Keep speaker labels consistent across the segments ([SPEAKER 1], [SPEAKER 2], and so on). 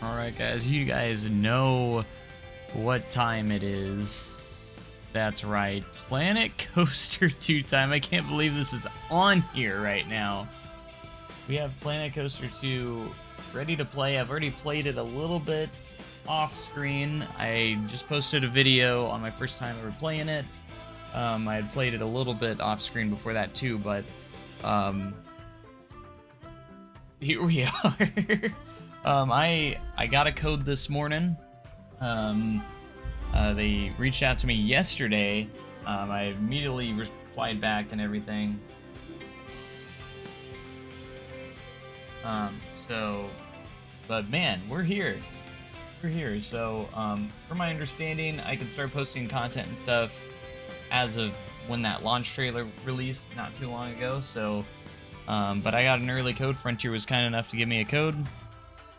[SPEAKER 1] Alright guys, you guys know what time it is. That's right, Planet Coaster 2 time. I can't believe this is on here right now. We have Planet Coaster 2 ready to play. I've already played it a little bit off screen. I just posted a video on my first time ever playing it. I had played it a little bit off screen before that too, but here we are. I got a code this morning. They reached out to me yesterday. I immediately replied back and everything. But man, we're here. We're here. So, from my understanding, I can start posting content and stuff as of when that launch trailer released not too long ago. So, but I got an early code. Frontier was kind enough to give me a code.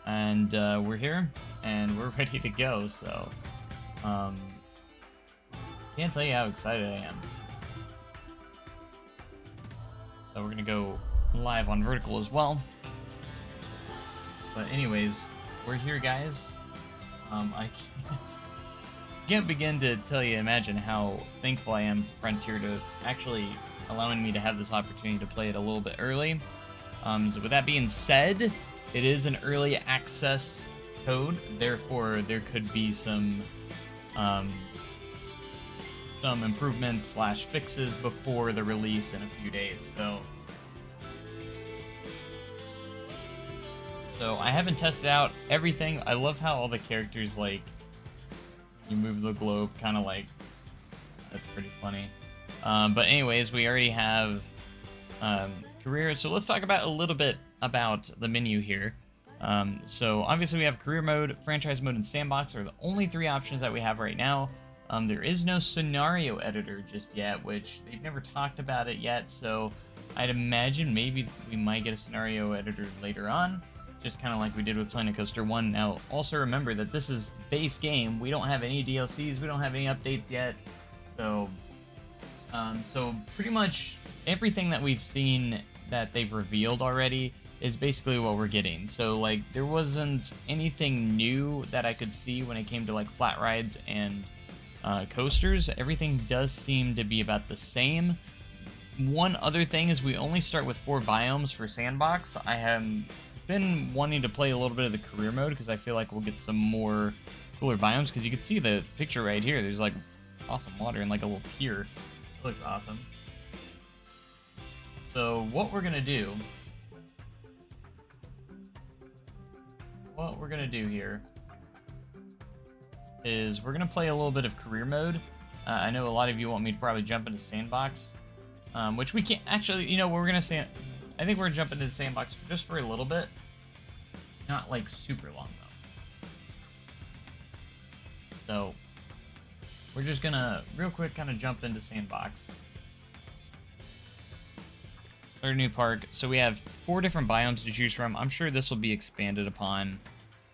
[SPEAKER 1] And we're here, and we're ready to go, so can't tell you how excited I am. So we're gonna go live on Vertical as well. But anyways, we're here, guys. I can't begin to tell you, imagine how thankful I am for Frontier to actually allowing me to have this opportunity to play it a little bit early. So with that being said, it is an early access code, therefore there could be some improvements / fixes before the release in a few days. So I haven't tested out everything. I love how all the characters, like, you move the globe, kind of like, that's pretty funny. But anyways, we already have career. So let's talk about a little bit about the menu here. So obviously we have career mode, franchise mode, and sandbox are the only three options that we have right now. There is no scenario editor just yet, which they've never talked about it yet, so I'd imagine maybe we might get a scenario editor later on, just kind of like we did with Planet Coaster 1. Now, also remember that this is base game. We don't have any DLCs, we don't have any updates yet, so pretty much everything that we've seen that they've revealed already is basically what we're getting. So, like, there wasn't anything new that I could see when it came to, like, flat rides and coasters. Everything does seem to be about the same. One other thing is we only start with 4 biomes for Sandbox. I have been wanting to play a little bit of the career mode because I feel like we'll get some more cooler biomes, because you can see the picture right here. There's, like, awesome water and, like, a little pier. It looks awesome. So what we're gonna do here is we're gonna play a little bit of career mode. I know a lot of you want me to probably jump into Sandbox, which we can't actually. You know, we're gonna say. I think we're gonna jump into Sandbox just for a little bit, not like super long though. So we're just gonna real quick kind of jump into Sandbox. Start a new park. So we have 4 different biomes to choose from. I'm sure this will be expanded upon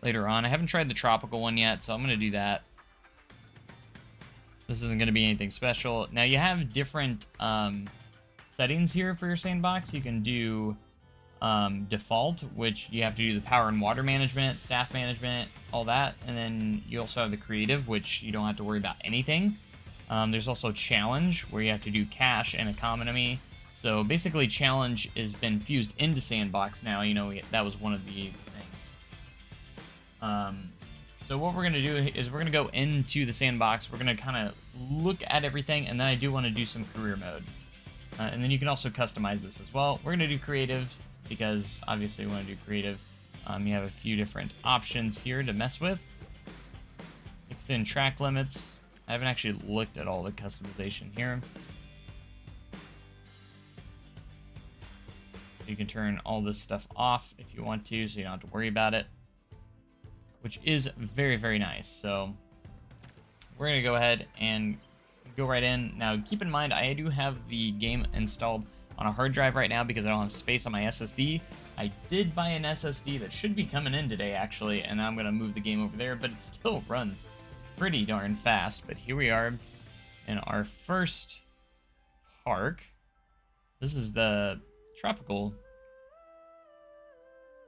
[SPEAKER 1] later on. I haven't tried the tropical one yet, so I'm going to do that. This isn't going to be anything special. Now, you have different settings here for your sandbox. You can do default, which you have to do the power and water management, staff management, all that. And then you also have the creative, which you don't have to worry about anything. There's also challenge, where you have to do cash and economy. So basically, challenge has been fused into Sandbox now. You know, that was one of the things. So what we're going to do is we're going to go into the Sandbox. We're going to kind of look at everything, and then I do want to do some career mode. And then you can also customize this as well. We're going to do creative, because obviously we want to do creative. You have a few different options here to mess with. Extend track limits. I haven't actually looked at all the customization here. You can turn all this stuff off if you want to, so you don't have to worry about it, which is very, very nice. So we're going to go ahead and go right in. Now, keep in mind, I do have the game installed on a hard drive right now because I don't have space on my SSD. I did buy an SSD that should be coming in today, actually, and I'm going to move the game over there, but it still runs pretty darn fast. But here we are in our first park. This is the tropical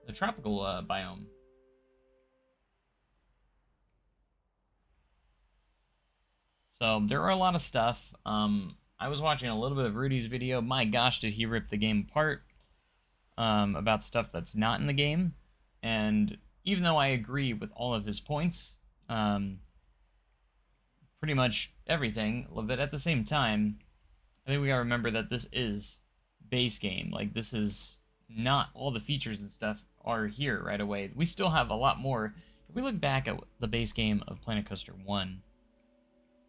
[SPEAKER 1] biome. So there are a lot of stuff. I was watching a little bit of Rudy's video. My gosh, did he rip the game apart about stuff that's not in the game. And even though I agree with all of his points, pretty much everything, but at the same time, I think we gotta remember that this is base game. Like, this is not all the features and stuff are here right away. We still have a lot more. If we look back at the base game of Planet Coaster 1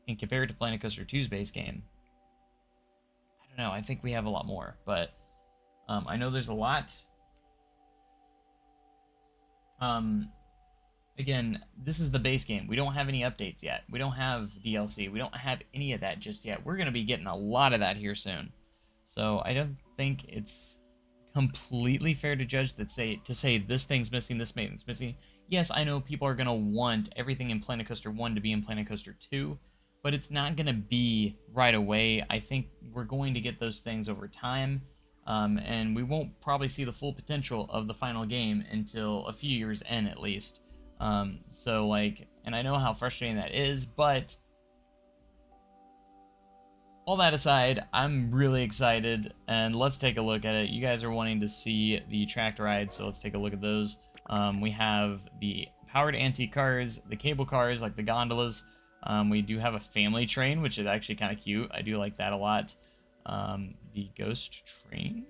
[SPEAKER 1] and compare it to Planet Coaster 2's base game, I don't know, I think we have a lot more, but I know there's a lot. Again, this is the base game. We don't have any updates yet. We don't have DLC. We don't have any of that just yet. We're going to be getting a lot of that here soon. So I don't think it's completely fair to judge that to say this thing's missing, this thing's missing. Yes, I know people are going to want everything in Planet Coaster 1 to be in Planet Coaster 2, but it's not going to be right away. I think we're going to get those things over time, and we won't probably see the full potential of the final game until a few years in, at least. So, like, and I know how frustrating that is, but all that aside, I'm really excited, and let's take a look at it. You guys are wanting to see the tracked rides, so let's take a look at those. We have the powered antique cars, the cable cars, like the gondolas. We do have a family train, which is actually kind of cute. I do like that a lot. The ghost train,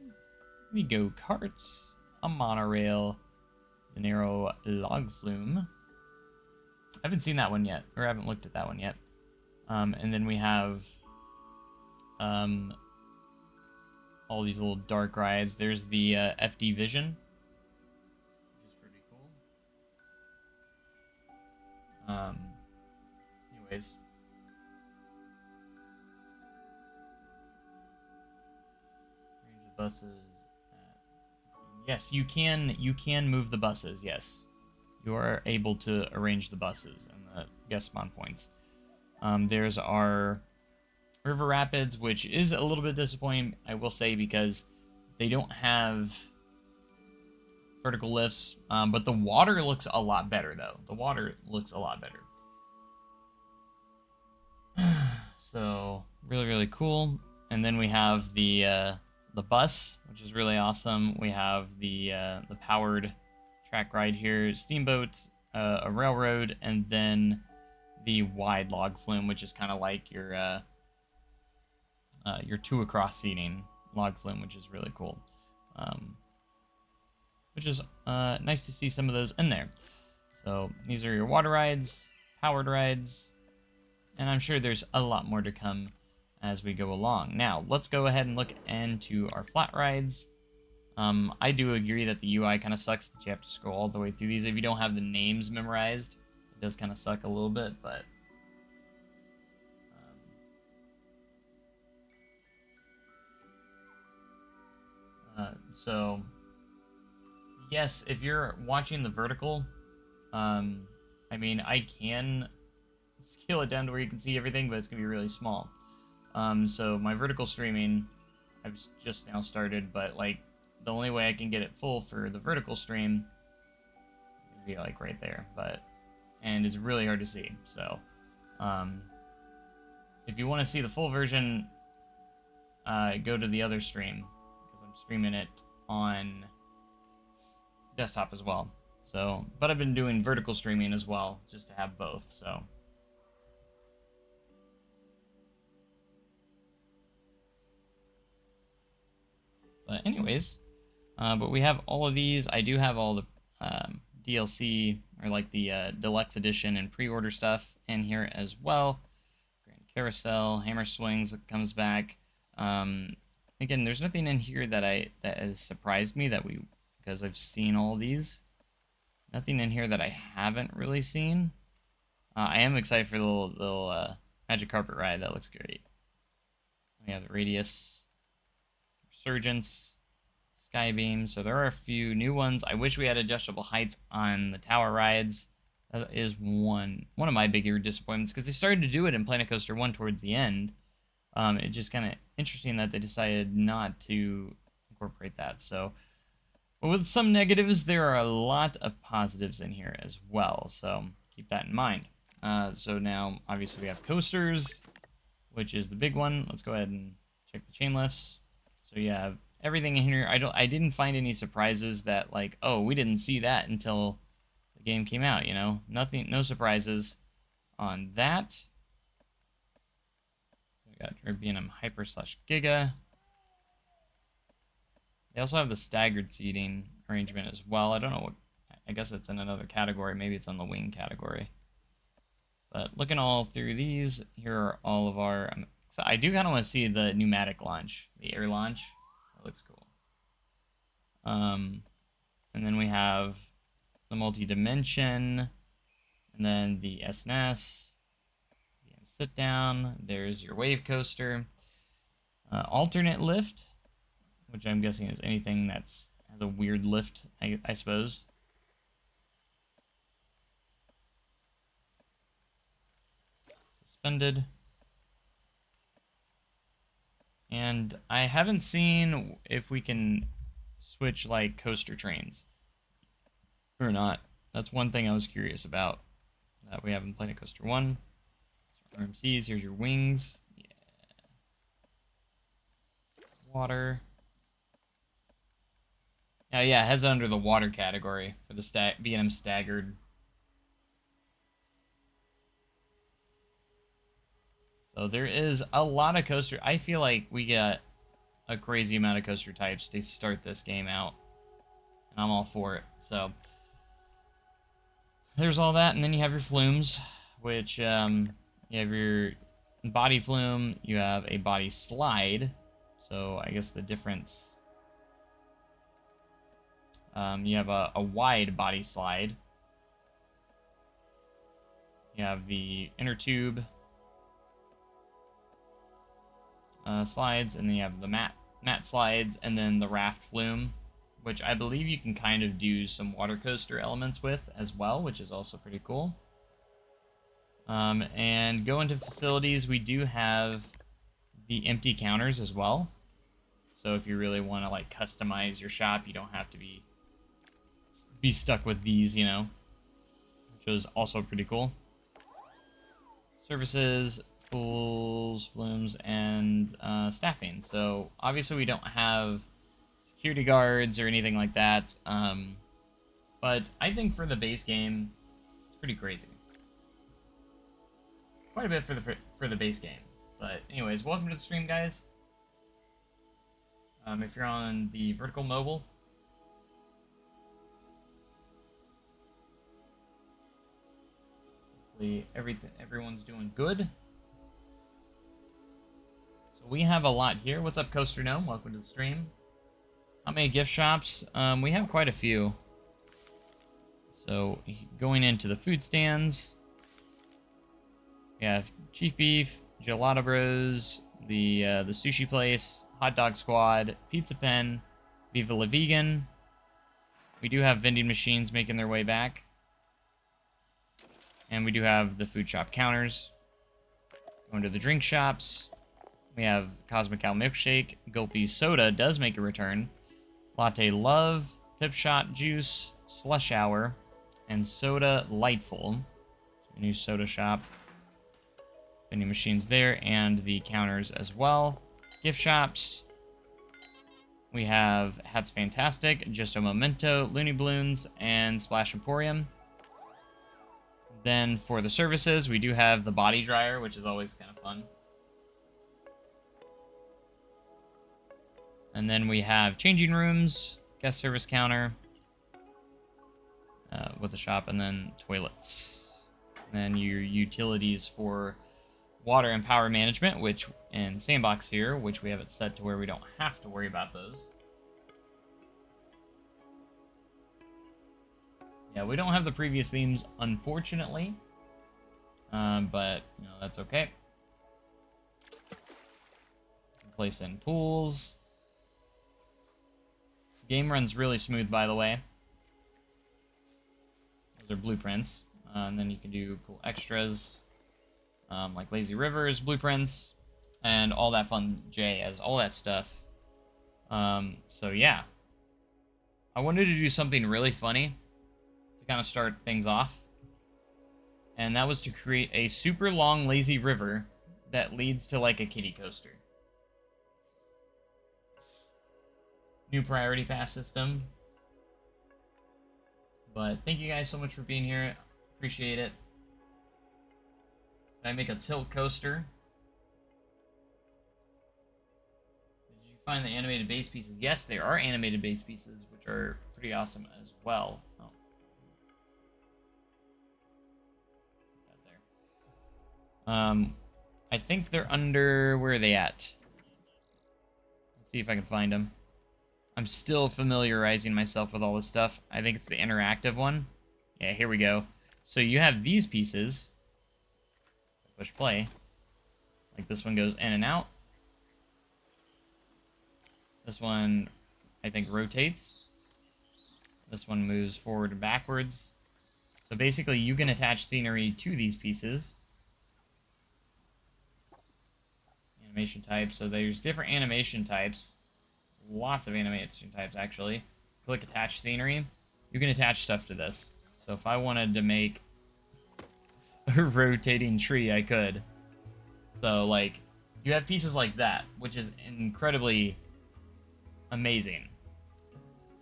[SPEAKER 1] the go-karts, a monorail, the narrow log flume. I haven't seen that one yet, or I haven't looked at that one yet. And then we have all these little dark rides. There's the FD Vision, which is pretty cool. Anyways. Range of buses. Yes, you can move the buses, yes. You are able to arrange the buses and the guest spawn points. There's our River Rapids, which is a little bit disappointing, I will say, because they don't have vertical lifts, but the water looks a lot better, though. The water looks a lot better. So, really, really cool. And then we have the bus, which is really awesome. We have the powered track ride here, steamboat, a railroad, and then the wide log flume, which is kind of like your two across seating log flume, which is really cool. Which is nice to see some of those in there. So these are your water rides, powered rides, and I'm sure there's a lot more to come as we go along. Now, let's go ahead and look into our flat rides. I do agree that the UI kind of sucks that you have to scroll all the way through these. If you don't have the names memorized, it does kind of suck a little bit, but so yes, if you're watching the vertical, I mean, I can scale it down to where you can see everything, but it's gonna be really small. So my vertical streaming, I've just now started, but like the only way I can get it full for the vertical stream is be like right there, and it's really hard to see. So if you want to see the full version, go to the other stream, because I'm streaming it on desktop as well. So, but I've been doing vertical streaming as well, just to have both. So. But anyways, but we have all of these. I do have all the DLC, or like the deluxe edition and pre-order stuff in here as well. Grand Carousel, Hammer Swings comes back. Again, there's nothing in here that has surprised me because I've seen all these. Nothing in here that I haven't really seen. I am excited for the little Magic Carpet ride. That looks great. We have the Radius, Resurgence, Skybeam. So there are a few new ones. I wish we had adjustable heights on the tower rides. That is one of my bigger disappointments, because they started to do it in Planet Coaster 1 towards the end. It's just kind of interesting that they decided not to incorporate that. So, but with some negatives, there are a lot of positives in here as well. So keep that in mind. So now, obviously, we have coasters. which is the big one. Let's go ahead and check the chain lifts. So you have everything in here. I didn't find any surprises that like, oh, we didn't see that until the game came out, you know? Nothing, no surprises on that. So we got B&M Hyper / Giga. They also have the staggered seating arrangement as well. I don't know what, I guess it's in another category. Maybe it's on the wing category. But looking all through these, here are all of our... So I do kind of want to see the pneumatic launch, the air launch. That looks cool. And then we have the multi-dimension, and then the SNS, sit down. There's your wave coaster. Alternate lift, which I'm guessing is anything that's has a weird lift, I suppose. Suspended. And I haven't seen if we can switch like coaster trains or not. That's one thing I was curious about that we haven't played at Coaster 1. RMCs, here's your wings. Yeah. Water. Yeah, it has it under the water category for the B&M staggered. So there is a lot of coaster. I feel like we got a crazy amount of coaster types to start this game out. And I'm all for it. So there's all that. And then you have your flumes, which you have your body flume. You have a body slide. So I guess the difference... you have a wide body slide. You have the inner tube slides, and then you have the mat slides, and then the raft flume, which I believe you can kind of do some water coaster elements with as well, which is also pretty cool. And go into facilities, we do have the empty counters as well. So if you really want to like customize your shop, you don't have to be stuck with these, you know, which is also pretty cool. Services, fools, flumes, and staffing. So obviously we don't have security guards or anything like that, but I think for the base game, it's pretty crazy. Quite a bit for the base game. But anyways, welcome to the stream, guys. If you're on the vertical mobile, hopefully everyone's doing good. So we have a lot here. What's up, Coaster Gnome? Welcome to the stream. How many gift shops? We have quite a few. So going into the food stands, we have Chief Beef, Gelato Bros, the sushi place, Hot Dog Squad, Pizza Pen, Viva La Vegan. We do have vending machines making their way back. And we do have the food shop counters. Going to the drink shops. We have Cosmic Cow Milkshake. Gulpy Soda does make a return. Latte Love, Pip Shot Juice, Slush Hour, and Soda Lightful. So a new soda shop. Vending machines there, and the counters as well. Gift shops. We have Hats Fantastic, Just a Memento, Looney Balloons, and Splash Emporium. Then for the services, we do have the body dryer, which is always kind of fun. And then we have changing rooms, guest service counter with the shop, and then toilets. And then your utilities for water and power management, which in Sandbox here, which we have it set to where we don't have to worry about those. Yeah, we don't have the previous themes, unfortunately, but you know, that's okay. Place in pools. Game runs really smooth, by the way. Those are blueprints, and then you can do cool extras. Like lazy rivers, blueprints, and all that fun jazz, all that stuff. So yeah, I wanted to do something really funny to kind of start things off, and that was to create a super long lazy river that leads to like a kiddie coaster. New priority pass system. But thank you guys so much for being here. Appreciate it. Did I make a tilt coaster? Did you find the animated base pieces? Yes, there are animated base pieces, which are pretty awesome as well. Oh. Put that there. I think they're under... Where are they at? Let's see if I can find them. I'm still familiarizing myself with all this stuff. I think it's the interactive one. Yeah, here we go. So you have these pieces. Push play. Like this one goes in and out. This one, I think, rotates. This one moves forward and backwards. So basically, you can attach scenery to these pieces. Animation types. So there's different animation types. Lots of animation types, actually. Click attach scenery. You can attach stuff to this. So if I wanted to make a rotating tree, I could. So, like, you have pieces like that, which is incredibly amazing.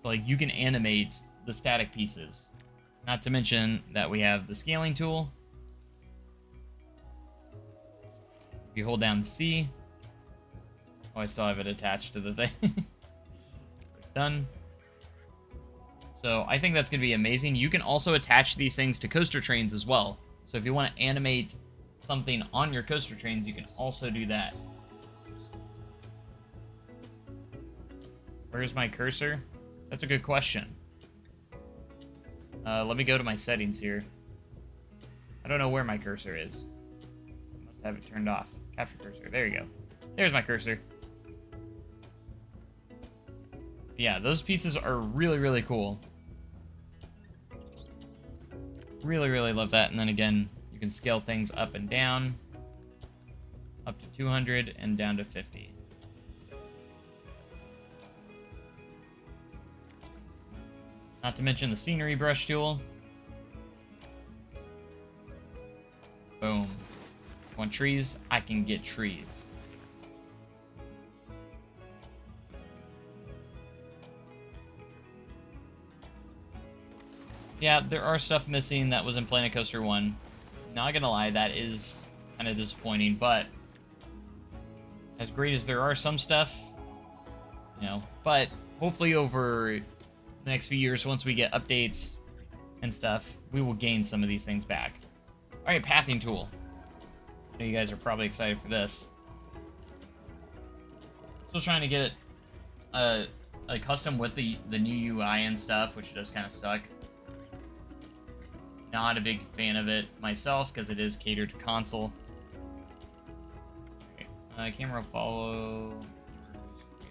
[SPEAKER 1] So, like, you can animate the static pieces. Not to mention that we have the scaling tool. If you hold down C... Oh, I still have it attached to the thing. Done. So I think that's going to be amazing. You can also attach these things to coaster trains as well. So if you want to animate something on your coaster trains, you can also do that. Where's my cursor? That's a good question. Let me go to my settings here. I don't know where my cursor is. I must have it turned off. Capture cursor. There you go. There's my cursor. Yeah, those pieces are really, really cool. Really, really love that. And then again, you can scale things up and down. Up to 200 and down to 50. Not to mention the scenery brush tool. Boom. Want trees? I can get trees. Yeah, there are stuff missing that was in Planet Coaster 1. Not gonna lie, that is kind of disappointing, but as great as there are some stuff, you know, but hopefully over the next few years, once we get updates and stuff, we will gain some of these things back. Alright, pathing tool. I know you guys are probably excited for this. Still trying to get it custom with the new UI and stuff, which does kind of suck. Not a big fan of it myself, because it is catered to console. Okay. Camera follow.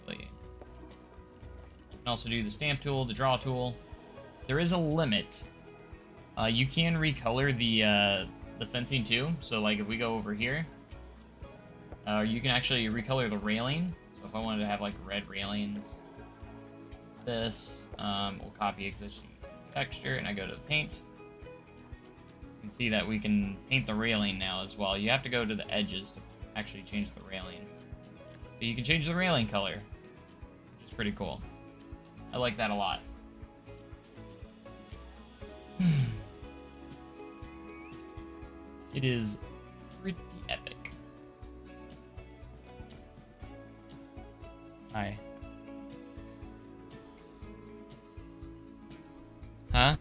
[SPEAKER 1] You can also do the stamp tool, the draw tool. There is a limit. You can recolor the fencing too. So like if we go over here, you can actually recolor the railing. So if I wanted to have like red railings, this, we'll copy existing texture, and I go to paint. You can see that we can paint the railing now as well. You have to go to the edges to actually change the railing. But you can change the railing color, which is pretty cool. I like that a lot. It is pretty epic. Hi. Huh?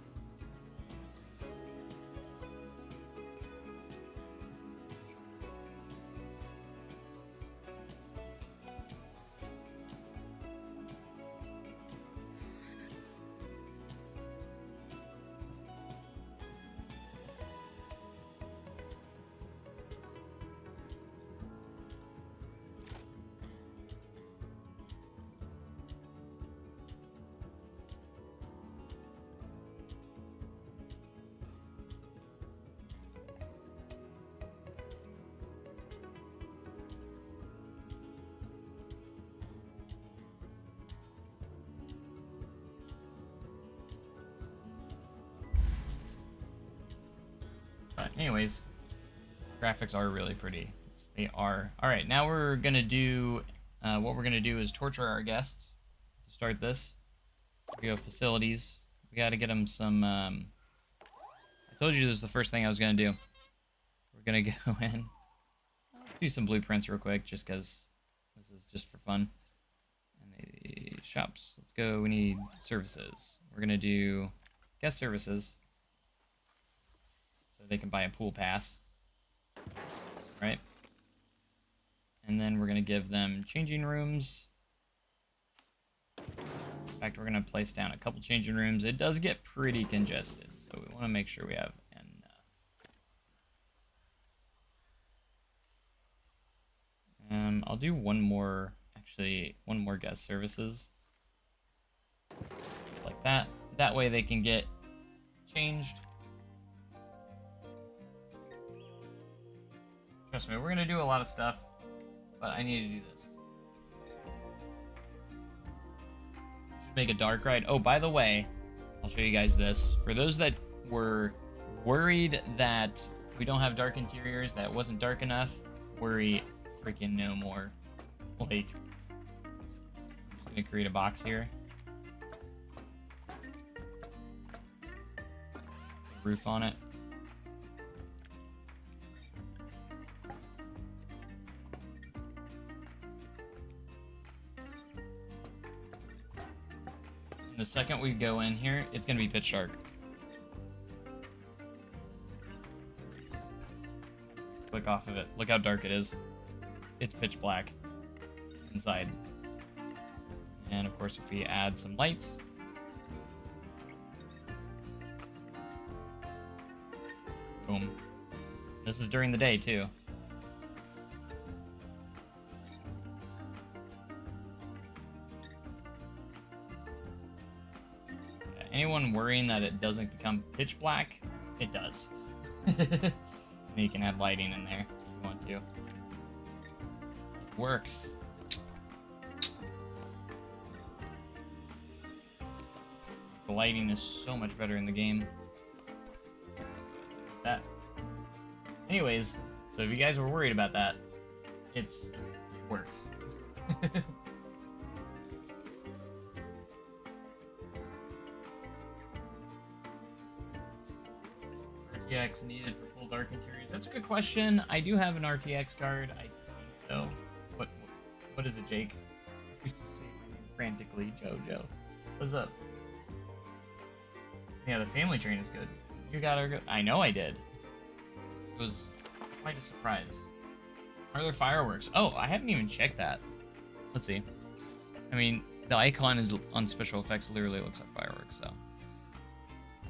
[SPEAKER 1] But anyways, graphics are really pretty. They are. All right, now we're gonna do. What we're gonna do is torture our guests to start this. We go facilities. We gotta get them some. I told you this is the first thing I was gonna do. We're gonna go in. Let's do some blueprints real quick, just because this is just for fun. And the shops. Let's go. We need services. We're gonna do guest services, so they can buy a pool pass. Right. And then we're gonna give them changing rooms. In fact, we're gonna place down a couple changing rooms. It does get pretty congested, so we want to make sure we have enough. I'll do one more guest services, like that. That way they can get changed. Trust me, we're gonna do a lot of stuff, but I need to do this. Make a dark ride. Oh, by the way, I'll show you guys this. For those that were worried that we don't have dark interiors, that it wasn't dark enough, worry freaking no more. Like, I'm just gonna create a box here. Roof on it. The second we go in here, it's gonna be pitch dark. Click off of it. Look how dark it is. It's pitch black inside. And of course, if we add some lights, boom. This is during the day too. Anyone worrying that it doesn't become pitch black, it does. And you can add lighting in there if you want to. It works. The lighting is so much better in the game. That. Anyways, so if you guys were worried about that, it works. RTX needed for full dark interiors. That's a good question. I do have an RTX card. I think so. What is it, Jake? I used to say my name frantically. Jojo. What's up? Yeah, the family train is good. You got her good. I know I did. It was quite a surprise. Are there fireworks? Oh, I haven't even checked that. Let's see. I mean, the icon is on special effects. Literally looks like fireworks, so.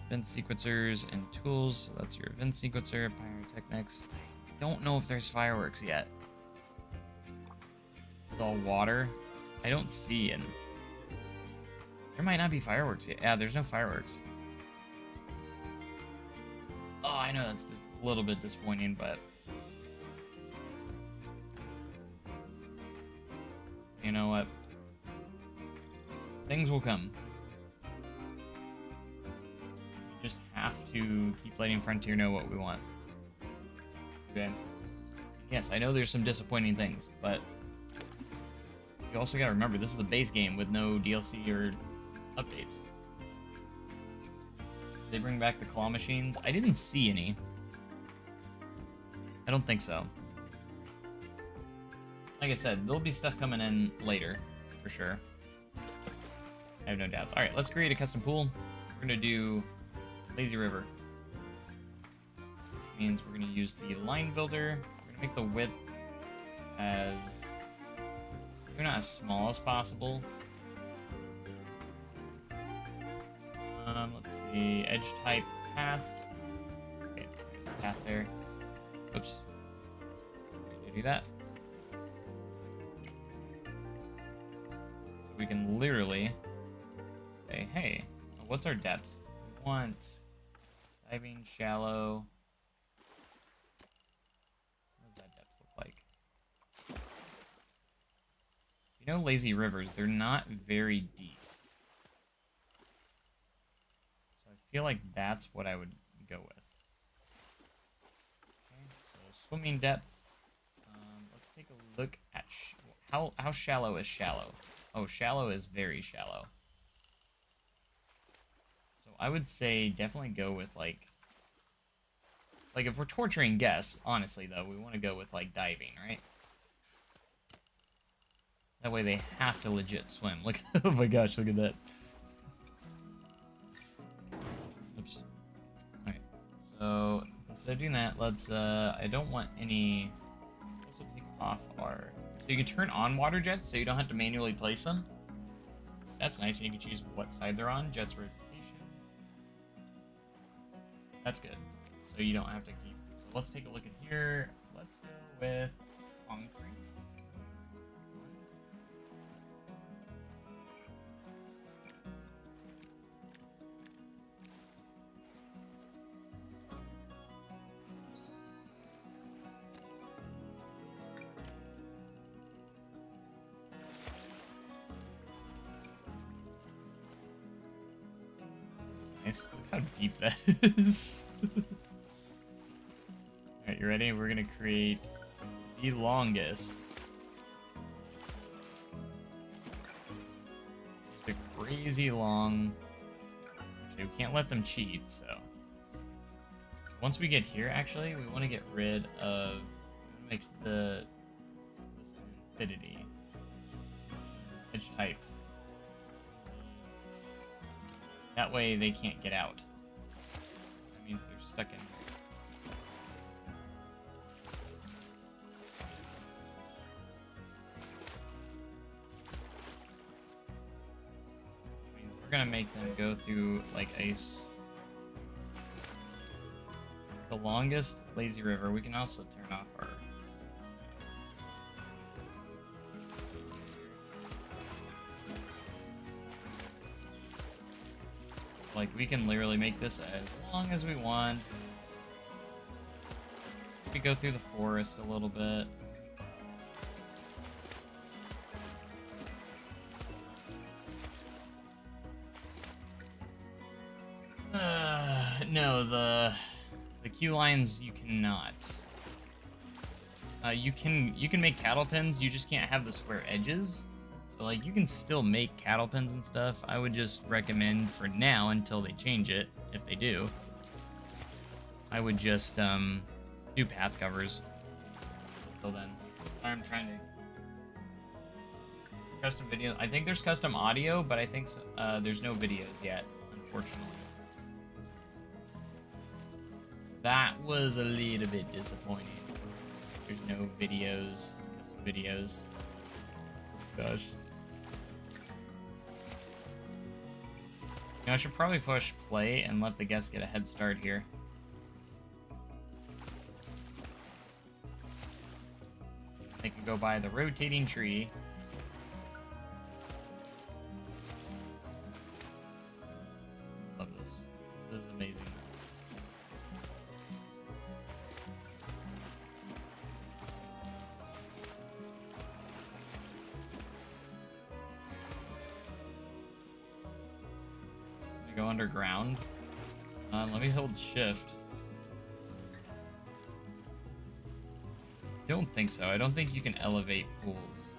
[SPEAKER 1] Event sequencers and tools. So that's your event sequencer, pyrotechnics. Don't know if there's fireworks yet. It's all water. I don't see any. There might not be fireworks yet. Yeah, there's no fireworks. Oh, I know that's a little bit disappointing, but you know what? Things will come. Just have to keep letting Frontier know what we want. Okay. Yes, I know there's some disappointing things, but you also gotta remember this is the base game with no DLC or updates. Did they bring back the claw machines? I didn't see any. I don't think so. Like I said, there'll be stuff coming in later, for sure. I have no doubts. Alright, let's create a custom pool. We're gonna do Lazy River. Which means we're going to use the line builder. We're going to make the width as not as small as possible. Let's see, edge type path. Okay, there's a path there. Oops. Did I do that? So we can literally say, hey, what's our depth? We want diving, shallow. What does that depth look like? You know, lazy rivers, they're not very deep. So I feel like that's what I would go with. Okay, so swimming depth, How shallow is shallow? Oh, shallow is very shallow. So I would say definitely go with like if we're torturing guests, honestly though, we want to go with like diving, right? That way they have to legit swim. Look, oh my gosh, look at that. Oops. Alright, so instead of doing that, let's, I don't want any, also take off our, so you can turn on water jets so you don't have to manually place them. That's nice, and you can choose what side they're on, jets rotation. That's good, so you don't have to keep, so let's take a look at here. Let's go with concrete. Nice. Look how deep that is. Alright, you ready? We're gonna create the longest. The crazy long. Actually, we can't let them cheat, so. Once we get here, actually, we want to get rid of. Make this infinity. Edge type. That way they can't get out. That means they're stuck in here. Which means we're gonna make them go through like the longest lazy river. We can also turn off our like, we can literally make this as long as we want. We go through the forest a little bit. No, the queue lines you cannot. You can make cattle pens, you just can't have the square edges. So, like, you can still make cattle pens and stuff. I would just recommend for now, until they change it, if they do, I would just do path covers. Until then. I'm trying to custom video. I think there's custom audio, but I think there's no videos yet, unfortunately. That was a little bit disappointing. There's no videos, custom videos. Gosh. You know, I should probably push play and let the guests get a head start here. They can go by the rotating tree. Love this. This is amazing. Go underground. Let me hold shift. Don't think so. I don't think you can elevate pools.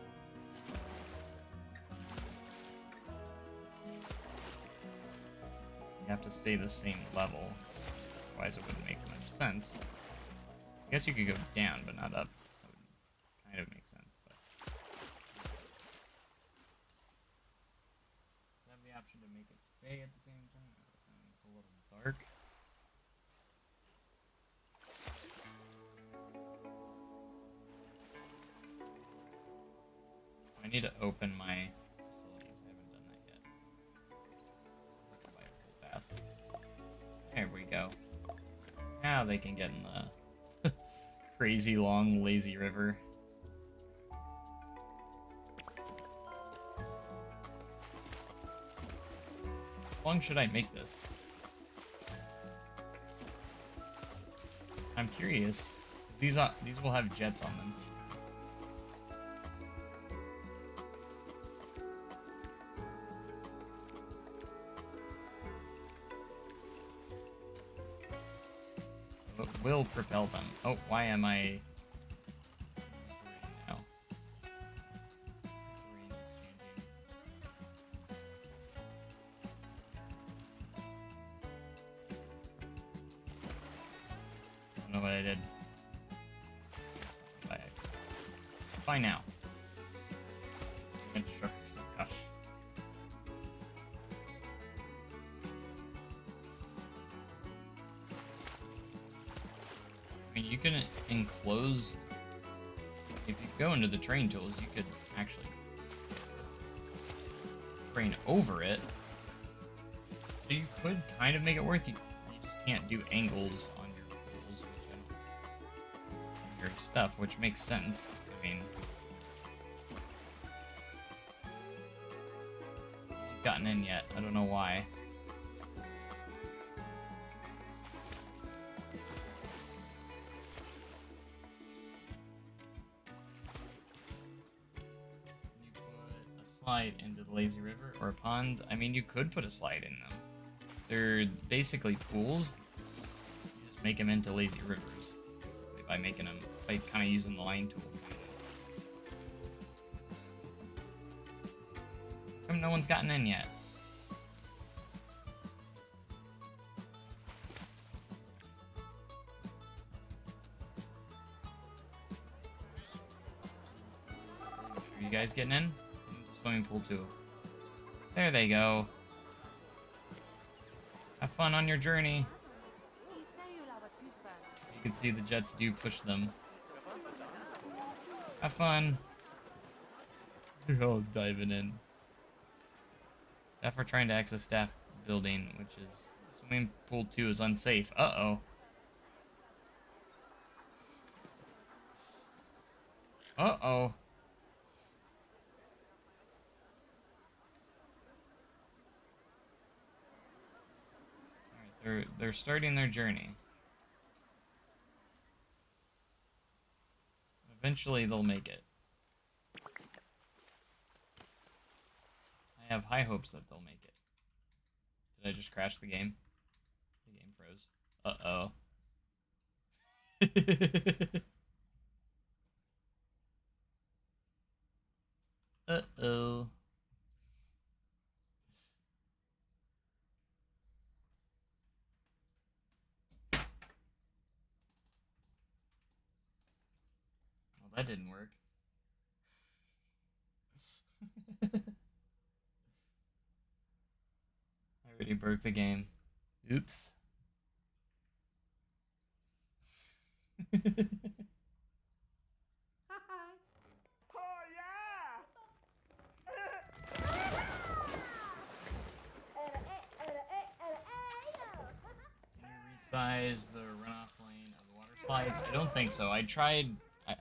[SPEAKER 1] You have to stay the same level. Otherwise it wouldn't make much sense. I guess you could go down, but not up. That would kind of make sense, but you have the option to make it stay at the same time. It's a little dark. I need to open my facilities. I haven't done that yet. Buy a full pass. There we go. Now they can get in the crazy long lazy river. How long should I make this? I'm curious. These will have jets on them too. So it will propel them. Oh, why am I? No. don't know what I did. Bye. Bye now. Gosh. I mean, you can enclose. If you go into the train tools, you could actually train over it. So you could kind of make it worth. You just can't do angles on your tools, your stuff, which makes sense. I mean, I haven't gotten in yet. I don't know why. Slide into the lazy river or a pond. I mean, you could put a slide in them. They're basically pools. You just make them into lazy rivers, basically, by making them, by kind of using the line tool. How come no one's gotten in yet? Are you guys getting in? Swimming pool too. There they go. Have fun on your journey. You can see the jets do push them. Have fun. They're all diving in. Staff are trying to access staff building, which is swimming pool 2 is unsafe. Uh-oh. Uh-oh. They're starting their journey. Eventually they'll make it. I have high hopes that they'll make it. Did I just crash the game? The game froze. Uh-oh. Uh-oh. That didn't work. I already broke the game. Oops.
[SPEAKER 2] Oh yeah!
[SPEAKER 1] Can you resize the runoff lane of the water slides? I don't think so. I tried.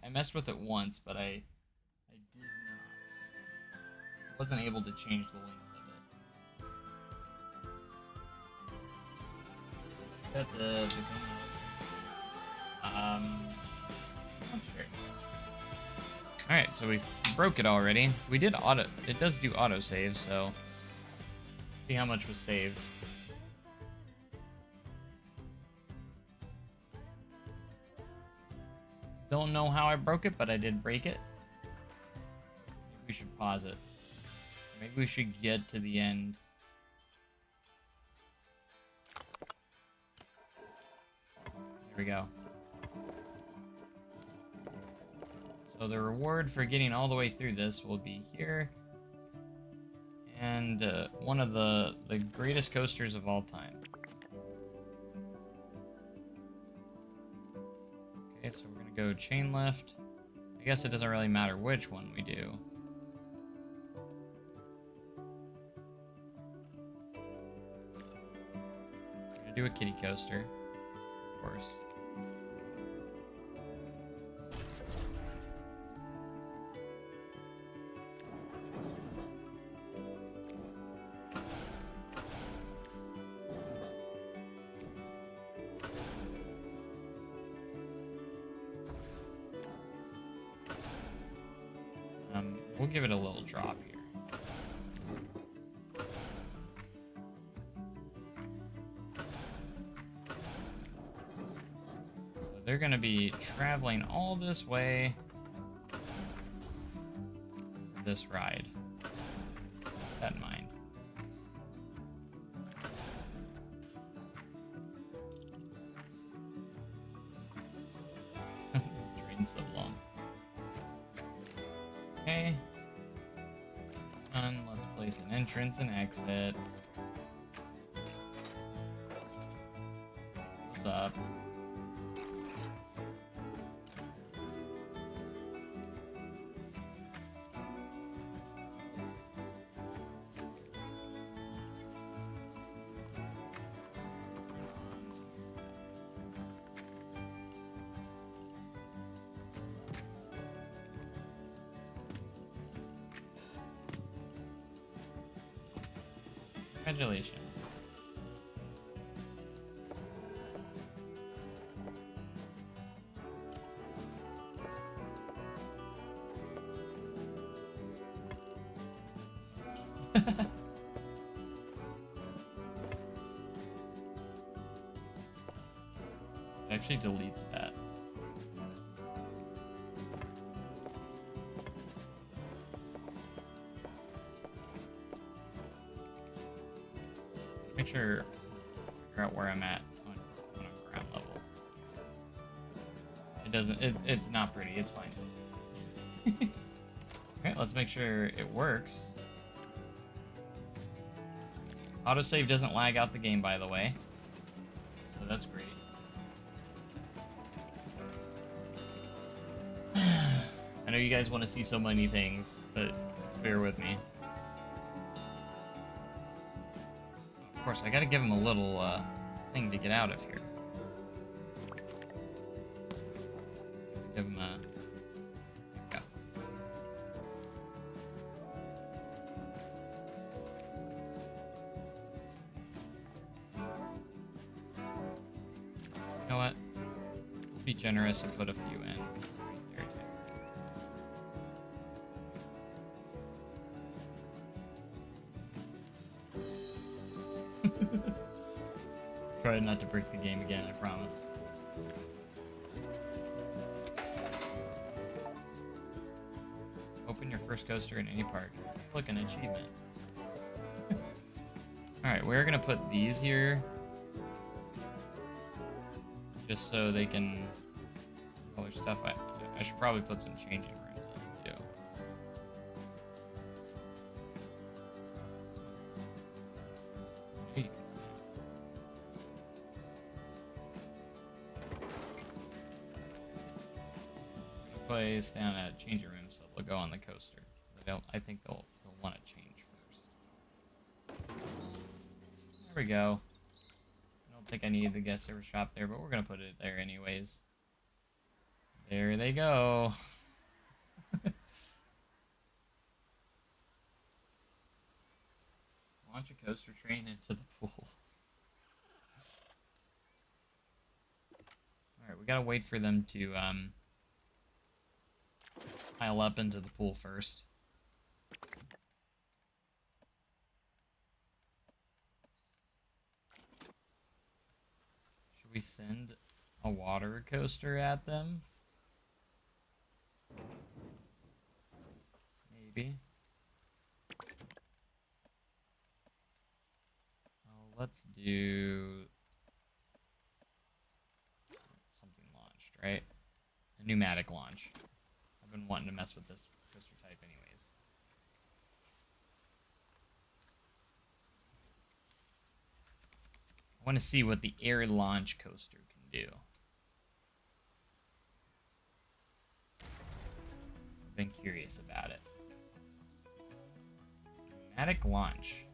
[SPEAKER 1] I messed with it once, but I did not. Wasn't able to change the length of it. Got the I'm not sure. All right, so we broke it already. We did auto. It does do autosave, so let's see how much was saved. Don't know how I broke it, but I did break it. Maybe we should pause it. Maybe we should get to the end. Here we go. So the reward for getting all the way through this will be here. And one of the greatest coasters of all time. Okay, so we're gonna go chain lift. I guess it doesn't really matter which one we do. We're gonna do a kiddie coaster, of course. We'll give it a little drop here. So they're going to be traveling all this way for this ride. Keep that in mind. And let's place an entrance and exit. What's up? Congratulations. It actually deletes that. Make sure figure out where I'm at on a ground level. It doesn't. It's not pretty. It's fine. Okay, let's make sure it works. Autosave doesn't lag out the game, by the way, so that's great. I know you guys want to see so many things, but just bear with me. Of course, I gotta give him a little thing to get out of here. Give him a... There we go. You know what? Be generous and put a few in. There too. Try not to break the game again, I promise. Open your first coaster in any park. Look, an achievement. Alright, we're gonna put these here. Just so they can color stuff. I should probably put some changing rooms in too. You can see. Place down a changing room so they'll go on the coaster. I think they'll want to change first. There we go. I don't think I need the guest service shop there, but we're gonna put it there anyways. There they go. Launch a coaster train into the pool. Alright, we gotta wait for them to pile up into the pool first. Should we send a water coaster at them? Maybe. Oh, let's do something launched, right? A pneumatic launch. I've been wanting to mess with this coaster type anyways. I want to see what the air launch coaster can do. I've been curious about it. Pneumatic launch.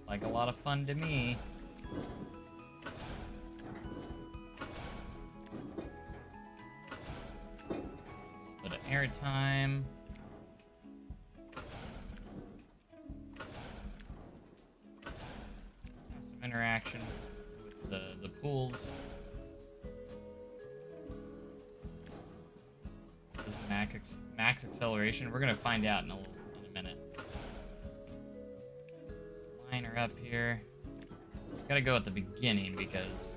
[SPEAKER 1] Like a lot of fun to me. A little bit of airtime. Some interaction with the pools. Does max acceleration? We're gonna find out in a minute. Liner up here. Gotta go at the beginning because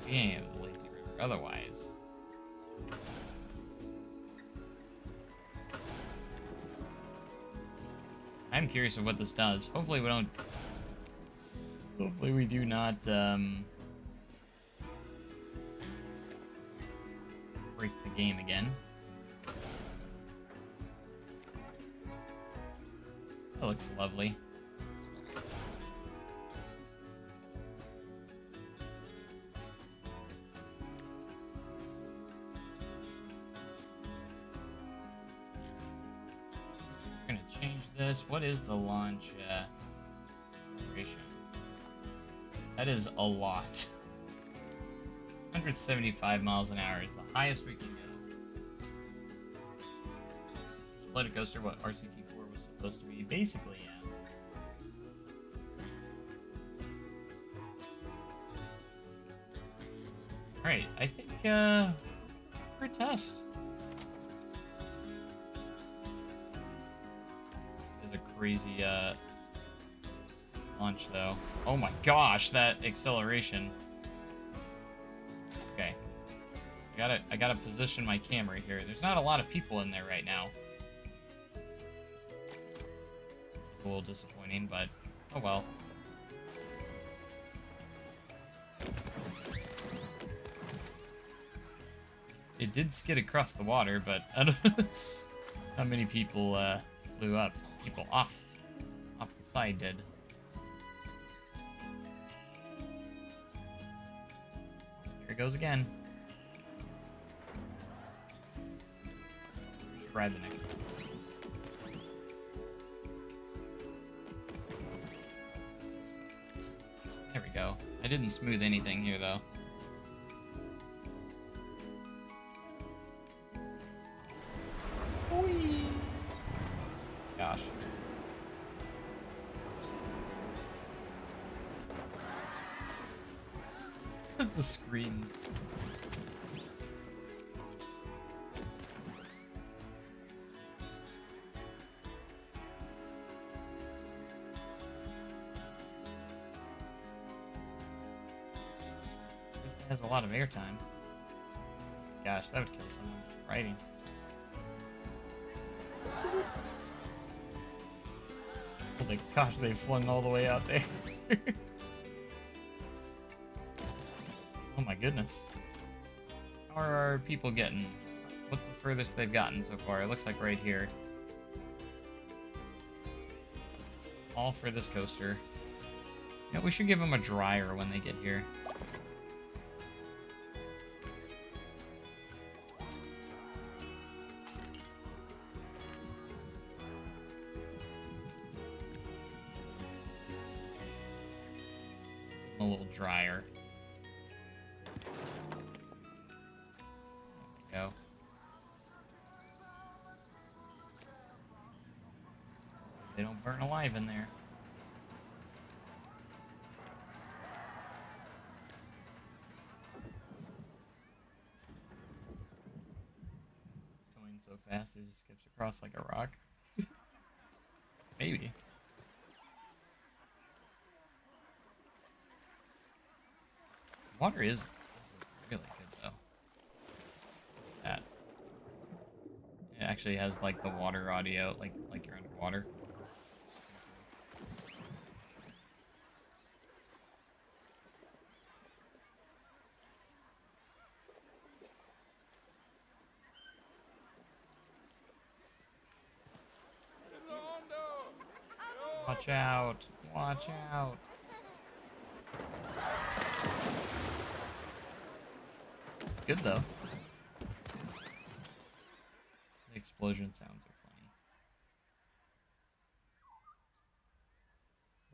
[SPEAKER 1] beginning of the lazy river. Otherwise, I'm curious of what this does. Hopefully we don't... Hopefully we do not, break the game again. That looks lovely. We're gonna change this. What is the launch acceleration? That is a lot. 175 miles an hour is the highest we can go. Let it coaster what RCT4 was supposed to be. Basically, yeah. Alright, I think, for a test. It's a crazy, launch, though. Oh my gosh, that acceleration. Okay. I gotta position my camera here. There's not a lot of people in there right now. It's a little disappointing, but oh well. It did skid across the water, but I don't know how many people flew up. People off the side did. There it goes again. Ride the next one. There we go. I didn't smooth anything here, though. Whee! Gosh. The screams. Has a lot of airtime. Gosh, that would kill someone just riding. Oh my gosh, they flung all the way out there. Oh my goodness. How are our people getting? What's the furthest they've gotten so far? It looks like right here. All for this coaster. Yeah, we should give them a dryer when they get here. A little drier. There we go. They don't burn alive in there. It's going so fast it just skips across like a rock. Maybe. Water is really good, though. That. It actually has, like, the water audio, like you're underwater. Watch out! Watch out! It's good, though. The explosion sounds are funny.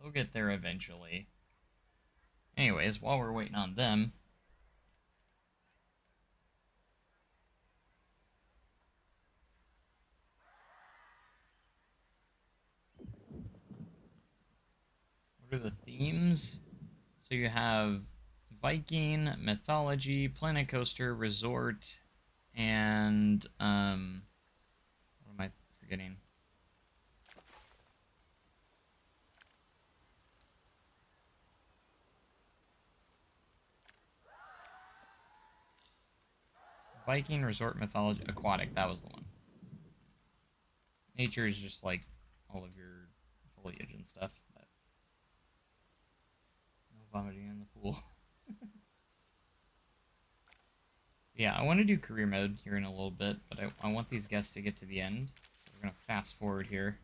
[SPEAKER 1] They'll get there eventually. Anyways, while we're waiting on them... What are the themes? So you have Viking, mythology, planet coaster, resort, and what am I forgetting? Viking, resort, mythology, aquatic. That was the one. Nature is just like all of your foliage and stuff, but no vomiting in the pool. Yeah, I want to do career mode here in a little bit, but I want these guests to get to the end. So we're going to fast forward here.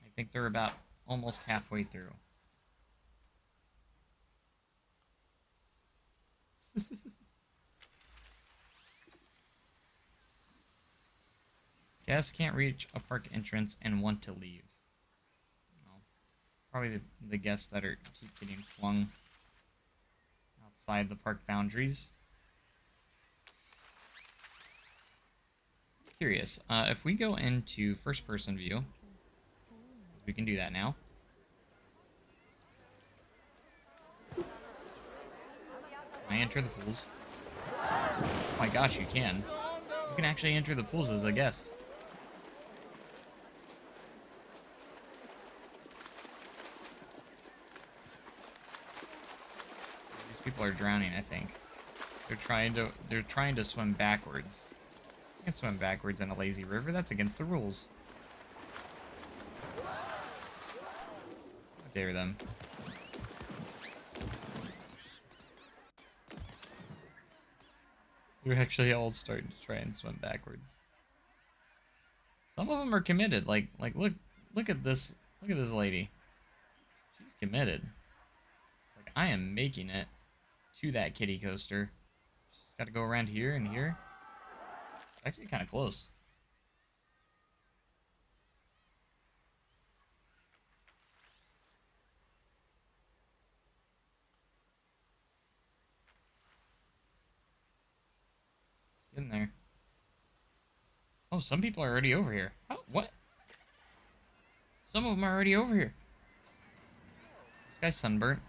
[SPEAKER 1] I think they're about almost halfway through. Guests can't reach a park entrance and want to leave. Well, probably the guests that keep getting flung outside the park boundaries. Curious, if we go into first-person view, we can do that now. Can I enter the pools? Oh my gosh, you can. You can actually enter the pools as a guest. These people are drowning, I think. They're trying to swim backwards. You can swim backwards in a lazy river. That's against the rules. How dare them. They're actually all starting to try and swim backwards. Some of them are committed. Like look at this. Look at this lady. She's committed. It's like, I am making it to that kiddie coaster. Just got to go around here and here. It's actually kind of close. It's getting there. Oh, some people are already over here. Oh, what? Some of them are already over here. This guy's sunburnt.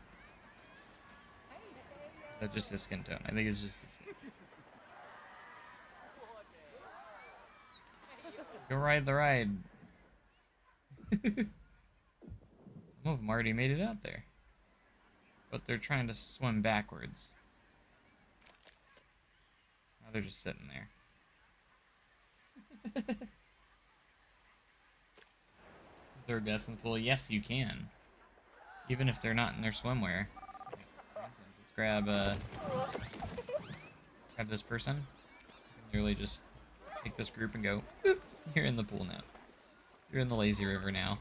[SPEAKER 1] Is that just his skin tone? I think it's just his skin. Go ride the ride. Some of them already made it out there. But they're trying to swim backwards. Now they're just sitting there. They're guessing pool. Yes, you can. Even if they're not in their swimwear. For instance, let's grab this person. You can literally just take this group and go, boop, you're in the pool now. You're in the lazy river now.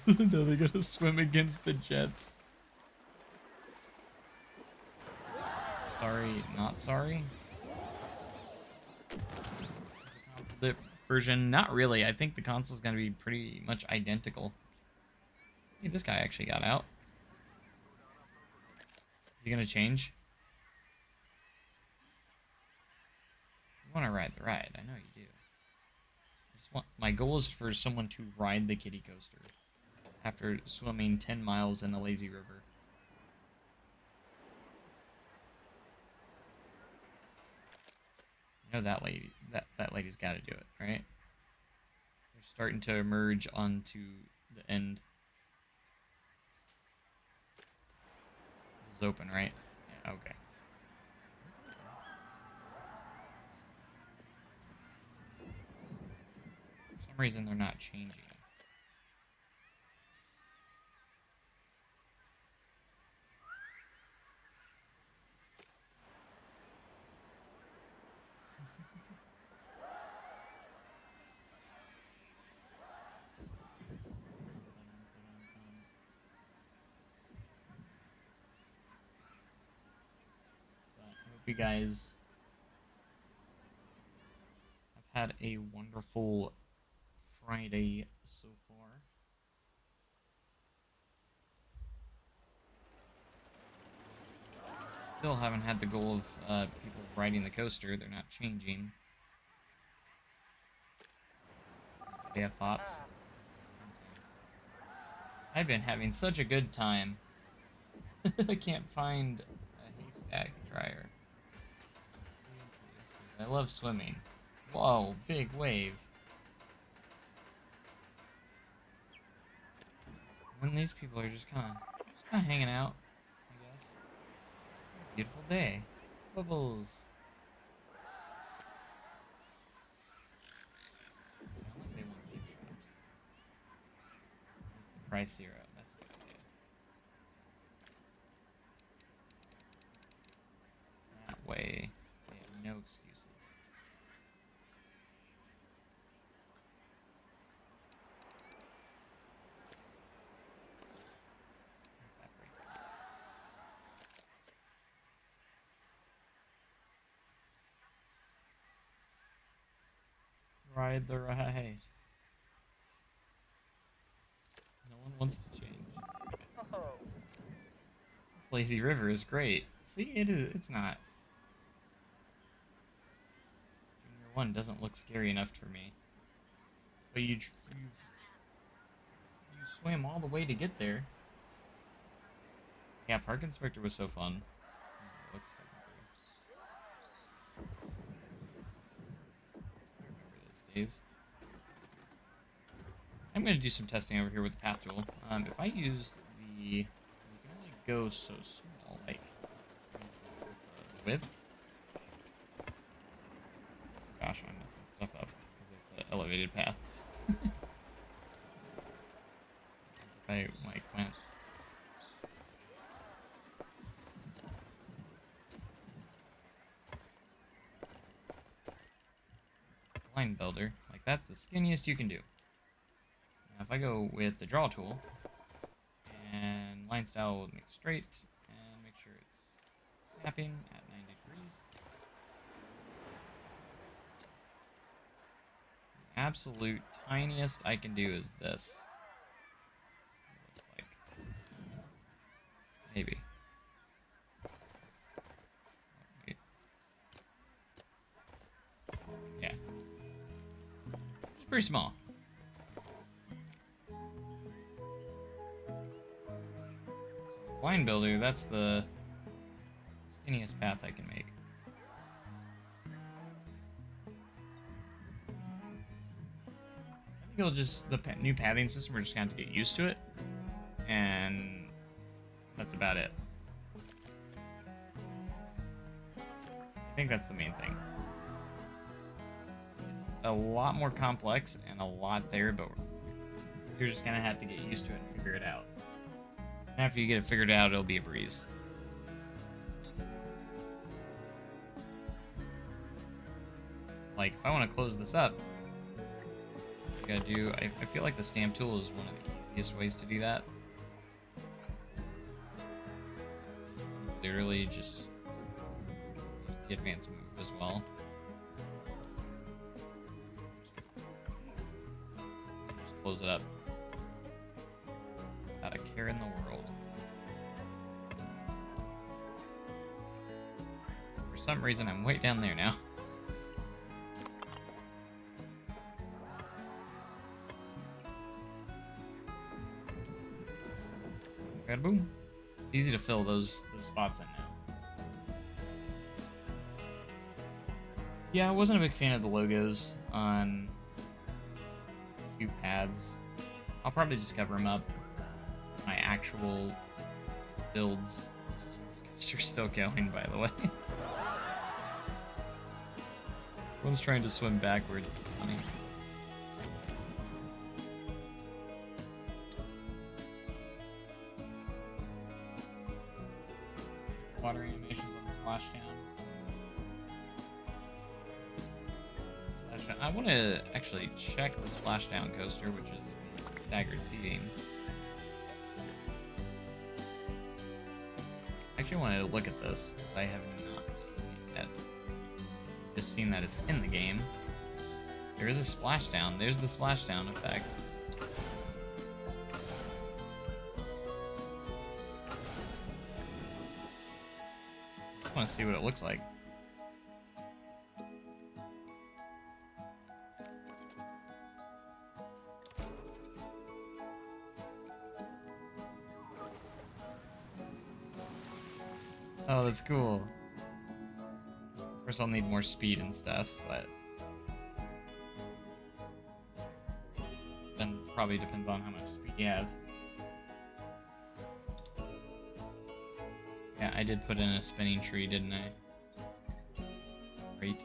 [SPEAKER 1] Now they gotta swim against the jets. Sorry, not sorry. The version, not really. I think the console's gonna be pretty much identical. Hey, this guy actually got out. Is he gonna change? You wanna ride the ride, I know you do. My goal is for someone to ride the kiddie coaster after swimming 10 miles in a lazy river. You know that lady, that lady's got to do it, right? They're starting to emerge onto the end. This is open, right? Yeah, okay. For some reason, they're not changing. You guys have had a wonderful Friday so far. Still haven't had the goal of people riding the coaster. They're not changing. They have thoughts. I've been having such a good time. I can't find a haystack dryer. I love swimming. Whoa, big wave. And these people are just kind of hanging out, I guess. Beautiful day. Bubbles. Sound like they want gift shops. Price 0. That's a good idea. That way, they have no excuses. That right there. Ride the ride. No one wants to change.
[SPEAKER 2] Oh.
[SPEAKER 1] This lazy river is great. See, it is. It's not. Junior 1 doesn't look scary enough for me. But you swam all the way to get there. Yeah, Park Inspector was so fun. Look, I remember those days. I'm going to do some testing over here with the path tool. If I used the... You can only go so small, like, for instance, with the width. Gosh, I'm messing stuff up, because it's an elevated path. If I, like, went... Line builder, like, that's the skinniest you can do. Now, if I go with the draw tool, and line style will make straight, and make sure it's snapping at 90 degrees. The absolute tiniest I can do is this. It looks like. Maybe. Wait. Yeah. It's pretty small. Line builder, that's the skinniest path I can make. I think it'll just, the new pathing system, we're just going to have to get used to it. And that's about it. I think that's the main thing. A lot more complex and a lot there, but you're just going to have to get used to it and figure it out. After you get it figured out, it'll be a breeze. Like, if I want to close this up, I gotta do... I feel like the stamp tool is one of the easiest ways to do that. Literally just use the advanced move as well. Just close it up. Without a care in the world. For some reason, I'm way down there now. Got a boom. It's easy to fill those spots in now. Yeah, I wasn't a big fan of the logos on two paths. I'll probably just cover them up. My actual builds. This coaster's still going, by the way. One's trying to swim backwards. It's funny. Water animations on the splashdown. I want to actually check the splashdown coaster, which is the staggered seating. Actually wanted to look at this, because I have not seen it yet. Just seen that it's in the game. There is a splashdown. There's the splashdown effect. I want to see what it looks like. Oh, that's cool. Of course, I'll need more speed and stuff, but then probably depends on how much speed you have. Yeah, I did put in a spinning tree, didn't I? Great.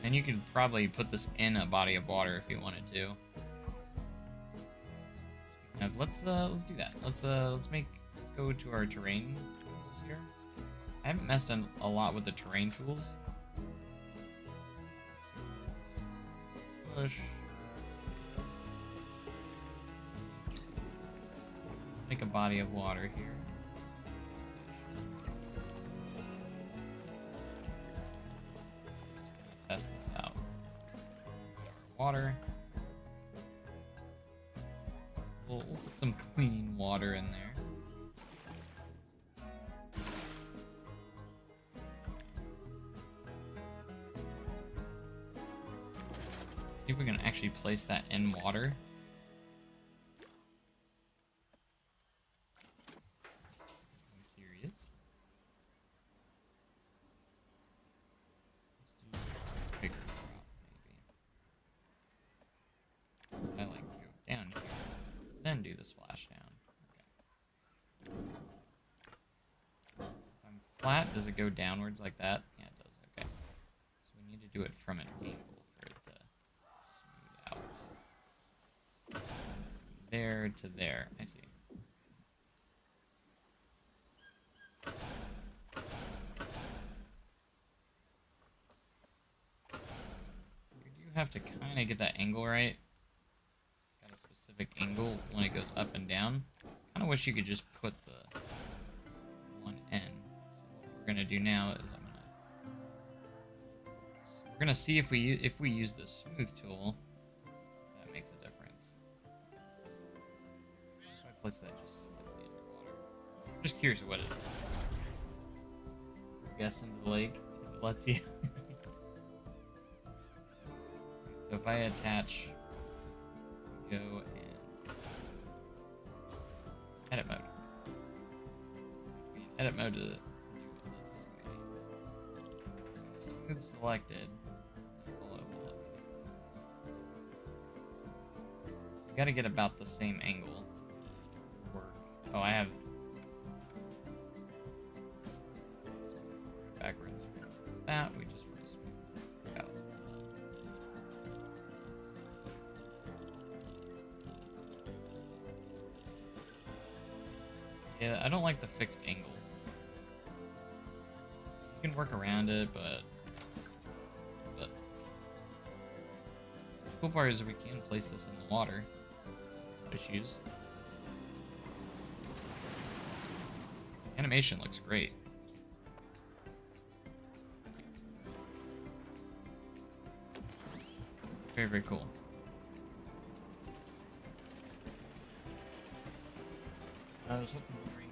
[SPEAKER 1] And you could probably put this in a body of water if you wanted to. Let's do that. Let's go to our terrain tools here. I haven't messed a lot with the terrain tools. Push. Make a body of water here. Test this out. Water. We'll put some clean water in there. See if we can actually place that in water. I'm curious. Let's do a bigger drop, maybe. I like to go down here, then do the splashdown. Okay. If I'm flat, does it go downwards like that? Yeah, it does. Okay. So we need to do it from an angle for it to smooth out. There to there. I see. You do have to kind of get that angle right. It's got a specific angle when it goes up and down. Kind of wish you could just put the one end. So what we're gonna do now is we're gonna see if we use the smooth tool, if that makes a difference. If I place that just slightly underwater. I'm just curious what it is. Guess into the lake if it lets you. So if I attach, go and edit mode. Edit mode to do it this way. Smooth selected. That's all it will look. You gotta get about the same angle. Work. Oh, I have backwards. That we just want to smooth out. Yeah, I don't like the fixed angle. You can work around it, but the cool part is we can place this in the water. No issues. Animation looks great. Very, very cool. I was hoping to bring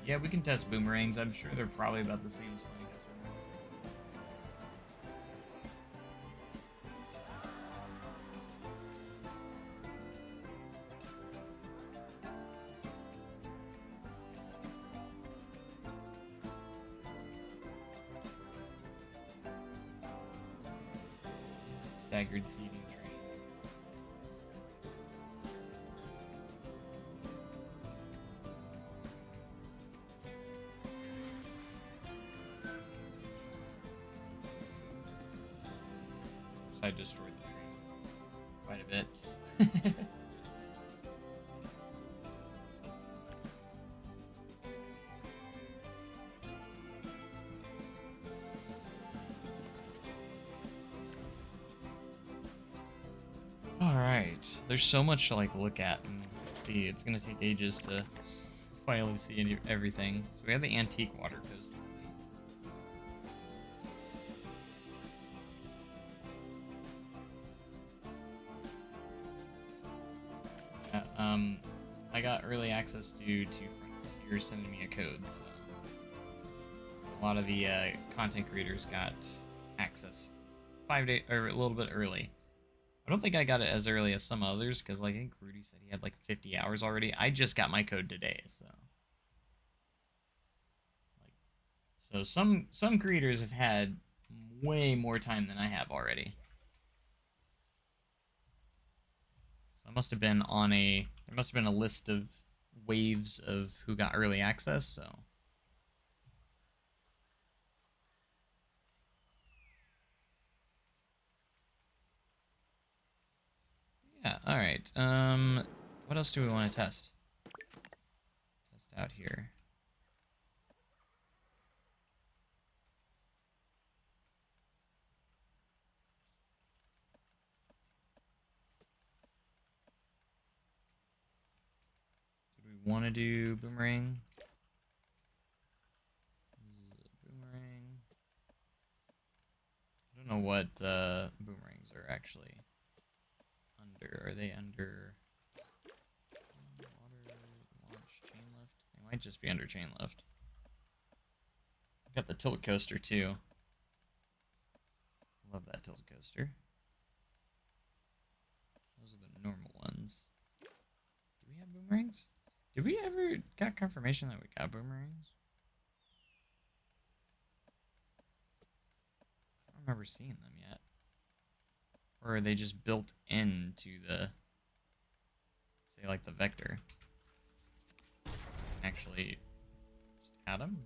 [SPEAKER 1] yeah, we can test boomerangs. I'm sure they're probably about the same as flying staggered seating train. So I destroyed the train quite a bit. Alright, there's so much to like look at and see. It's gonna take ages to finally see everything. So we have the antique water coaster. I got early access due to Frontier sending me a code, so a lot of the content creators got access 5 days or a little bit early. I don't think I got it as early as some others, because like I think Rudy said he had like 50 hours already. I just got my code today, so some creators have had way more time than I have already. I must have been on a. There must have been a list of waves of who got early access. So. Yeah. All right. What else do we want to test? Test out here. Want to do boomerang? Boomerang. I don't know what boomerangs are actually under. Are they under water, launch, chain lift? They might just be under chain lift. Got the tilt coaster too. Love that tilt coaster. Those are the normal ones. Do we have boomerangs? Did we ever got confirmation that we got boomerangs? I don't remember seeing them yet. Or are they just built into the, say, like the vector? Actually, just add them?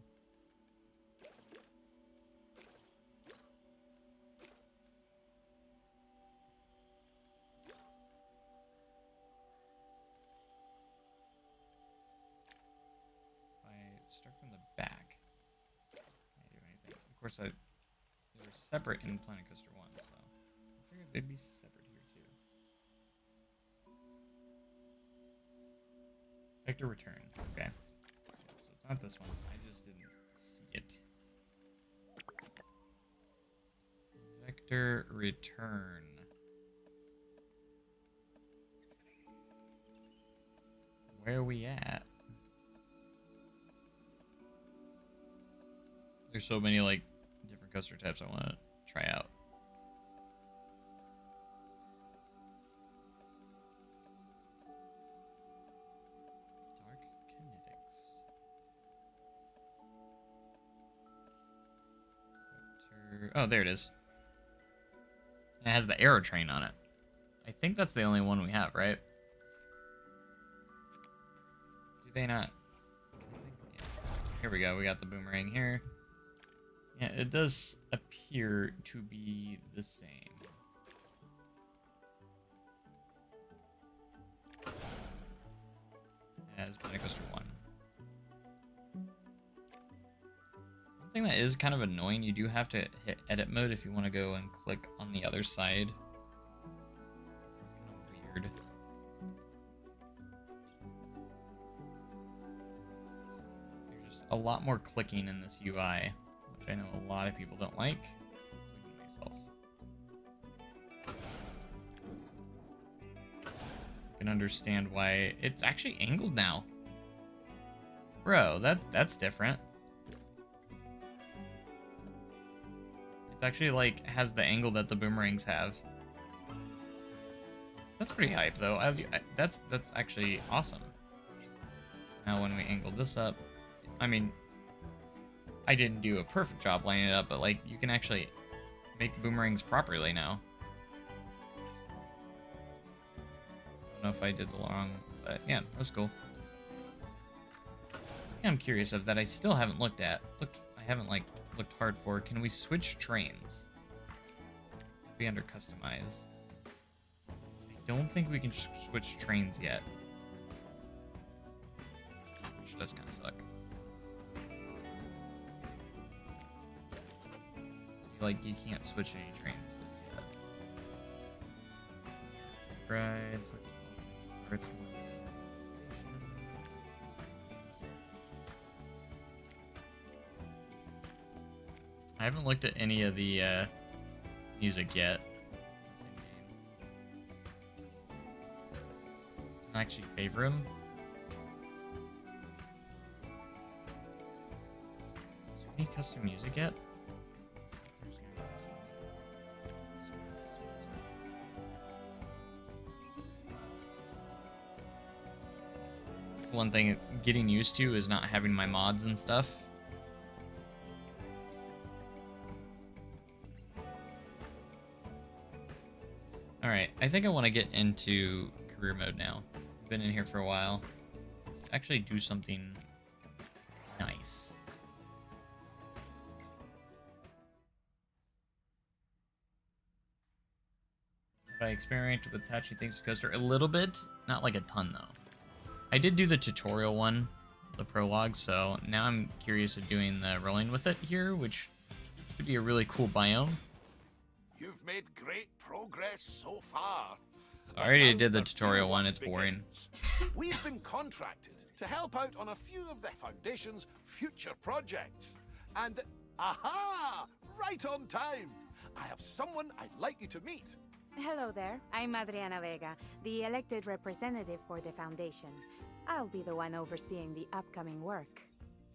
[SPEAKER 1] Start from the back. Can't do anything. Of course, they were separate in Planet Coaster 1, so I figured they'd be separate here too. Vector return. Okay. So it's not this one. I just didn't see it. Vector return. Where are we at? There's so many like different coaster types I want to try out. Dark kinetics. Oh, there it is. And it has the arrow train on it. I think that's the only one we have, right? Do they not? Yeah. Here we go. We got the boomerang here. Yeah, it does appear to be the same. As Planet Coaster 1. One thing that is kind of annoying, you do have to hit edit mode if you want to go and click on the other side. It's kind of weird. There's just a lot more clicking in this UI. I know a lot of people don't like, including myself. I can understand why it's actually angled now. Bro, that's different. It's actually like has the angle that the boomerangs have. That's pretty hype though. That's actually awesome. Now when we angle this up, I mean, I didn't do a perfect job lining it up, but like you can actually make boomerangs properly now. I don't know if I did the wrong, but yeah, that's cool. I'm curious of that I still haven't looked at. I haven't like looked hard for. Can we switch trains? Be under customize. I don't think we can switch trains yet, which does kind of suck. Like, you can't switch any trains just yet. Rides. I haven't looked at any of the music yet. I actually favor him. Is there any custom music yet? One thing getting used to is not having my mods and stuff. Alright, I think I want to get into career mode now. I've been in here for a while. Let's actually do something nice. Have I experimented with attaching things to coaster? A little bit, not like a ton though. I did do the tutorial one, the prologue, so now I'm curious of doing the rolling with it here, which should be a really cool biome.
[SPEAKER 3] You've made great progress so far.
[SPEAKER 1] So I already
[SPEAKER 3] Now
[SPEAKER 1] did the
[SPEAKER 3] the
[SPEAKER 1] tutorial
[SPEAKER 3] real
[SPEAKER 1] one,
[SPEAKER 3] work
[SPEAKER 1] it's boring.
[SPEAKER 3] begins. We've been contracted to help out on a few of the Foundation's future projects. And, aha! Right on time! I have someone I'd like you to meet.
[SPEAKER 4] Hello there, I'm Adriana Vega, the elected representative for the Foundation. I'll be the one overseeing the upcoming work.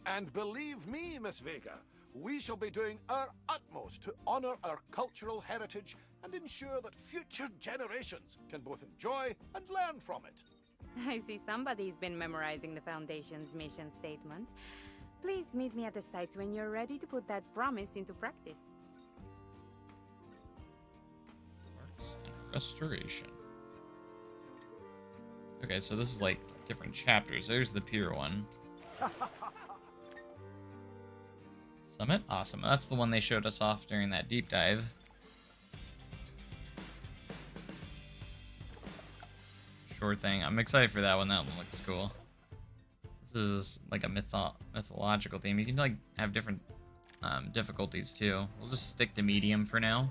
[SPEAKER 3] And believe me, Miss Vega, we shall be doing our utmost to honor our cultural heritage and ensure that future generations can both enjoy and learn from it.
[SPEAKER 4] I see somebody's been memorizing the Foundation's mission statement. Please meet me at the sites when you're ready to put that promise into practice.
[SPEAKER 1] Arts and restoration. Okay, so this is like different chapters. There's the pier one. Summit? Awesome. That's the one they showed us off during that deep dive. Sure thing. I'm excited for that one. That one looks cool. This is like a mythological theme. You can like have different difficulties too. We'll just stick to medium for now.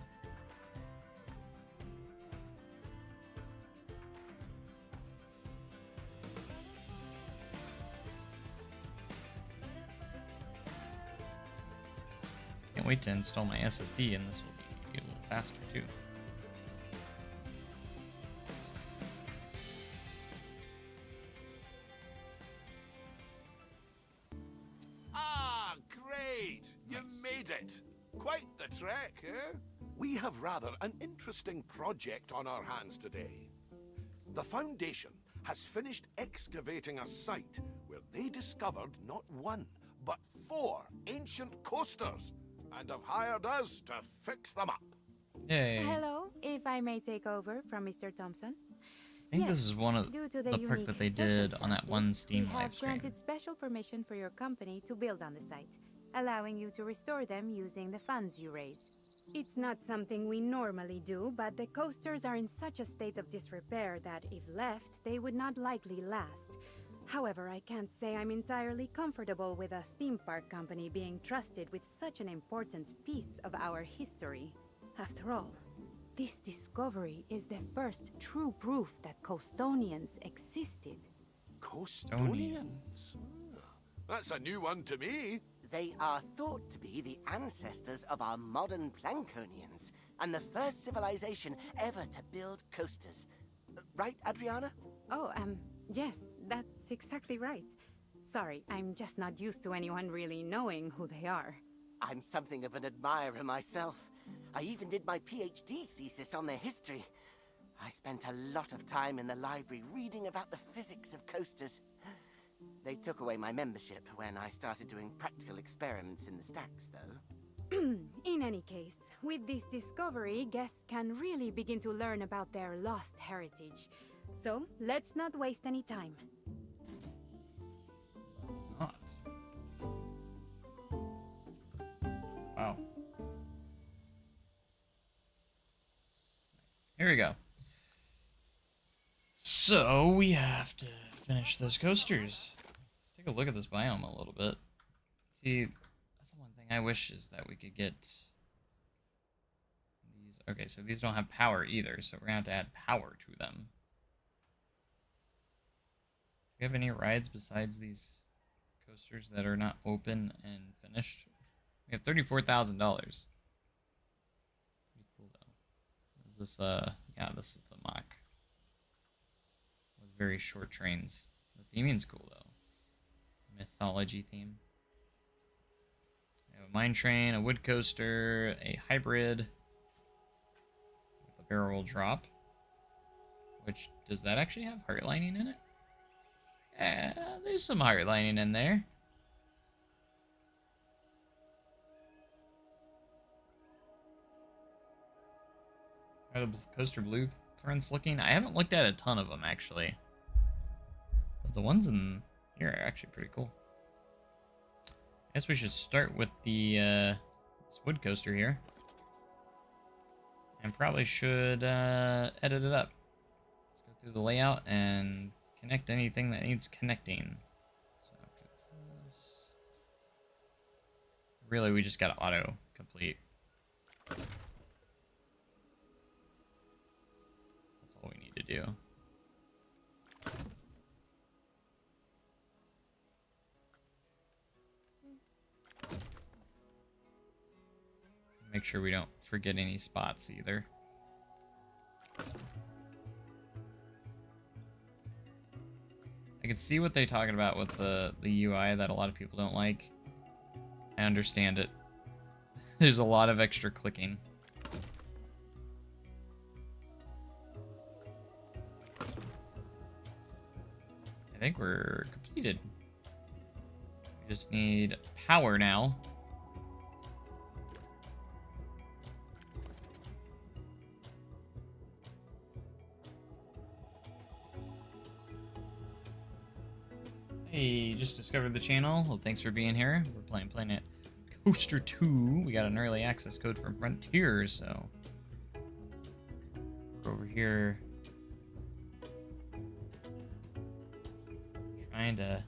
[SPEAKER 1] Can't wait to install my SSD, and this will be a little faster too.
[SPEAKER 3] Ah, great! You made it! Quite the trek, eh? We have rather an interesting project on our hands today. The Foundation has finished excavating a site where they discovered not one, but 4 ancient coasters, and have hired us to fix them up.
[SPEAKER 1] Yay.
[SPEAKER 4] Hello, if I may take over from Mr. Thompson.
[SPEAKER 1] I think
[SPEAKER 4] Yes,
[SPEAKER 1] this is one of
[SPEAKER 4] due
[SPEAKER 1] the
[SPEAKER 4] to
[SPEAKER 1] perk
[SPEAKER 4] unique
[SPEAKER 1] that they did on that one
[SPEAKER 4] circumstances,
[SPEAKER 1] Steam
[SPEAKER 4] we
[SPEAKER 1] live
[SPEAKER 4] have
[SPEAKER 1] stream.
[SPEAKER 4] granted special permission for your company to build on the site, allowing you to restore them using the funds you raise. It's not something we normally do, but the coasters are in such a state of disrepair that if left, they would not likely last. However, I can't say I'm entirely comfortable with a theme park company being trusted with such an important piece of our history. After all, this discovery is the first true proof that Coastonians existed.
[SPEAKER 3] Coastonians? Ah, that's a new one to me.
[SPEAKER 5] They are thought to be the ancestors of our modern Plankonians, and the first civilization ever to build coasters. Right, Adriana?
[SPEAKER 4] Oh, yes, that's exactly right. Sorry, I'm just not used to anyone really knowing who they are.
[SPEAKER 5] I'm something of an admirer myself. I even did my PhD thesis on their history. I spent a lot of time in the library reading about the physics of coasters. They took away my membership when I started doing practical experiments in the stacks, though.
[SPEAKER 4] In any case, with this discovery, guests can really begin to learn about their lost heritage. So, let's not waste any time.
[SPEAKER 1] Not. Wow. Here we go. So we have to finish those coasters. Let's take a look at this biome a little bit. See, that's the one thing I wish is that we could get these. Okay, so these don't have power either, so we're gonna have to add power to them. Do we have any rides besides these coasters that are not open and finished? We have $34,000. Pretty cool though. Is this yeah, this is the mock. With very short trains. The theming's cool though. Mythology theme. We have a mine train, a wood coaster, a hybrid with a barrel drop. Which, does that actually have heart lining in it? Yeah, there's some heart lining in there. Are the coaster blue footprints looking? I haven't looked at a ton of them, actually. But the ones in here are actually pretty cool. I guess we should start with the this wood coaster here. And probably should edit it up. Let's go through the layout and connect anything that needs connecting. So this. Really, we just got to auto complete. That's all we need to do. Make sure we don't forget any spots either. I can see what they're talking about with the UI that a lot of people don't like. I understand it. There's a lot of extra clicking. I think we're completed. We just need power now. Hey, just discovered the channel. Well, thanks for being here. We're playing Planet Coaster 2. We got an early access code from Frontier, so we're over here trying to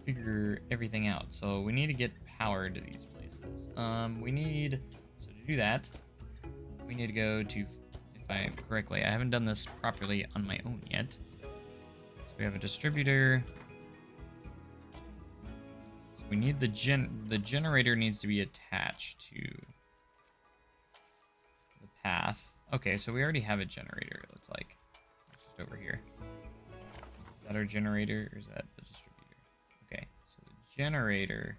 [SPEAKER 1] figure everything out. So we need to get power to these places. So to do that, we need to go to, if I correctly, I haven't done this properly on my own yet. We have a distributor. So we need the generator needs to be attached to the path. Okay, so we already have a generator, it looks like. It's just over here. Is that our generator or is that the distributor? Okay, so the generator.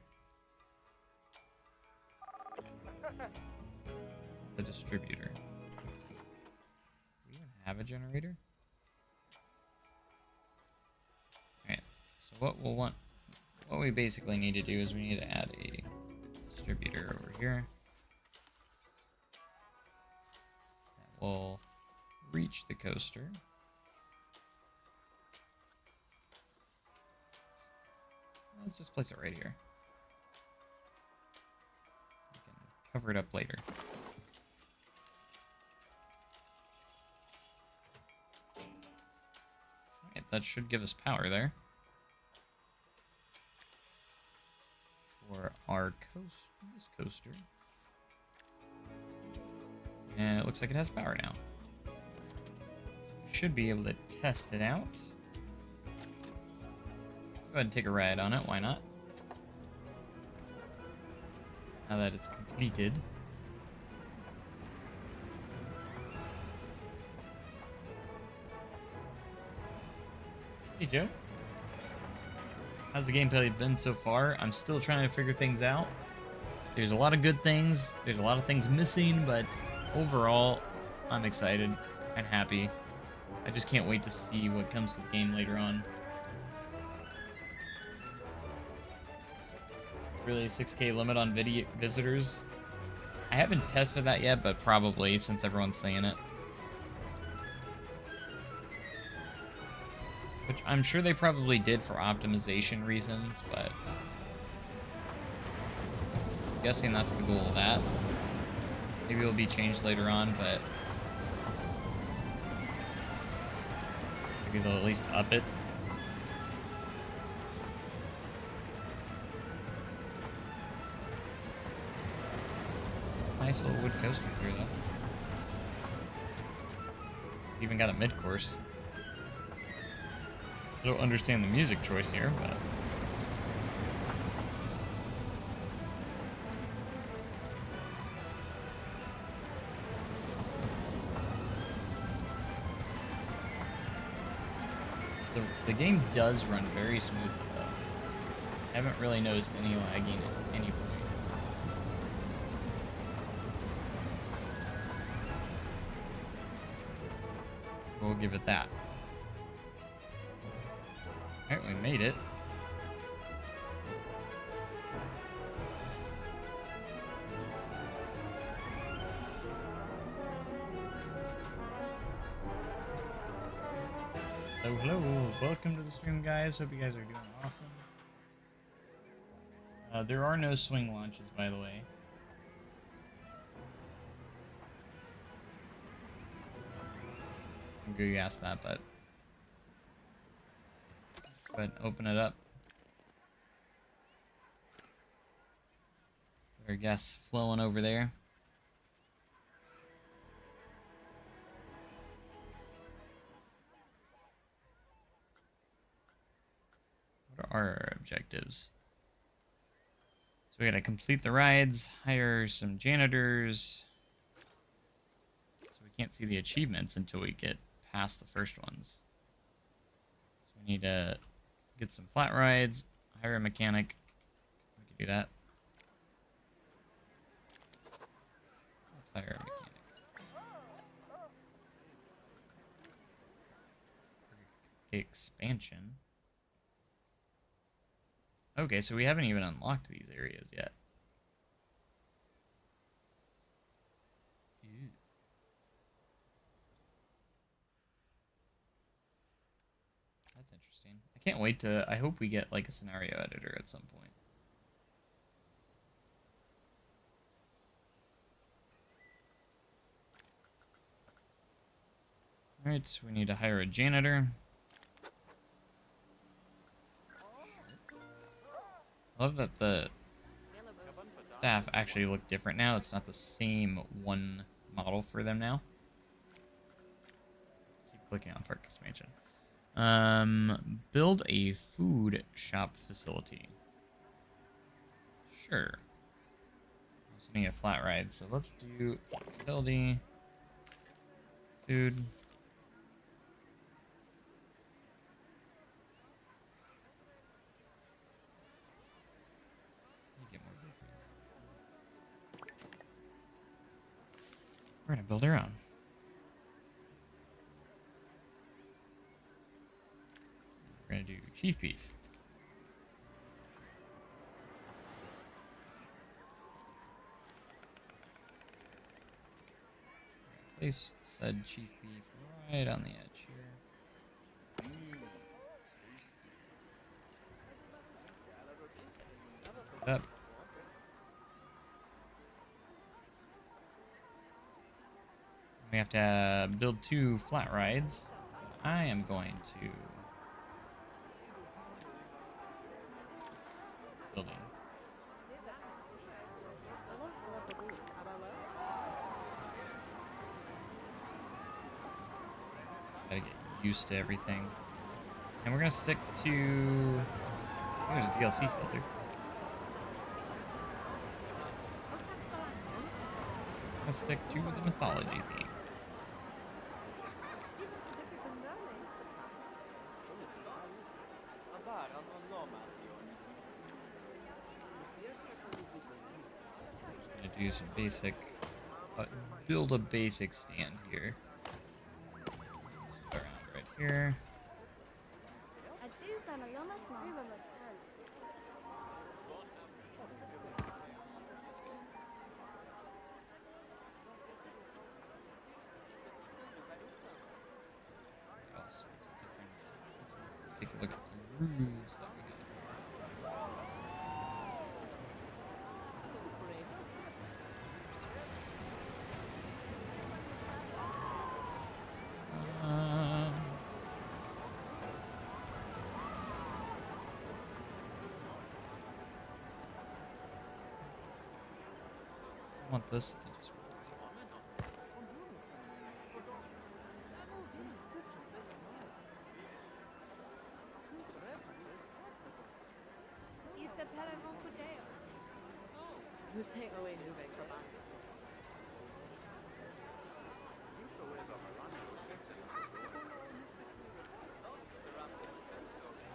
[SPEAKER 1] The distributor. Do we even have a generator? So what we basically need to do is we need to add a distributor over here that will reach the coaster. Let's just place it right here. We can cover it up later. Alright, that should give us power there. For our this coaster. And it looks like it has power now. So we should be able to test it out. Go ahead and take a ride on it, why not? Now that it's completed. Hey Joe. How's the gameplay been so far? I'm still trying to figure things out. There's a lot of good things. There's a lot of things missing, but overall, I'm excited and happy. I just can't wait to see what comes to the game later on. Really, 6K limit on video visitors? I haven't tested that yet, but probably since everyone's saying it. Which I'm sure they probably did for optimization reasons, but I'm guessing that's the goal of that. Maybe it'll be changed later on, but maybe they'll at least up it. Nice little wood coaster here, though. Even got a mid-course. I don't understand the music choice here, but the game does run very smoothly, though. I haven't really noticed any lagging at any point. We'll give it that. Alright, we made it. Hello, welcome to the stream, guys. Hope you guys are doing awesome. There are no swing launches, by the way. I'm good you asked that, but go ahead and open it up. Our guests flowing over there. What are our objectives? So we gotta complete the rides, hire some janitors. So we can't see the achievements until we get past the first ones. So we need to get some flat rides, hire a mechanic. We can do that. Let's hire a mechanic. Expansion. Okay, so we haven't even unlocked these areas yet. Ew. That's interesting. I can't wait to... I hope we get, like, a scenario editor at some point. Alright, so we need to hire a janitor. I love that the staff actually look different now. It's not the same one model for them now. Keep clicking on park expansion. Build a food shop facility. Sure. We also need a flat ride, so let's do a facility. Food. We're gonna build our own. We're gonna do chief beef. Place said chief beef right on the edge here. Put it up. We have to build 2 flat rides. I am going to building. Gotta get used to everything. And we're gonna stick to... There's a DLC filter. We're gonna stick to the mythology theme. Do some basic, build a basic stand here. Just around right here. All sorts of different. Let's take a look at the roofs that we got. I want this to just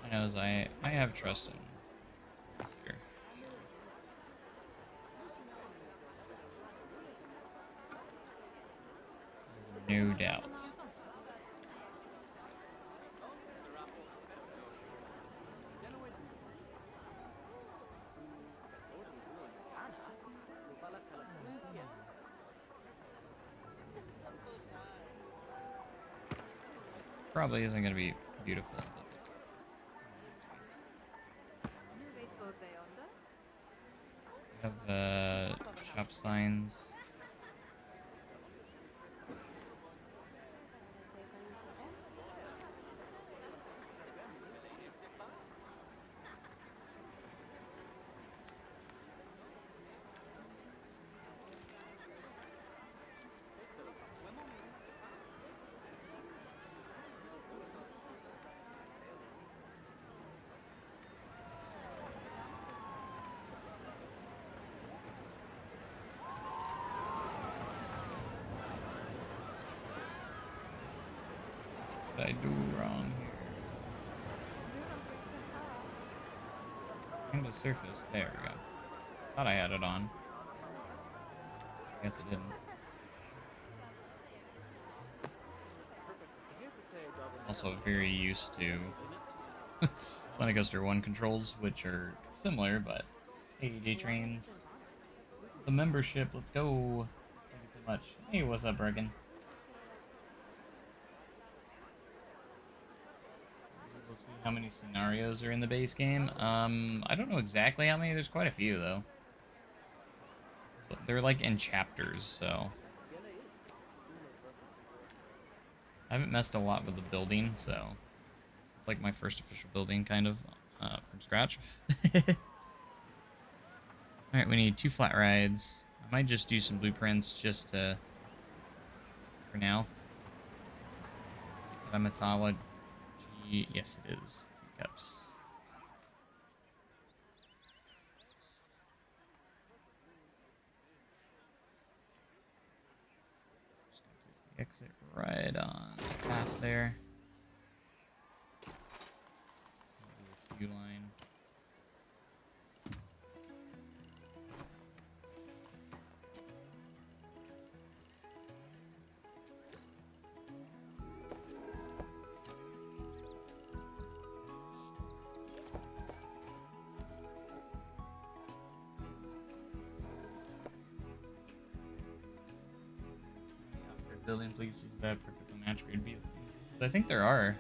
[SPEAKER 1] I know, I have trust in here. So. No doubt. Probably isn't going to be beautiful. We have shop signs. What did I do wrong here? Find the surface. There we go. Thought I had it on. Guess it didn't. Also very used to Planet Coaster 1 controls, which are similar, but AED trains. The membership, let's go. Thank you so much. Hey, what's up, Regan? We'll see how many scenarios are in the base game. I don't know exactly how many. There's quite a few, though. So they're like in chapters, so I haven't messed a lot with the building, so it's like my first official building, kind of, from scratch. Alright, we need 2 flat rides. I might just do some blueprints just to, for now. The mythology, yes it is. Teacups. Just gonna place the exit right on the path there. Queue line. Building places that perfectly match grade B. I think there are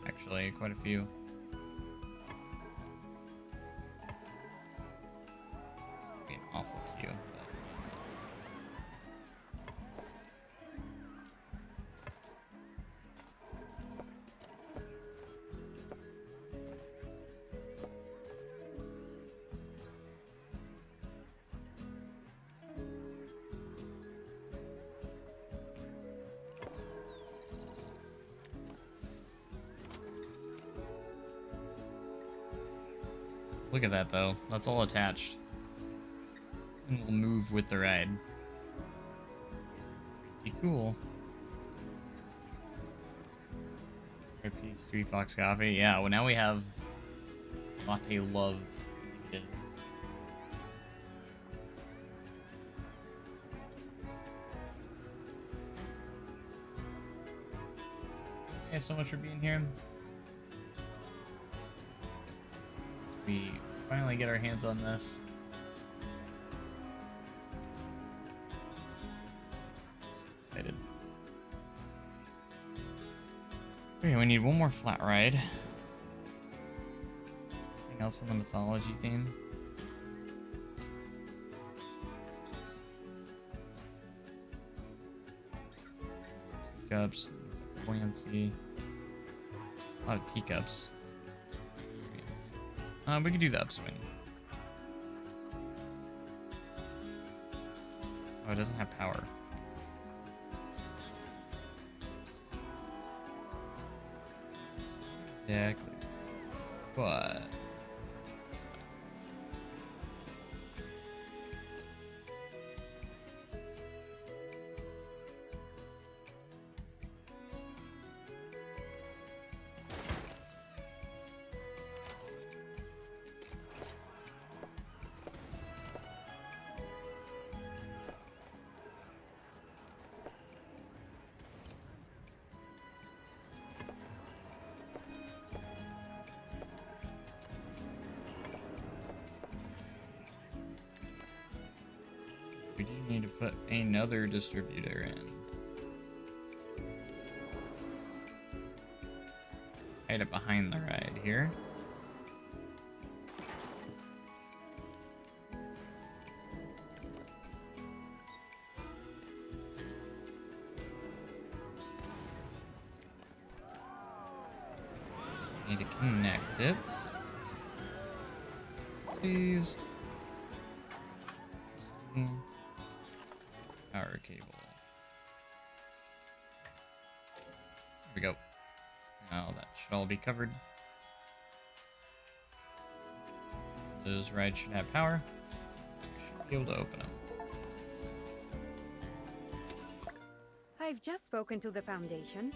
[SPEAKER 1] actually quite a few. This would be an awful queue. Look at that, though. That's all attached. And we'll move with the ride. Pretty cool. RP Street Fox Coffee. Yeah, well, now we have Latte Love. It is. Thanks so much for being here. We finally get our hands on this. So excited. Okay, we need one more flat ride. Anything else on the mythology theme? Teacups, buoyancy. A lot of teacups. We could do the upswing. Oh, it doesn't have power. Exactly. But we do need to put another distributor in. hide it behind the ride here. Need to connect it. Please. Power cable. There we go. Now that should all be covered. Those rides should have power. We should be able to open them.
[SPEAKER 4] I've just spoken to the Foundation.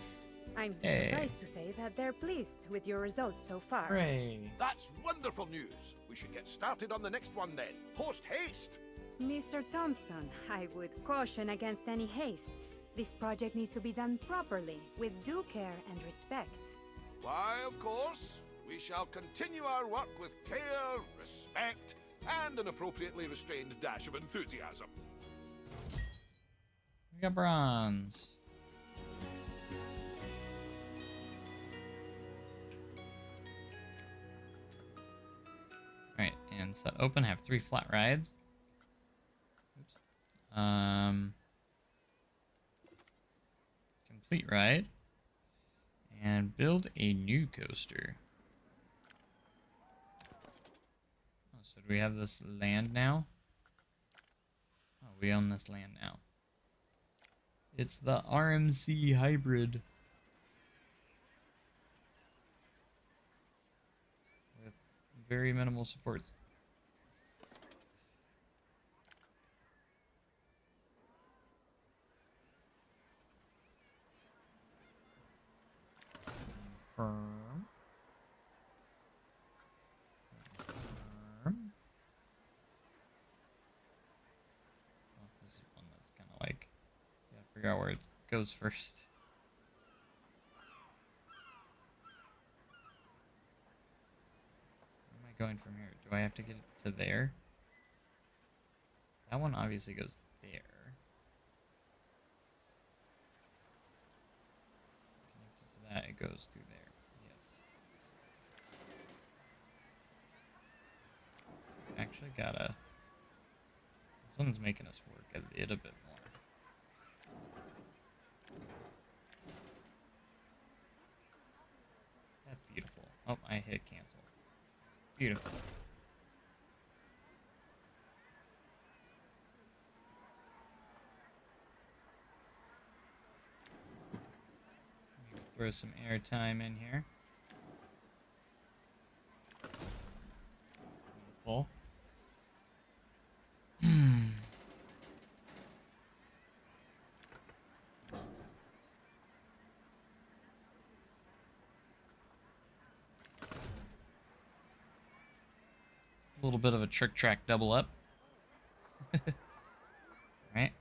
[SPEAKER 4] I'm
[SPEAKER 1] Hey.
[SPEAKER 4] surprised to say that they're pleased with your results so far.
[SPEAKER 1] Hooray!
[SPEAKER 3] That's wonderful news. We should get started on the next one then. Post haste.
[SPEAKER 4] Mr. Thompson, I would caution against any haste. This project needs to be done properly, with due care and respect.
[SPEAKER 3] Why, of course, we shall continue our work with care, respect, and an appropriately restrained dash of enthusiasm.
[SPEAKER 1] We got bronze. Alright, and set open. Have 3 flat rides. Oops. Complete ride. And build a new coaster. Oh, so do we have this land now? Oh, we own this land now. It's the RMC hybrid. With very minimal supports. Confirm. Confirm. Oh, this is one that's kind of like, gotta figure out where it goes first. Where am I going from here? Do I have to get it to there? That one obviously goes there. Connected to that, it goes through there. Yes. We actually gotta... This one's making us work a little bit more. That's beautiful. Oh, I hit cancel. Beautiful. Throw some airtime in here. Beautiful. A little bit of a trick track double up. Right.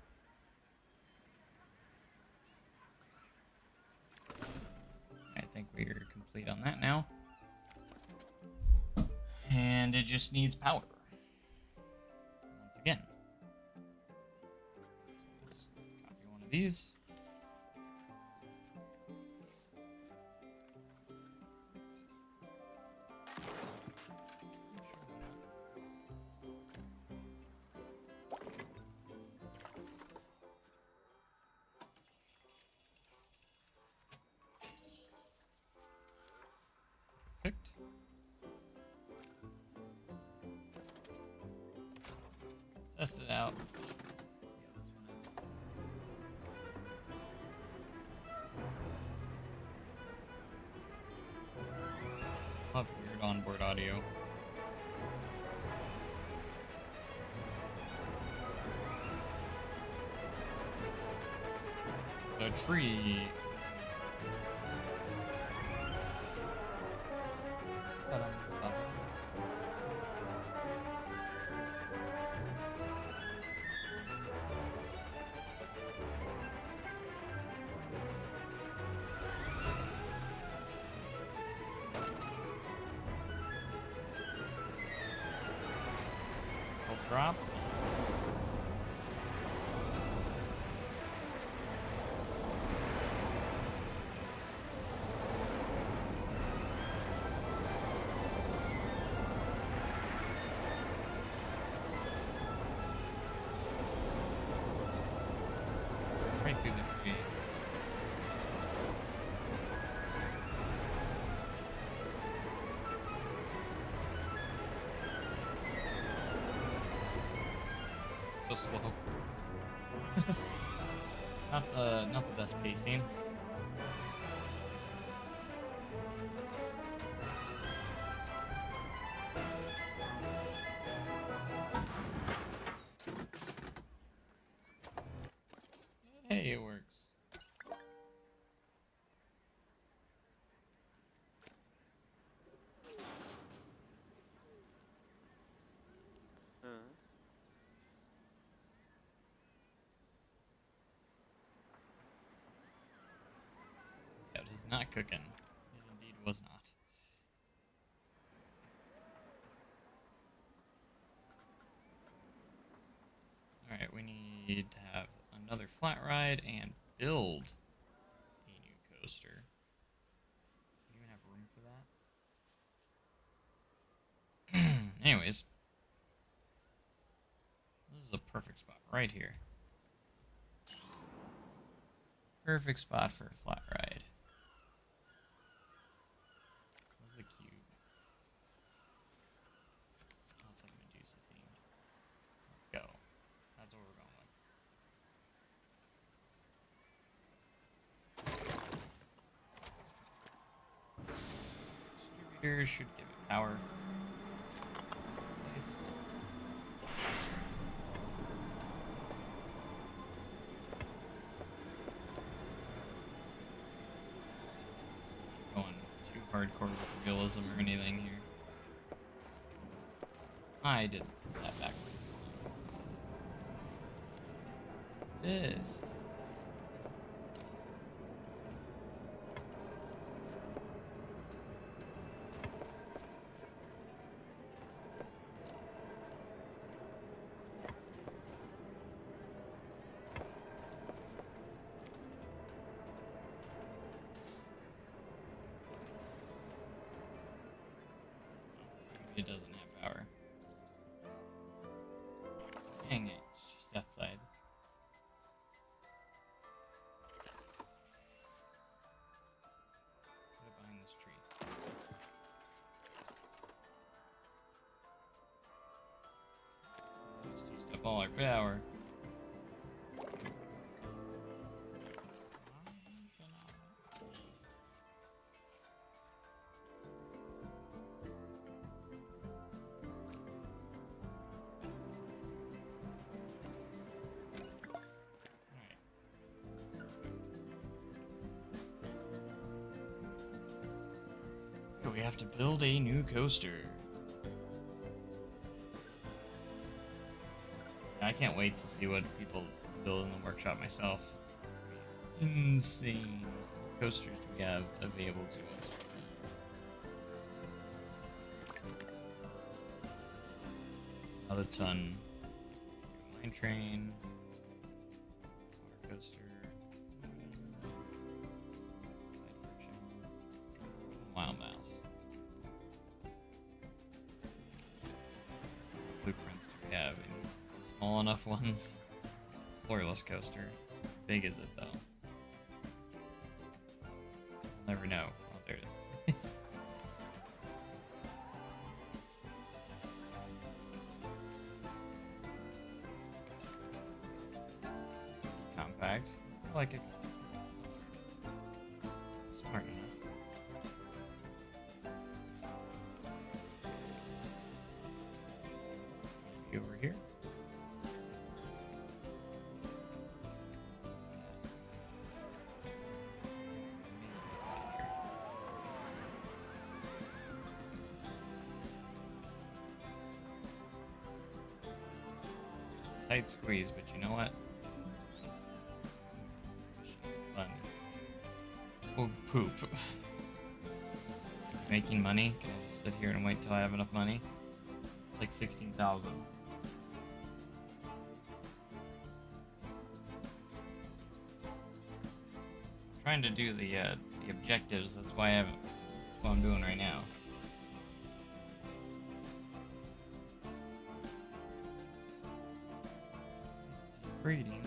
[SPEAKER 1] I think we're complete on that now. And it just needs power. Once again. So we'll just copy one of these. Perfect. Test it out. I'll have weird onboard audio. The tree. Drop. to the tree. So slow. Not the best pacing. Hey, it works. Yeah, it is not cooking. It indeed was not. Alright, we need to have another flat ride and build a new coaster. Do you even have room for that? Anyways. This is a perfect spot right here. Perfect spot for a flat ride. Where's the cube? Oh, it's like Medusa themed. Let's go. That's what we're going with. Distributors should give it power. Nice. Going too hardcore with realism or anything here. I did that backwards. This. It doesn't have power. Dang it, it's just outside. Put it behind this tree. Just used up all our power. We have to build a new coaster. I can't wait to see what people build in the workshop myself. Insane coasters we have available to us. Another ton. Mine train. Water coaster. Wild mouse. Blueprints do we have? Any small enough ones? Floorless coaster. Big is it though? Never know. Oh, there it is. Compact. I like it. Smart enough. Over here. Tight squeeze, but you know what? Fun. Oh, poop. Making money? Can I just sit here and wait till I have enough money? Like 16,000. Trying to do the objectives. That's why I haven't. That's what I'm doing right now. It's degrading.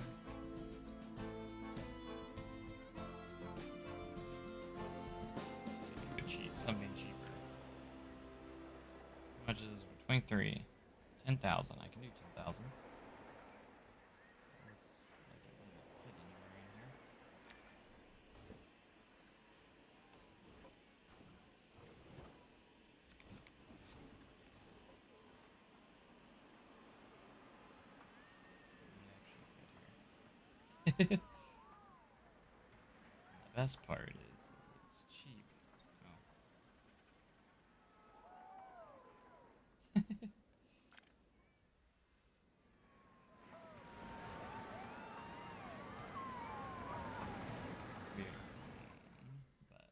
[SPEAKER 1] 23. 10,000. I can do 10,000. The best part is it's cheap. Oh. Weird. But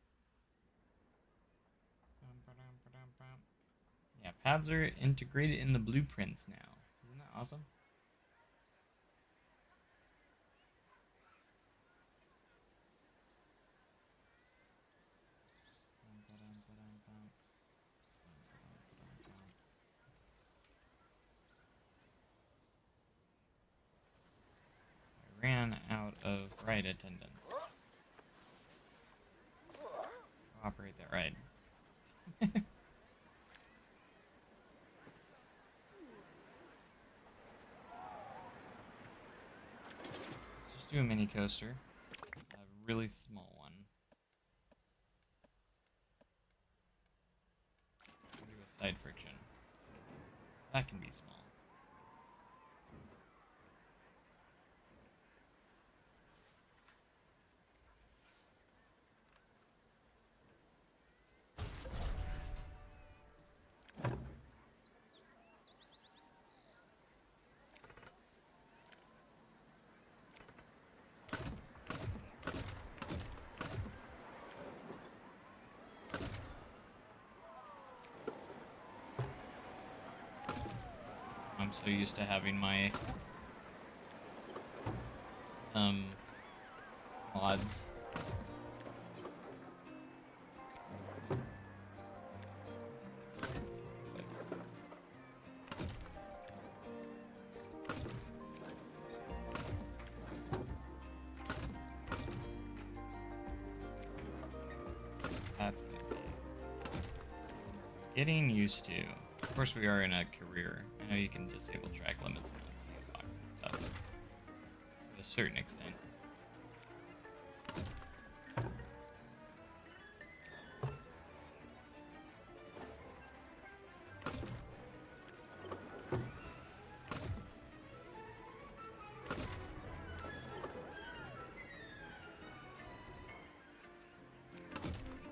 [SPEAKER 1] yeah, paths are integrated in the blueprints now. Isn't that awesome? I ran out of ride attendants. Operate that ride. Let's just do a mini coaster. A really small one. Do a side friction. That can be small. I'm so used to having my mods. That's gonna be getting used to. Of course, we are in a career. I know you can disable track limits on Sandbox and stuff to a certain extent.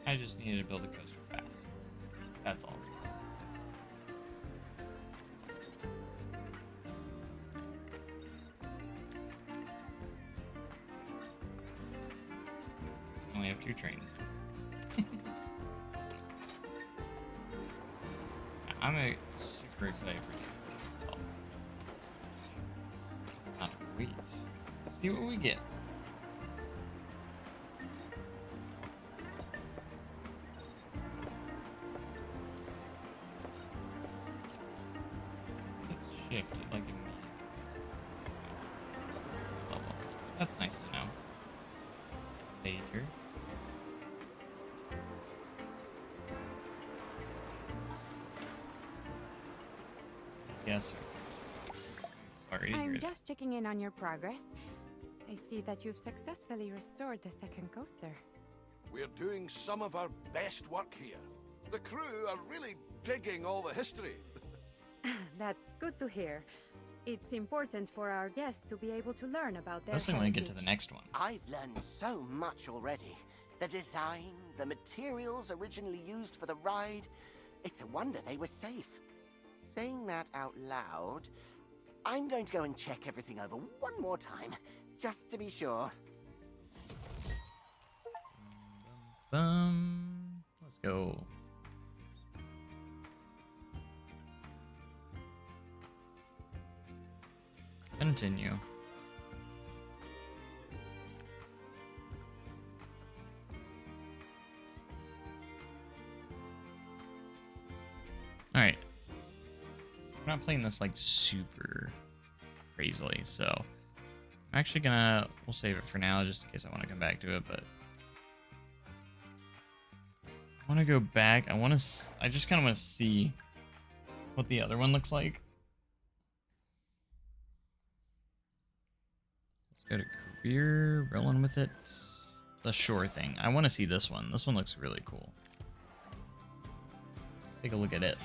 [SPEAKER 1] I just needed to build a coaster fast. That's all. Only have 2 trains. I'm super excited for this itself. Not wait. See what we get. Shifted like immediately. Level. That's nice to know. Later. Yes, sir. Sorry to hear
[SPEAKER 4] I'm
[SPEAKER 1] that.
[SPEAKER 4] just checking in on your progress. I see that you've successfully restored the second coaster.
[SPEAKER 3] We're doing some of our best work here. The crew are really digging all the history.
[SPEAKER 4] That's good to hear. It's important for our guests to be able to learn about their
[SPEAKER 1] Mostly when we get to the
[SPEAKER 4] heritage.
[SPEAKER 1] next one.
[SPEAKER 5] I've learned so much already. The design, the materials originally used for the ride. It's a wonder they were safe. Saying that out loud, I'm going to go and check everything over one more time, just to be sure.
[SPEAKER 1] Let's go. Continue. Alright. I'm not playing this like super crazily, so I'm actually gonna we'll save it for now just in case I want to come back to it, but I want to go back. I just kind of want to see what the other one looks like. Let's go to career, rolling with it. The shore thing. I want to see this one. This one looks really cool. Take a look at it.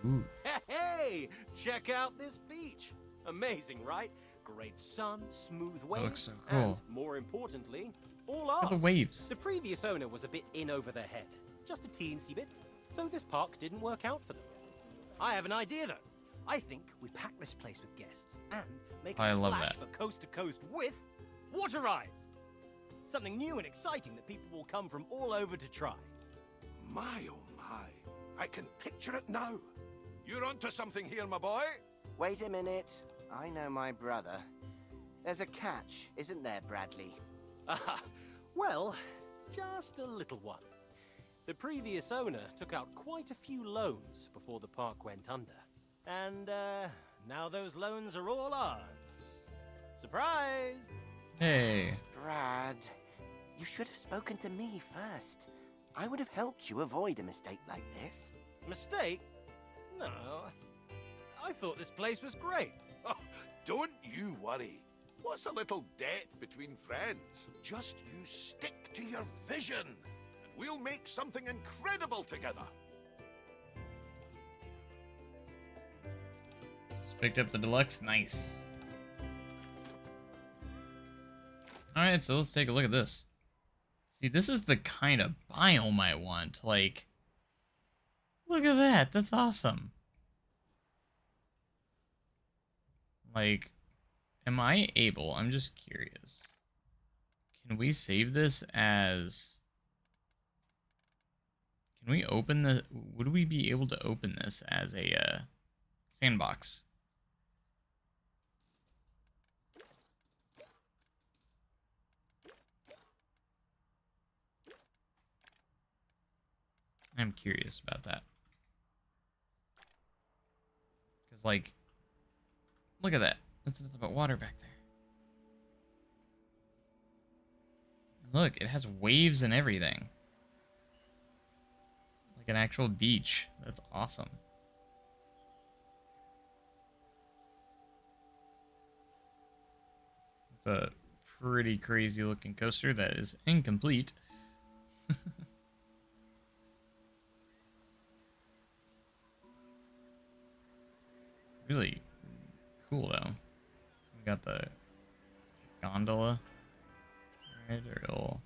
[SPEAKER 1] Ooh.
[SPEAKER 6] Hey, check out this beach. Amazing, right? Great sun, smooth waves,
[SPEAKER 1] looks so cool.
[SPEAKER 6] and more importantly, all
[SPEAKER 1] Look
[SPEAKER 6] ours.
[SPEAKER 1] at the waves.
[SPEAKER 6] The previous owner was a bit in over their head, just a teensy bit, so this park didn't work out for them. I have an idea though. I think we pack this place with guests and make
[SPEAKER 1] I
[SPEAKER 6] a
[SPEAKER 1] love
[SPEAKER 6] splash
[SPEAKER 1] that.
[SPEAKER 6] for coast to coast with water rides. Something new and exciting that people will come from all over to try.
[SPEAKER 3] My, oh my. I can picture it now. You're onto something here, my boy.
[SPEAKER 5] Wait a minute. I know my brother. There's a catch, isn't there, Bradley?
[SPEAKER 6] Ah, well, just a little one. The previous owner took out quite a few loans before the park went under. And, now those loans are all ours. Surprise!
[SPEAKER 1] Hey.
[SPEAKER 5] Brad, you should have spoken to me first. I would have helped you avoid a mistake like this.
[SPEAKER 6] Mistake? No. I thought this place was great.
[SPEAKER 3] Oh, don't you worry. What's a little debt between friends? Just you stick to your vision, and we'll make something incredible together.
[SPEAKER 1] Just picked up the deluxe. Nice. Alright, so let's take a look at this. See, this is the kind of biome I want. Like, look at that. That's awesome. Like, am I able? I'm just curious. Can we save this as... Can we open the... Would we be able to open this as a sandbox? I'm curious about that. Because, like, look at that. That's nothing but water back there. And look, it has waves and everything. Like an actual beach. That's awesome. It's a pretty crazy looking coaster that is incomplete. Really cool though. We got the gondola. Right, or it'll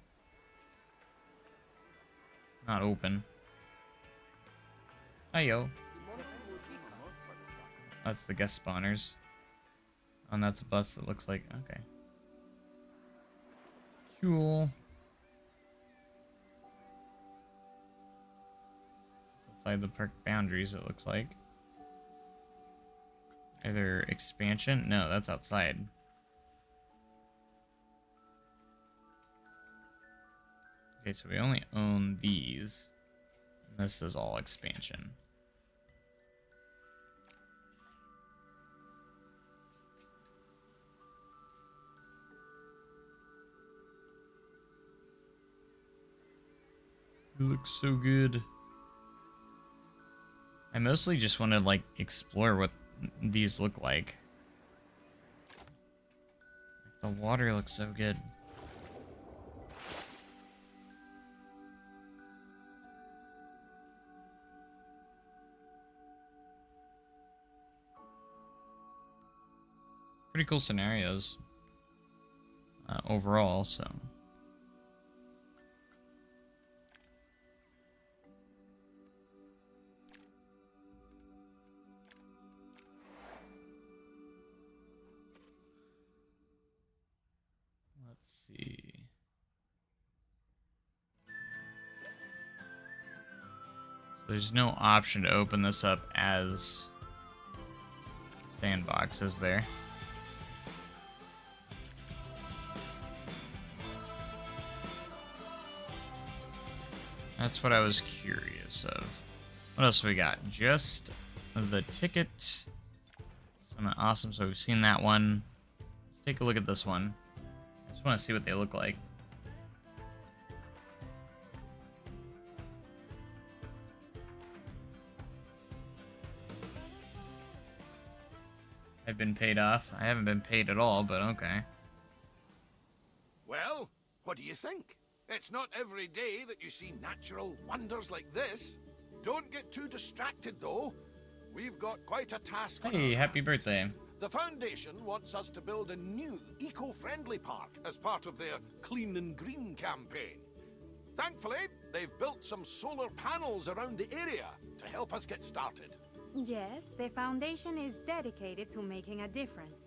[SPEAKER 1] not open. Hiyo. That's the guest spawners. Oh, and that's a bus that looks like okay. Cool. It's outside the park boundaries, it looks like. Either expansion? No, that's outside. Okay, so we only own these. And this is all expansion. It looks so good. I mostly just want to like explore what these look like. The water looks so good. Pretty cool scenarios overall, so. Let's see. So there's no option to open this up as Sandbox, is there? That's what I was curious of. What else we got? Just the ticket. Some awesome. So we've seen that one. Let's take a look at this one. I just want to see what they look like. I've been paid off. I haven't been paid at all, but okay.
[SPEAKER 3] Well, what do you think? It's not every day that you see natural wonders like this. Don't get too distracted, though. We've got quite a task on
[SPEAKER 1] Hey,
[SPEAKER 3] our
[SPEAKER 1] happy
[SPEAKER 3] hands.
[SPEAKER 1] birthday.
[SPEAKER 3] The Foundation wants us to build a new, eco-friendly park as part of their Clean and Green campaign. Thankfully, they've built some solar panels around the area to help us get started.
[SPEAKER 4] Yes, the Foundation is dedicated to making a difference.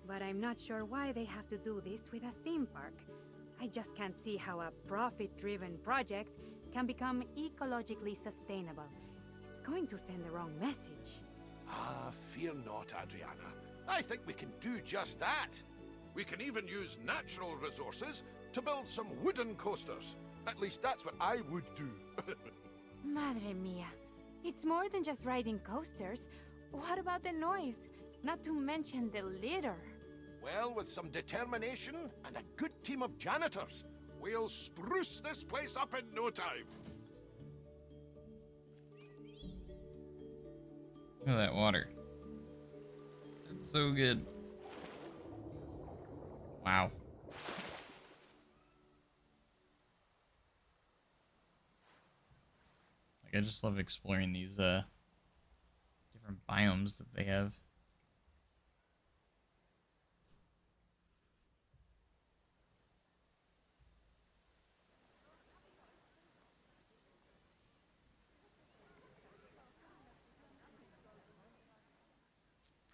[SPEAKER 4] But I'm not sure why they have to do this with a theme park. I just can't see how a profit-driven project can become ecologically sustainable. It's going to send the wrong message.
[SPEAKER 3] Ah, fear not, Adriana. I think we can do just that. We can even use natural resources to build some wooden coasters. At least that's what I would do.
[SPEAKER 4] Madre mia. It's more than just riding coasters. What about the noise? Not to mention the litter.
[SPEAKER 3] Well, with some determination and a good team of janitors, we'll spruce this place up in no time.
[SPEAKER 1] Look at that water. It's so good. Wow. Like, I just love exploring these different biomes that they have.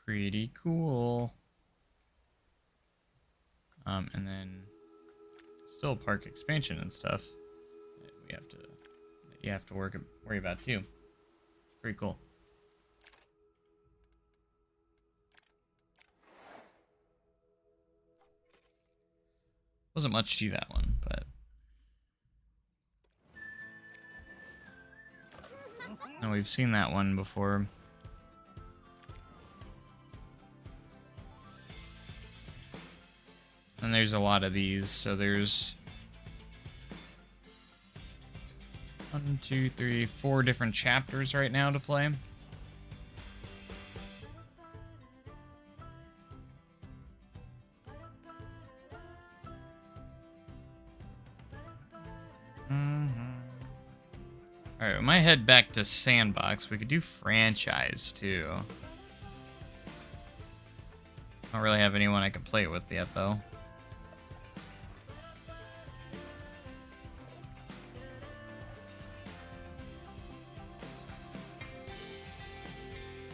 [SPEAKER 1] Pretty cool. And then still park expansion and stuff that you have to worry about too. Pretty cool. Wasn't much to that one, but no, we've seen that one before. And there's a lot of these, so there's 1, 2, 3, 4 different chapters right now to play. Alright, we might head back to Sandbox. We could do franchise too. I don't really have anyone I can play it with yet, though.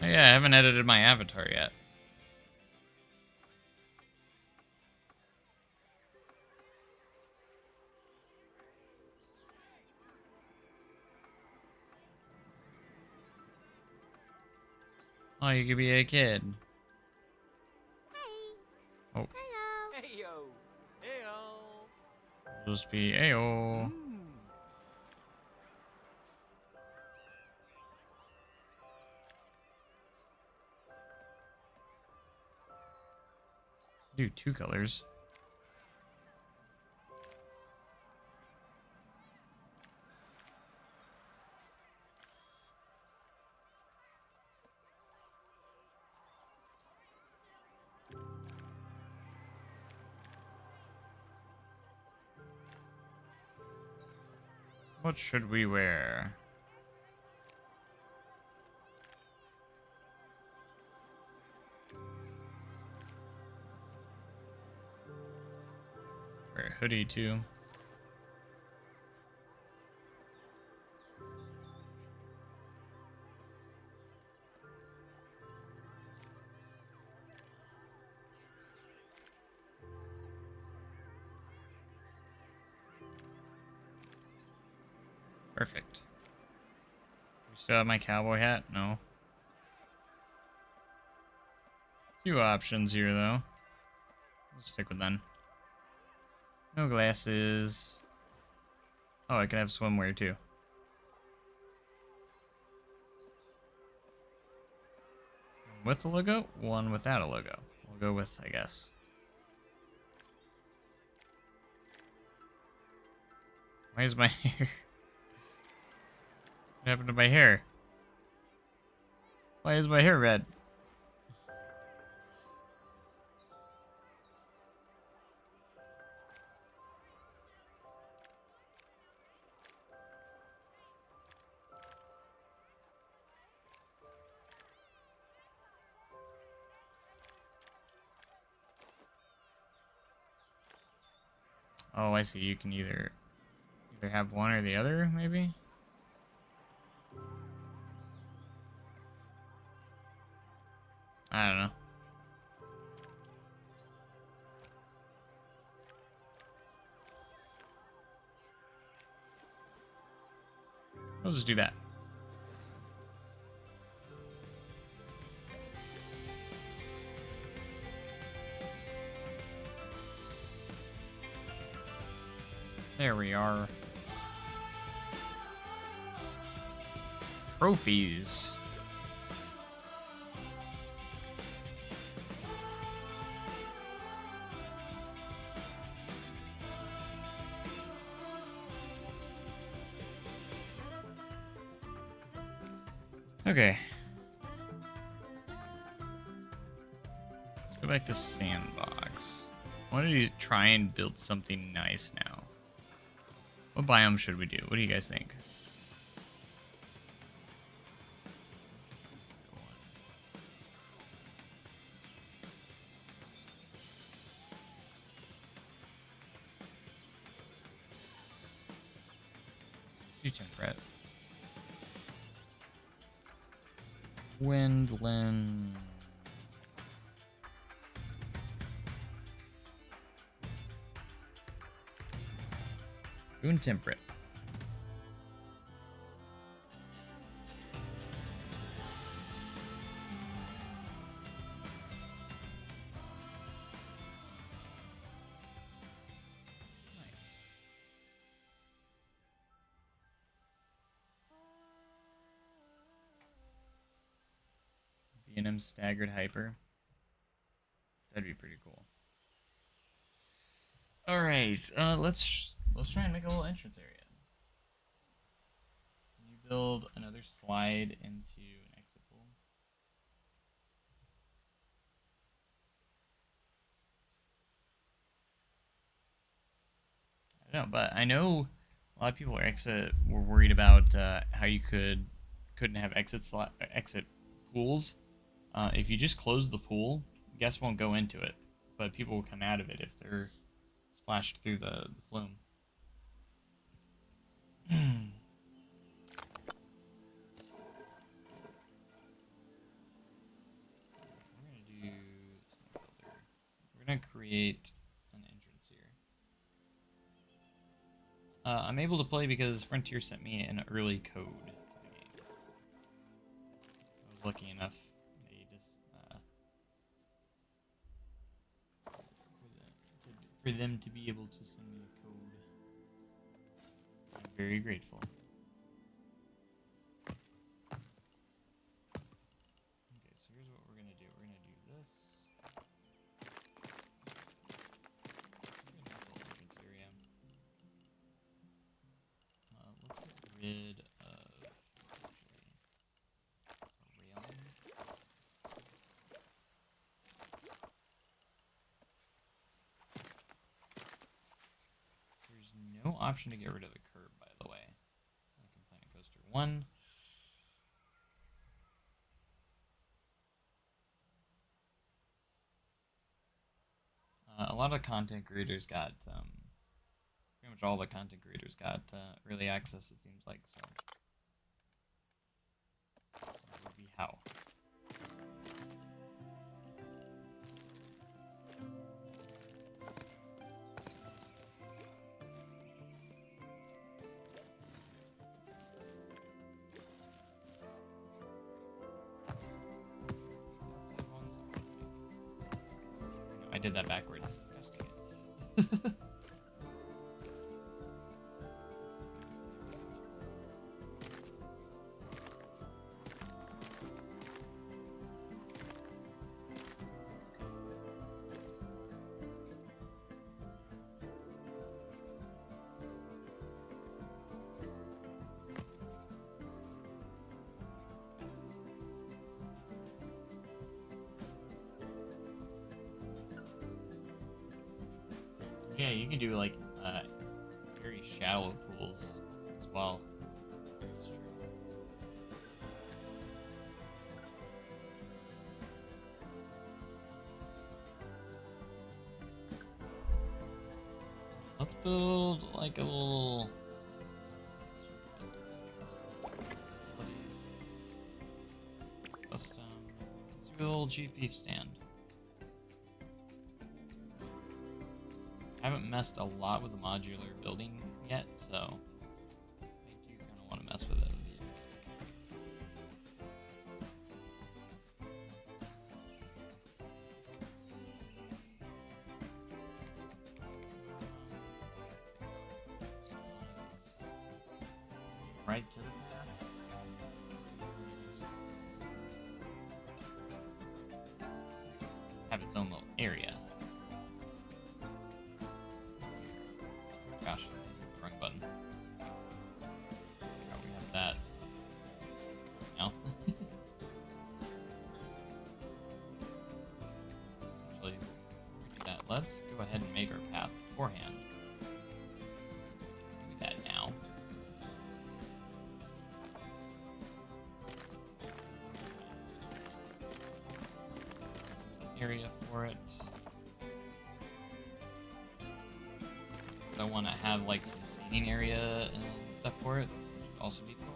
[SPEAKER 1] Oh, yeah, I haven't edited my avatar yet. Oh, you could be a kid. Oh.
[SPEAKER 6] Heyo! Heyo!
[SPEAKER 1] Just be Ayo. Do 2 colors. What should we wear? Wear a hoodie too. Perfect. We still have my cowboy hat? No. Few options here, though. Let's stick with them. No glasses. Oh, I can have swimwear, too. with a logo, one without a logo. We'll go with, I guess. Why is my hair? What happened to my hair? Why is my hair red? Oh, I see. You can either have one or the other, maybe? I don't know. We'll just do that. There we are. Trophies. Okay. Let's go back to Sandbox. I wanted to try and build something nice now. What biome should we do? What do you guys think? Do temperate. Windland. Doing temperate. B&M staggered hyper. That'd be pretty cool. All right, let's try and make a little entrance area. Can you build another slide into an exit pool? I don't know, but I know a lot of people were worried about how you couldn't have exit pools. If you just close the pool, guests won't go into it, but people will come out of it if they're splashed through the flume. We're gonna create an entrance here. I'm able to play because Frontier sent me an early code to the game. I was lucky enough. For them to be able to send me a code. I'm very grateful. Okay, so here's what we're gonna do. We're gonna do this. Entrance area. Let's get rid of railings. No option to get rid of the curb, by the way. I can plan a coaster 1. A lot of content creators got, pretty much all the content creators got early access, it seems like, so. That would be how. I did that backwards. Gosh dang it. you can do like very shallow pools as well. Let's build like a little custom. Let's do a little cheap beef stand. I haven't messed a lot with the modular building yet, so I do kind of want to mess with it. Right to the path. Have its own little area. Gosh, wrong button. Oh, we have that. No. Actually, do that. Let's go ahead and make our path beforehand. Do that now. Area for it. I want to have like some seating area and stuff for it, which would also be cool.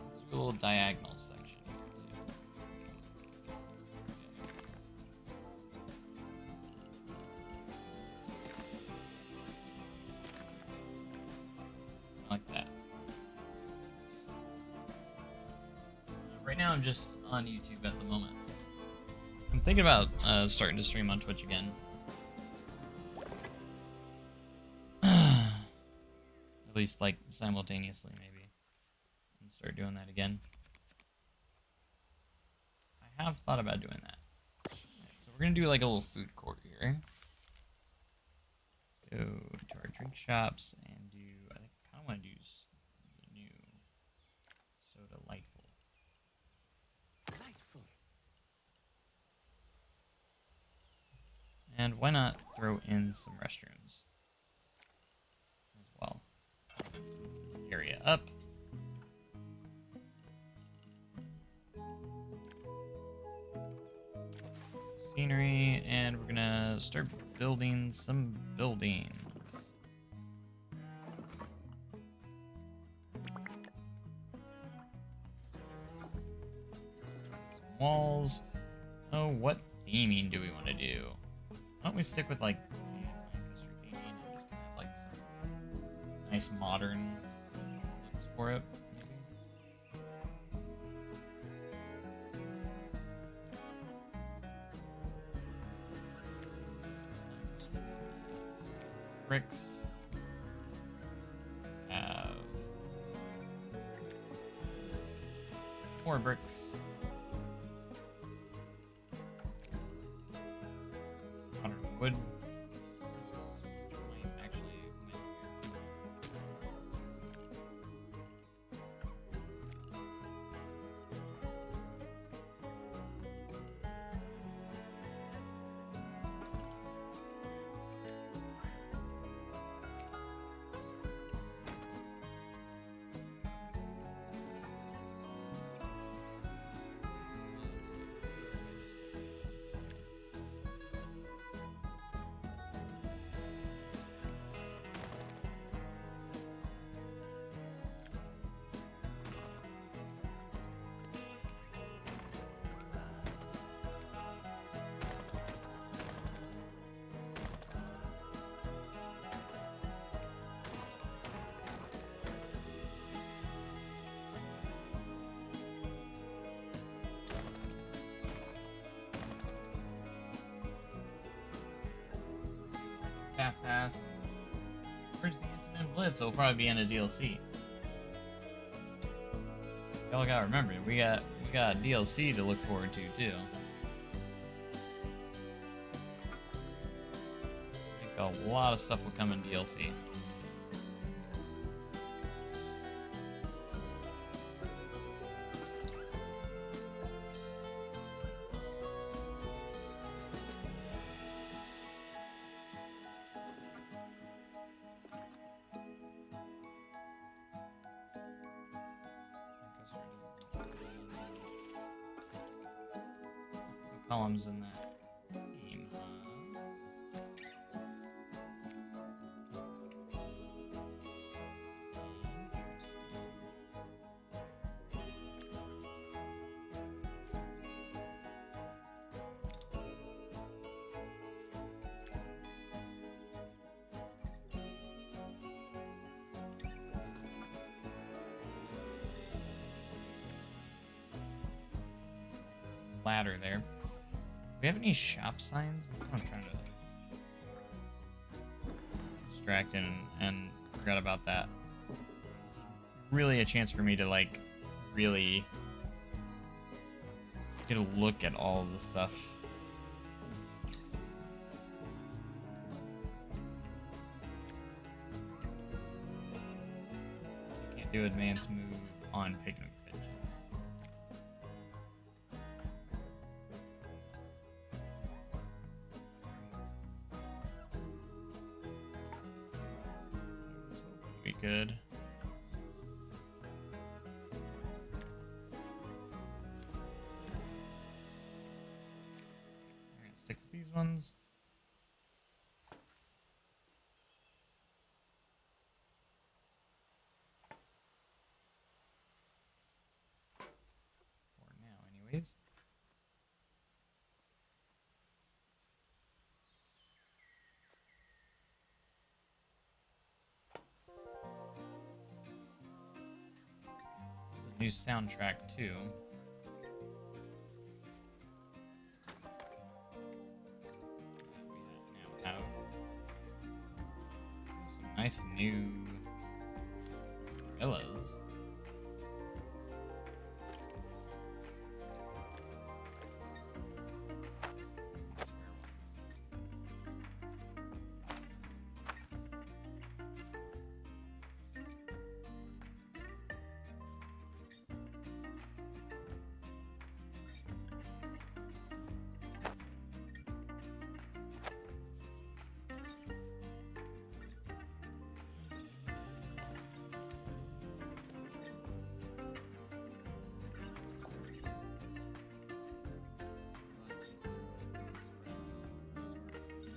[SPEAKER 1] Let's do a little diagonal section too. Like that. Right now I'm just on YouTube at the moment. I'm thinking about starting to stream on Twitch again. At least like simultaneously maybe. And start doing that again. I have thought about doing that. So we're gonna do like a little food court here. Go to our drink shops and do, I think I kinda wanna do the new Soda Lightful.
[SPEAKER 5] Delightful.
[SPEAKER 1] And why not throw in some restrooms as well? This area up. Scenery, and we're gonna start building some buildings. Some walls. Oh, what theming do we want to do? Why don't we stick with like Lancaster theming and just kind of like some nice modern looks for it? Bricks. Have more bricks. Wood. Might actually win here. Staff pass. Where's the Intimate Blitz? It'll probably be in a DLC. Y'all gotta remember, we got DLC to look forward to too. I think a lot of stuff will come in DLC. columns in that game, huh? Ladder there. Do we have any shop signs? That's what I'm trying to distract and forgot about that. It's really a chance for me to like really get a look at all of the stuff. Can't do advanced move on picnic benches. Be good. We're gonna stick with these ones. For now, anyways. There's a new soundtrack too. We now have some nice new villas.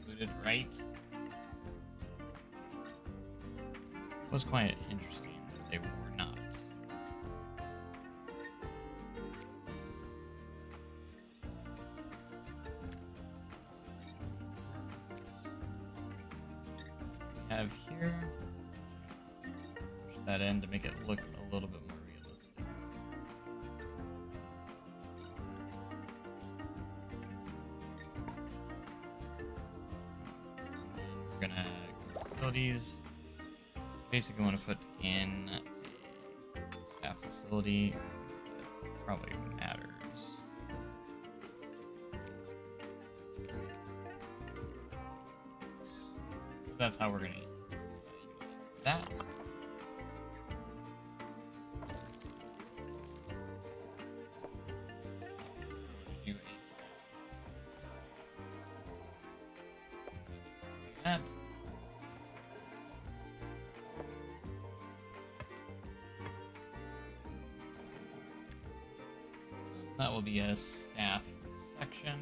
[SPEAKER 1] Included, right? It was quite interesting that they were not. We have here. Push that in to make it look a little bit more realistic. We're gonna go to facilities. Basically want to put in a staff facility. That probably matters. That's how we're gonna utilize that. Do a staff. That. That will be a staff section.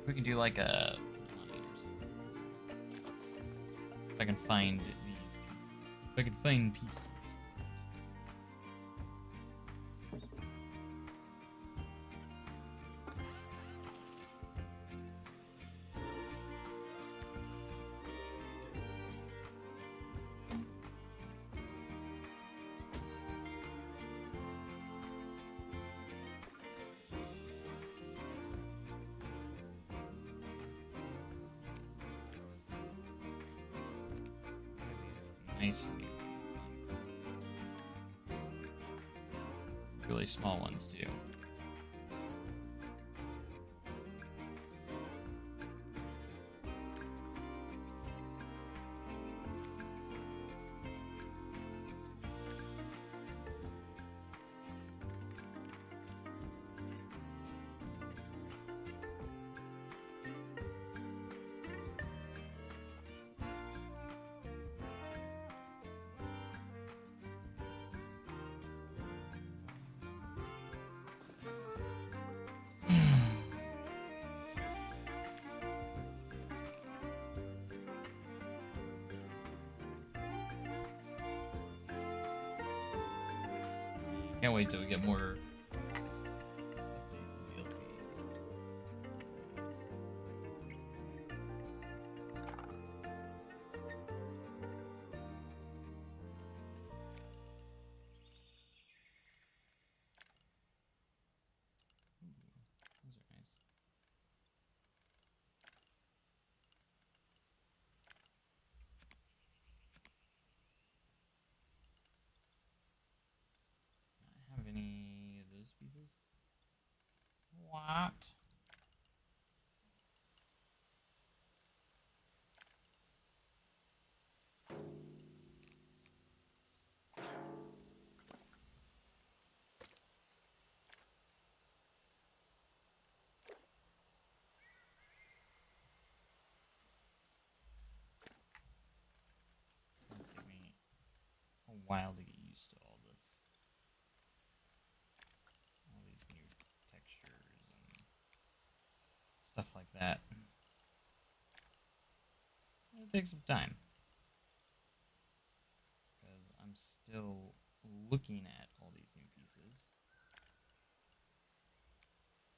[SPEAKER 1] We can do like a. If I can find these. If I can find pieces. Nice new ones. Really small ones too. Can't wait till we get more DLCs. Those are nice. Not have any of those pieces. What? It'll take me a while to get used to all this. All these new textures and stuff like that. It'll take some time. Because I'm still looking at all these new pieces.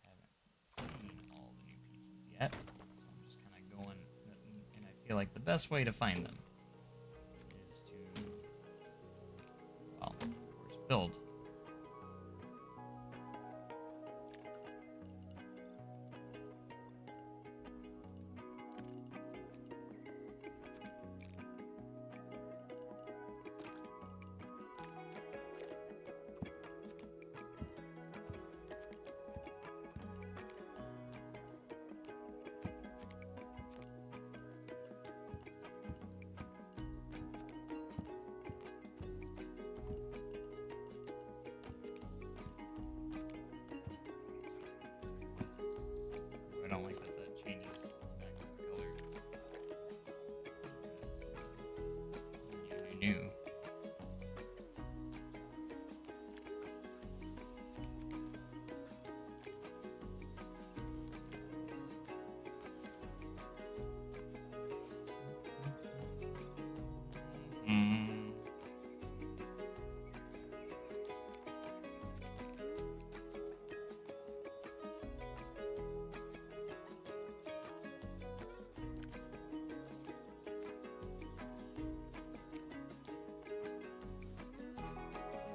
[SPEAKER 1] Haven't seen all the new pieces yet. So I'm just kind of going, and I feel like the best way to find them is to, well, of course, build. I don't like that that changes the background color. New. Mm.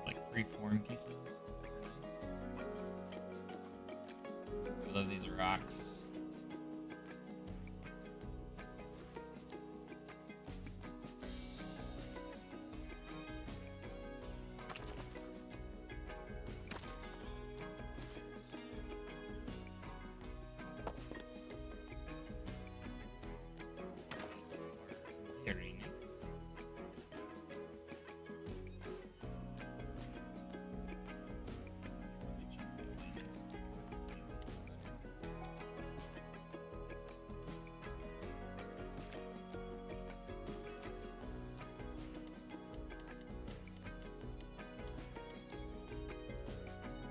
[SPEAKER 1] Like free-form pieces. I love these rocks. Very nice.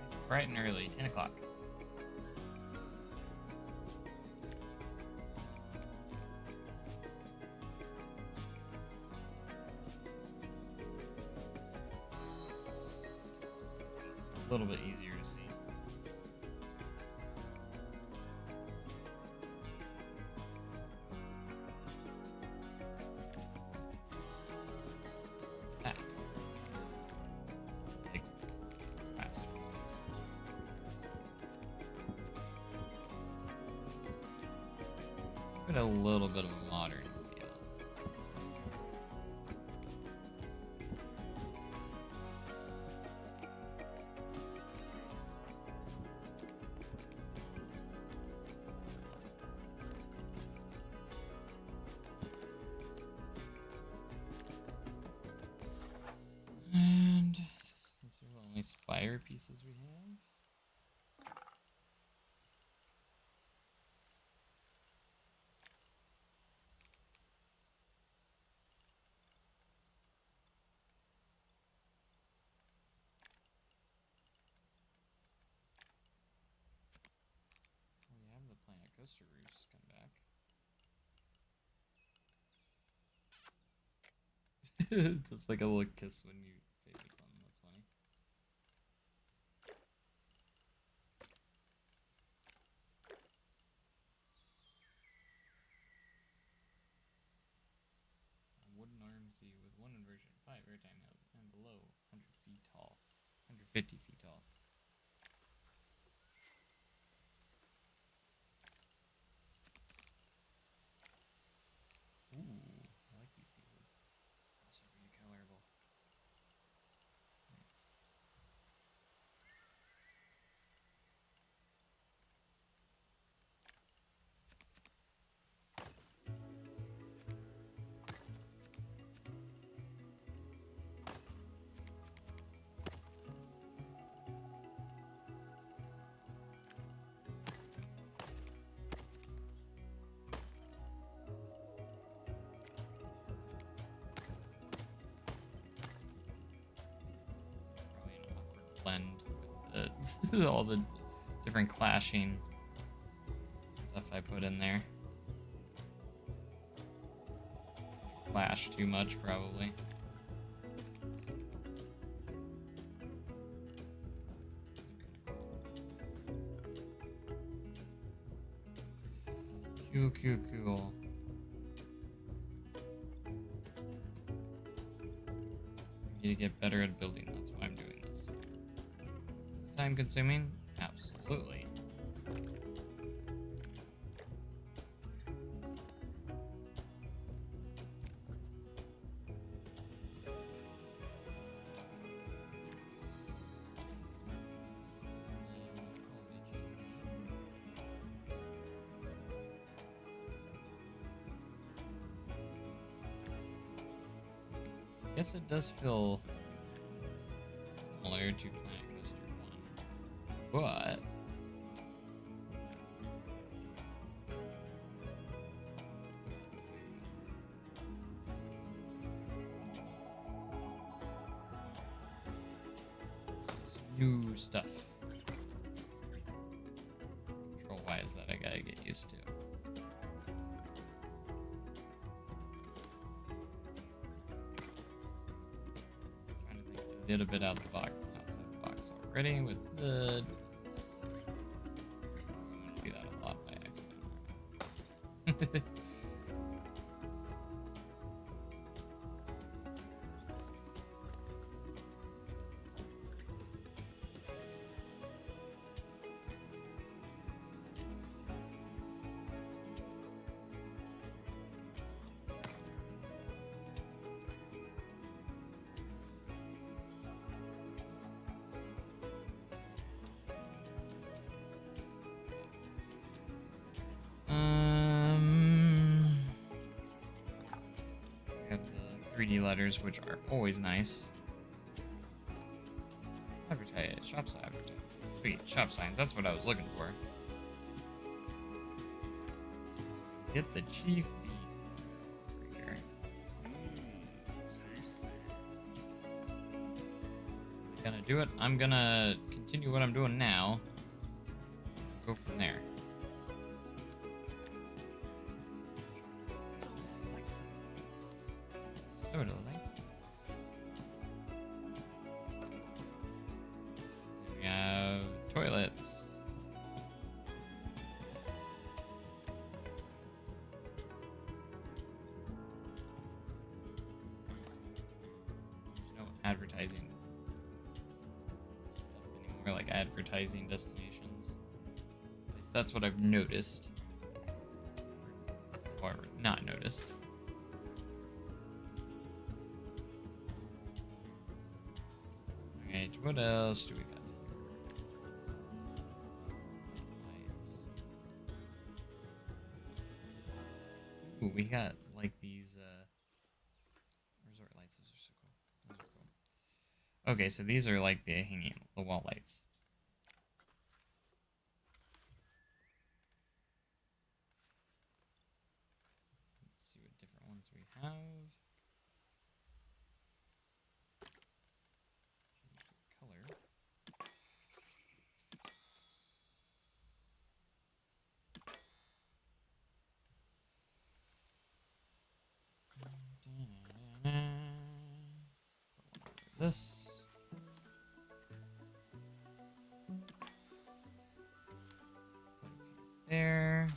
[SPEAKER 1] It's bright and early, 10 o'clock. A little bit easier to see. That. Like, faster. Give it a little bit of a modern feel. And these are the only spire pieces we have. We have the Planet Coaster roofs come back. Just like a little kiss when you favorite something. That's funny. phone inversion, 5 airtime nails, and below 100 feet tall. 150 feet tall. Ooh, I like these pieces. Also recolorable. Nice. Probably an awkward blend with the, all the different clashing stuff I put in there. Clash too much, probably. Cool. I need to get better at building, that's why I'm doing this. Time consuming? Absolutely. I guess it does feel similar to Planet Coaster 1, but some new stuff control-wise that I gotta get used to. Did a bit outside the box already with the. I'm gonna do that a lot by accident. We have the 3D letters, which are always nice. Advertise, shop sign, advertise. Sweet, shop signs, that's what I was looking for. Get the chief beef over here. Gonna do it. I'm gonna continue what I'm doing now. Go from there. Totally. We have toilets. There's no advertising stuff anymore, like advertising destinations. At least that's what I've noticed. Or not noticed. Alright, what else do we got here? Lights. Ooh, we got like these resort lights. Those are so cool. Those are cool. Okay, so these are like the the wall lights. Let's see what different ones we have. Color. This. There.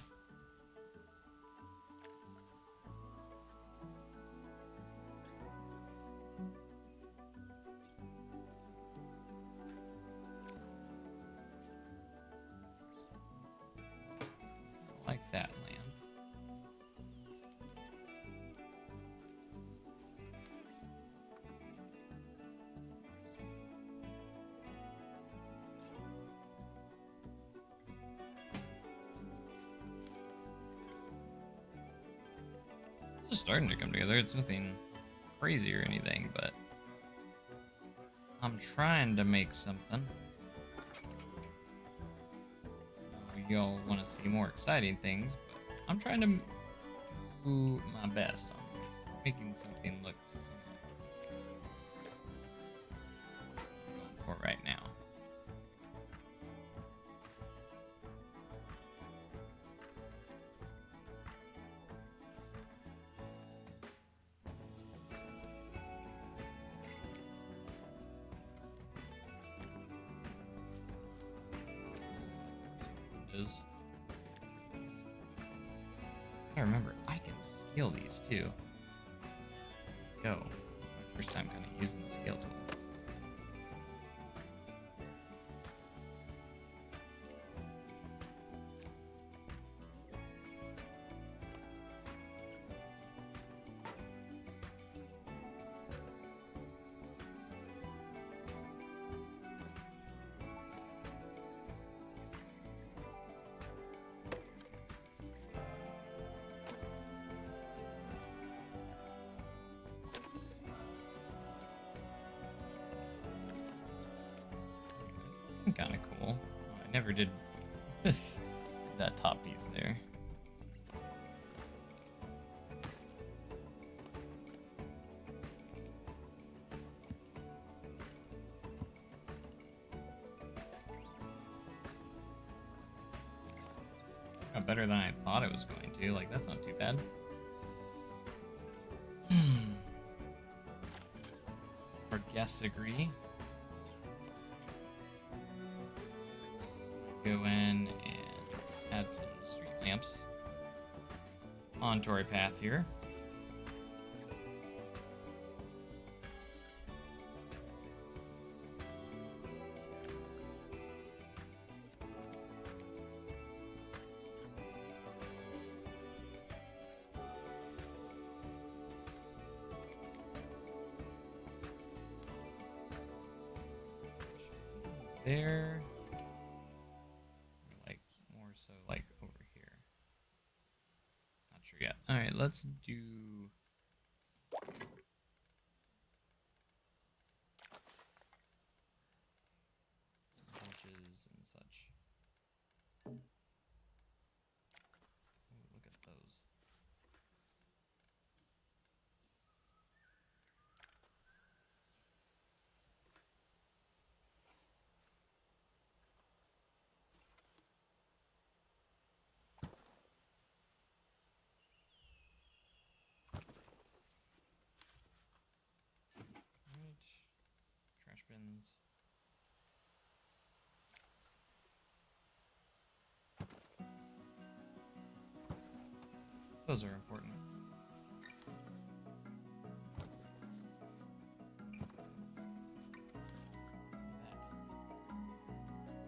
[SPEAKER 1] starting to come together. It's nothing crazy or anything, but I'm trying to make something. Y'all want to see more exciting things, but I'm trying to do my best on making something look somewhat for right now. I remember I can scale these too. Go. It's my first time kind of using the scale tool. Kind of cool. Oh, I never did that top piece there. Got better than I thought it was going to. Like, that's not too bad. Our guests agree. Go in and add some street lamps onto our path here. There. So like over here. Not sure yet. Alright, let's do some benches and such. Ooh, look at those. Trash bins. Those are important.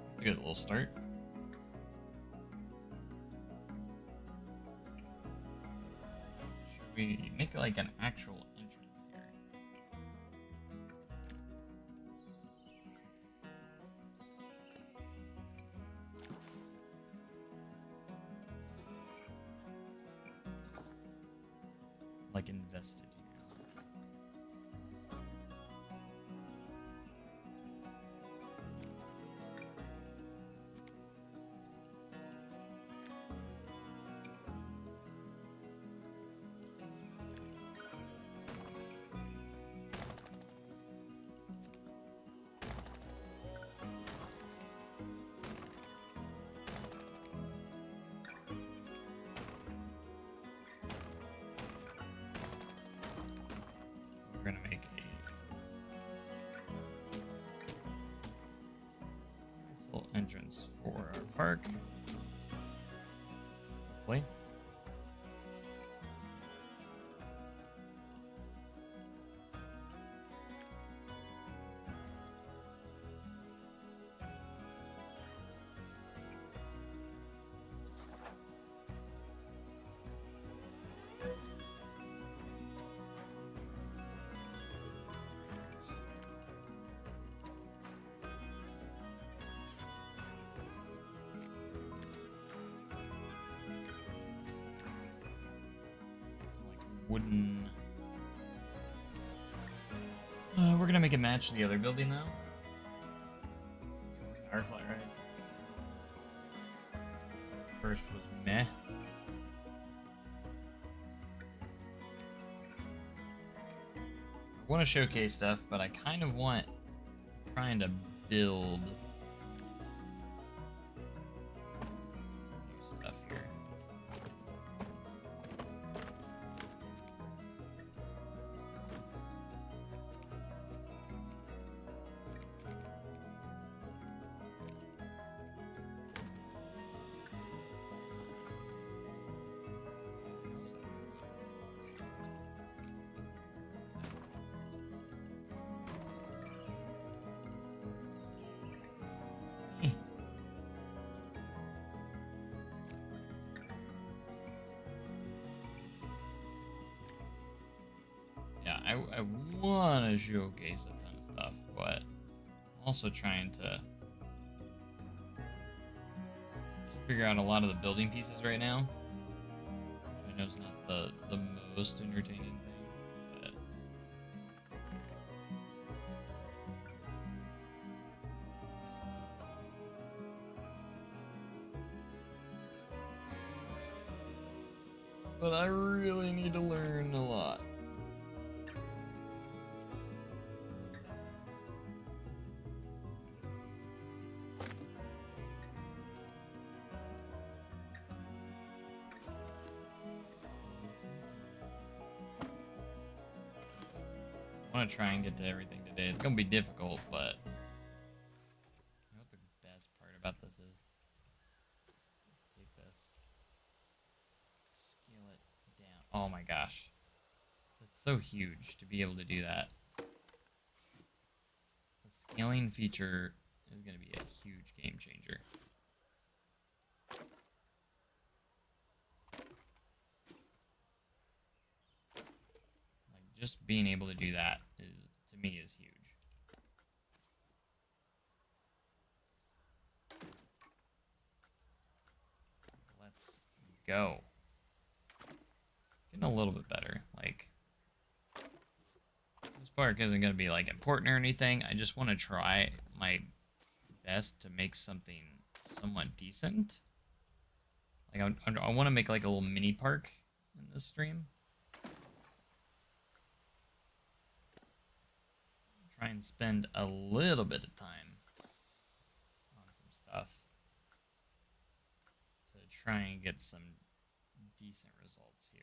[SPEAKER 1] That's a good little start. Should we make it like an actual entrance here? Like invested here. We're gonna make a nice little entrance for our park. Hopefully. wooden. We're gonna make it match the other building now. Firefly, right? First was meh. I want to showcase stuff, but I kind of want trying to build some new stuff here. Yeah, I want to showcase a ton of stuff, but I'm also trying to just figure out a lot of the building pieces right now, which I know is not the most entertaining thing, but I really need to learn a lot. I want to try and get to everything today. It's gonna be difficult, but you know what the best part about this is? Take this, scale it down. Oh my gosh, that's so huge to be able to do that. The scaling feature is gonna be a huge game changer. Just being able to do that is, to me, is huge. Let's go. Getting a little bit better. Like, this park isn't going to be like important or anything. I just want to try my best to make something somewhat decent. Like, I want to make like a little mini park in this stream. Try and spend a little bit of time on some stuff to try and get some decent results here.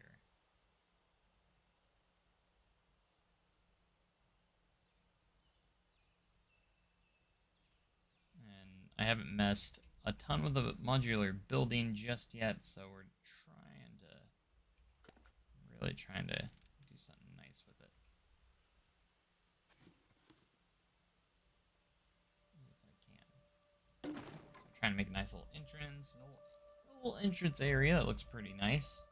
[SPEAKER 1] And I haven't messed a ton with the modular building just yet, so we're really trying to do something nice with it. If I can. So I'm trying to make a nice little entrance, a little entrance area that looks pretty nice.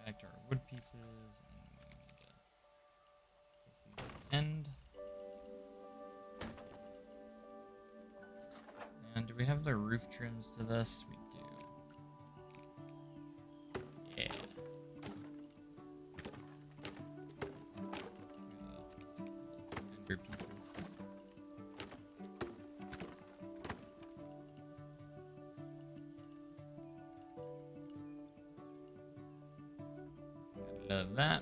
[SPEAKER 1] Okay, back to our wood pieces, and we need to place these at the end. And do we have the roof trims to this? We do. Yeah. Fender pieces. Got rid of that.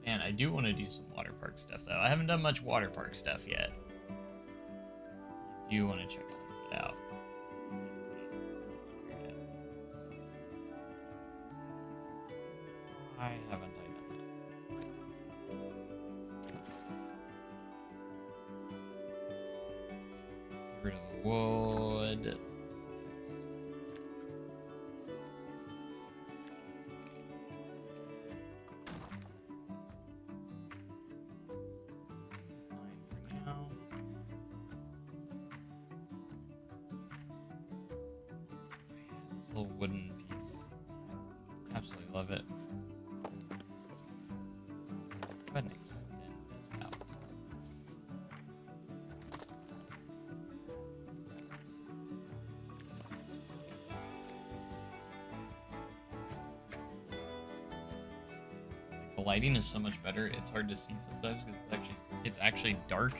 [SPEAKER 1] Man, I do want to do some water park stuff, though. I haven't done much water park stuff yet. I do want to check some of it out. Why haven't I done that? Get rid of the wood. Little wooden piece. Absolutely love it. Go ahead and extend this out. The lighting is so much better. It's hard to see sometimes because it's actually dark.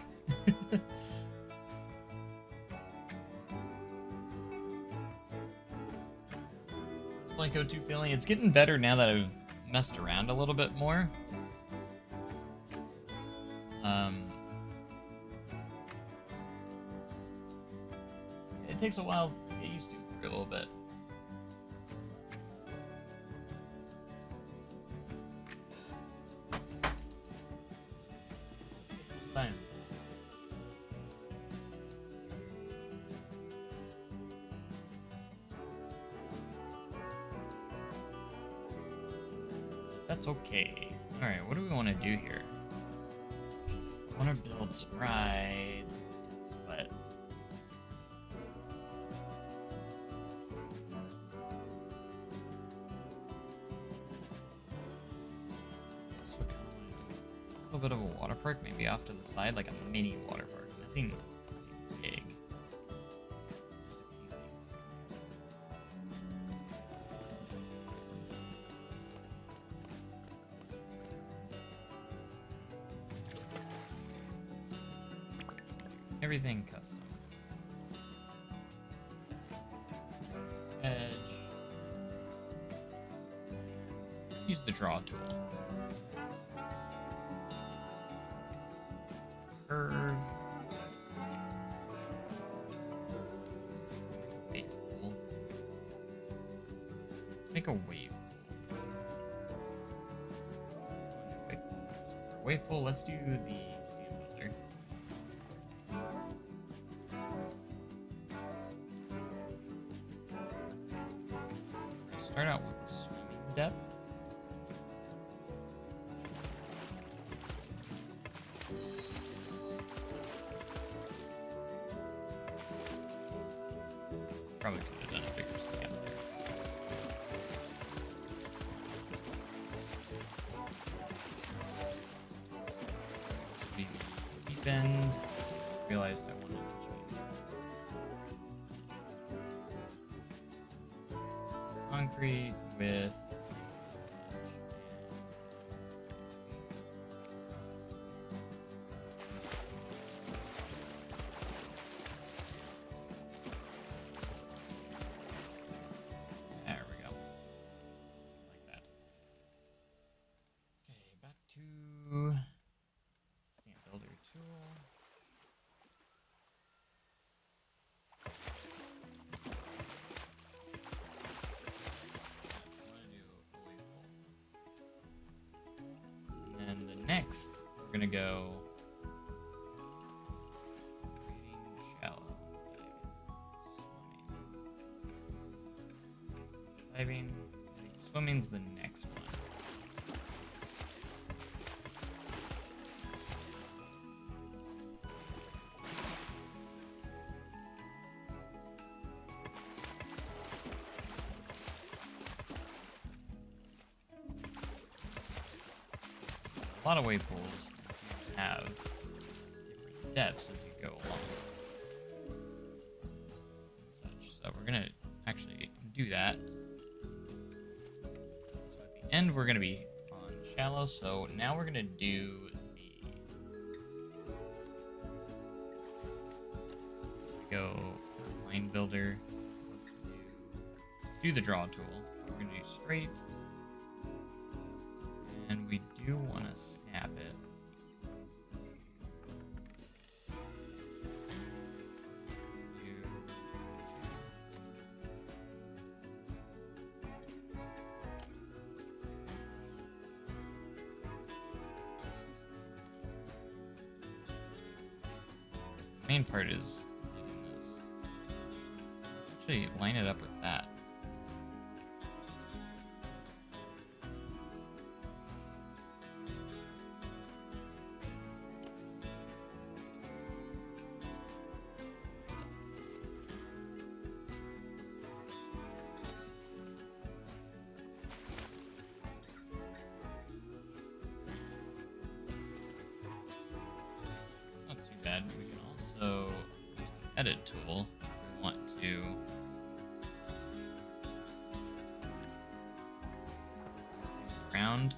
[SPEAKER 1] My go-to feeling. It's getting better now that I've messed around a little bit more. It takes a while to get used to for a little bit. Time. That's okay. Alright, what do we want to do here? I want to build some rides and stuff, but... So kind of a little bit of a water park, maybe off to the side, like a mini water park. Nothing big. Everything custom. Edge. Use the draw tool. Curve. Wave pool. Let's make a wave. Wave pool, let's do the stand builder. Start out with the swimming depth. Probably could have done a bigger scan there. This would be the deep end. Realized I wanted to change this. Concrete with there we go. Like that. Okay, back to stamp builder tool. And the next, we're gonna go creating shallow diving. I think swimming's the next one. A lot of wave pools have different depths as you go along. Such. So we're gonna actually do that. So at the end we're gonna be on shallow. So now we're gonna do the line builder. Let's do the draw tool. We're gonna do straight. And we do want to snap it. The main part is doing this. Actually, line it up with that. also use the edit tool if we want to around.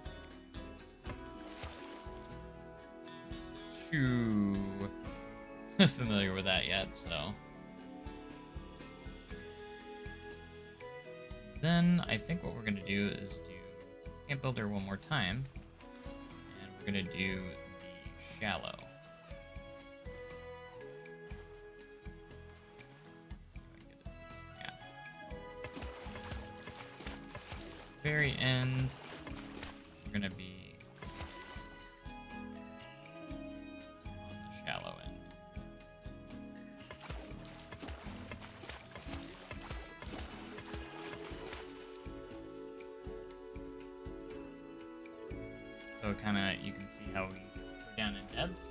[SPEAKER 1] Too familiar with that yet, so. Then I think what we're gonna do is do Stamp Builder one more time, and we're gonna do the shallow. Very end, we're gonna be on the shallow end. So kind of, you can see how we go down in depths.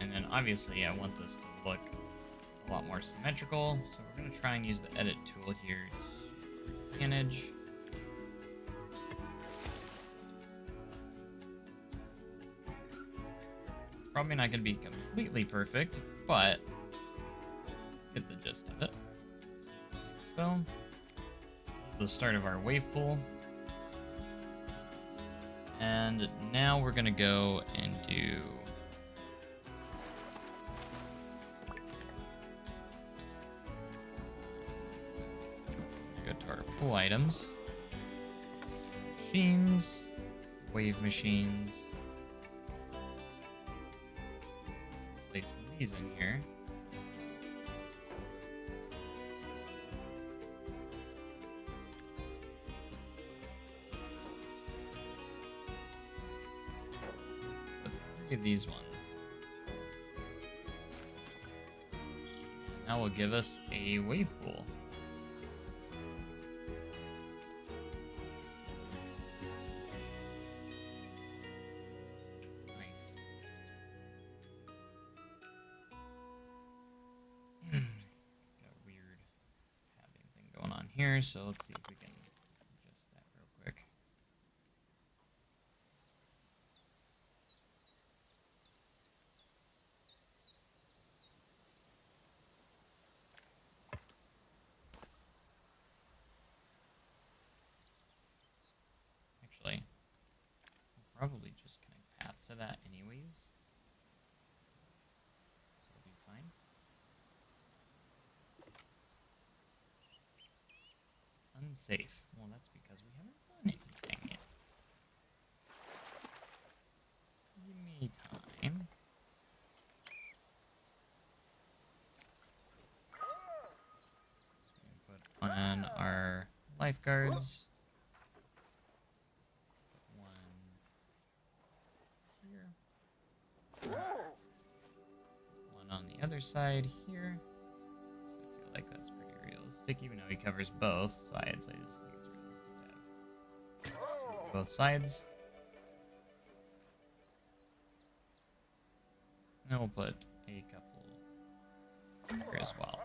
[SPEAKER 1] And then obviously I want this to look a lot more symmetrical, so we're going to try and use the edit tool here to manage. It's probably not going to be completely perfect, but get the gist of it. So, this is the start of our wave pool. And now we're going to go and do to our pool items, machines, wave machines, place these in here. Put 3 of these ones. And that will give us a wave pool. Here, so let's see if we can adjust that real quick. Actually, we'll probably just connect paths to that anyways, so it'll be fine. Unsafe. Well, that's because we haven't done anything yet. Give me time. Put on our lifeguards. Put one here. One on the other side here. So I feel like that's pretty realistic, even though he covers both sides. I just think it's realistic to have both sides. And we'll put a couple here as well.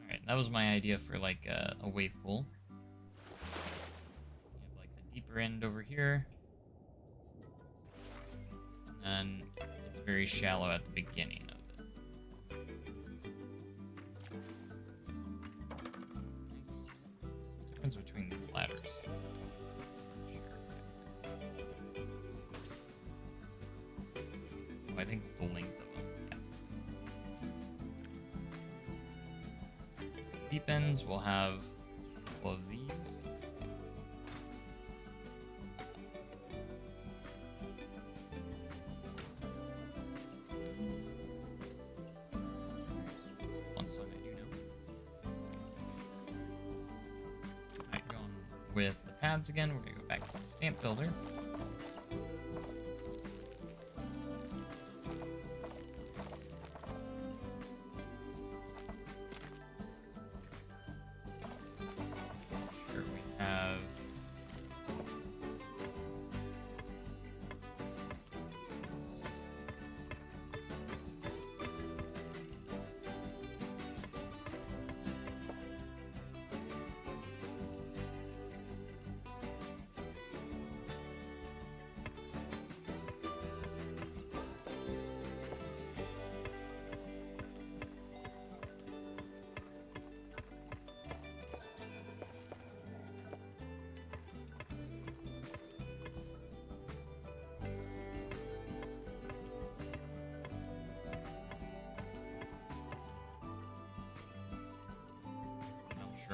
[SPEAKER 1] Alright, that was my idea for like a wave pool. Deeper end over here, and it's very shallow at the beginning of it. Nice. What's the difference between these ladders? Oh, I think it's the length of them. Yeah. Deep ends will have a couple of these. With the paths again, we're going to go back to the Stamp Builder. Sure, we have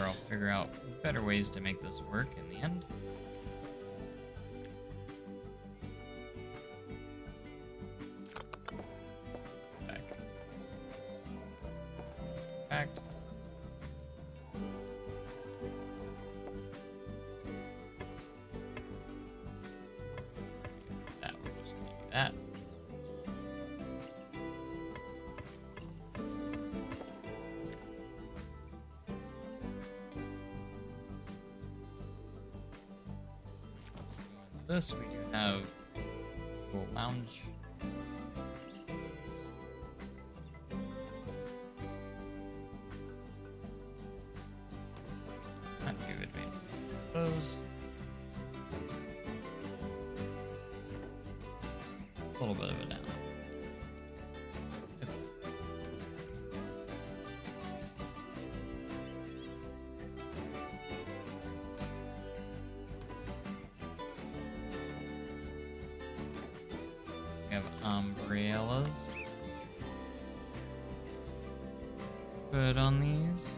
[SPEAKER 1] sure I'll figure out better ways to make this work in the end. Back. Back. That we're just gonna do that. This we do have a little lounge. Not too advanced. Those. A little bit of it down. It's we have umbrellas. Put on these.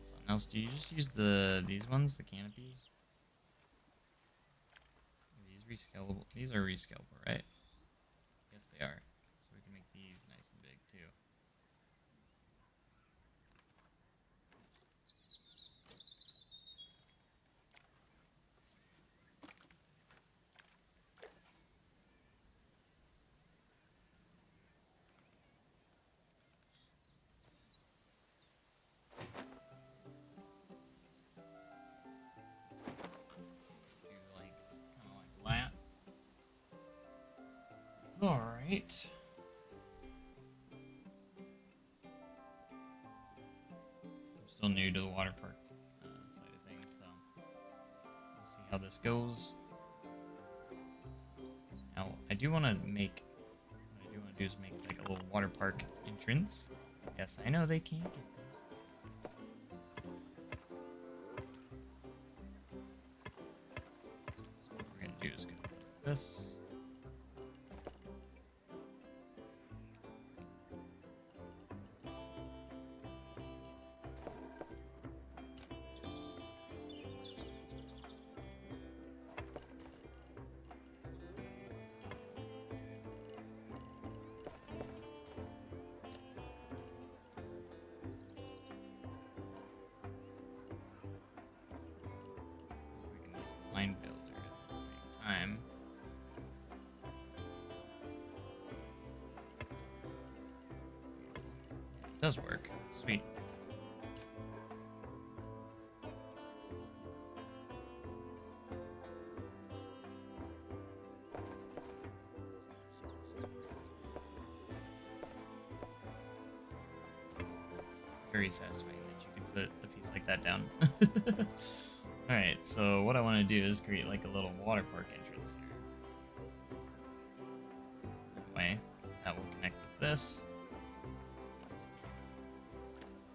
[SPEAKER 1] Something else. Do you just use these ones, the canopies? Are these rescalable? These are rescalable, right? Yes, they are. So we can make these nice and big too. Do like kind of like that. All right. I'm still new to the water park side of things, so we'll see how this goes. Now, I do want to make. What I do want to do is make like a little water park entrance. Yes, I know they can't get them. So what we're gonna do is go like this. We can use the line builder at the same time. Yeah, it does work. Sweet. Very satisfying that you can put a piece like that down. Alright, so what I want to do is create like a little water park entrance here. That way, that will connect with this.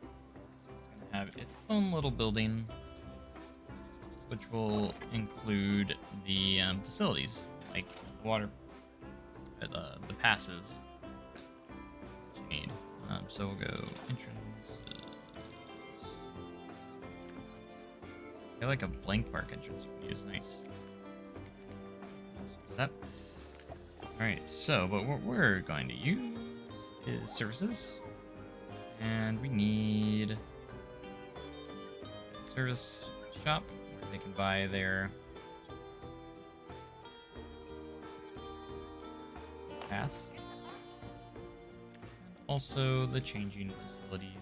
[SPEAKER 1] So it's going to have its own little building, which will include the facilities, like the water, the passes that you need. So we'll go entrance. I like a blank park entrance you can use. Nice. That. Alright, so, but what we're going to use is services. And we need a service shop where they can buy their pass. And also the changing facilities.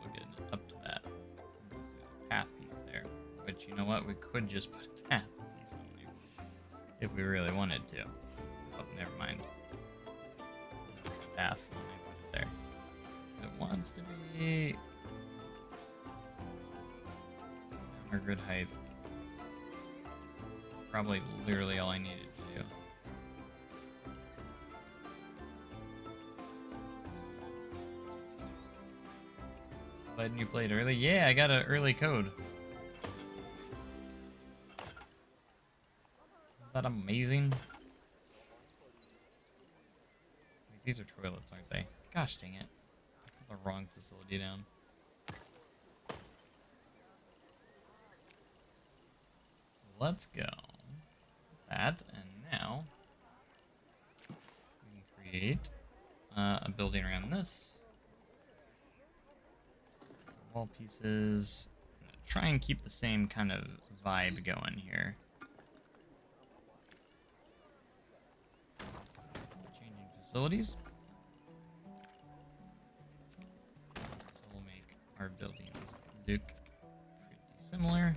[SPEAKER 1] Trouble getting it up to that. Unless there's a path piece there. Which, you know what, we could just put a path piece on there if we really wanted to. Oh, never mind. path when I put it there. It wants to be our grid height. Probably literally all I needed to do. Glad you played early. Yeah, I got an early code. Isn't that amazing? Wait, these are toilets, aren't they? Gosh dang it. I put the wrong facility down. So let's go. That, and now we can create a building around this. Wall pieces. I'm gonna try and keep the same kind of vibe going here. Changing facilities. So we'll make our buildings look pretty similar.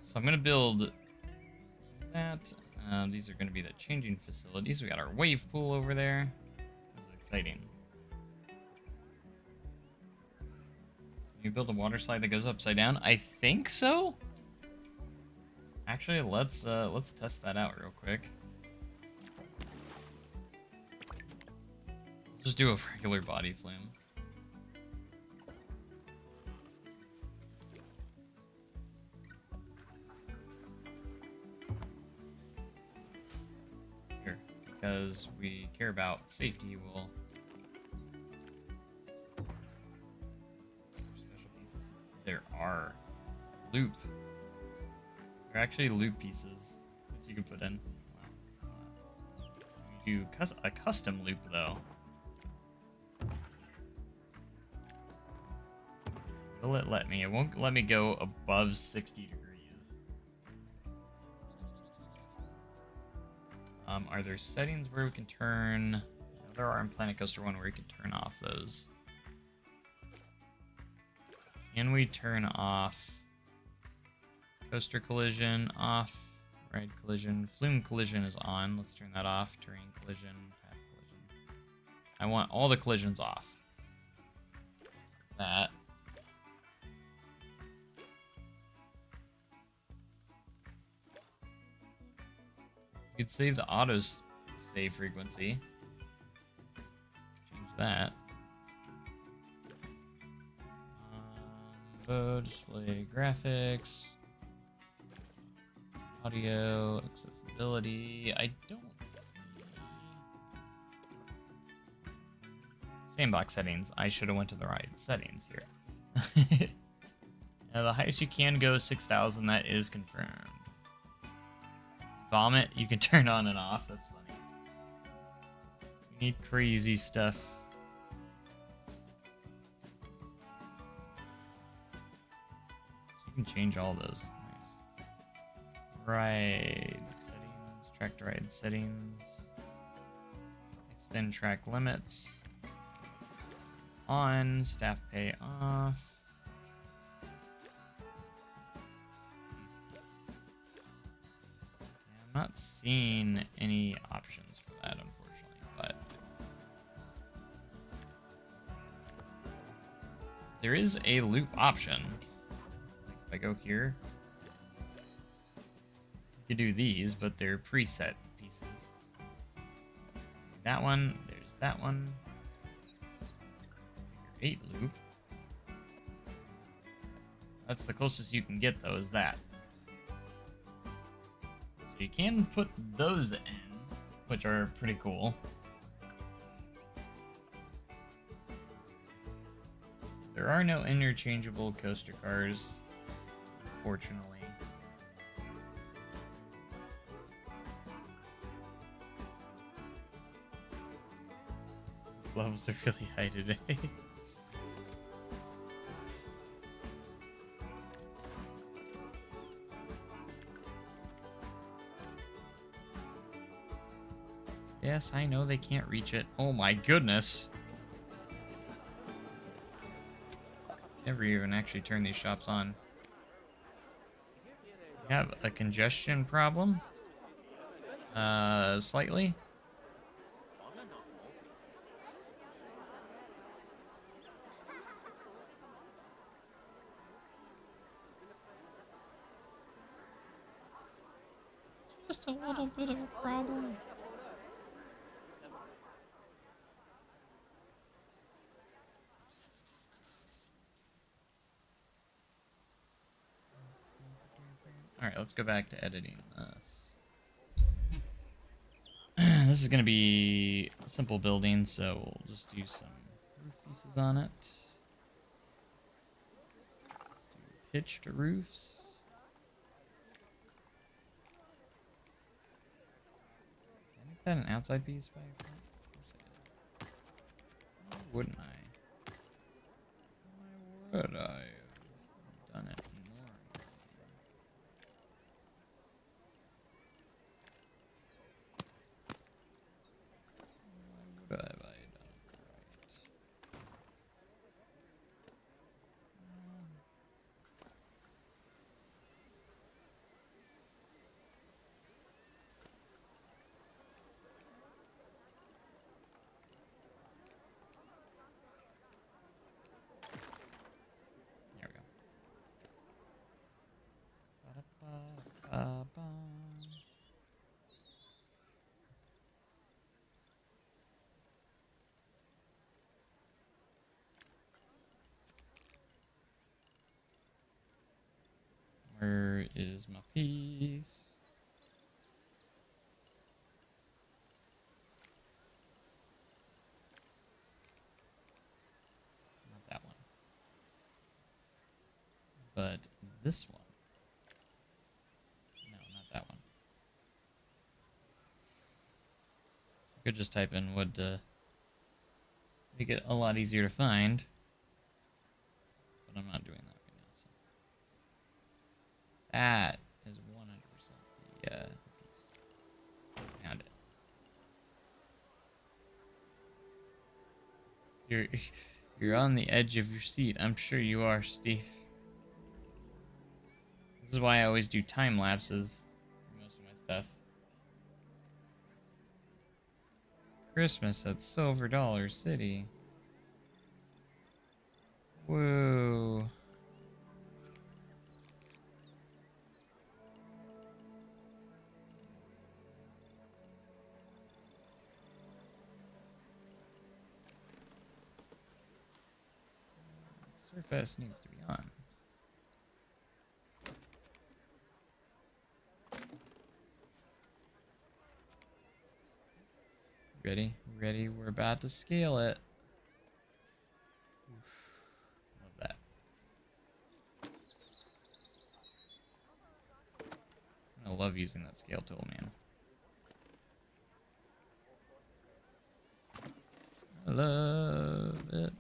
[SPEAKER 1] So I'm gonna build that. These are gonna be the changing facilities. We got our wave pool over there. This is exciting. Can you build a water slide that goes upside down? I think so. Actually, let's test that out real quick. Just do a regular body flume. Because we care about safety, we'll special pieces. There are loop. There are actually loop pieces that you can put in. Wow. You do a custom loop though. Will it let me? It won't let me go above 60 degrees. Are there settings where we can turn? No, there are in Planet Coaster 1 where we can turn off those. Can we turn off coaster collision off? Ride collision. Flume collision is on. Let's turn that off. Terrain collision. Path collision. I want all the collisions off. That. You could save the auto save frequency. Change that. Display graphics, audio, accessibility. I don't see Sandbox settings. I should have went to the right settings here. Now, the highest you can go is 6,000. That is confirmed. Vomit, you can turn on and off. That's funny. We need crazy stuff. So you can change all those. Nice. Ride settings, track to ride settings. Extend track limits. On, staff pay off. Not seeing any options for that, unfortunately, but there is a loop option. If I go here, you can do these, but they're preset pieces. That one, there's that one. Figure 8 loop. That's the closest you can get, though, is that. You can put those in, which are pretty cool. There are no interchangeable coaster cars, unfortunately. Levels are really high today. Yes, I know they can't reach it. Oh my goodness. Never even actually turn these shops on. We have a congestion problem. Slightly. Just a little bit of a problem. Alright, let's go back to editing this. This is going to be a simple building, so we'll just do some roof pieces on it. Do pitched roofs. Can I make that an outside piece by accident? Of course I did. Why wouldn't I? Why would I have done it normally? Why would I have done it right? There we go. Ba-da-ba-ba-ba. Where is my piece? Not that one. But this one. No, not that one. I could just type in wood to make it a lot easier to find. But I'm not doing that right now. So. That is 100% the piece. Found it. You're on the edge of your seat. I'm sure you are, Steve. This is why I always do time lapses for most of my stuff. Christmas at Silver Dollar City. Whoa. Surface needs to be on. Ready? Ready? We're about to scale it. Oof. Love that. I love using that scale tool, man. I love it.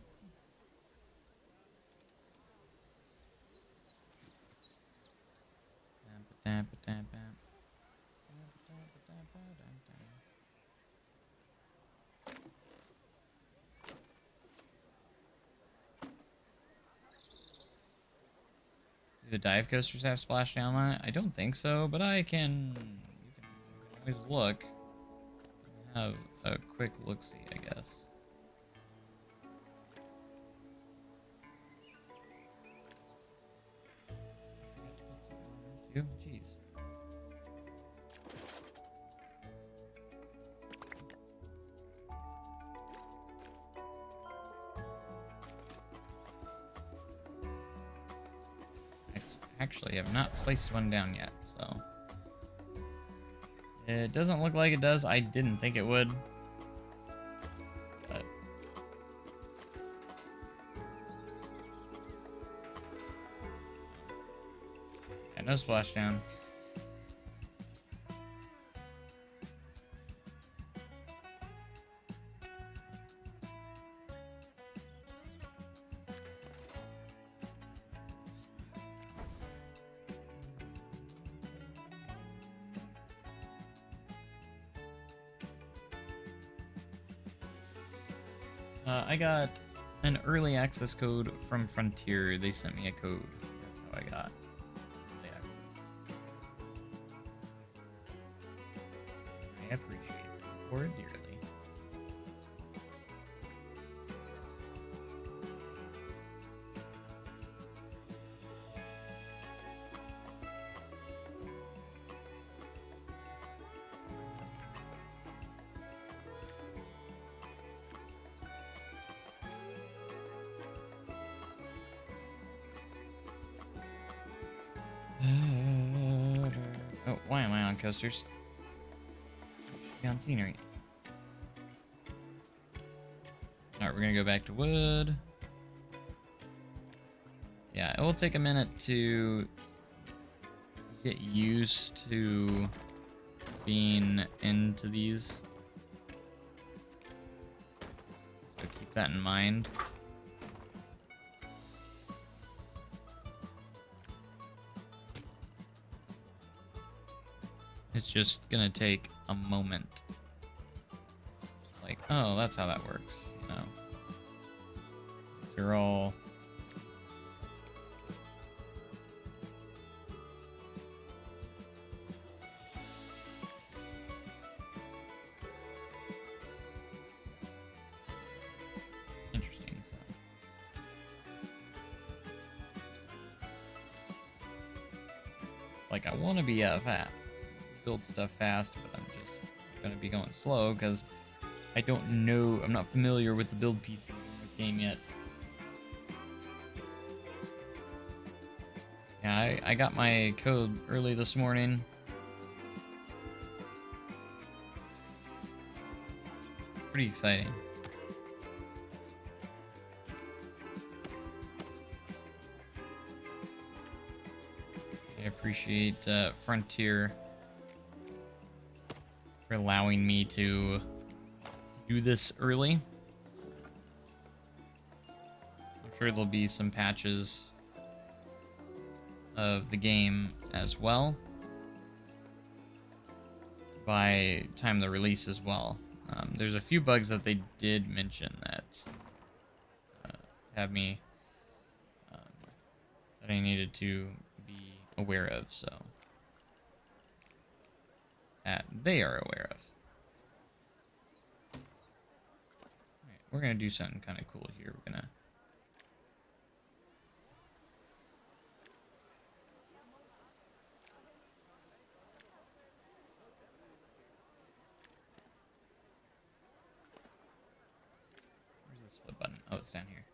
[SPEAKER 1] Do the dive coasters have splashdown on it? I don't think so, but I can. You can always look. Have a quick look-see, I guess. Jeez. Actually, I've not placed one down yet, so it doesn't look like it does. I didn't think it would, but yeah, no splashdown. I got an early access code from Frontier. They sent me a code. That's how I got early access. I appreciate them for it dearly. Oh, why am I on coasters? Be on scenery. Alright, we're gonna go back to wood. Yeah, it will take a minute to get used to being into these. So keep that in mind. It's just gonna take a moment. Like, oh, that's how that works. You know, they're all interesting. So, like, I want to be fat. Build stuff fast, but I'm just gonna be going slow because I don't know, I'm not familiar with the build pieces in this game yet. Yeah, I got my code early this morning. Pretty exciting. I appreciate Frontier for allowing me to do this early. I'm sure there'll be some patches of the game as well by time the release as well. There's a few bugs that they did mention that have me that I needed to be aware of, so that they are aware of. Alright, we're gonna do something kind of cool here. We're gonna where's the split button? Oh, it's down here.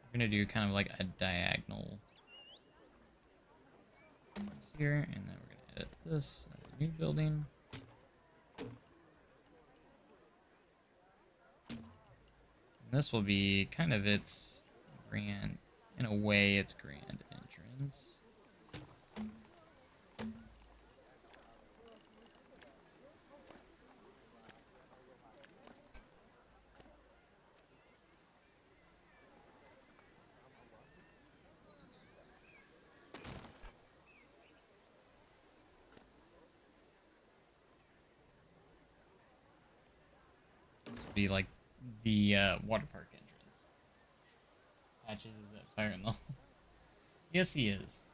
[SPEAKER 1] We're gonna do kind of like a diagonal here, and then we're gonna edit this as a new building. And this will be kind of its grand, in a way, its grand entrance. Be like the water park entrance. Patches is that firing though. Yes, he is.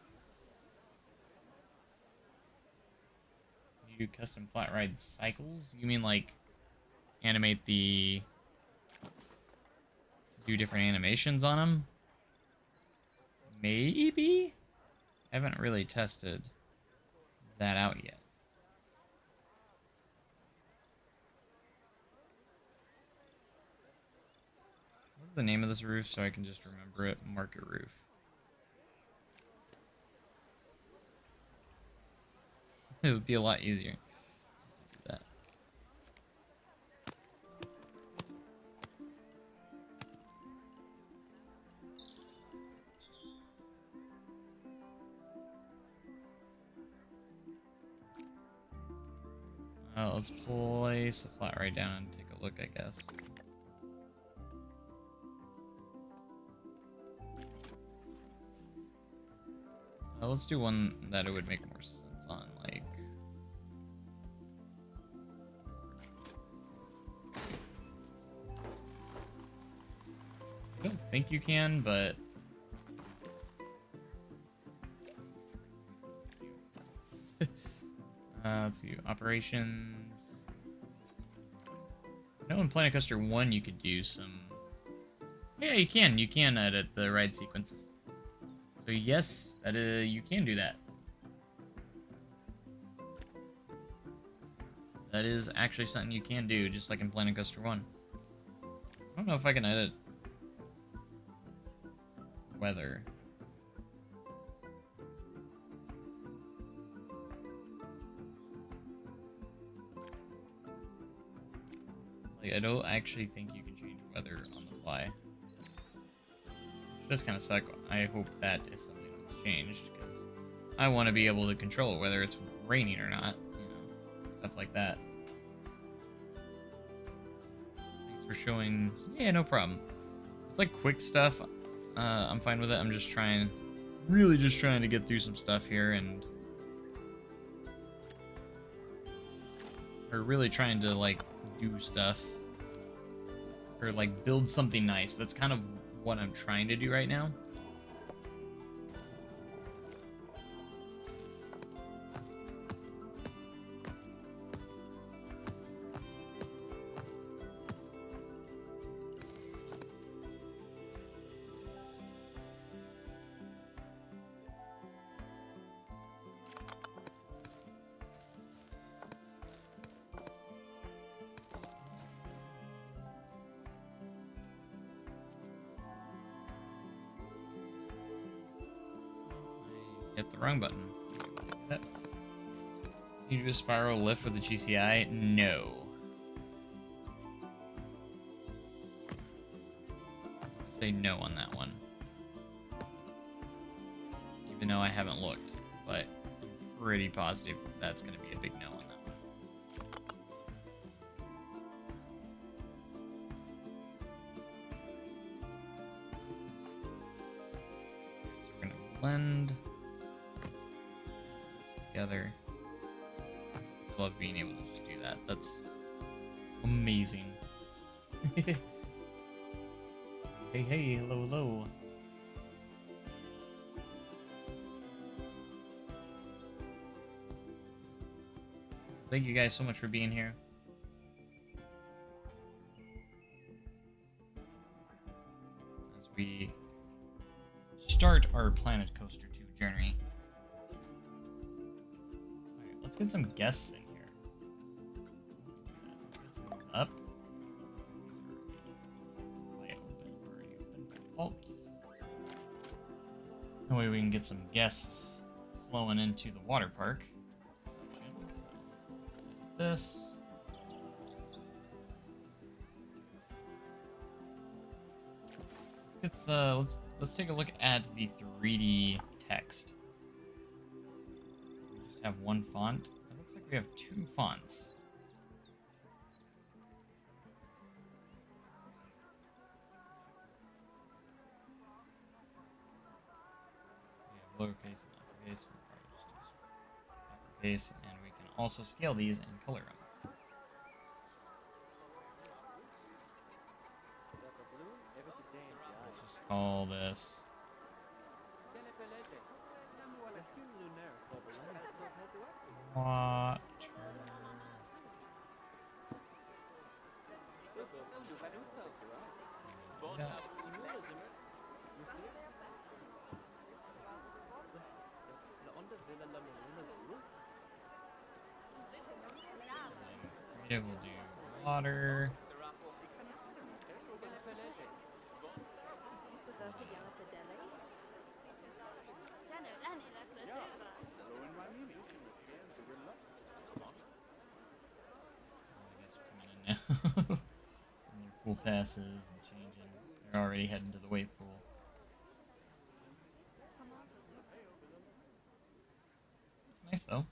[SPEAKER 1] You do custom flat ride cycles? You mean like animate the do different animations on them? Maybe? I haven't really tested that out yet. The name of this roof so I can just remember it. Market roof. It would be a lot easier just to do that. Let's place a flat right down and take a look, I guess. Let's do one that it would make more sense on, like don't think you can, but let's see, operations. I know in Planet Coaster 1 you could do some... Yeah, you can. You can edit the ride sequences. So yes, that you can do that. That is actually something you can do, just like in Planet Coaster 1. I don't know if I can edit weather. Like, I don't actually think you can change weather on the fly. Which does kind of suck. I hope that is something that's changed, because I want to be able to control whether it's raining or not, you know, stuff like that. Thanks for showing. Yeah, no problem. It's like quick stuff. I'm fine with it. I'm just trying, really just trying to get through some stuff here, and or really trying to like do stuff or like build something nice. That's kind of what I'm trying to do right now. Hit the wrong button. You do a spiral lift with the GCI? No. Say no on that one. Even though I haven't looked, but I'm pretty positive that's going to be a big no on that one. So we're going to blend together. I love being able to just do that. That's amazing. Hey, hey, hello, hello. Thank you guys so much for being here. As we start our Planet Coaster 2 journey. Let's get some guests in here. Up. Play open. Already open by default. That way we can get some guests flowing into the water park. Like this. Let's take a look at the 3D text. Have one font. It looks like we have two fonts. We have lowercase and uppercase. We'll probably just use uppercase, and we can also scale these and color them. Let's just call this. Water. Creative will do water. Pool passes and changing. They're already heading to the wave pool. It's nice though.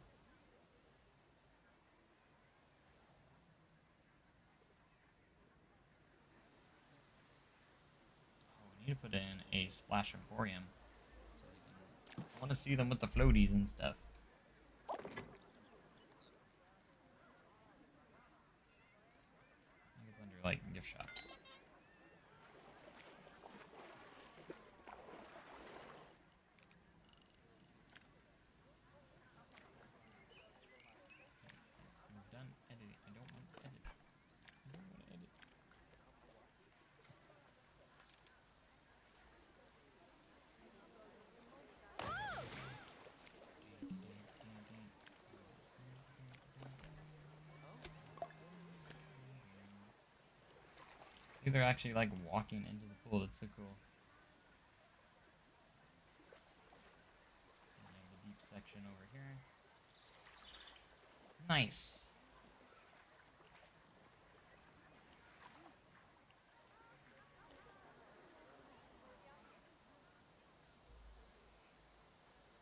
[SPEAKER 1] Oh, we need to put in a splash emporium. So I want to see them with the floaties and stuff. Like gift shops. See, they're actually like walking into the pool. That's so cool. And you have the deep section over here. Nice.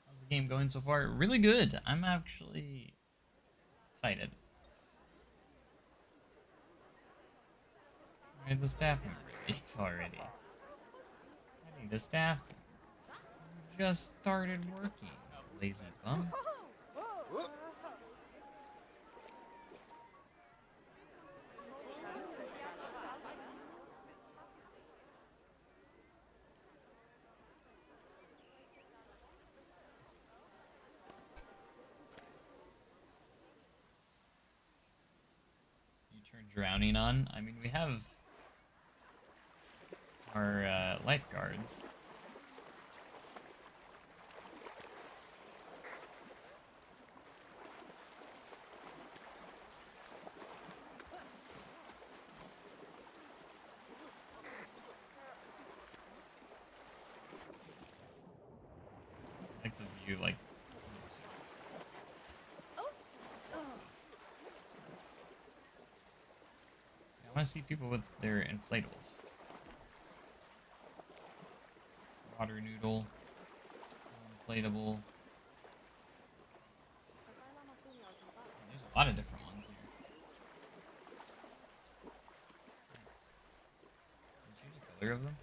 [SPEAKER 1] How's the game going so far? Really good. I'm actually excited. Alright, the staff member leave already. I think the staff just started working. Lazy bum. You turn drowning on? I mean, we have our lifeguards. I like the view, like. I want to see people with their inflatables. Water noodle, inflatable. There's a lot of different ones here. Nice. Can you change the color of them?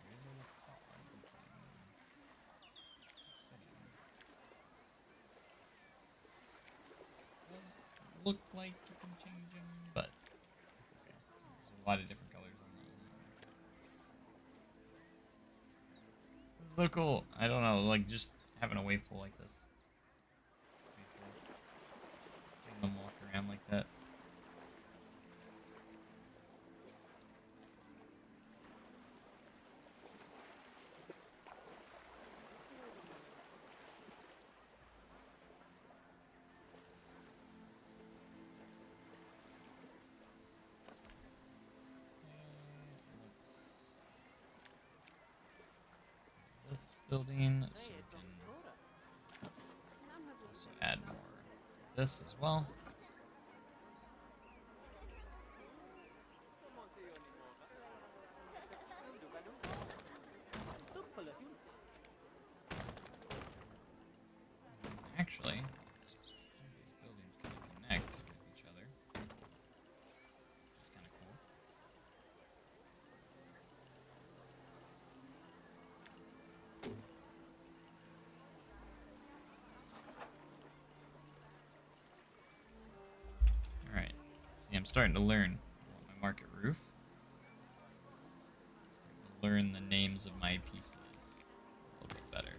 [SPEAKER 1] There is a car you can set in. Look like you can change them, but it's okay. There's a lot of different colors on those. This is so cool. I don't know, like just having a wave pool like this. Pretty cool. Letting them walk around like that. This building, so we can also add more to this as well. Actually, these buildings can connect with each other, which is kind of cool. Alright, see, I'm starting to learn my market roof. Learn the names of my pieces a little bit better.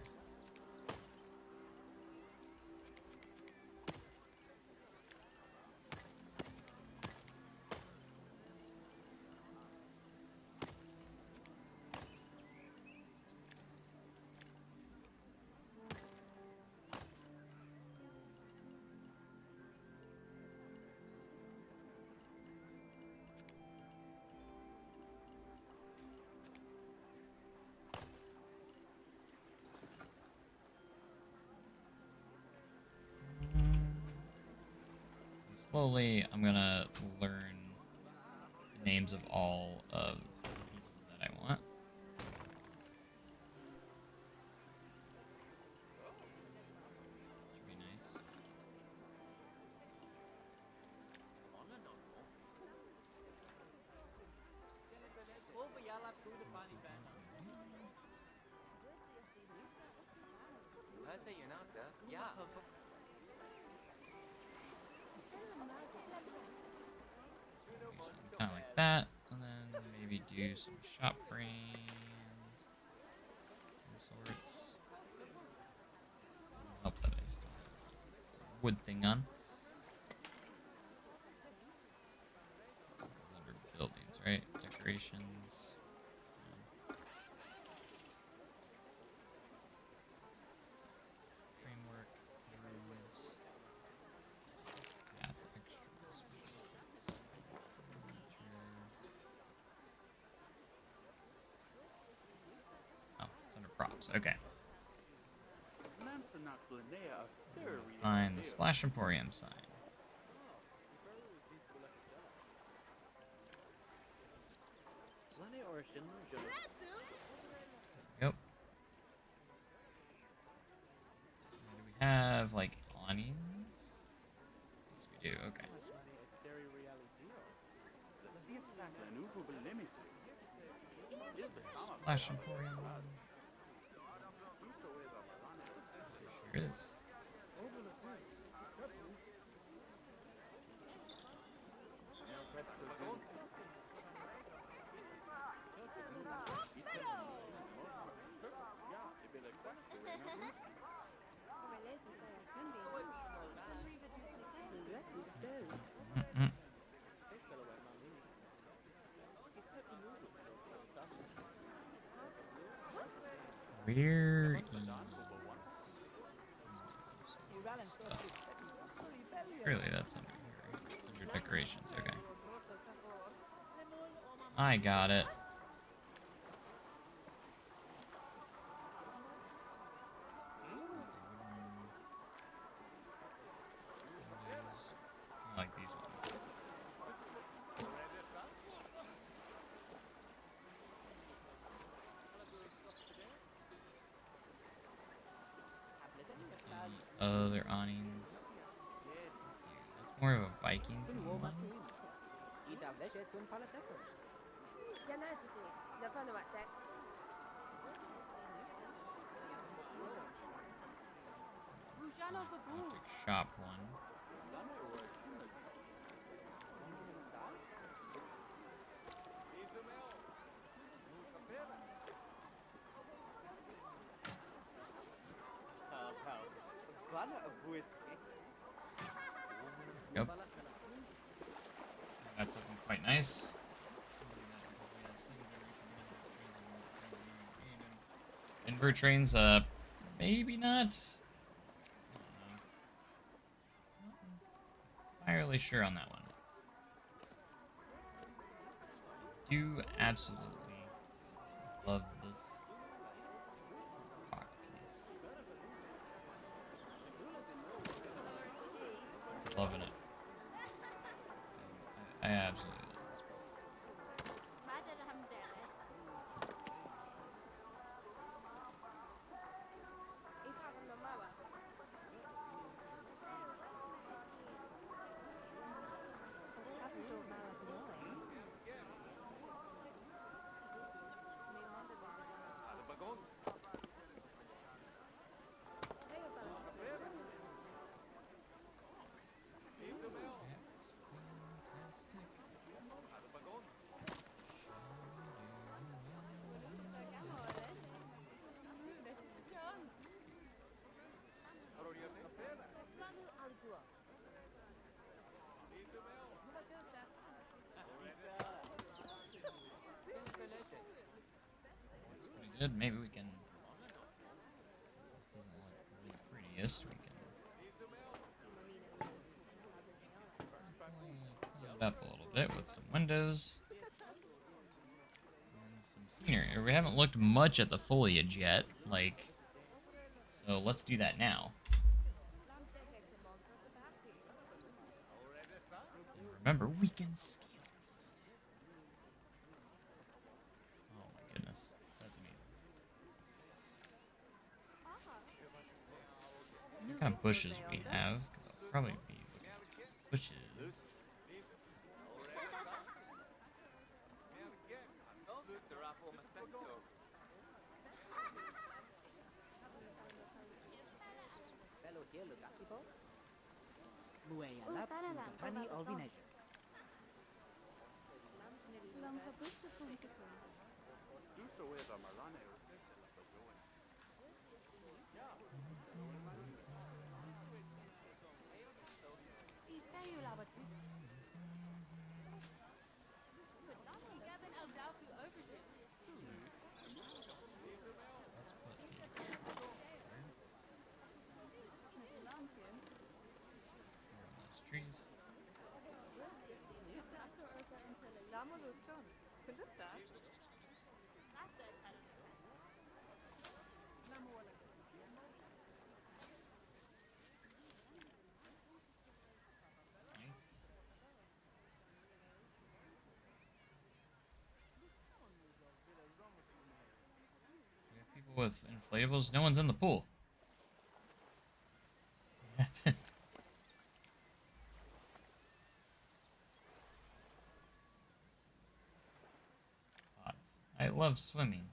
[SPEAKER 1] Slowly, I'm gonna learn the names of all of the pieces that I want. Should be nice. Kind of like that, and then maybe do some shop brains, some sorts. Help that I still have the wood thing on. Under buildings, right? Decorations. Framework, roofs, path extras, Sandbox. Okay. Find the Splash Emporium sign. Yep. Do we have like awnings? Yes, we do. Okay. Splash Emporium. Here it is. Mm-mm. Where is stuff? Surely that's under here. Under decorations, okay. I got it. I like these ones. The other awnings. That's more of a Viking theme one. Electric shop one. Yep. That's looking quite nice. Invert trains, maybe not. Not entirely sure on that one. Do absolutely love this rock piece. Loving it. I absolutely love this piece. That's pretty good. Maybe we can, since this doesn't look the prettiest, we can pull it up a little bit with some windows and some scenery. We haven't looked much at the foliage yet, like, so let's do that now. And remember, we can scale this too. Oh my goodness, that's amazing. What kind of bushes we have? Because I'll probably be looking at bushes. Trees. We have people with inflatables. No one's in the pool. What happened? Pots. I love swimming.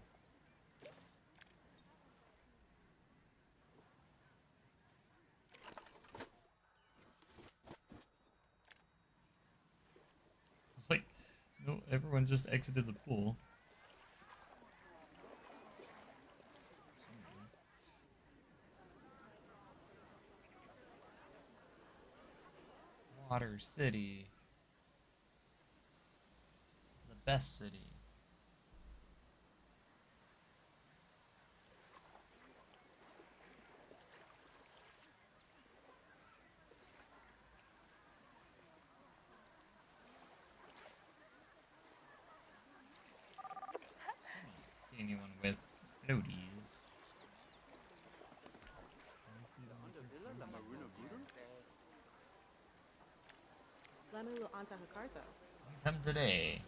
[SPEAKER 1] It's like, no, everyone just exited the pool. Water City. The best city. See anyone with floaties? Come today.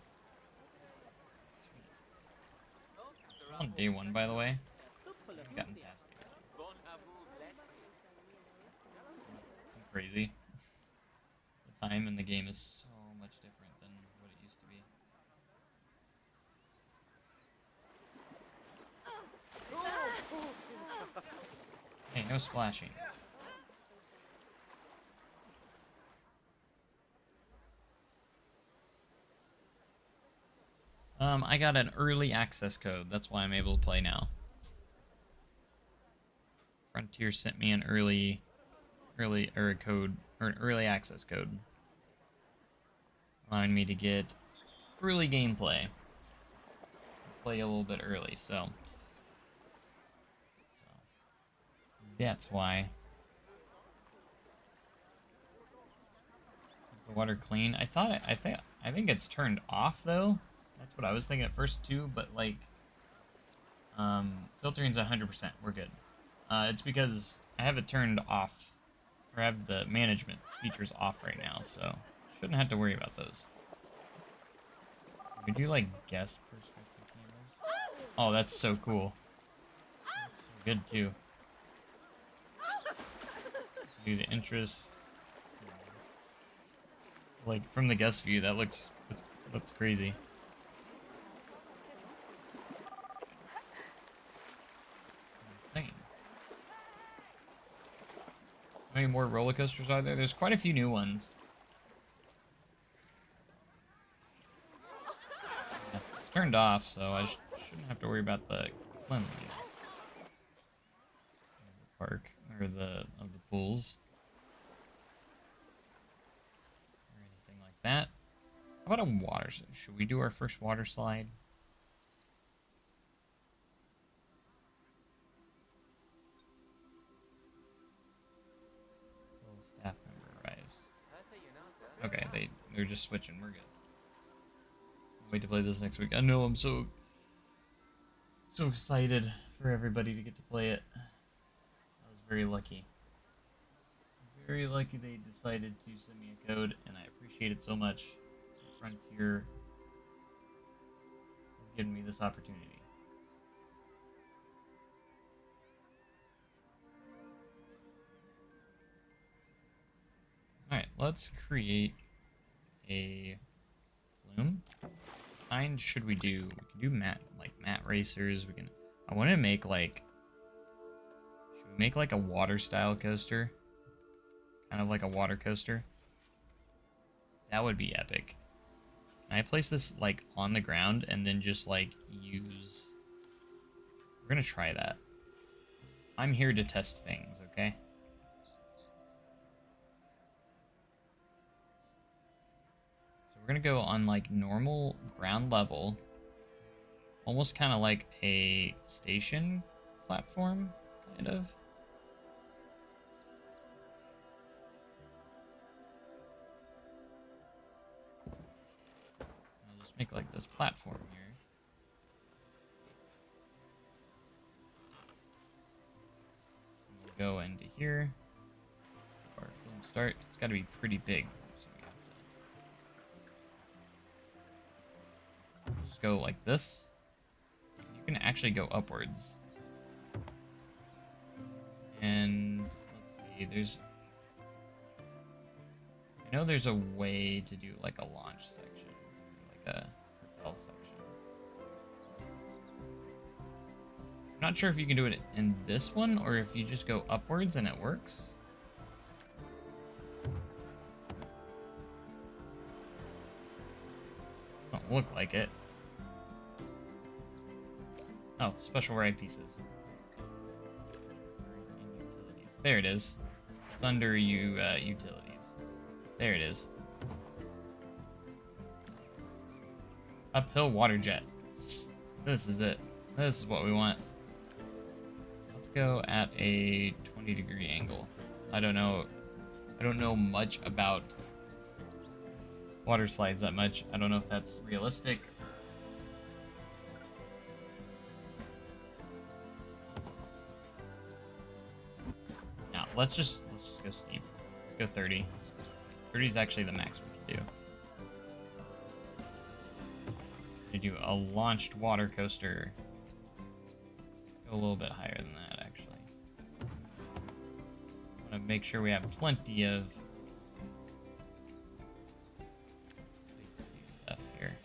[SPEAKER 1] Sweet. We're on day 1, by the way. We've gotten past day 1. Crazy. The time in the game is so much different than what it used to be. Hey, no splashing. I got an early access code. That's why I'm able to play now. Frontier sent me an early access code, allowing me to get early gameplay. Play a little bit early, so that's why. Keep the water clean. I think it's turned off though. That's what I was thinking at first too, but like filtering's 100%. We're good. It's because I have it turned off, or I have the management features off right now, so shouldn't have to worry about those. We do like guest perspective cameras. Oh, that's so cool. That's so good too. Do the interest. Like from the guest view, that's crazy. Insane. How many more roller coasters are there? There's quite a few new ones. Yeah, it's turned off, so I shouldn't have to worry about the cleanliness of the park or of the pools or anything like that. How about a water? Should we do our first water slide? Staff member arrives. Okay, they're just switching. We're good. Wait to play this next week. I know I'm so excited for everybody to get to play it. I was very lucky. Very lucky they decided to send me a code, and I appreciate it so much. Frontier has given me this opportunity. Alright, let's create a flume. What kind should we do? We can do mat racers. We can. I want to make like. Should we make like a water style coaster? Kind of like a water coaster. That would be epic. Can I place this like on the ground and then just like use? We're gonna try that. I'm here to test things, okay? We're gonna go on like normal ground level, almost kind of like a station platform, kind of. I'll just make like this platform here. go into here. Our film start. It's got to be pretty big. So we have to just go like this. You can actually go upwards. And let's see, I know there's a way to do like a launch section, like a propel section. I'm not sure if you can do it in this one or if you just go upwards and it works. Don't look like it. Oh, special ride pieces. There it is. It's under utilities. There it is. Uphill water jet. This is it. This is what we want. Let's go at a 20-degree angle. I don't know much about water slides that much. I don't know if that's realistic. Now, let's just go steep. Let's go 30. 30 is actually the max we can do. We do a launched water coaster. Go a little bit higher than that, actually. Want to make sure we have plenty of space to do stuff here.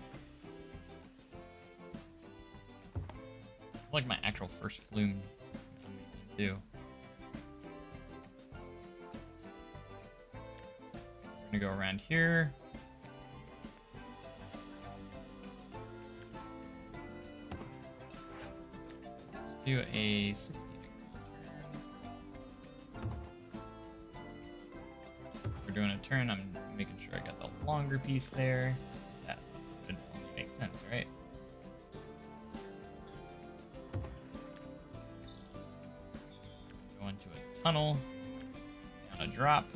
[SPEAKER 1] It's like my actual first flume too. We're gonna go around here. Let's do a 60-degree turn. We're doing a turn. I'm making sure I got the longer piece there. That would make sense, right? Go into a tunnel, down a drop.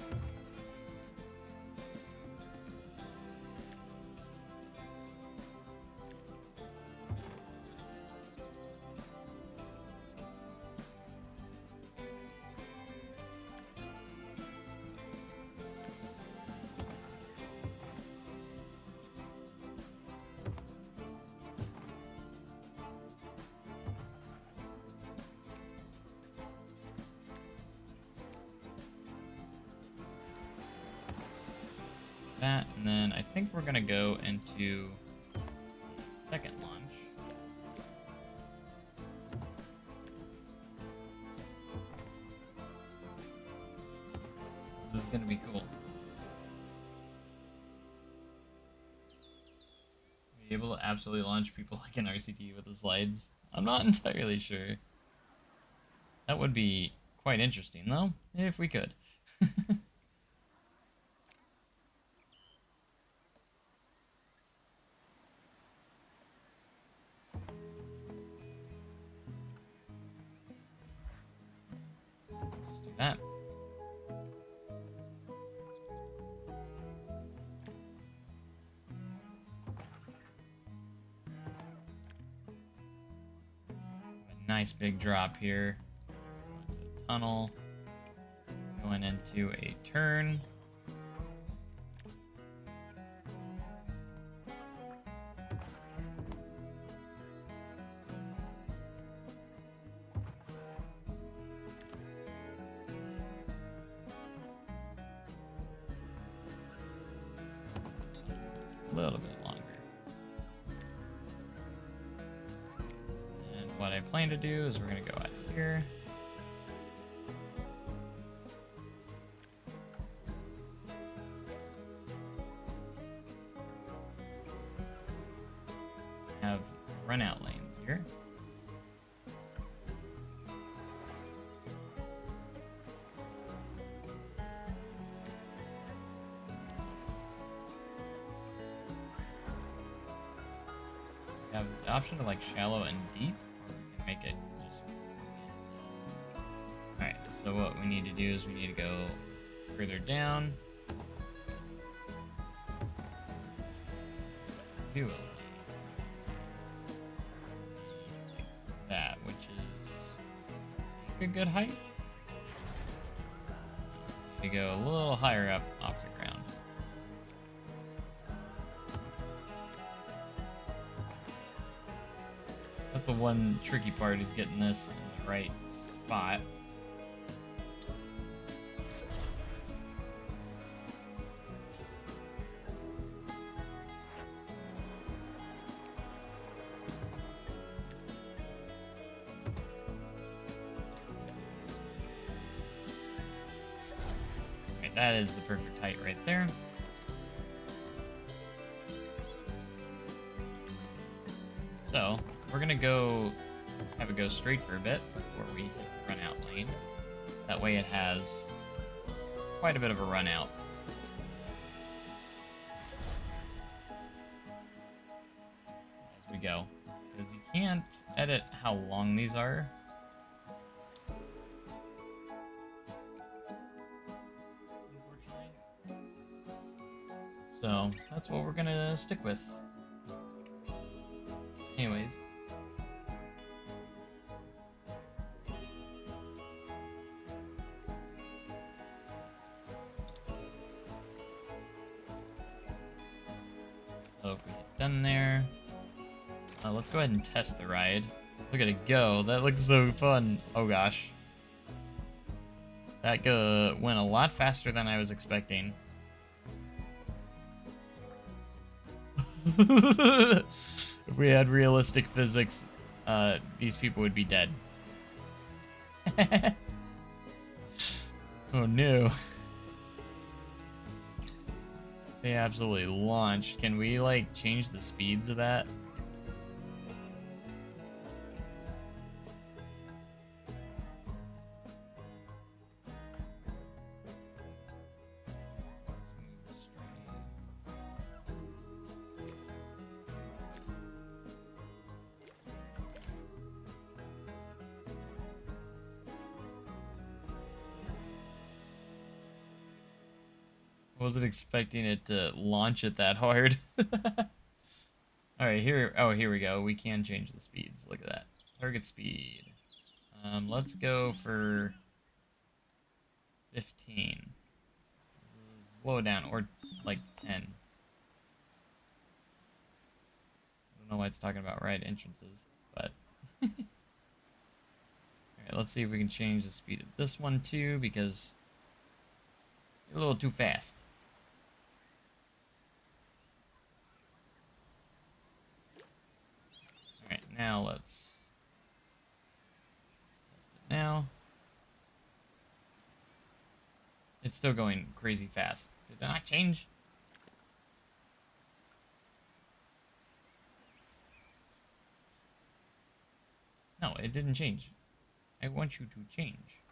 [SPEAKER 1] That, and then I think we're gonna go into second launch. This is gonna be cool. Be able to absolutely launch people like an RCT with the slides. I'm not entirely sure. That would be quite interesting though, if we could. That. A nice big drop here. Going into a tunnel. Going into a turn. A little bit longer. And what I plan to do is we're going to go out here. Have run out lanes here. Have the option to like shallow and deep, or we can make it just... Alright, so what we need to do is we need to go further down. Do it like that, which is a good height. We go a little higher up off the ground. That's the one tricky part, is getting this in the right spot. Okay, that is the perfect height right there. So, we're gonna have it go straight for a bit before we run out lane. That way it has quite a bit of a run out. As we go. Because you can't edit how long these are. Unfortunately. So, that's what we're gonna stick with. Anyways. So if we get done there, let's go ahead and test the ride. Look at it go. That looks so fun. Oh gosh. That went a lot faster than I was expecting. If we had realistic physics, these people would be dead. Oh no. They absolutely launched. Can we, like, change the speeds of that? Wasn't expecting it to launch it that hard. Alright, here we go. We can change the speeds. Look at that. Target speed. Let's go for 15. Slow it down, or like 10. I don't know why it's talking about ride entrances, but... Alright, let's see if we can change the speed of this one too, because you're a little too fast. Alright, now let's test it now. It's still going crazy fast. Did it not change? No, it didn't change. I want you to change.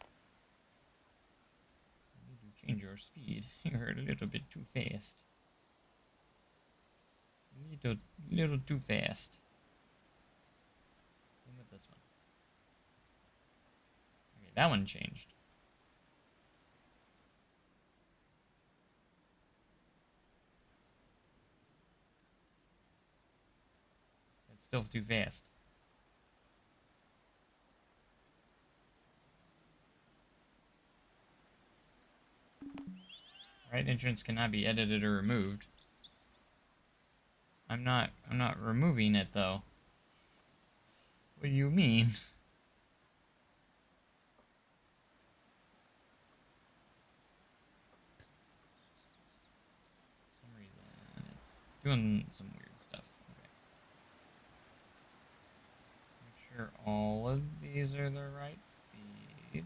[SPEAKER 1] You need to change your speed. You're a little bit too fast. Little too fast. Same with this one. Okay, that one changed. It's still too fast. Right entrance cannot be edited or removed. I'm not removing it though. What do you mean? For some reason it's doing some weird stuff. Okay. Make sure all of these are the right speed.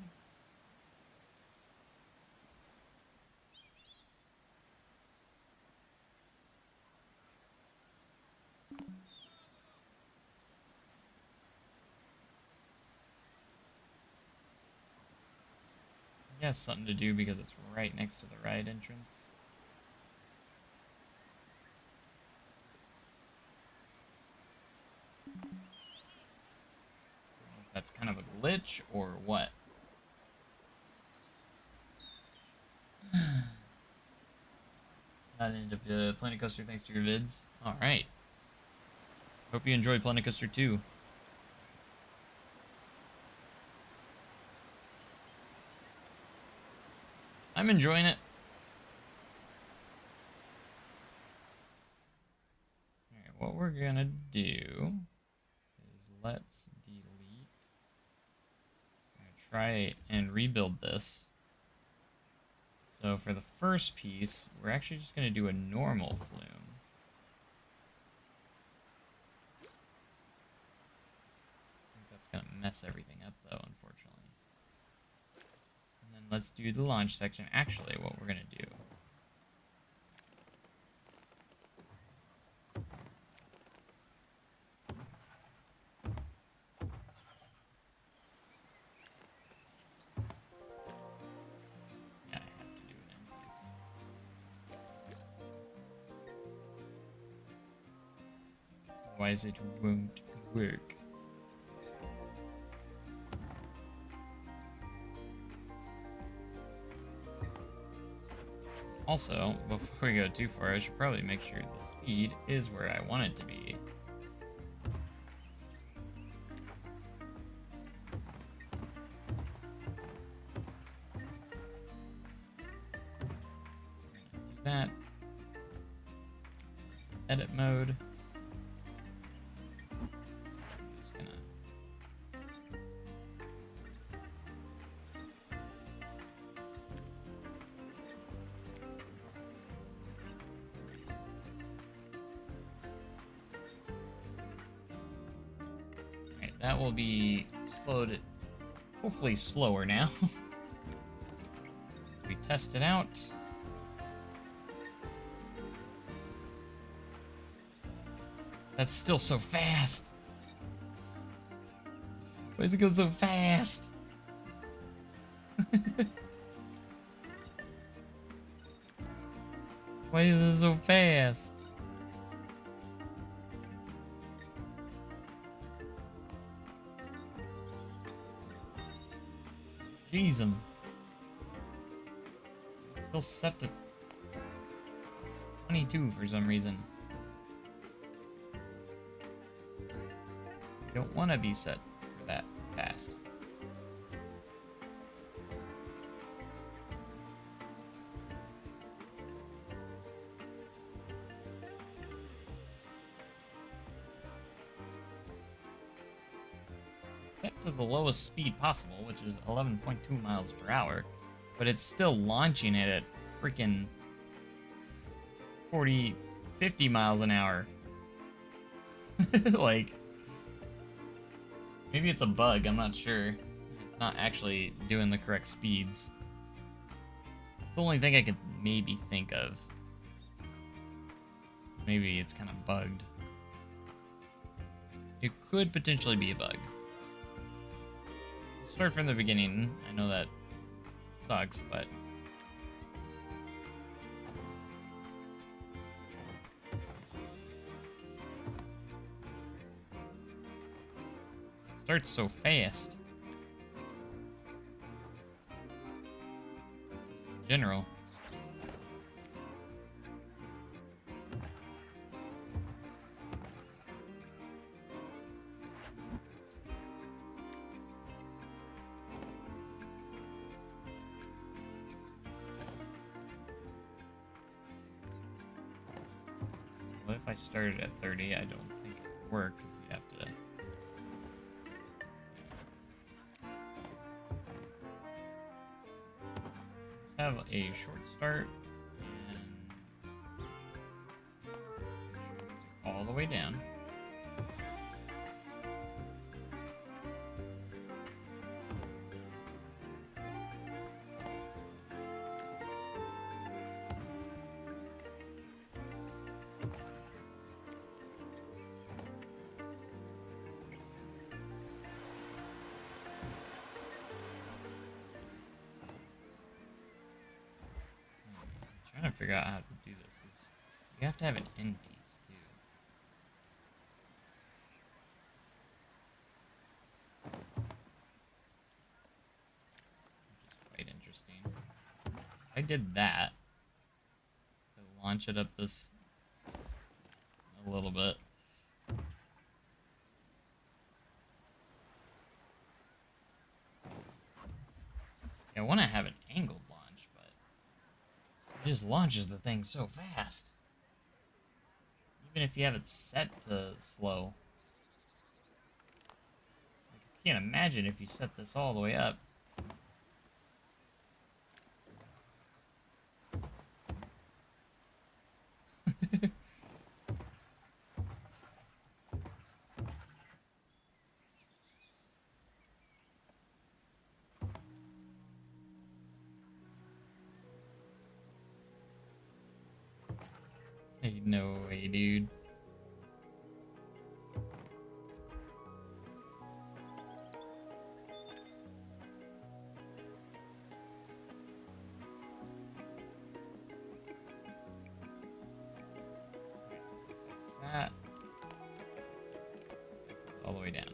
[SPEAKER 1] It has something to do because it's right next to the ride entrance. I don't know if that's kind of a glitch or what. Not into Planet Coaster thanks to your vids. Alright. Hope you enjoy Planet Coaster 2. I'm enjoying it. Alright, what we're gonna do is let's delete. I'm gonna try and rebuild this. So for the first piece, we're actually just gonna do a normal flume. I think that's gonna mess everything up though, unfortunately. And then let's do the launch section. Actually, what we're gonna do. Yeah, I have to do an end piece. Otherwise it won't work. Also, before we go too far, I should probably make sure the speed is where I want it to be. So we're gonna do that. Edit mode. Just gonna that will be slowed, hopefully slower now. As we test it out. That's still so fast. Why does it go so fast? Why is it so fast? Jeez, it's still set to 22 for some reason. I don't want to be set for that fast. Set to the lowest speed possible, which is 11.2 miles per hour, but it's still launching it at freaking 40, 50 miles an hour. Like, maybe it's a bug, I'm not sure. It's not actually doing the correct speeds. It's the only thing I could maybe think of. Maybe it's kind of bugged. It could potentially be a bug. Start from the beginning. I know that sucks, but it starts so fast. Just in general. What if I started at 30? I don't think it would work because you have to. Let's have a short start and all the way down. Trying to figure out how to do this because you have to have an end piece too. Which is quite interesting. If I did that, to launch it up this a little bit. I want to have an angled launch, but It just launches the thing so fast. Even if you have it set to slow. Like, I can't imagine if you set this all the way up. Hey, no way, dude. Let's fix that. This is all the way down.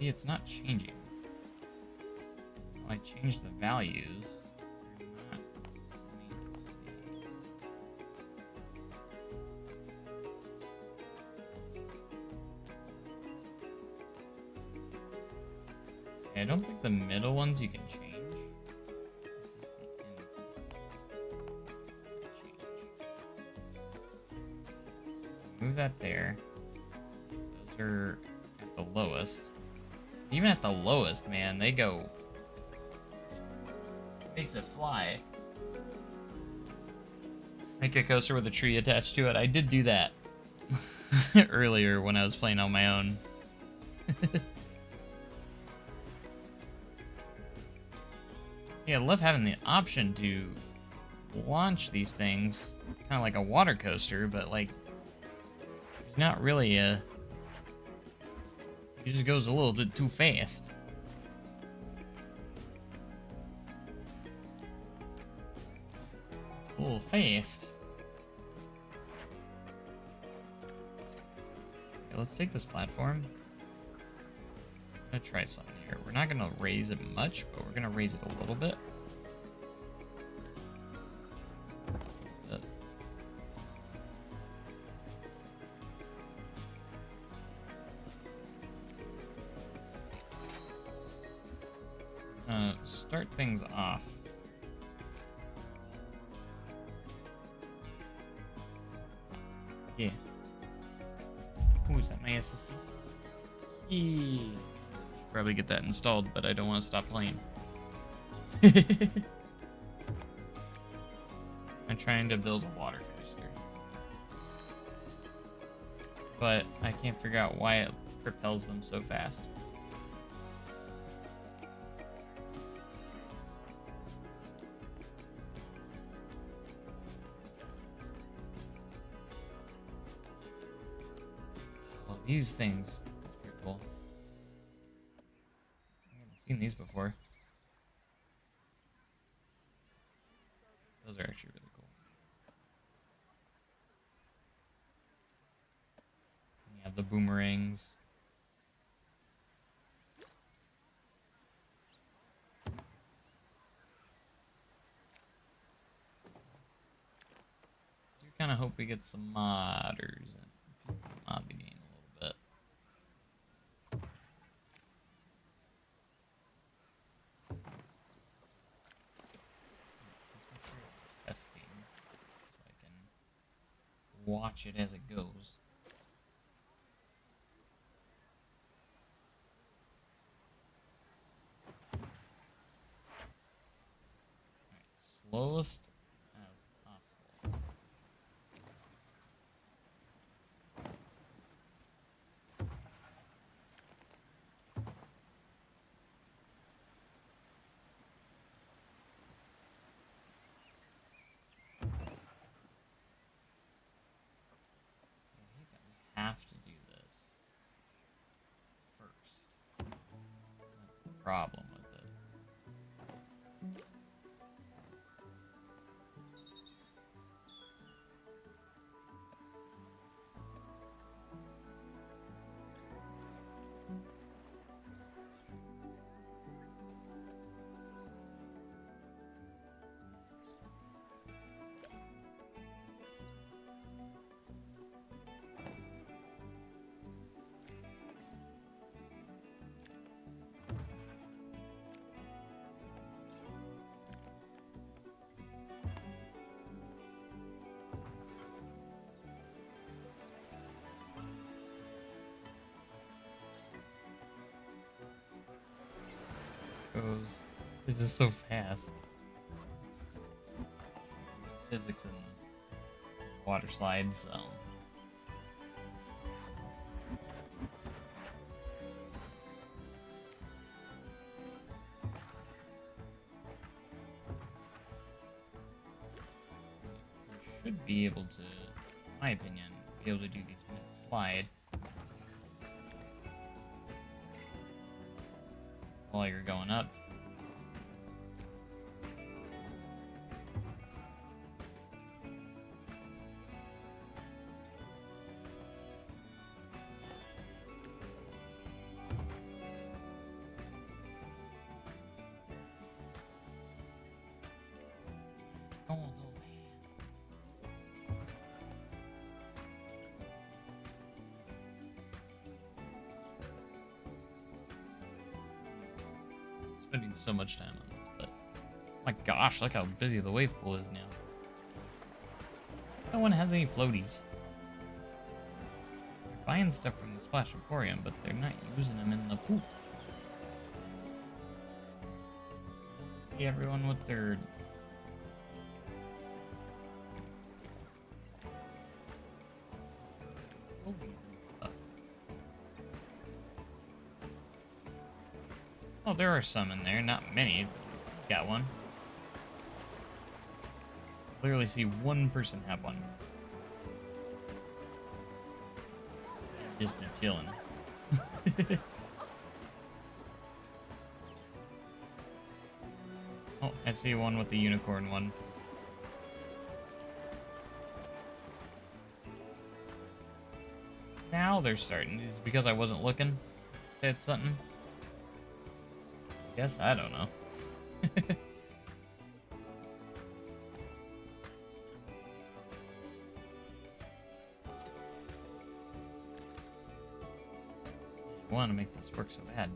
[SPEAKER 1] See, it's not changing. When I change the values, they're not going to stay. Okay, I don't think the middle ones you can change. It's just the end pieces. Change. Move that there. Those are at the lowest. Even at the lowest, man, they go... Makes it fly. Make a coaster with a tree attached to it. I did do that earlier when I was playing on my own. Yeah, I love having the option to launch these things, kind of like a water coaster, but like, not really a... It just goes a little bit too fast. A little fast. Okay, let's take this platform. I'm gonna try something here. We're not gonna raise it much, but we're gonna raise it a little bit. Start things off. Yeah. Ooh, is that my SSD? Yeah. Should probably get that installed, but I don't want to stop playing. I'm trying to build a water coaster, but I can't figure out why it propels them so fast. These things, that's pretty cool. I haven't seen these before. Those are actually really cool. And you have the boomerangs. I do kind of hope we get some modders and mod the game. Watch it as it goes. Alright, slowest as possible. Have to do this first. That's the problem with it. goes. It's just so fast. Physics and water slides. We should be able to, in my opinion, be able to do these mid-slide while you're going up. Going so fast. Spending so much time on this, but my gosh, look how busy the wave pool is now. No one has any floaties. They're buying stuff from the Splash Emporium, but they're not using them in the pool. See everyone with their floaties and stuff. Oh, there are some in there, not many. Got one. Clearly see one person have one. Just a chillin'. Oh, I see one with the unicorn one. Now they're starting. It's because I wasn't looking. Said something. Guess I don't know. I want to make this work so bad.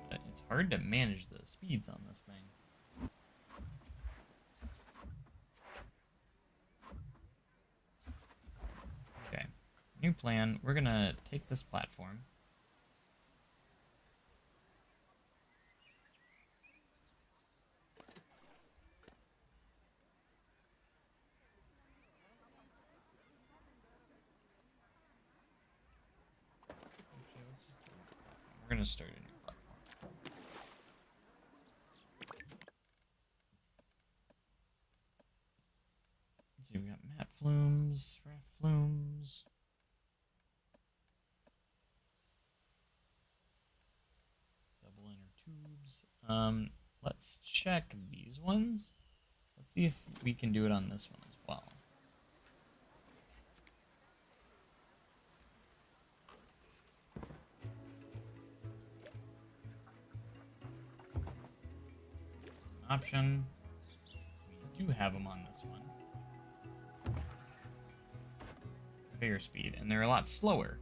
[SPEAKER 1] But it's hard to manage the speeds on this thing. Okay, new plan. We're gonna take this platform. We're gonna start a new platform. Let's see, we got mat flumes, raft flumes. Double inner tubes. Let's check these ones. Let's see if we can do it on this one as well. Option. We do have them on this one. Bigger speed, and they're a lot slower.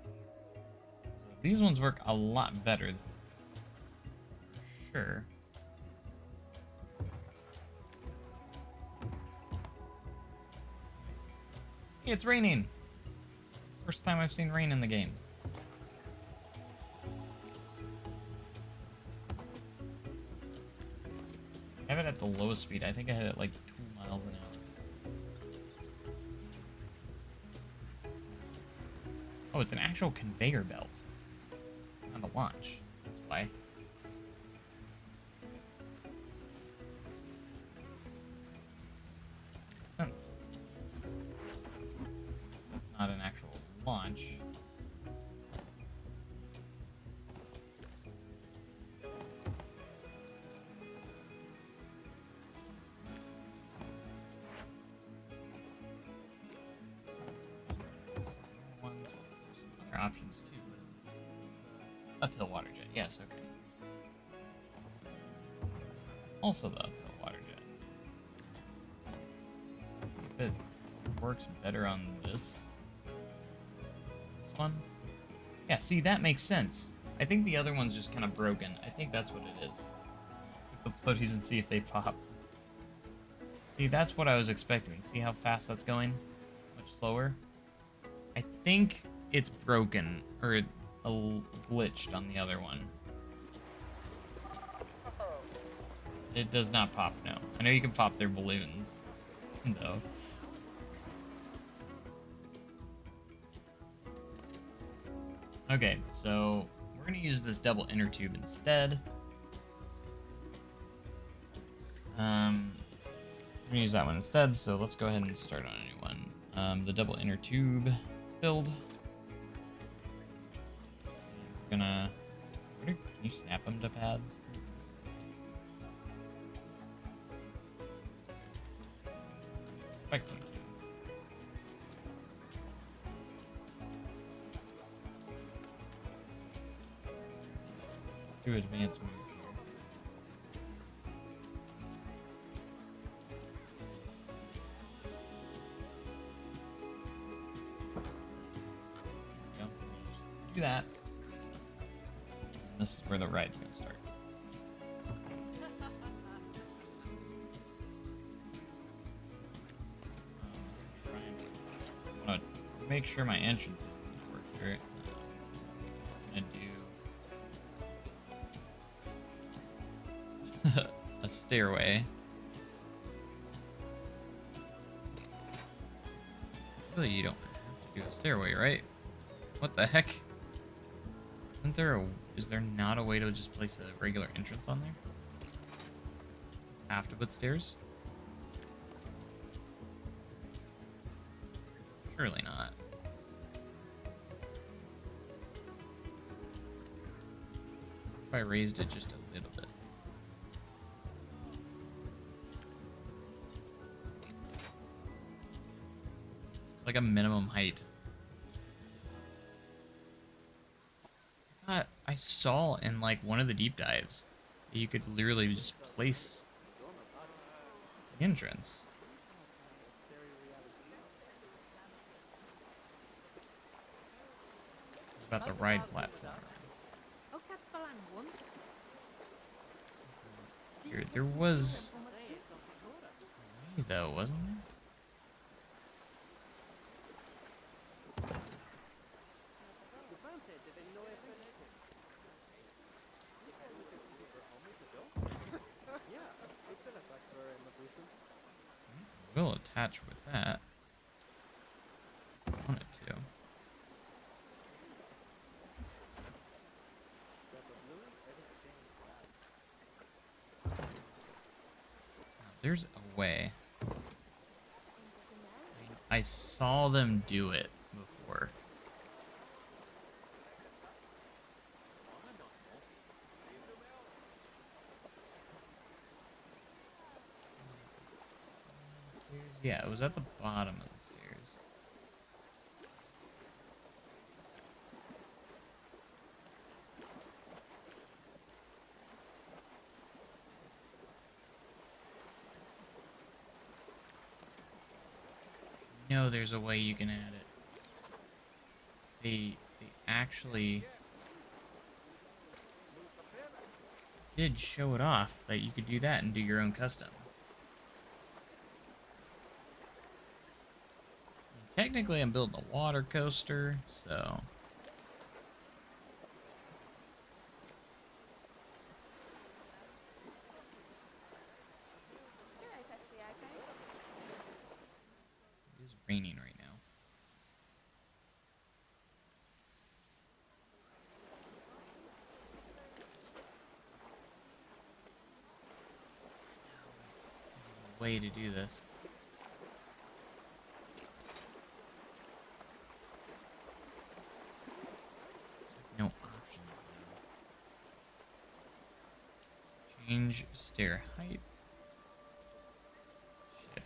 [SPEAKER 1] So these ones work a lot better. For sure. Hey, it's raining. First time I've seen rain in the game. I have it at the lowest speed. I think I had it like 2 miles an hour. Oh, it's an actual conveyor belt. Not a launch. That's why. Makes sense. That's not an actual launch. Options too. Uphill water jet. Yes, okay. Also the uphill water jet. Let's see if it works better on this one. Yeah, see, that makes sense. I think the other one's just kind of broken. I think that's what it is. Put the floaties and see if they pop. See, that's what I was expecting. See how fast that's going? Much slower. I think it's broken or glitched on the other one. It does not pop, no. I know you can pop their balloons, though. Okay, so we're gonna use this double inner tube instead. I'm gonna use that one instead, so let's go ahead and start on a new one. The double inner tube build. We're gonna... Can you snap them to pads? Expect them to. Let's do advanced move here. There we go. Do that. And this is where the ride's gonna start. Make sure my entrance is gonna work here. I'm gonna do a stairway. Really, you don't have to do a stairway, right? What the heck? Is there not a way to just place a regular entrance on there? Have to put stairs? Surely not. If I raised it just a little bit. It's like a minimum height. I saw in like one of the deep dives that you could literally just place the entrance. About the ride platform. Here, there was a way though, wasn't there? We'll attach with that. I want it to. There's a way. I saw them do it before. Yeah, it was at the bottom of the stairs. No, there's a way you can add it. They actually did show it off that you could do that and do your own custom. Technically, I'm building a water coaster, so... It is raining right now. There's a way to do this. No options now. Change stair height. Shift.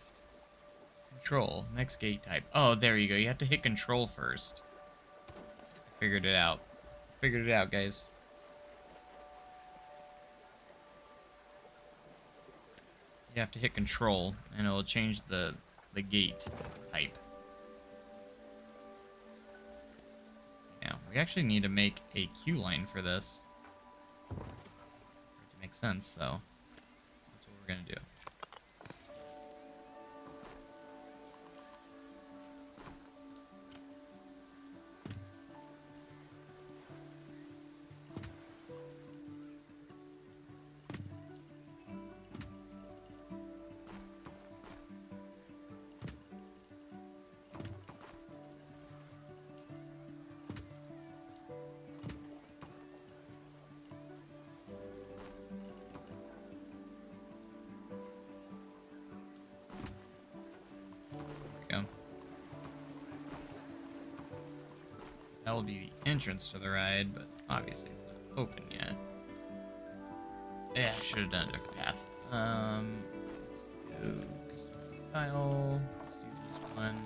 [SPEAKER 1] Control. Next gate type. Oh, there you go. You have to hit control first. I figured it out. Figured it out, guys. You have to hit control, and it'll change the gate type. Now, we actually need to make a queue line for this. For it to make sense, so that's what we're gonna do. That will be the entrance to the ride, but obviously it's not open yet. Yeah, I should have done a different path. Let's do custom style. Let's do this one.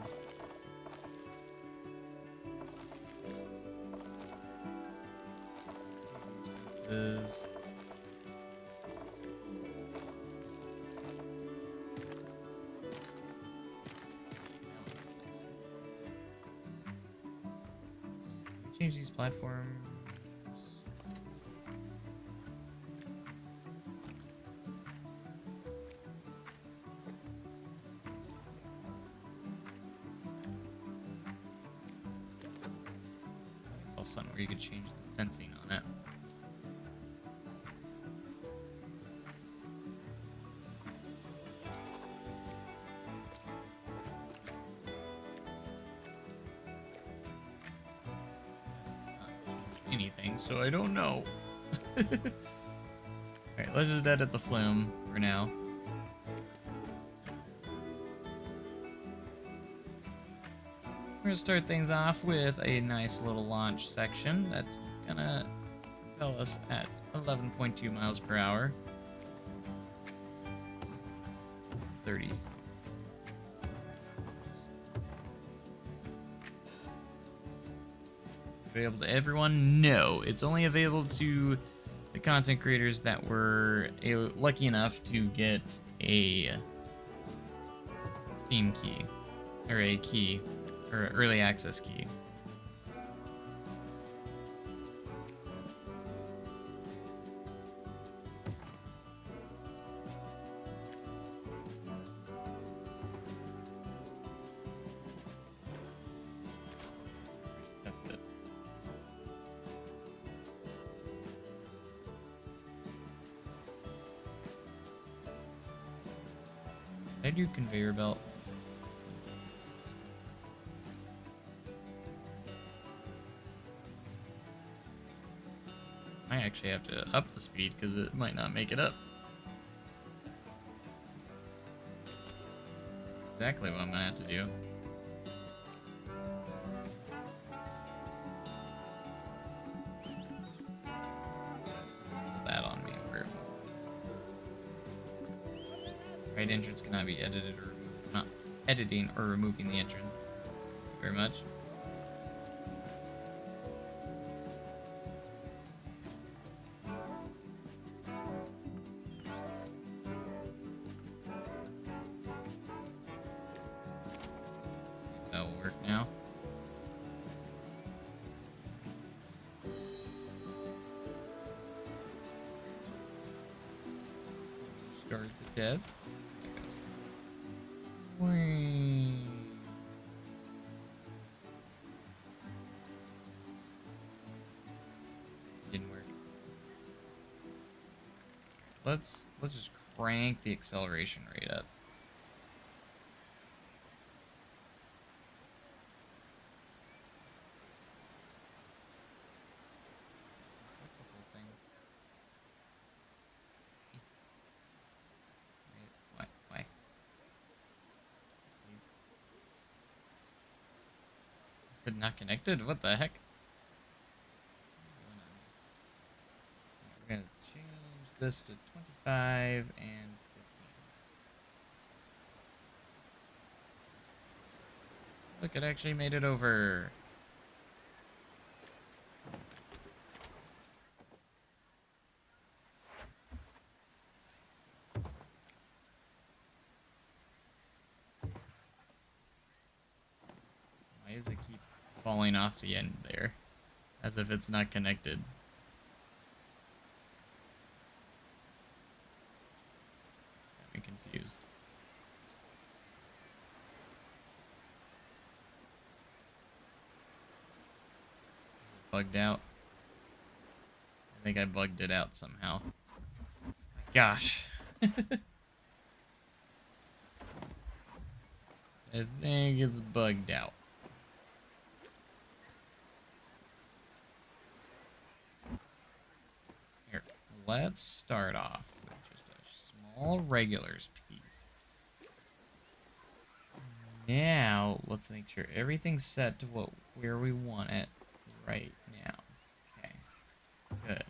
[SPEAKER 1] Expenses. Change these platforms. I saw something where you could change the fencing on it. Anything, so I don't know. Alright, let's just edit the flume for now. We're gonna start things off with a nice little launch section that's gonna propel us at 11.2 miles per hour. 30. Available to everyone? No, it's only available to the content creators that were lucky enough to get a Steam key, or a key, or early access key. Test it. Did I do conveyor belt? I actually have to up the speed because it might not make it up. Exactly what I'm gonna have to do. Put that on me. Where right entrance cannot be edited or removed. Not editing or removing the entrance. Thank you very much. That will work now. Start the test. There it goes. Whee. Didn't work. Let's just crank the acceleration rate up. Why? Is it not connected? What the heck? We're gonna change this to 25 and 15. Look, it actually made it over. Why does it keep falling off the end there? As if it's not connected. Got me confused. Bugged out. I think I bugged it out somehow. Gosh. I think it's bugged out. Here, let's start off with just a small regulars piece. Now, let's make sure everything's set to where we want it. right now. Okay. Good.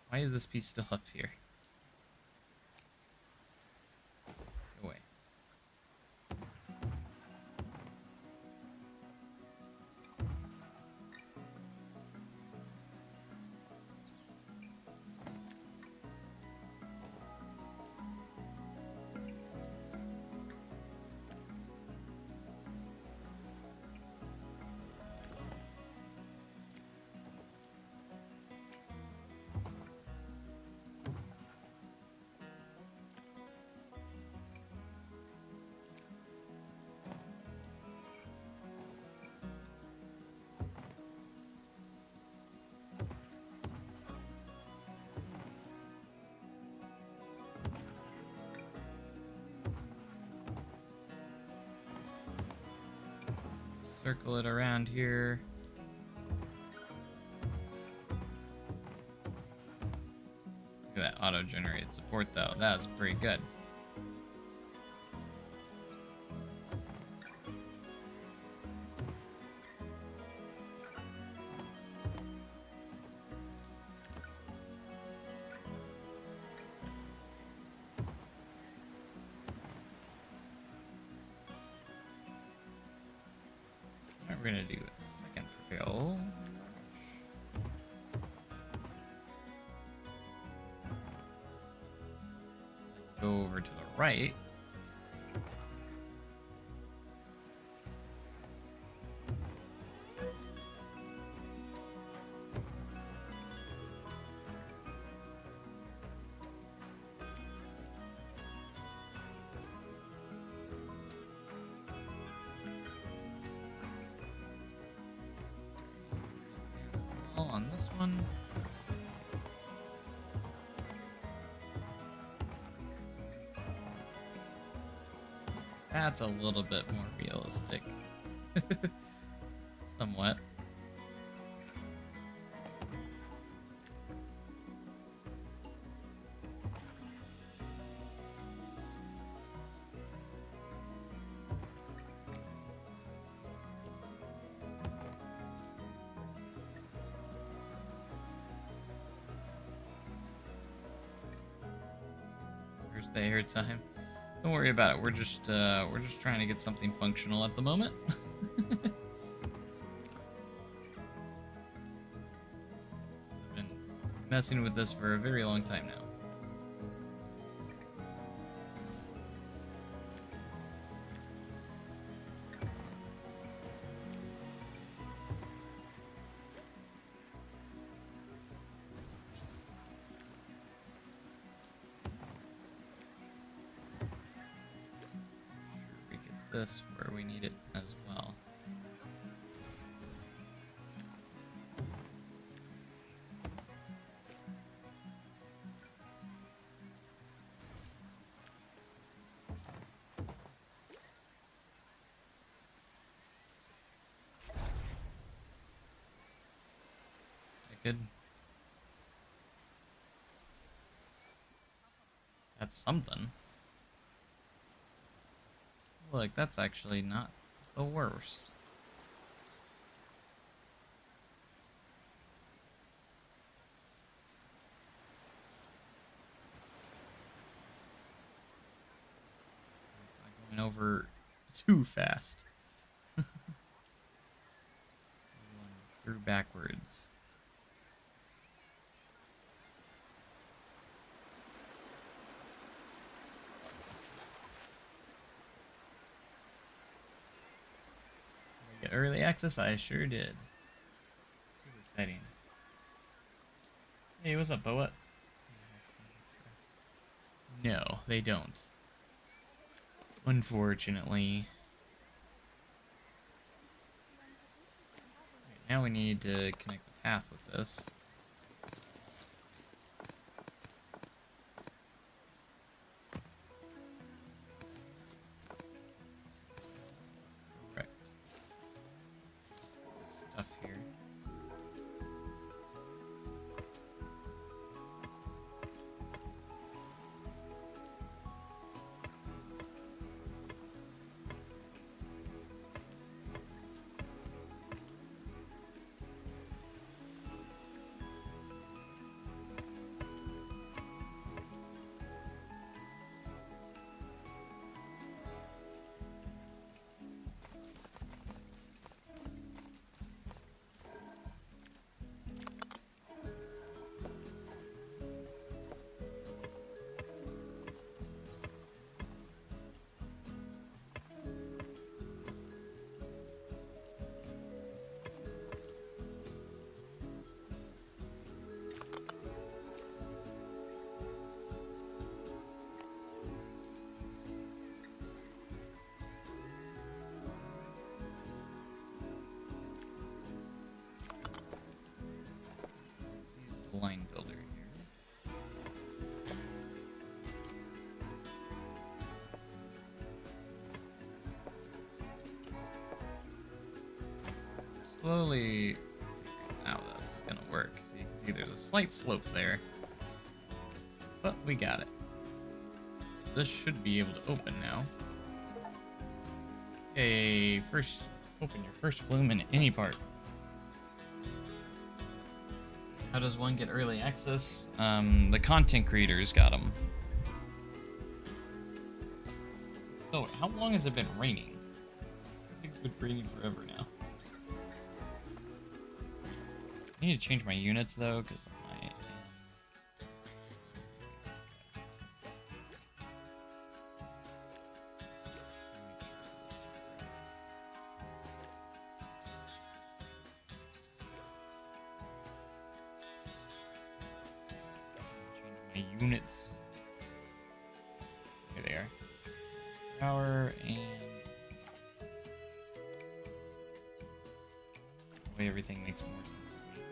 [SPEAKER 1] Why is this piece still up here? Go away. Circle it around here. Look at that auto-generated support though. That's pretty good. Alright, we're gonna do a second propel. Go over to the right. On this one. That's a little bit more realistic. Somewhat. Thursday her time. Don't worry about it. We're just trying to get something functional at the moment. I've been messing with this for a very long time now. This where we need it as well. Good. That's something. Look, that's actually not the worst. It's not going over too fast. Through backwards. Get early access? I sure did. Super exciting. Hey, what's up, Boa? No, they don't. Unfortunately. Right, now we need to connect the path with this. Stuff here. zipline builder here. Slowly figuring out how that's gonna work. So you can see there's a slight slope there, but we got it. So this should be able to open now. Okay, first open your first flume in any park. How does one get early access? The content creators got them. So, how long has it been raining? I think it's been raining forever now. I need to change my units though, because my units. Here they are. Power and the way everything makes more sense to me.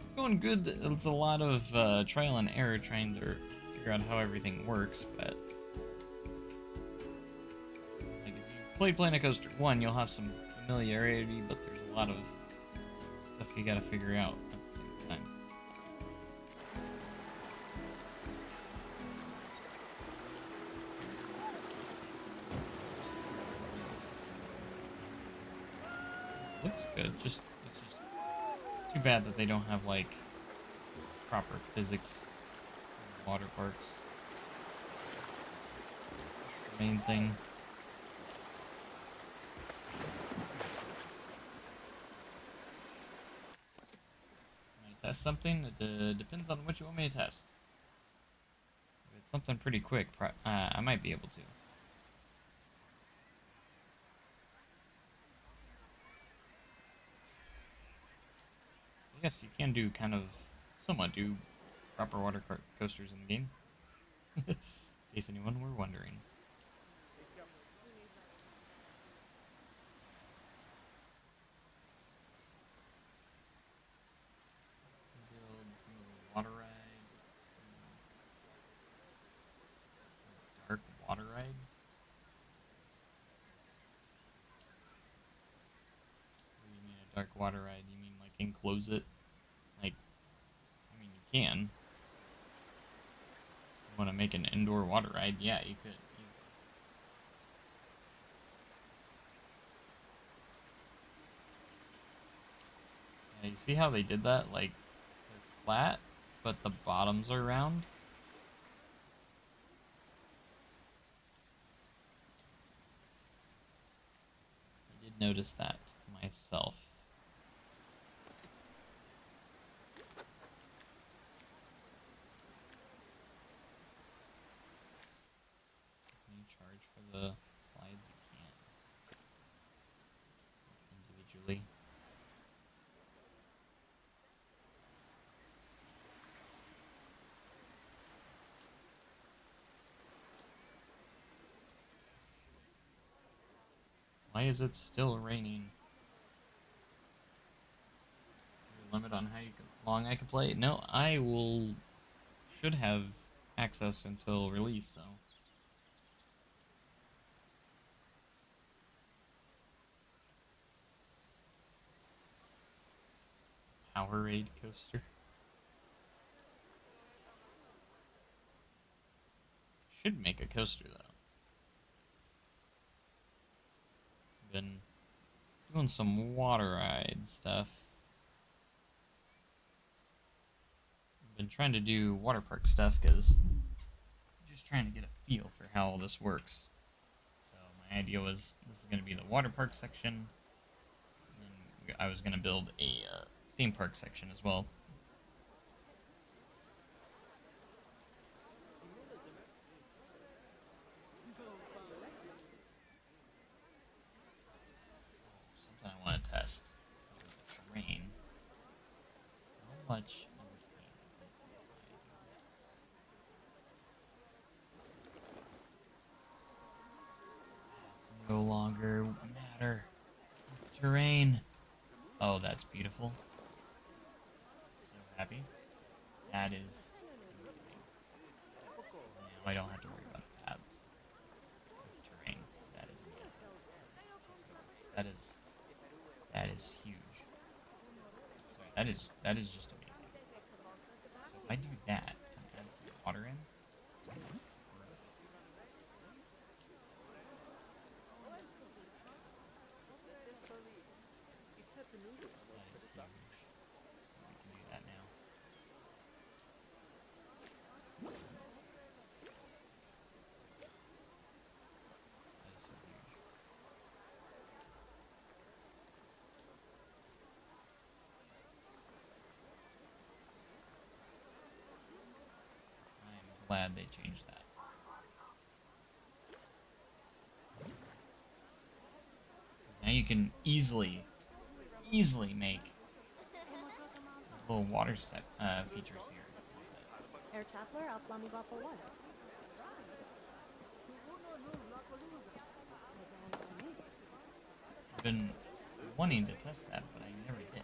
[SPEAKER 1] It's going good. It's a lot of trial and error trying to figure out how everything works, but like if you played Planet Coaster 1, you'll have some familiarity, but there's a lot of stuff you gotta figure out at the same time. Looks good. It's just too bad that they don't have like proper physics in water parks. The main thing. Can I test something? It depends on what you want me to test. If it's something pretty quick, I might be able to. Yes, you can do somewhat do proper water coasters in the game. In case anyone were wondering. Build some of the water rides. Dark water ride. What do you mean a dark water ride? You mean like enclose it? Like, I mean, you can. You want to make an indoor water ride? Yeah, you could. Yeah, you see how they did that? Like, they're flat, but the bottoms are round. I did notice that myself. Charge for the slides? You can't. Individually. Why is it still raining? Is there a limit on how long I can play? No, should have access until release, so. Powerade coaster. Should make a coaster though. Been doing some water ride stuff. Been trying to do water park stuff because just trying to get a feel for how all this works. So my idea was this is going to be the water park section, and then I was going to build a theme park section as well. Something I want to test. much understand it's no longer matter. Terrain. Oh, that's beautiful. So happy. That is amazing. Now I don't have to worry about paths. With terrain. That is amazing. That is huge. Sorry, that is just amazing. So if I do that and add some water in. That is huge. We can do that now. That is so huge. I am glad they changed that. Now you can easily make little water set features here.
[SPEAKER 7] Air Traveler, Outlaw Guapo 1.
[SPEAKER 1] I've been wanting to test that, but I never did.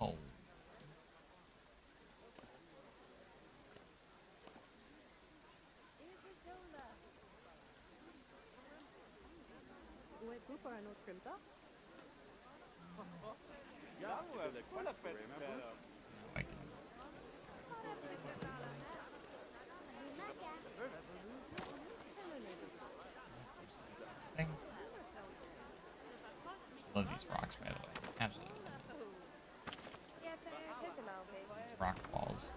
[SPEAKER 1] Oh.
[SPEAKER 7] Wait, who for an old crimper?
[SPEAKER 1] Now I can. Thing. Love these rocks, by the way. Absolutely love them. These rock balls.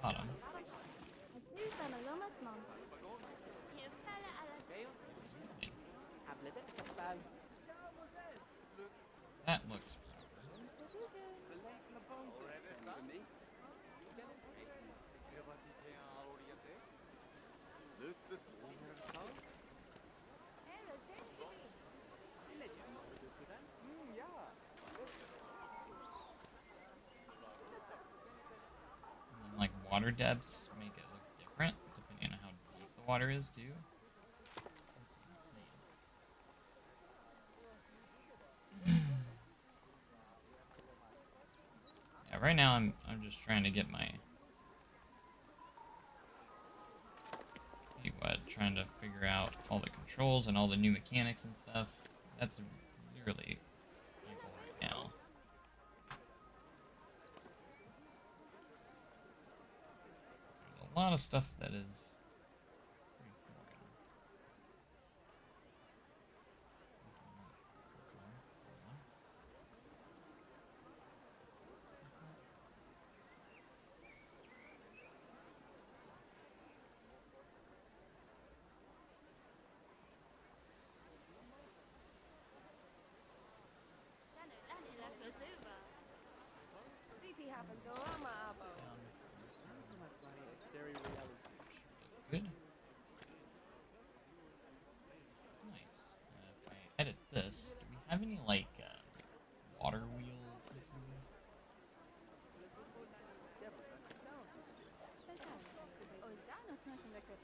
[SPEAKER 1] Bottom. That looks and like water depths make it look different depending on how deep the water is too. Yeah, right now I'm just trying to get my trying to figure out all the controls and all the new mechanics and stuff. That's really my goal right now. There's a lot of stuff that is pretty foreign. Good. Nice. If I edit this, do we have any like water wheel pieces?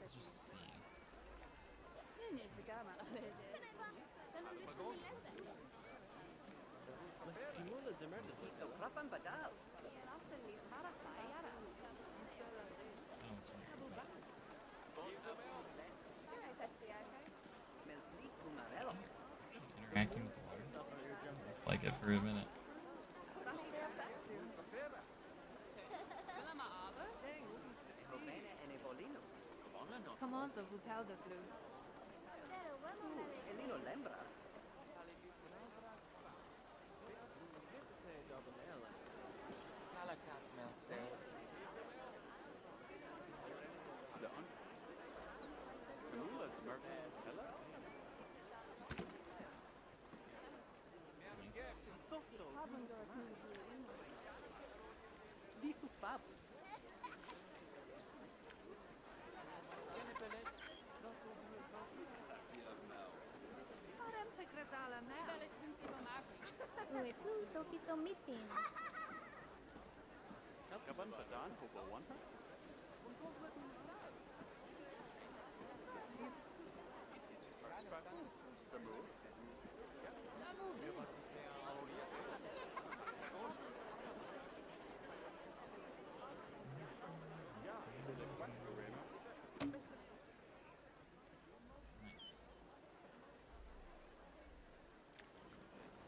[SPEAKER 1] Let's just see. Interacting with the water. Like it for a minute.
[SPEAKER 7] Comment vous parle de plus?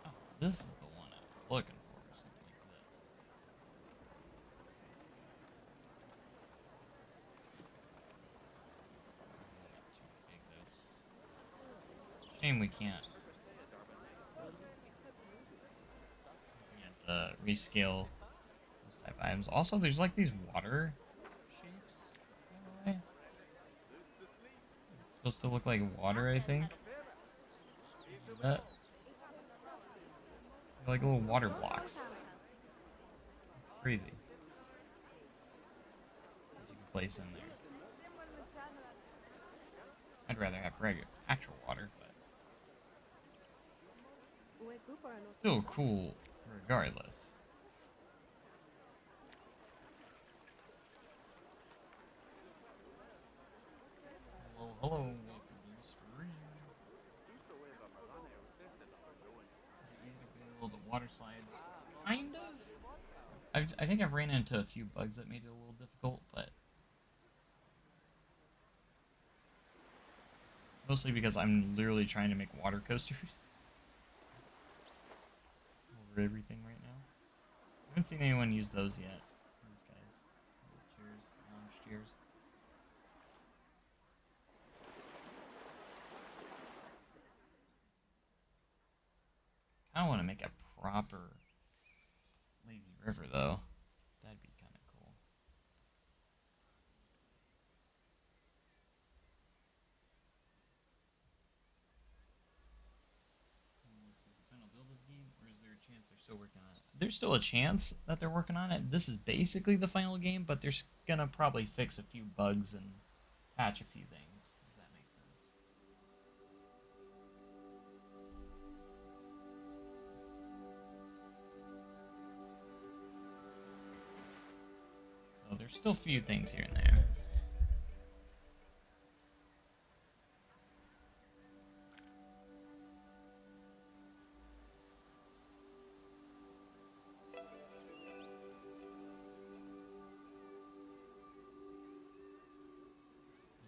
[SPEAKER 7] Oh, this is the one I was looking for, something like this. Too big, though. Shame we can't. Rescale those type items. Also, there's like these water shapes. By the way. It's supposed to look like water, I think. That. They're like little water blocks. It's crazy. That you can place in there. I'd rather have regular, actual water, but still cool regardless. Hello, welcome to the stream. Easy to build a water slide. Kind of. I think I've ran into a few bugs that made it a little difficult, but mostly because I'm literally trying to make water coasters over everything right now. I haven't seen anyone use those yet. These guys. Chairs, lounge chairs. I don't want to make a proper lazy river though. That'd be kind of cool. Final build of the game, or is there a chance they're still working on it? There's still a chance that they're working on it. This is basically the final game, but they're gonna probably fix a few bugs and patch a few things, if that makes sense. So there's still a few things here and there.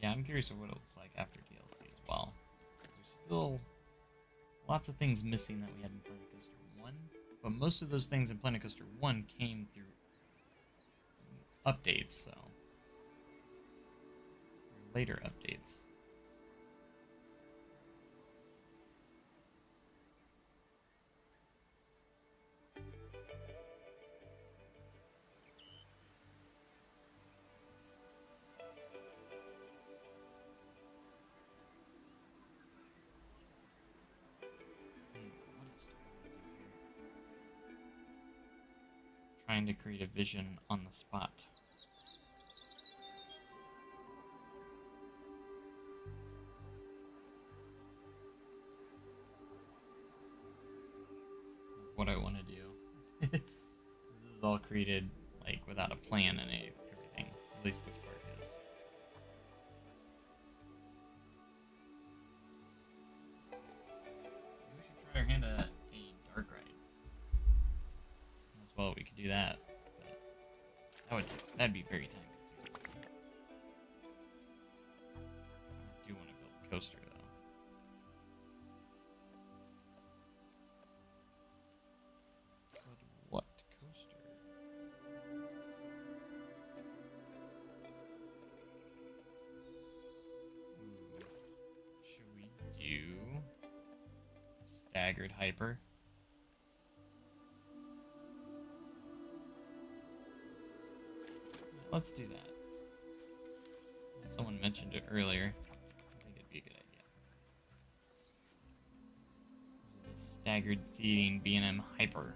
[SPEAKER 7] Yeah, I'm curious of what it looks like after DLC as well. There's still lots of things missing that we had in Planet Coaster 1, but most of those things in Planet Coaster 1 came through updates, so later updates.
[SPEAKER 1] trying to create a vision on the spot. What I want to do. This is all created like without a plan and everything. At least this part is. Maybe we should try our hand at a dark ride. As well, we could do that. But that'd be very time consuming. I do want to build a coaster though. But what coaster? Ooh. Should we do a staggered hyper? Let's do that. Someone mentioned it earlier. I think it'd be a good idea. This is a staggered seating B&M hyper.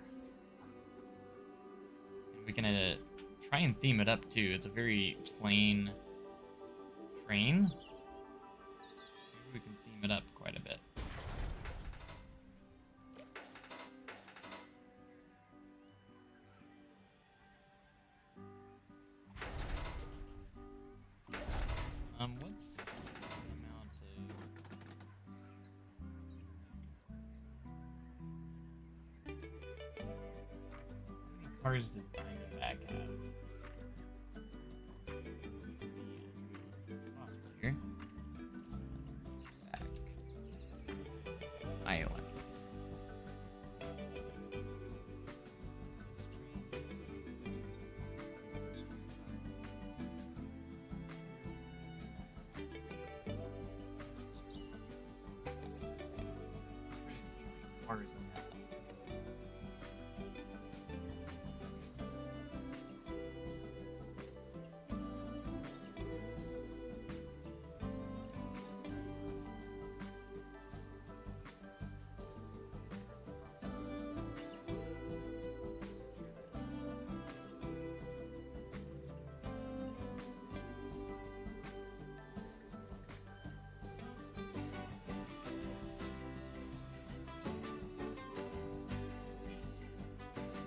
[SPEAKER 1] And we can try and theme it up too. It's a very plain train. Maybe we can theme it up quite a bit. What's the amount of... How many cars does Diamondback have? It's possible here. Back. Island. Cars in that.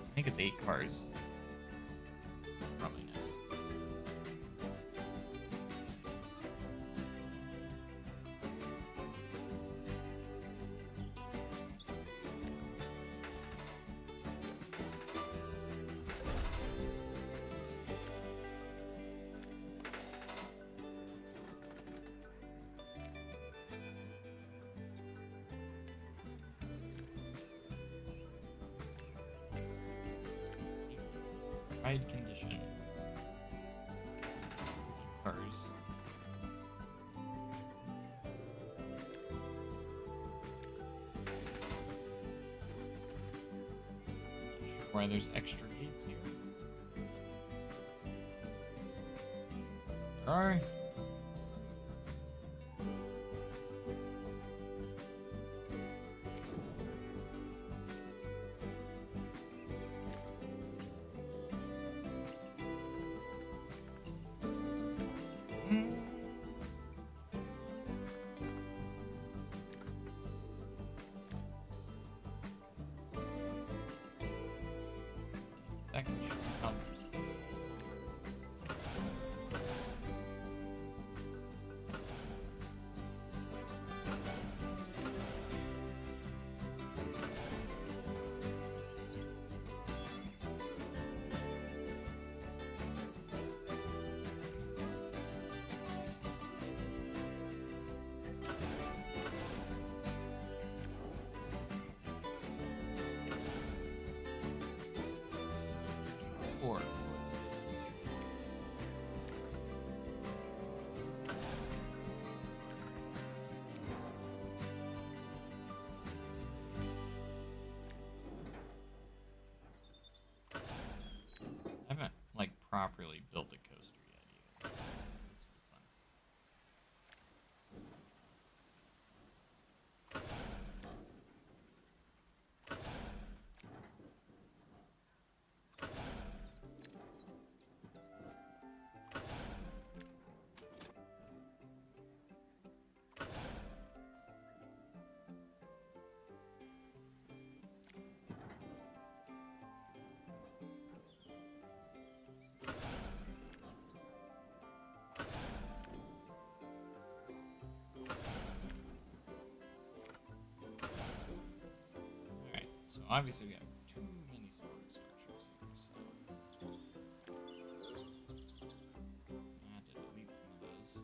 [SPEAKER 1] I think it's 8 cars. Probably not. Ride condition. Cars. Not sure why there's extra gates here. There are. Second should come. Four. I haven't like properly built a coaster yet either. This will be fun. obviously we have too many support structures here, so I have to delete some of those.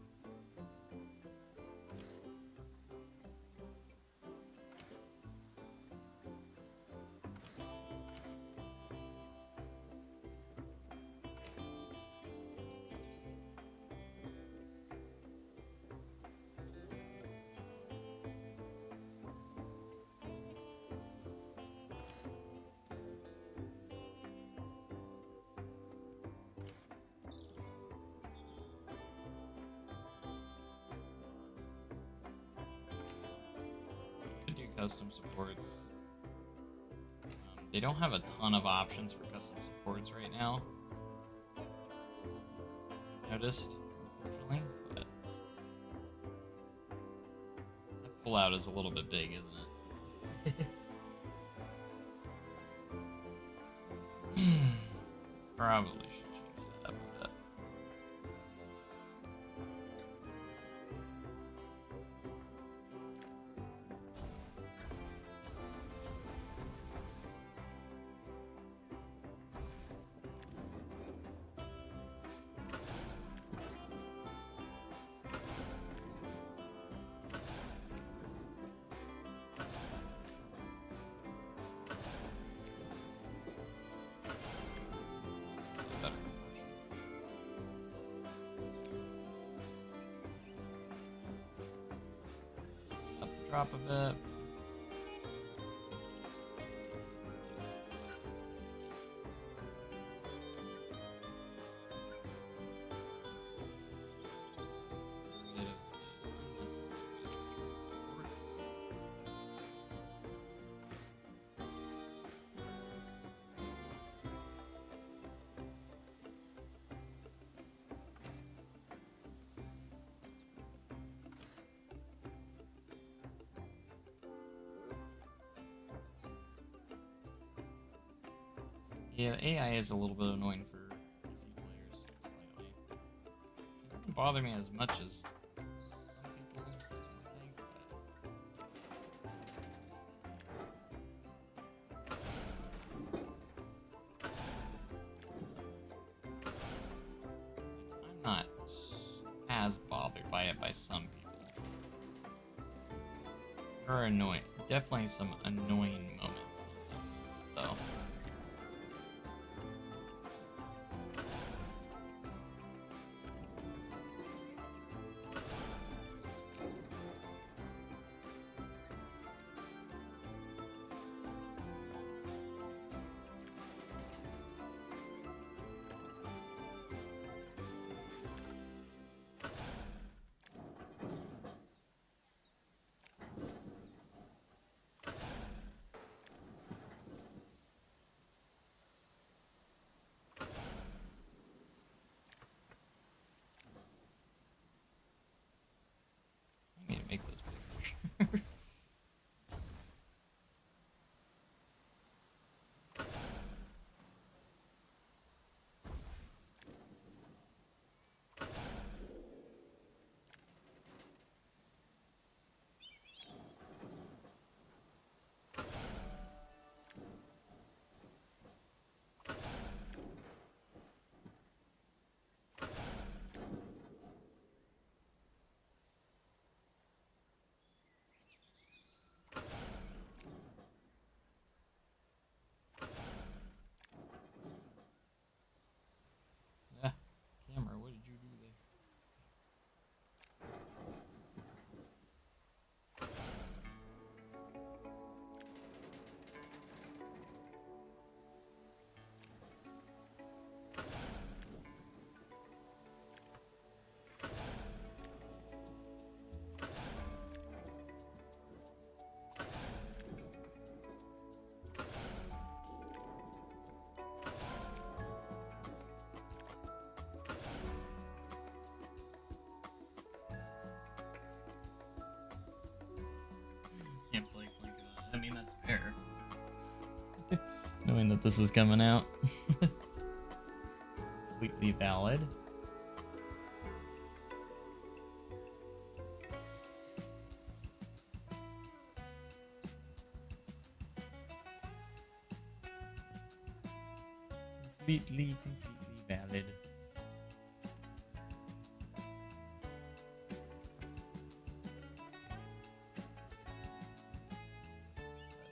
[SPEAKER 1] Could do custom supports. They don't have a ton of options for custom supports right now. Noticed, unfortunately, but that pullout is a little bit big, isn't it? Probably should change that up a bit. Better. Up the drop a bit. Rid of those unnecessary supports. Yeah, AI is a little bit annoying for PC players, slightly. It doesn't bother me as much as some people think, but I'm not as bothered by it by some people. There are annoying, definitely some annoying moments, though. I need to make this bigger. Yeah, camera, what did you do there? Can't play Clink of that. I mean, that's fair. Knowing that this is coming out. Completely valid. completely valid.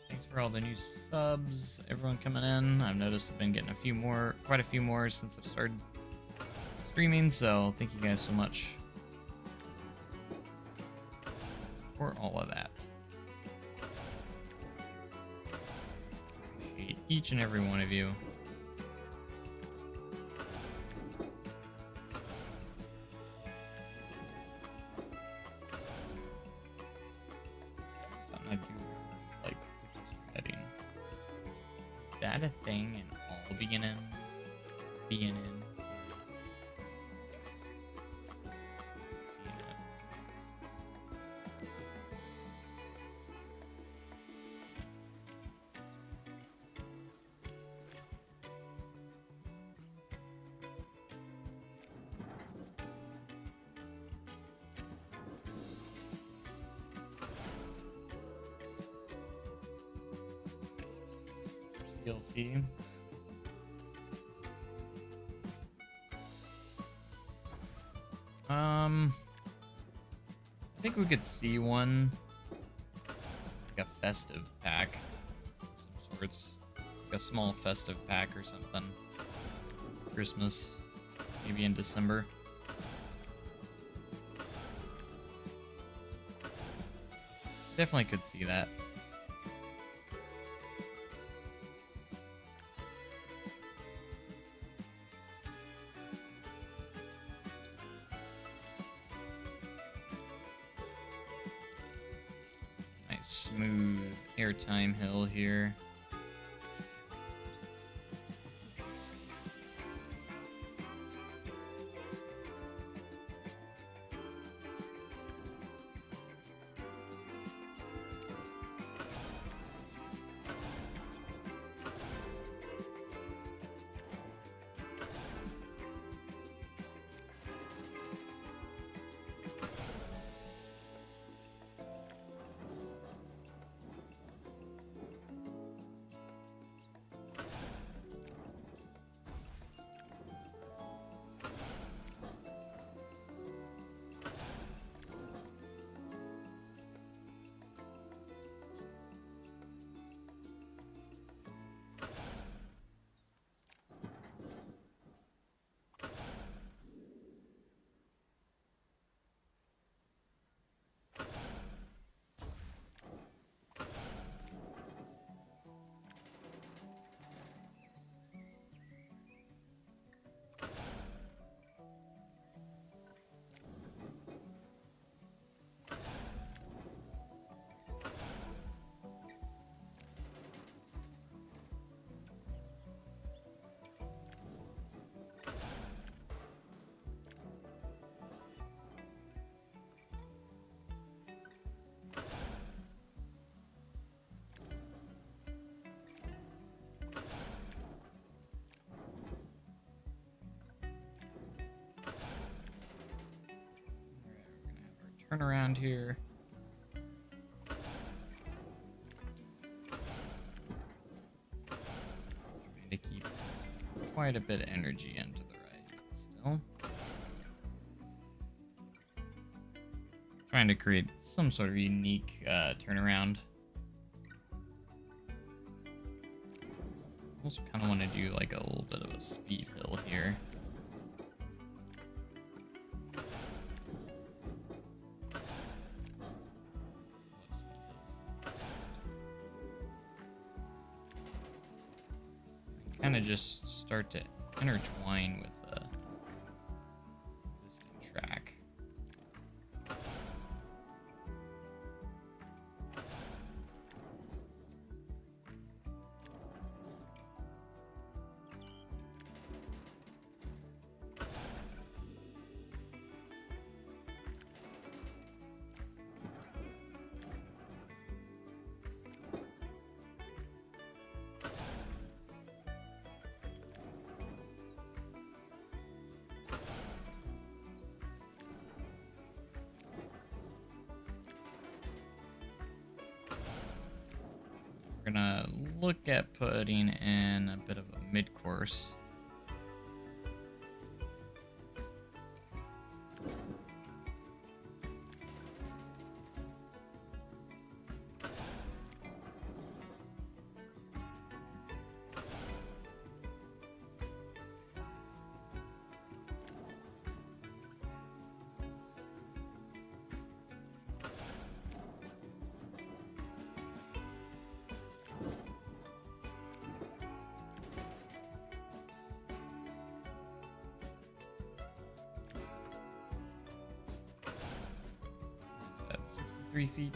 [SPEAKER 1] Thanks for all the new subs, everyone coming in. I've noticed I've been getting quite a few more since I've started streaming, so thank you guys so much for all of that. Appreciate each and every one of you. Something I do like heading. Is that a thing in all beginning? DLC. I think we could see one, like a festive pack of some sorts, like a small festive pack or something. Christmas, maybe in December. Definitely could see that. Smooth airtime hill here. Turn around here. Trying to keep quite a bit of energy into the right still. Trying to create some sort of unique turnaround. Also kind of want to do like a little bit of a speed hill here. Kind of just start to intertwine with the existing track. We're gonna look at putting in a bit of a mid-course 3 feet.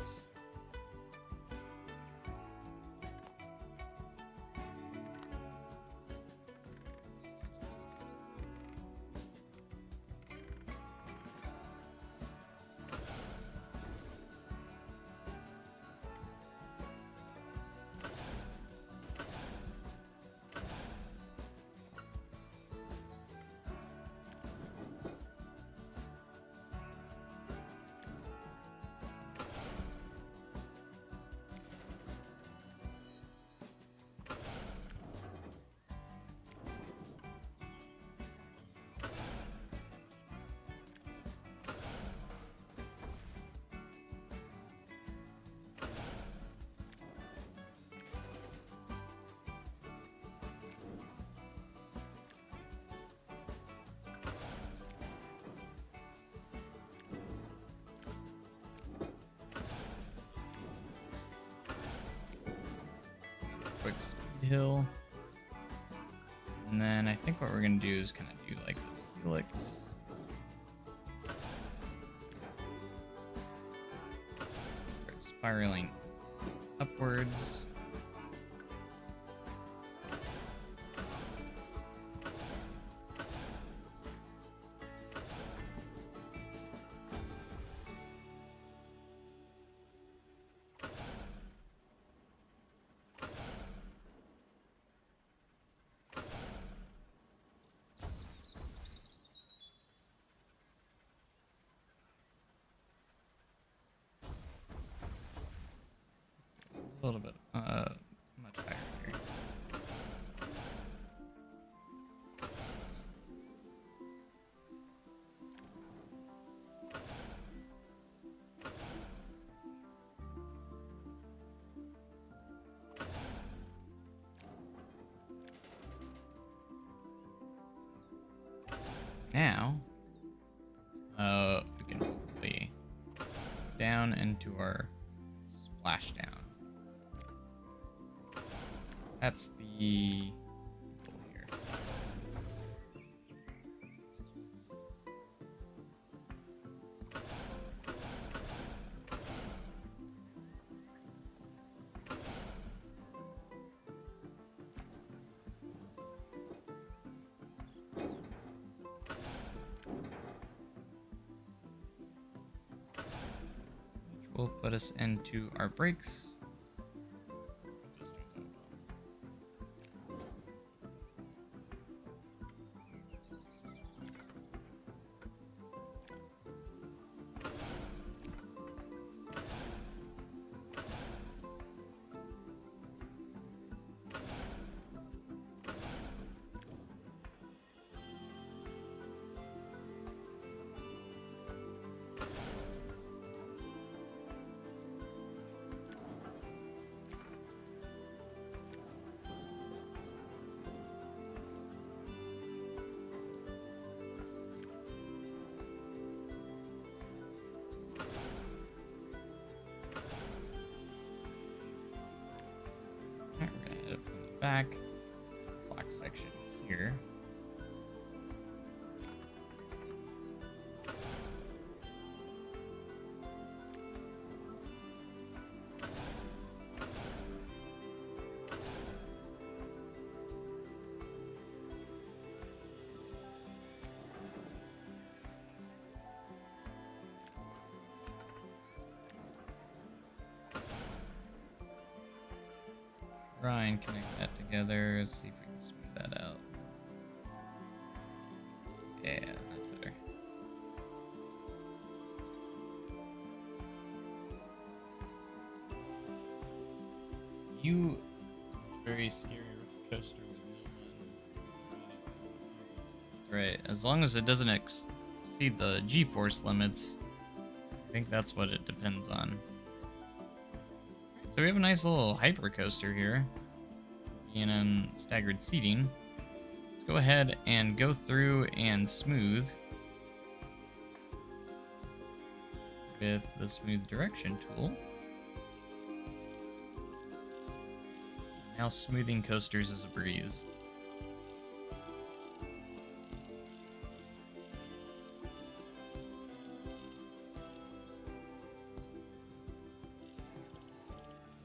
[SPEAKER 1] Quick speed hill. And then I think what we're gonna do is kind of do like this helix. Start spiraling upwards. A little bit much higher here. Now, we can hopefully down into our splashdown. That's the goal here. Which will put us into our brakes. Alright, we're gonna head up from the back. Block section here. Try and connect that together. Let's see if we can smooth that out. Yeah, that's better. You very scary roller coaster with right, as long as it doesn't exceed the G-force limits, I think that's what it depends on. So we have a nice little hyper coaster here, being in staggered seating. Let's go ahead and go through and smooth with the smooth direction tool. Now smoothing coasters is a breeze.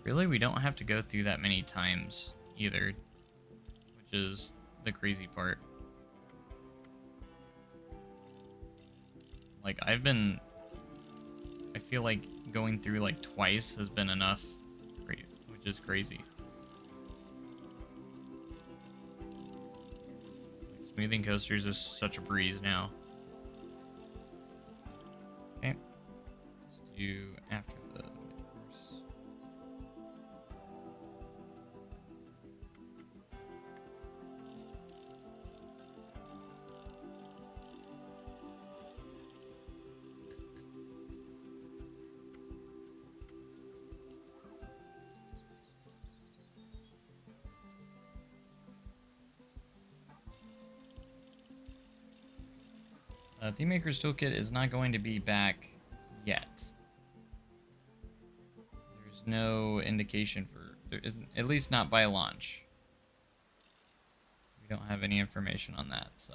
[SPEAKER 1] Really, we don't have to go through that many times either, which is the crazy part. Like, I feel like going through like twice has been enough, which is crazy. Like, smoothing coasters is such a breeze now. Okay, let's do after the course. Theme Maker's Toolkit is not going to be back yet. There's no indication for... There isn't, at least not by launch. We don't have any information on that, so...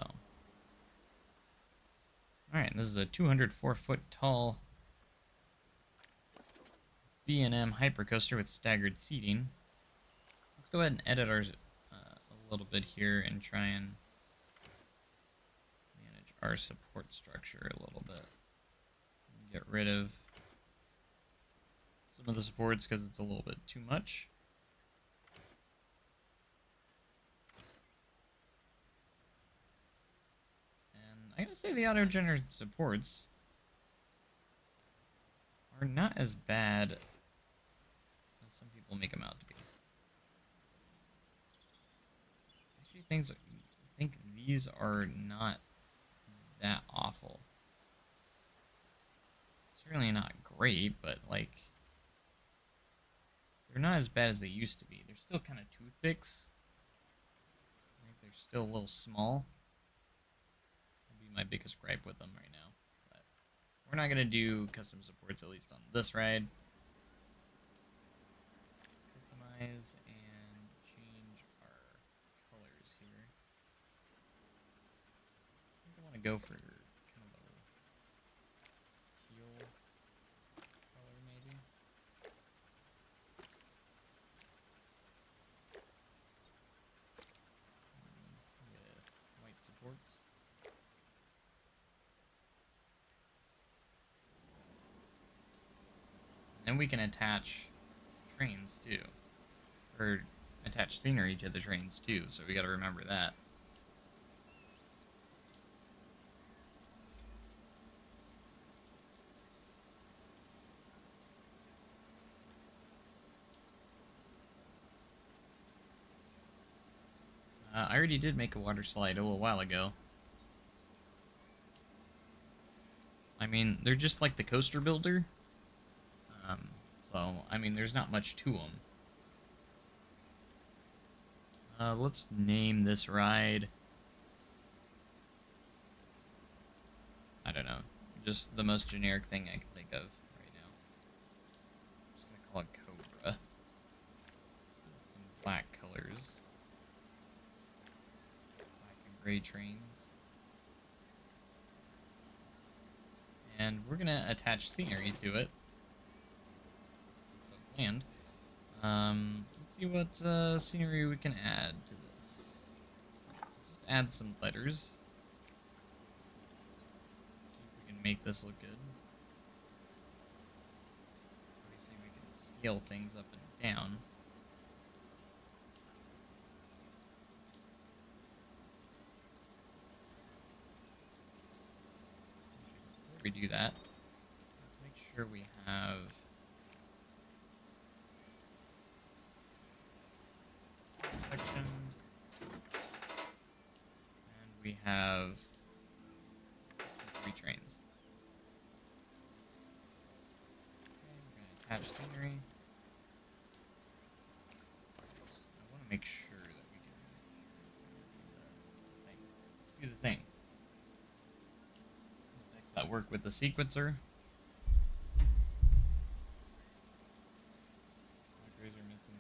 [SPEAKER 1] Alright, this is a 204-foot tall B&M hypercoaster with staggered seating. Let's go ahead and edit ours a little bit here and try and our support structure a little bit. Get rid of some of the supports because it's a little bit too much. And I gotta say the auto-generated supports are not as bad as some people make them out to be. Actually, I think these are not that awful. Certainly not great, but like they're not as bad as they used to be. They're still kind of toothpicks. I think they're still a little small. That'd be my biggest gripe with them right now. But we're not gonna do custom supports, at least on this ride. Customize and change our colors here. I want to go for kind of a teal color, maybe. With white supports. And we can attach trains too. Or attach scenery to the trains too, so we gotta remember that. I already did make a water slide a little while ago. I mean, they're just like the coaster builder. So, I mean, there's not much to them. Let's name this ride. I don't know. Just the most generic thing I can think of right now. I'm just gonna call it Cobra. Some black colors. Black and gray trains. And we're gonna attach scenery to it. So land. Let's see what scenery we can add to this. Just add some letters. See if we can make this look good. Obviously we can scale things up and down. Before we do that, let's make sure we have section, and we have 3 trains. Okay, we're going to attach scenery. I want to make sure that we can do the thing. Fix that work with the sequencer.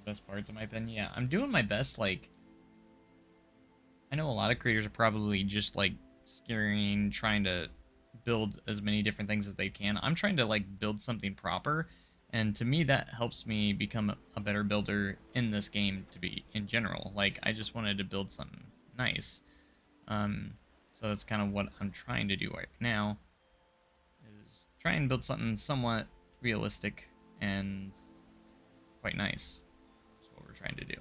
[SPEAKER 1] Best parts in my opinion. Yeah, I'm doing my best. Like, I know a lot of creators are probably just like trying to build as many different things as they can. I'm trying to like build something proper And to me, that helps me become a better builder in this game to be in general. Like, I just wanted to build something nice. So that's kind of what I'm trying to do right now, is try and build something somewhat realistic and quite nice. That's what we're trying to do.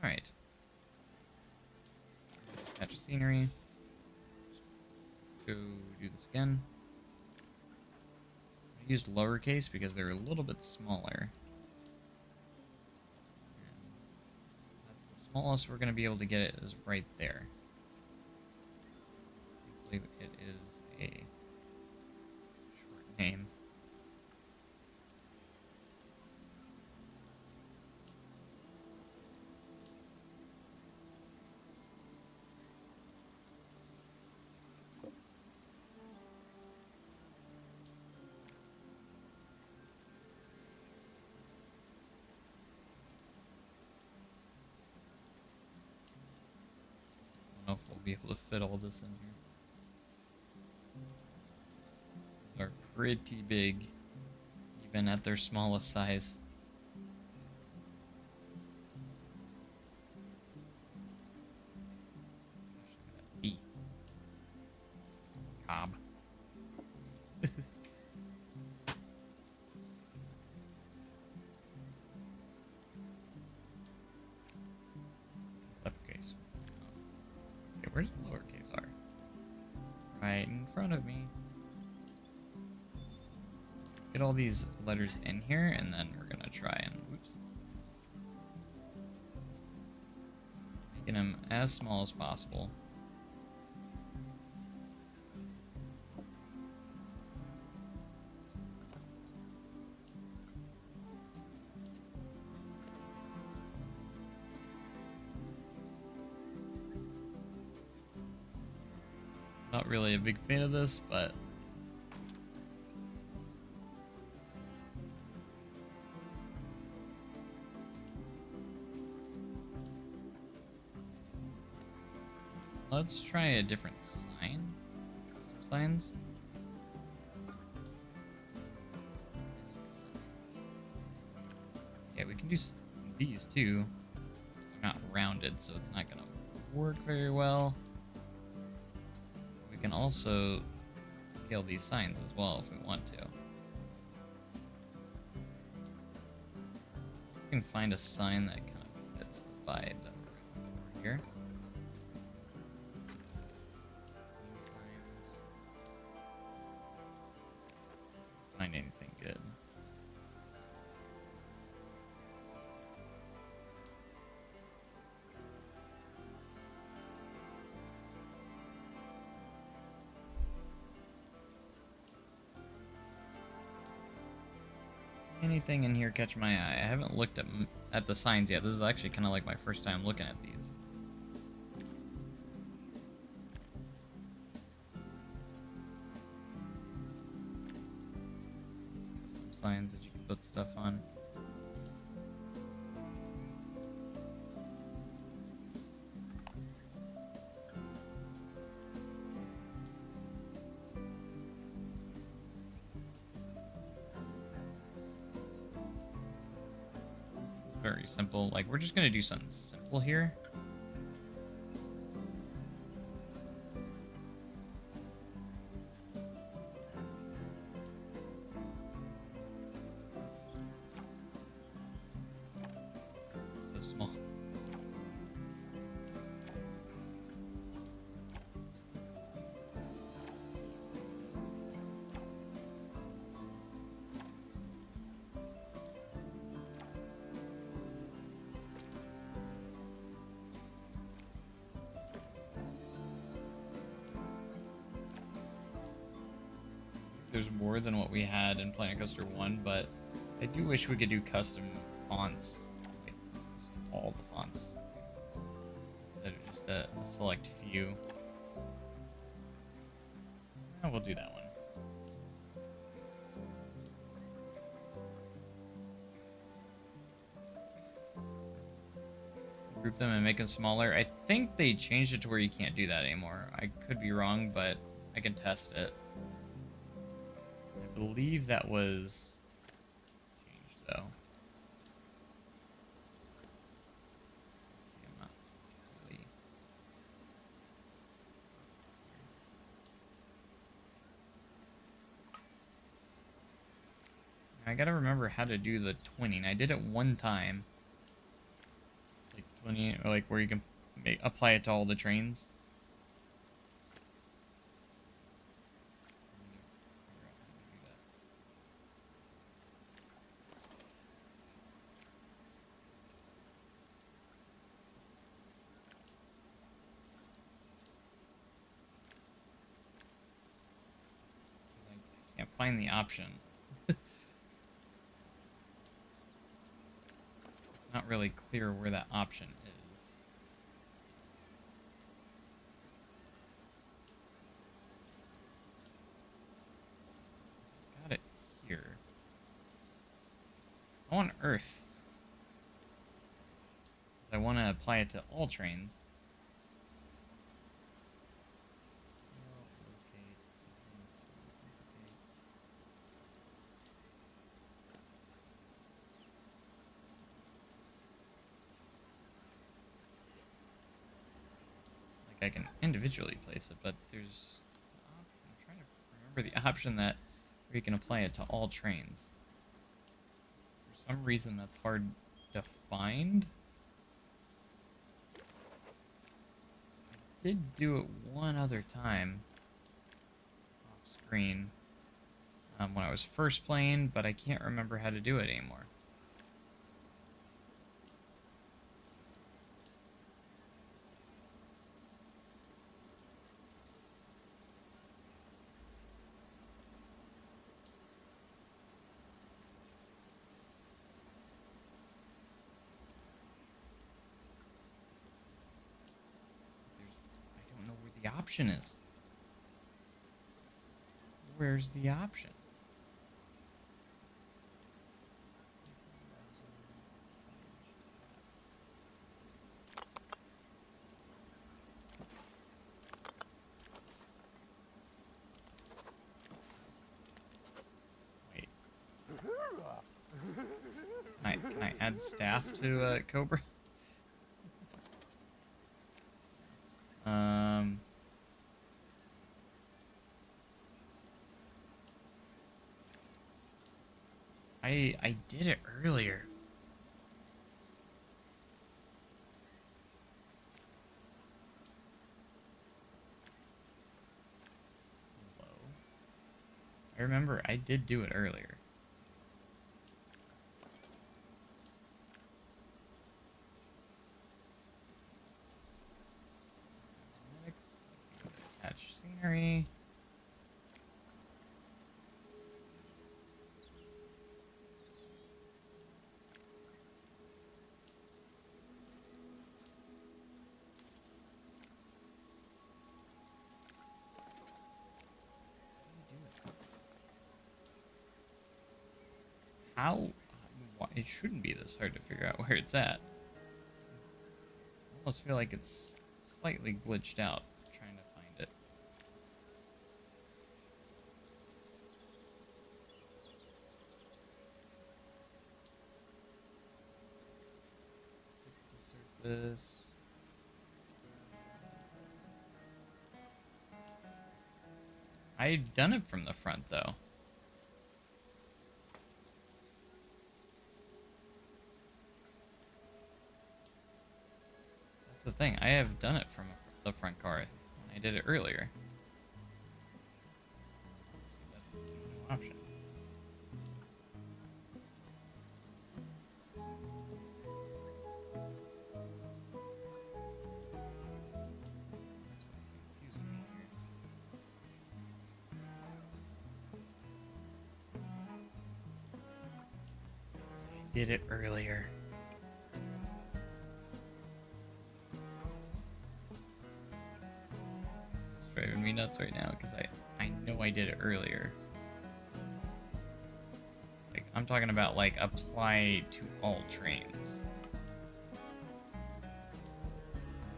[SPEAKER 1] Alright. Catch scenery. Go do this again. I use lowercase because they're a little bit smaller. That's the smallest we're going to be able to get it is right there. I believe it is a short name. I don't know if we'll be able to fit all this in here. These are pretty big, even at their smallest size. B. Cobb. Uppercase. Okay, where's the lowercase r? Right in front of me. Get all these letters in here, and then we're gonna try and whoops, making them as small as possible. Not really a big fan of this, but let's try a different sign. Some signs. Yeah, we can do these too. They're not rounded, so it's not gonna work very well. We can also scale these signs as well if we want to. We can find a sign that kind of fits the vibe that we're going for here. Find anything good. Anything in here catch my eye? I haven't looked at the signs yet. This is actually kind of like my first time looking at these. Custom signs that you can put stuff on. Very simple. Like, we're just gonna do something simple here. So small. There's more than what we had in Planet Coaster 1, but I do wish we could do custom fonts. Like, just all the fonts. Instead of just a select few. And we'll do that one. Group them and make them smaller. I think they changed it to where you can't do that anymore. I could be wrong, but I can test it. I believe that was changed though. Let's see, I'm not really... I gotta remember how to do the twinning. I did it one time. Like twinning, or like where you can apply it to all the trains. I can't find the option. Not really clear where that option is. Got it here. How on earth? 'Cause I want to apply it to all trains. I can individually place it, but there's... I'm trying to remember the option that where you can apply it to all trains. For some reason, that's hard to find. I did do it one other time off screen when I was first playing, but I can't remember how to do it anymore. I don't know where the option is. Where's the option? Wait. Can I add staff to Cobra? I did it earlier. Hello. I remember I did do it earlier. Attach scenery. How? It shouldn't be this hard to figure out where it's at. I almost feel like it's slightly glitched out trying to find it. Stick to surface. I've done it from the front though. The thing, I have done it from the front car, and I did it earlier. So that's no option. That's what's confusing me here. So I did it earlier. Driving me nuts right now because I know I did it earlier. Like, I'm talking about like apply to all trains.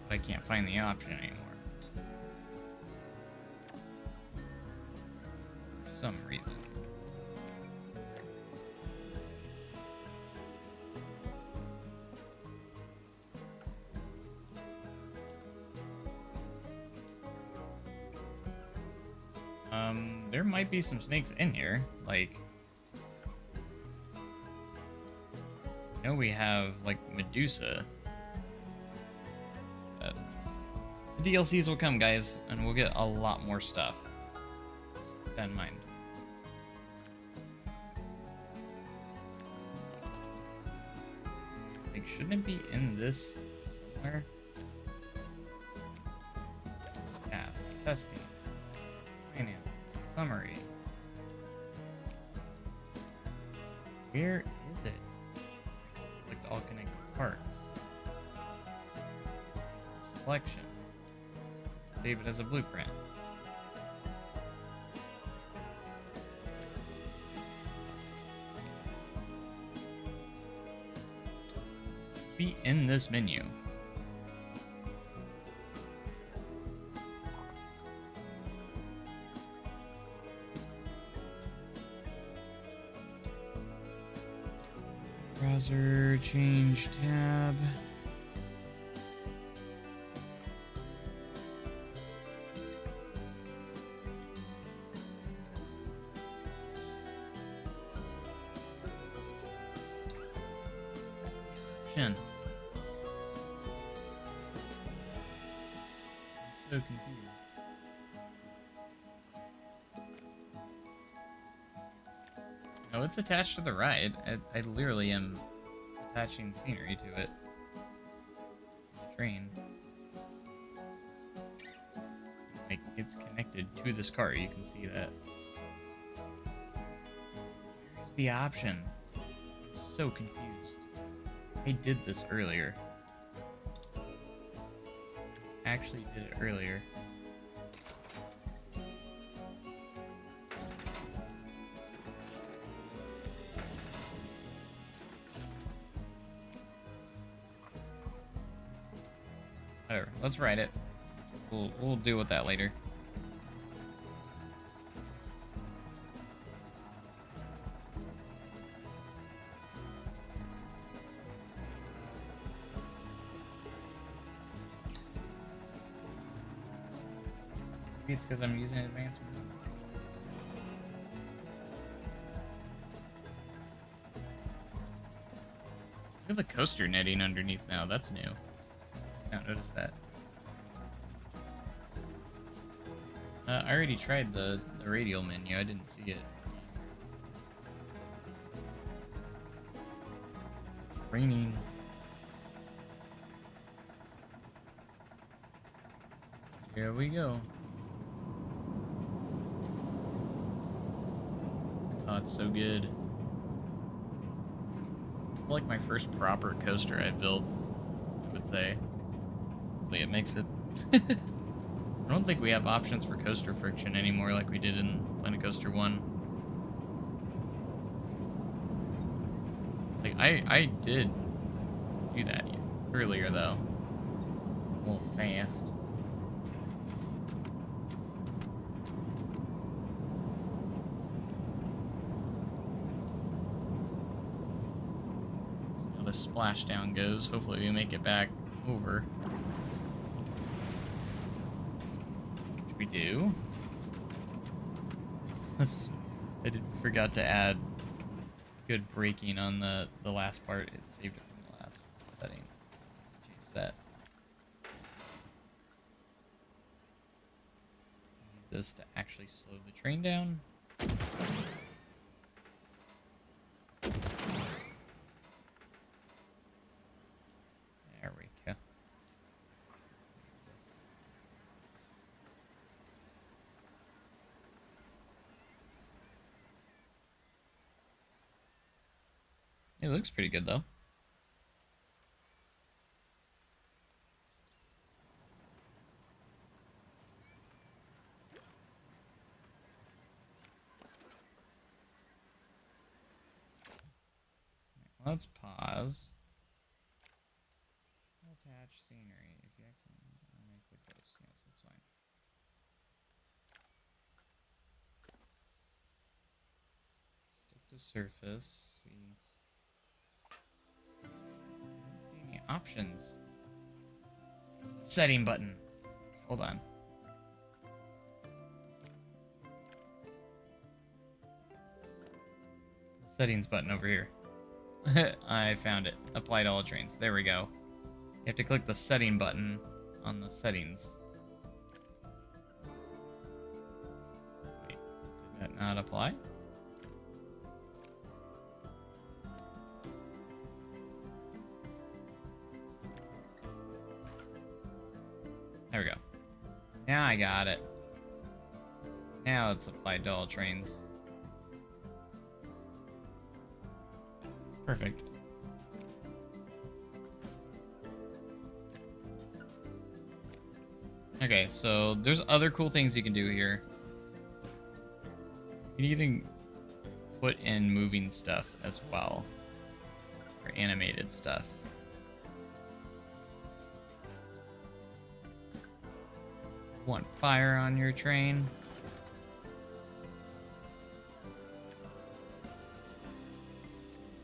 [SPEAKER 1] But I can't find the option anymore. some reason. There might be some snakes in here. Like, I know we have, like, Medusa. But the DLCs will come, guys, and we'll get a lot more stuff. Keep that in mind. Like, shouldn't it be in this somewhere? Yeah, testing. Finance. Summary. Where is it? Select all connected parts. Selection. Save it as a blueprint. Be in this menu. Browser, change tab. Option. I'm so confused. No, it's attached to the ride. I literally am attaching scenery to it. The train. Like, it's connected to this car, you can see that. Here's the option. I'm so confused. I did this earlier. Actually did it earlier. Whatever, let's write it. We'll deal with that later. Maybe it's because I'm using advanced mode. Look at the coaster netting underneath now. That's new. I don't notice that. I already tried the radial menu. I didn't see it. It's raining. Here we go. Oh, it's so good. It's like my first proper coaster I built, I would say. Hopefully it makes it. I don't think we have options for coaster friction anymore like we did in Planet Coaster 1. Like, I did do that earlier, though. A little fast. See how the splashdown goes. Hopefully we make it back over. We do. I forgot to add good braking on the last part. It saved it from the last setting. Change that. Need this to actually slow the train down. There we go. It looks pretty good, though. Let's pause. Attach scenery. If you accidentally make the coast, yes, that's fine. to surface. See. I don't see any options. Setting button. Hold on. Settings button over here. I found it. Apply to all trains. There we go. You have to click the setting button on the settings. Wait, did that not apply? There we go. Now I got it. Now it's applied to all trains. Perfect. Okay, so there's other cool things you can do here. You can even put in moving stuff as well, or animated stuff. Want fire on your train?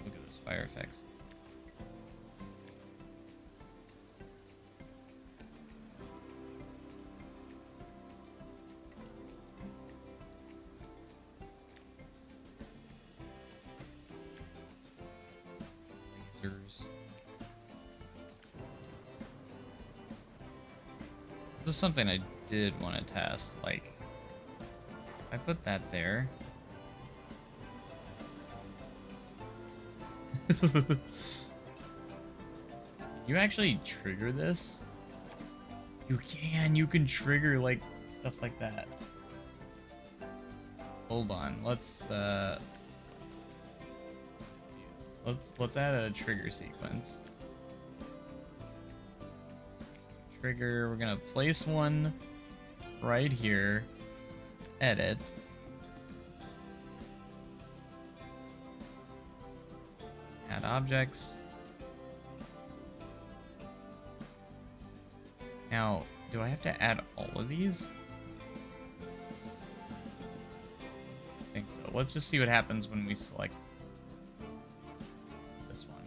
[SPEAKER 1] Look at those fire effects. Lasers. This is something I did want to test. Like, if I put that there. You actually trigger this? You can trigger like stuff like that. Hold on, let's add a trigger sequence. Trigger, we're gonna place one right here. Edit. Add objects. Now, do I have to add all of these? I think so. Let's just see what happens when we select this one.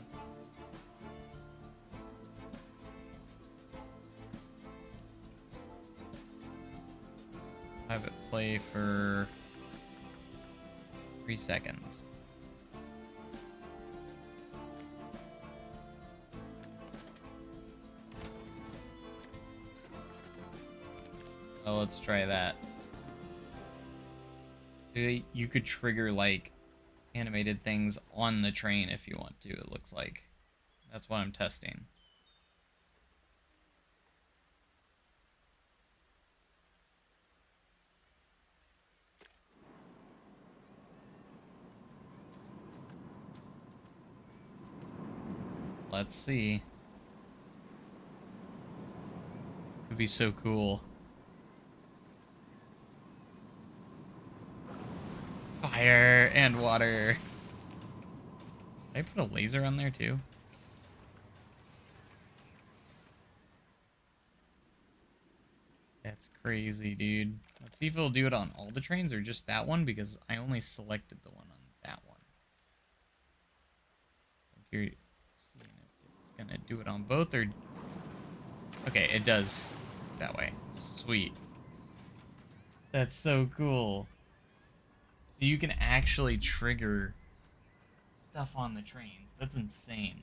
[SPEAKER 1] Have it play for 3 seconds. Oh, let's try that. So you could trigger like animated things on the train if you want to, it looks like. That's what I'm testing. Let's see. This could be so cool. Fire and water. Did I put a laser on there too? That's crazy, dude. Let's see if it'll do it on all the trains or just that one, because I only selected the one on that one. So I'm curious, seeing if it's gonna do it on both or... Okay, it does that way. Sweet. That's so cool. So you can actually trigger stuff on the trains. That's insane.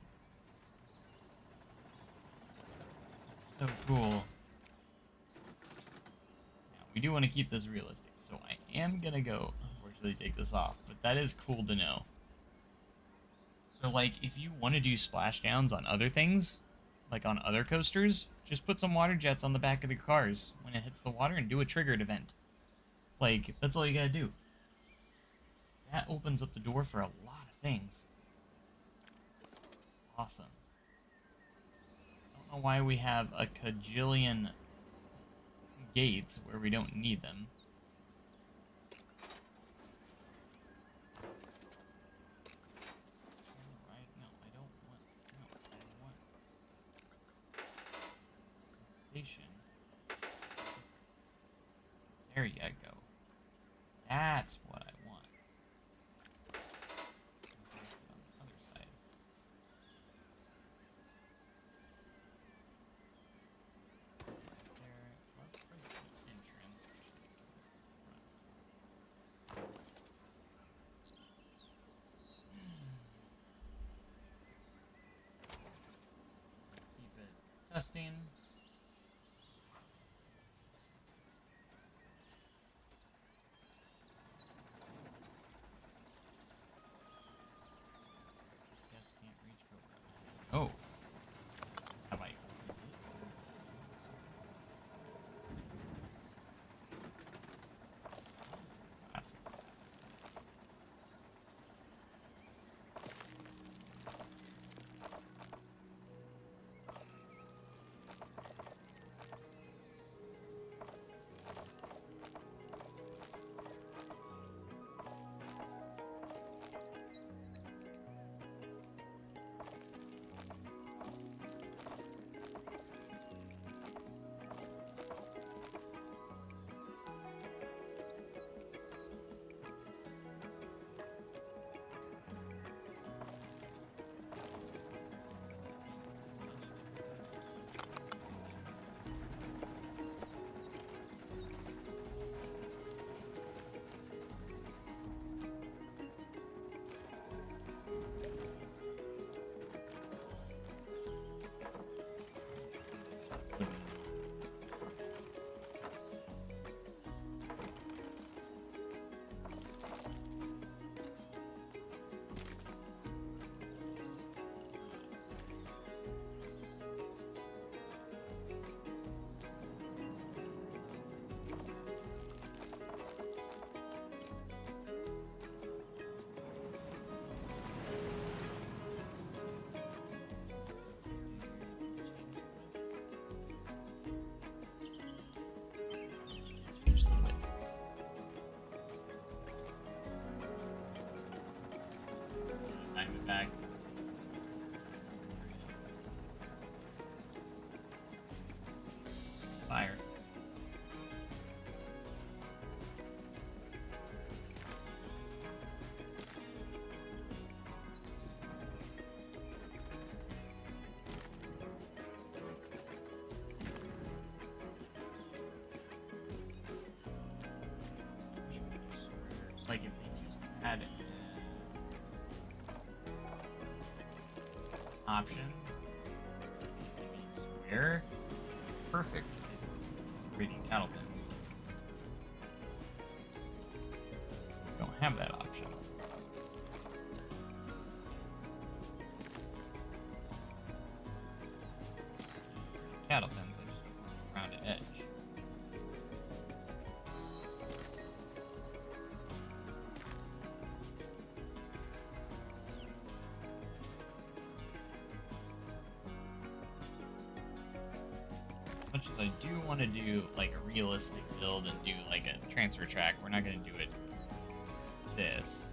[SPEAKER 1] That's so cool. Now, we do want to keep this realistic, so I am going to go, unfortunately, take this off. But that is cool to know. So, like, if you want to do splashdowns on other things, like on other coasters, just put some water jets on the back of the cars when it hits the water and do a triggered event. Like, that's all you gotta do. That opens up the door for a lot of things. Awesome. I don't know why we have a cajillion gates where we don't need them. Right? No, I don't want. No, I want the station. There you go. That's what I want. questing. Guess can't reach over. Oh. Have I opened it? Classic. Change the width. Back. Fire. Like if they just had an option, square, perfect for breeding cattle pens. Don't have that option. Cattle pens, I just rounded edge. Much as I do want to do like a realistic build and do like a transfer track, we're not going to do it this.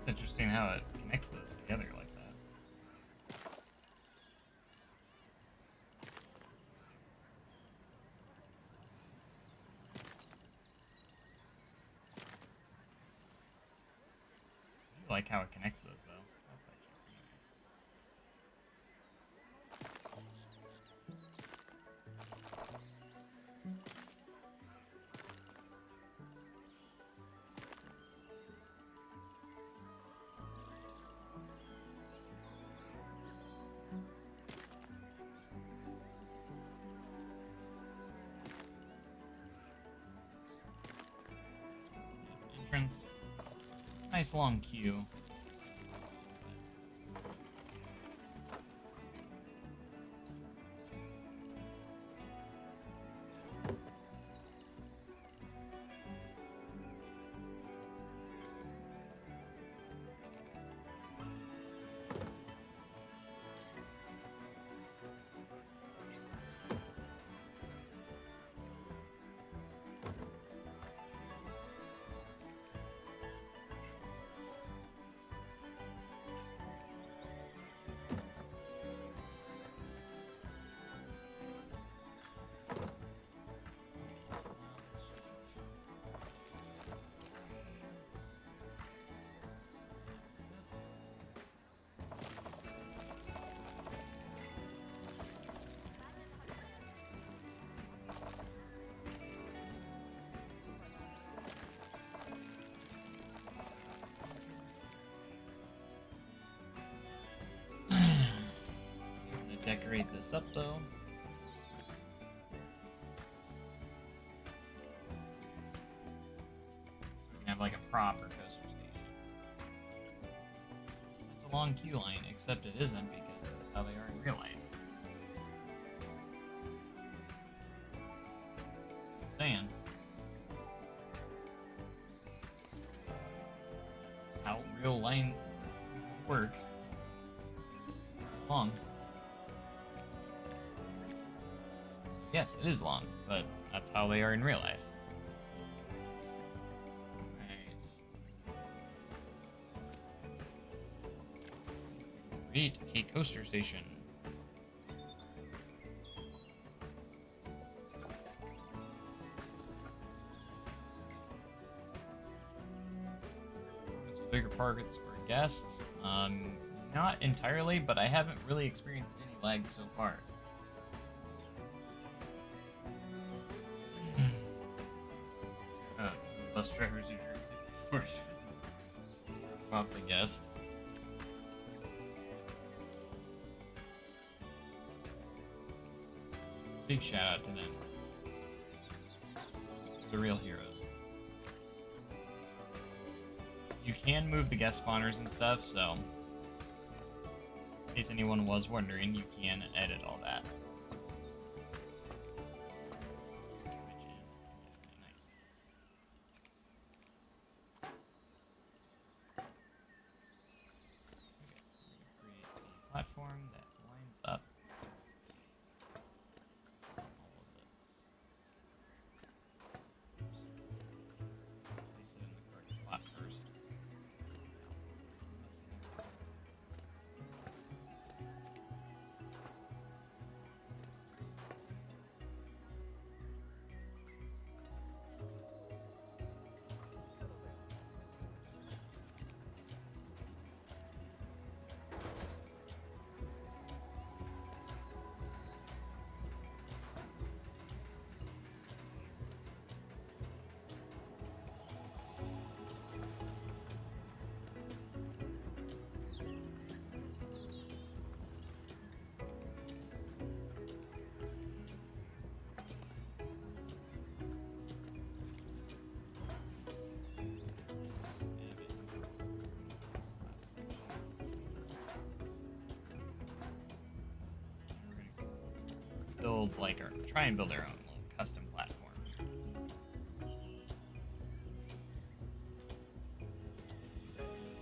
[SPEAKER 1] It's interesting how it connects those together like that. I like how it connects those though. That's actually pretty nice. Entrance. Nice long queue. decorate this up though. So we can have like a proper coaster station. It's a long queue line, except it isn't because that's how they are in real life. Just saying. How real lines work. Long. Yes, it is long, but that's how they are in real life. Right. Create a coaster station. Bigger parks for guests. Not entirely, but I haven't really experienced any lag so far. Bus drivers who drew 54 off the guest. Big shout out to them. The real heroes. You can move the guest spawners and stuff, so in case anyone was wondering, you can edit all that. Which is definitely nice. Okay, we're gonna create a platform that lines up all of this. Place it in the correct spot first. Build like our try and build our own little custom platform.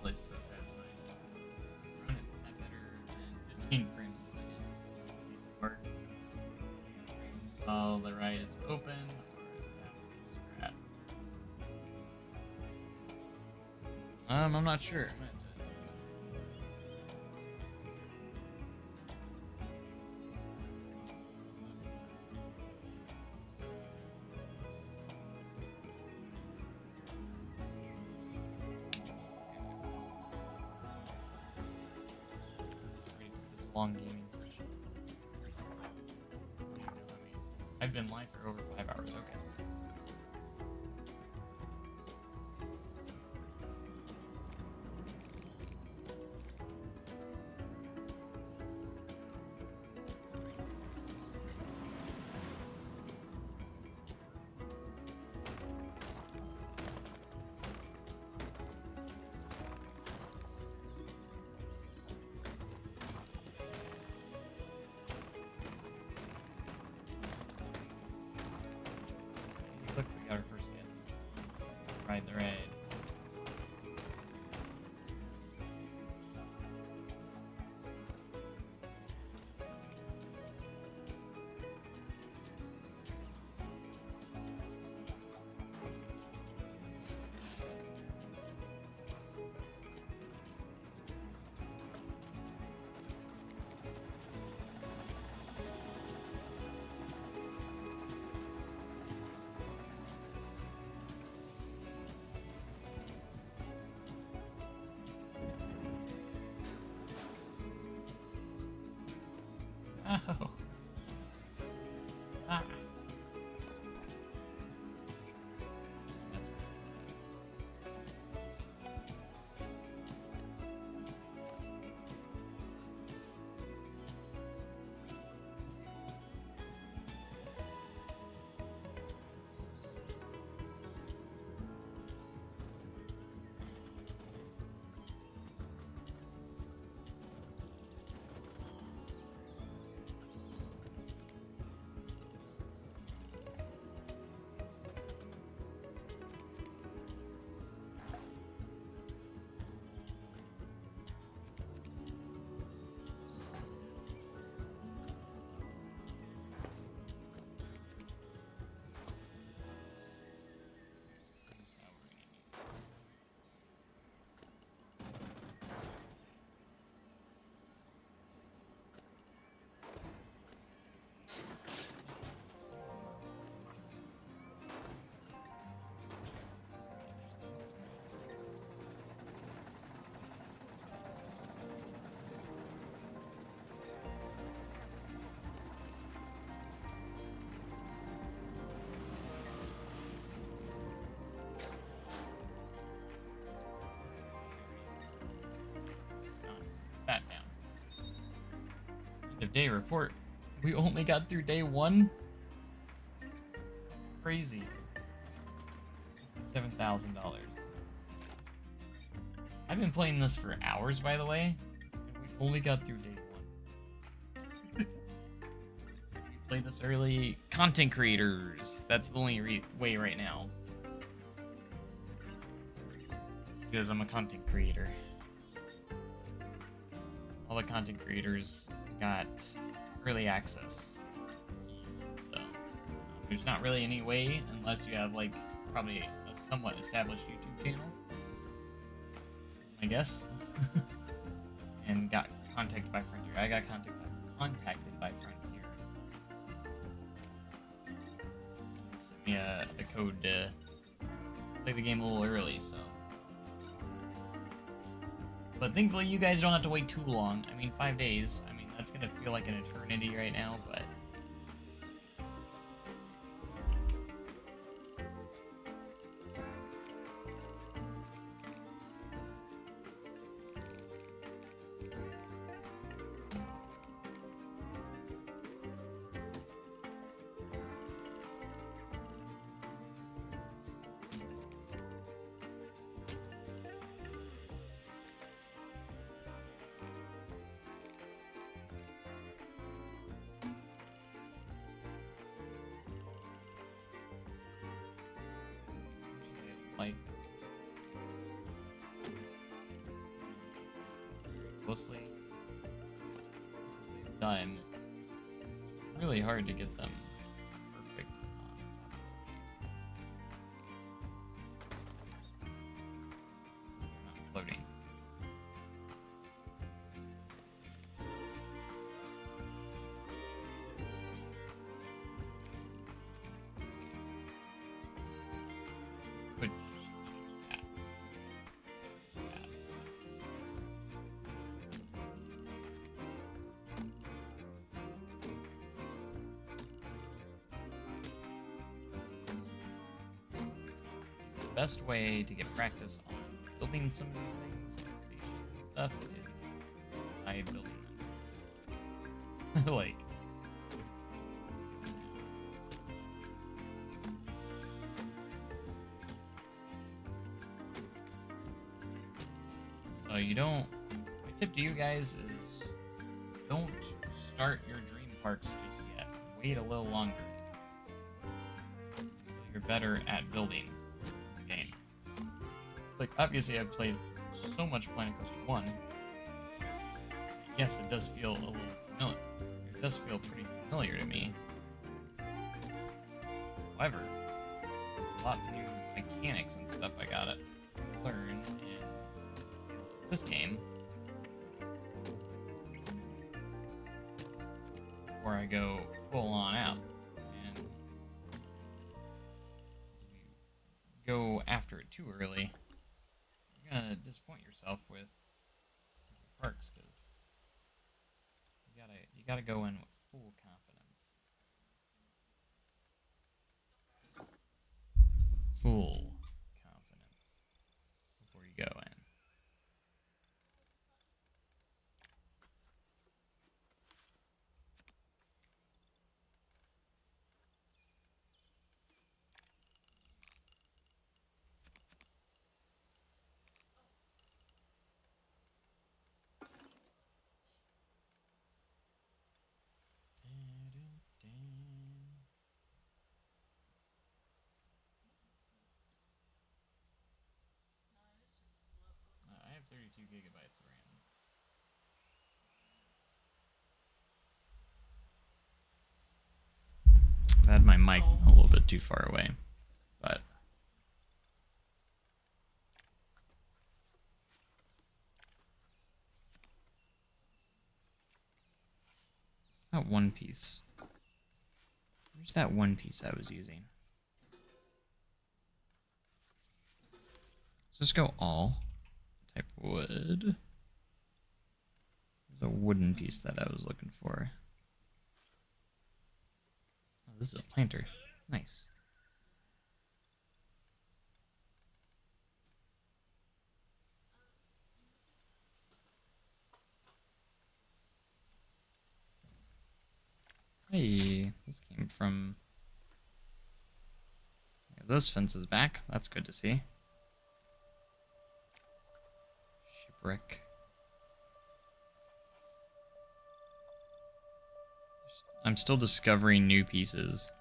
[SPEAKER 1] Place is so satisfying. Run it at better than 15 frames a second. Piece of work. While the ride is open, or does it have to be scrapped? I'm not sure. I'm gonna have to long gaming session. I've been live for over 5 hours, okay. Look, we got our first guess. Ride the ride. Oh. Ah. That's Day report. We only got through day 1? That's crazy. $67,000. I've been playing this for hours, by the way, and we only got through day 1. We played this early. Content creators. That's the only way right now. Because I'm a content creator. All the content creators got early access keys, so there's not really any way unless you have like probably a somewhat established YouTube channel, I guess. And got contacted by Frontier. I got contacted by Frontier. Sent me a code to play the game a little early, so. But thankfully, you guys don't have to wait too long. I mean, 5 days. I mean, that's gonna feel like an eternity right now, but. Like closely time. It's really hard to get them perfect not floating. But the best way to get practice on building some of these things, like stations and stuff, is by building them. Like, so you don't. My tip to you guys is don't start your dream parks just yet. Wait a little longer until you're better at building the game. Like, obviously, I've played so much Planet Coaster 1. Yes, it does feel a little familiar. It does feel pretty familiar to me. However, a lot of new mechanics and stuff I gotta learn in this game before I go full on out. And if you go after it too early, you're gonna disappoint yourself with your parks, because you gotta go in with full confidence. Full confidence before you go in. I have 32 gigabytes of RAM. I had my mic a little bit too far away, but that one piece. Where's that one piece I was using? Let's just go all. Type wood. There's a wooden piece that I was looking for. Oh, this is a planter. Nice. Hey, this came from... We have those fences back. That's good to see. Shipwreck. I'm still discovering new pieces.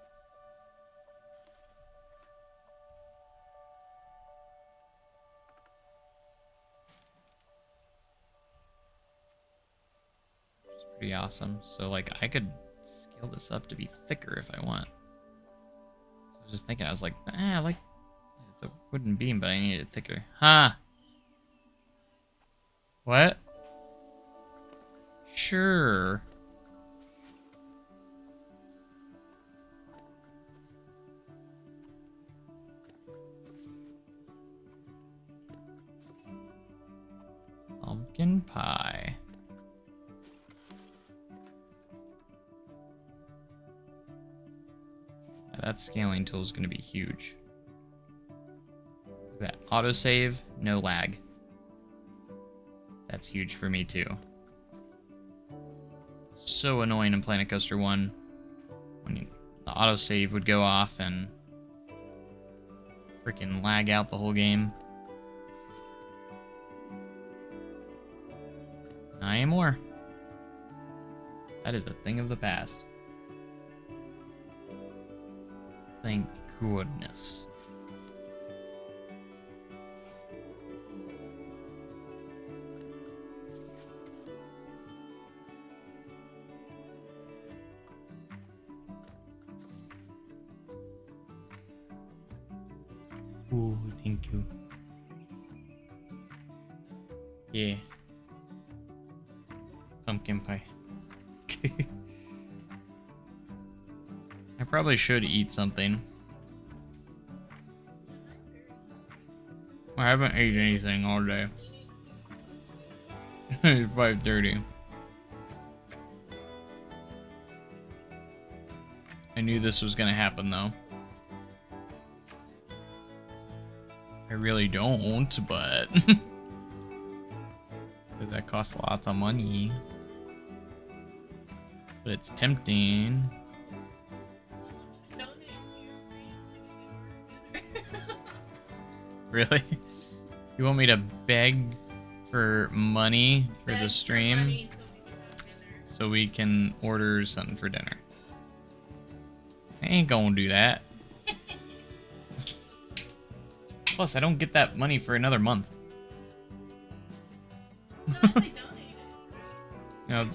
[SPEAKER 1] Which is pretty awesome. So, like, I could scale this up to be thicker if I want. So I was just thinking, I was like, I like... It's a wooden beam, but I need it thicker. Huh! What? Sure. Pumpkin pie. Yeah, that scaling tool is going to be huge. Look at that. Autosave, no lag. That's huge for me too. So annoying in Planet Coaster 1 when the autosave would go off and freaking lag out the whole game. Not anymore. That is a thing of the past. Thank goodness. Oh, thank you. Yeah. Pumpkin pie. I probably should eat something. I haven't ate anything all day. It's 5:30. I knew this was gonna happen though. I really don't, but because that costs lots of money. But it's tempting. Really? You want me to beg for money for the stream so we can order something for dinner? I ain't gonna do that. Plus, I don't get that money for another month.
[SPEAKER 8] No, if they donate it.
[SPEAKER 1] You know,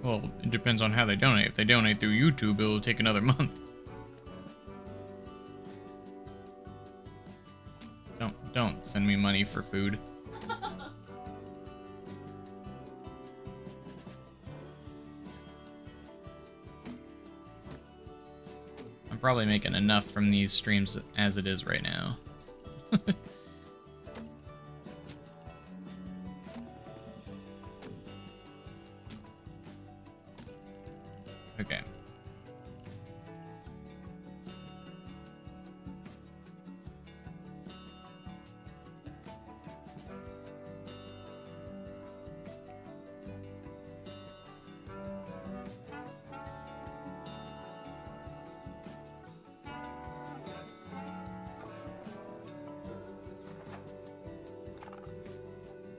[SPEAKER 1] well, it depends on how they donate. If they donate through YouTube, it'll take another month. Don't send me money for food. I'm probably making enough from these streams as it is right now. Okay.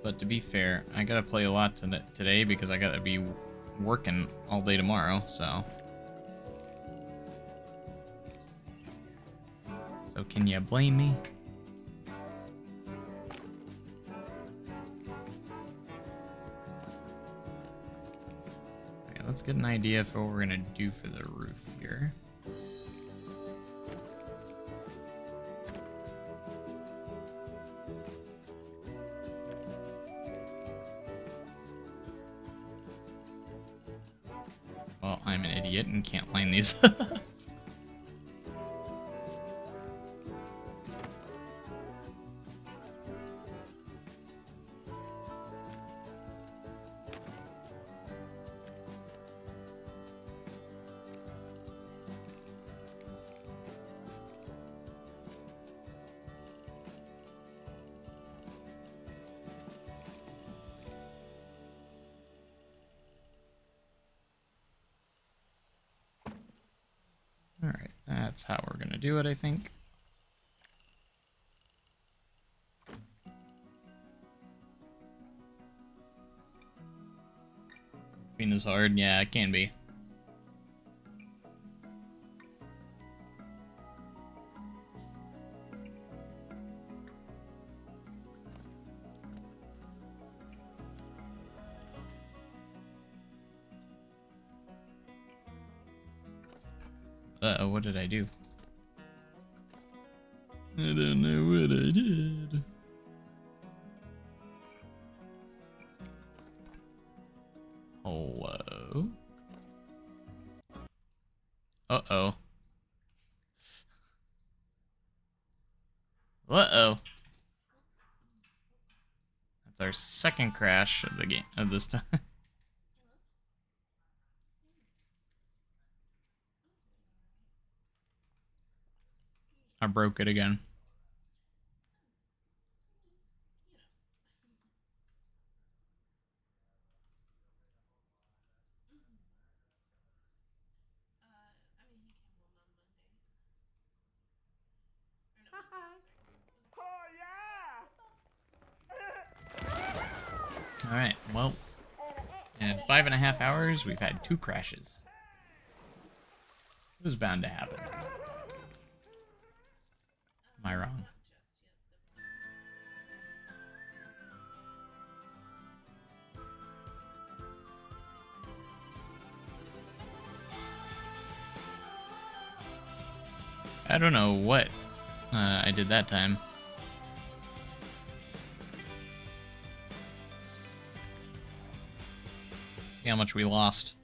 [SPEAKER 1] But to be fair, I gotta play a lot today because I gotta be working all day tomorrow, so... So can you blame me? Okay, let's get an idea for what we're gonna do for the roof here. Well, I'm an idiot and can't line these up. That's how we're gonna do it, I think. Being is hard, yeah, it can be. Uh-oh, what did I do? I don't know what I did. Hello? Uh-oh. Uh-oh. That's our second crash of the game of this time. I broke it again.
[SPEAKER 2] Oh yeah!
[SPEAKER 1] Alright, well, in 5.5 hours, we've had 2 crashes. It was bound to happen. Am I wrong? I don't know what I did that time. See how much we lost.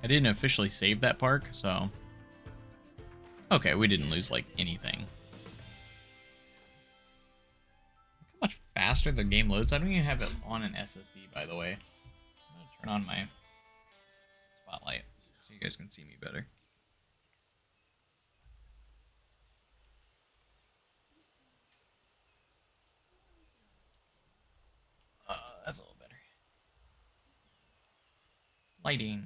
[SPEAKER 1] I didn't officially save that park, so... Okay, we didn't lose, like, anything. Look how much faster the game loads. I don't even have it on an SSD, by the way. I'm gonna turn on my spotlight so you guys can see me better. That's a little better. Lighting.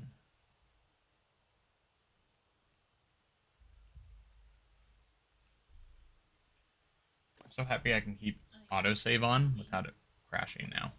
[SPEAKER 1] I'm so happy I can keep autosave on without it crashing now.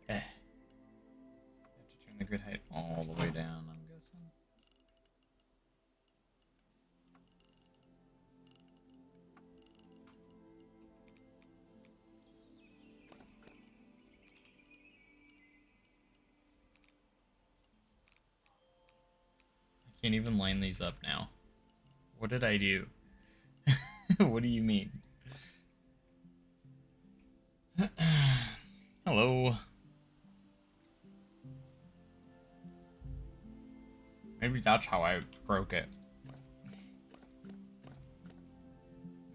[SPEAKER 1] Eh. I have to turn the grid height all the way down, I'm guessing. I can't even line these up now. What did I do? What do you mean? Hello. Maybe that's how I broke it.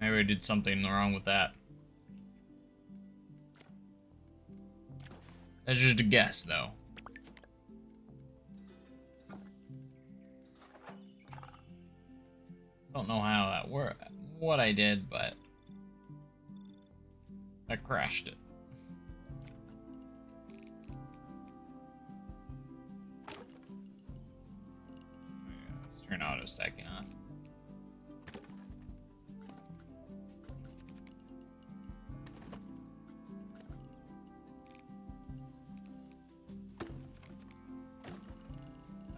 [SPEAKER 1] Maybe I did something wrong with that. That's just a guess, though. Don't know how that worked, what I did, but I crashed it. Yeah, let's turn auto stacking off.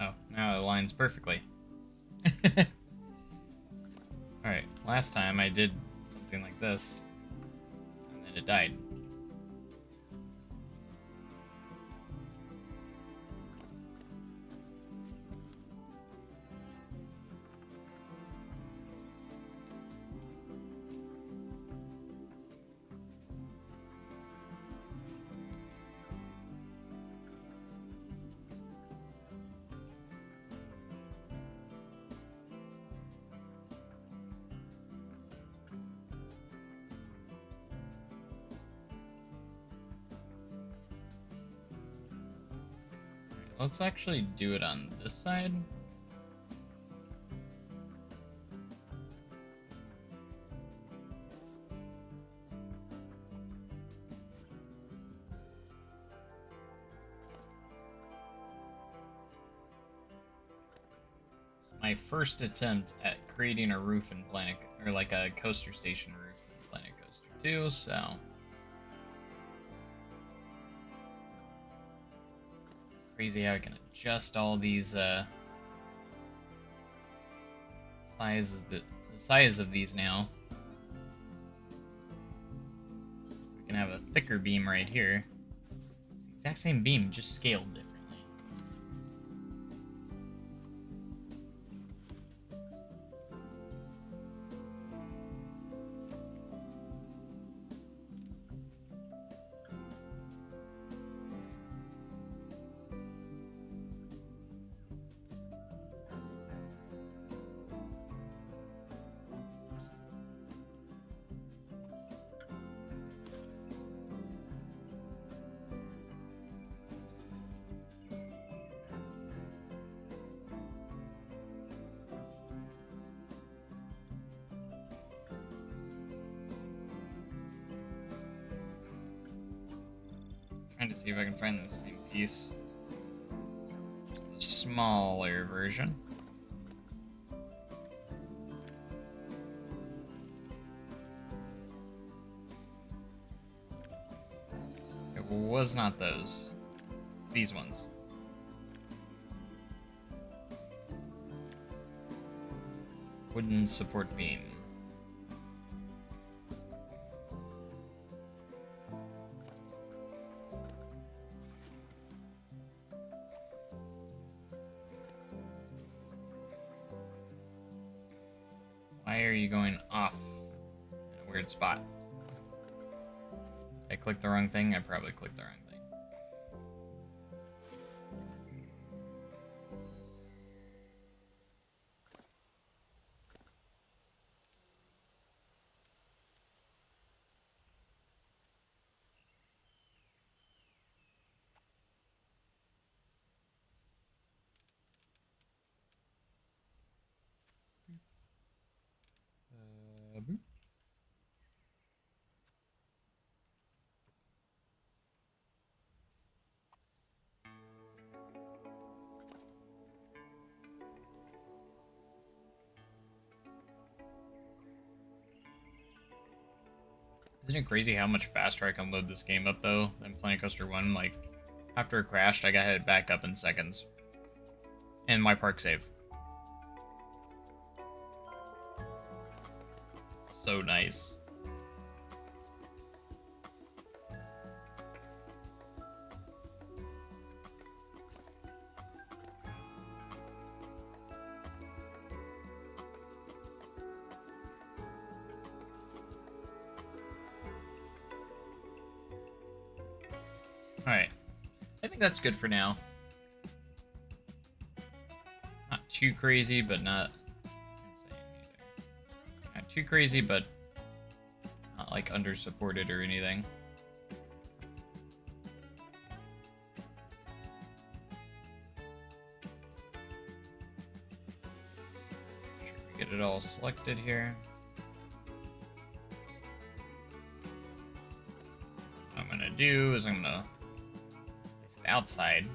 [SPEAKER 1] Oh, now it aligns perfectly. Alright, last time I did something like this, and then it died. Let's actually do it on this side. My first attempt at creating a roof in Planet, or like a coaster station roof in Planet Coaster 2, so it's crazy how I can adjust all these sizes, the size of these now. We can have a thicker beam right here. It's the exact same beam, just scaled differently. Trying to see if I can find the same piece. Just a smaller version. It was not those. These ones. Wooden support beam. Why are you going off in a weird spot? Did I clicked the wrong thing? I probably clicked the wrong thing. Boop. Isn't it crazy how much faster I can load this game up though than Planet Coaster 1? Like, after it crashed, I got it back up in seconds. And my park save. So nice. Alright. I think that's good for now. Not too crazy, but not insane either. Not too crazy, but not like under-supported or anything. Get it all selected here. What I'm gonna do is I'm gonna place it outside.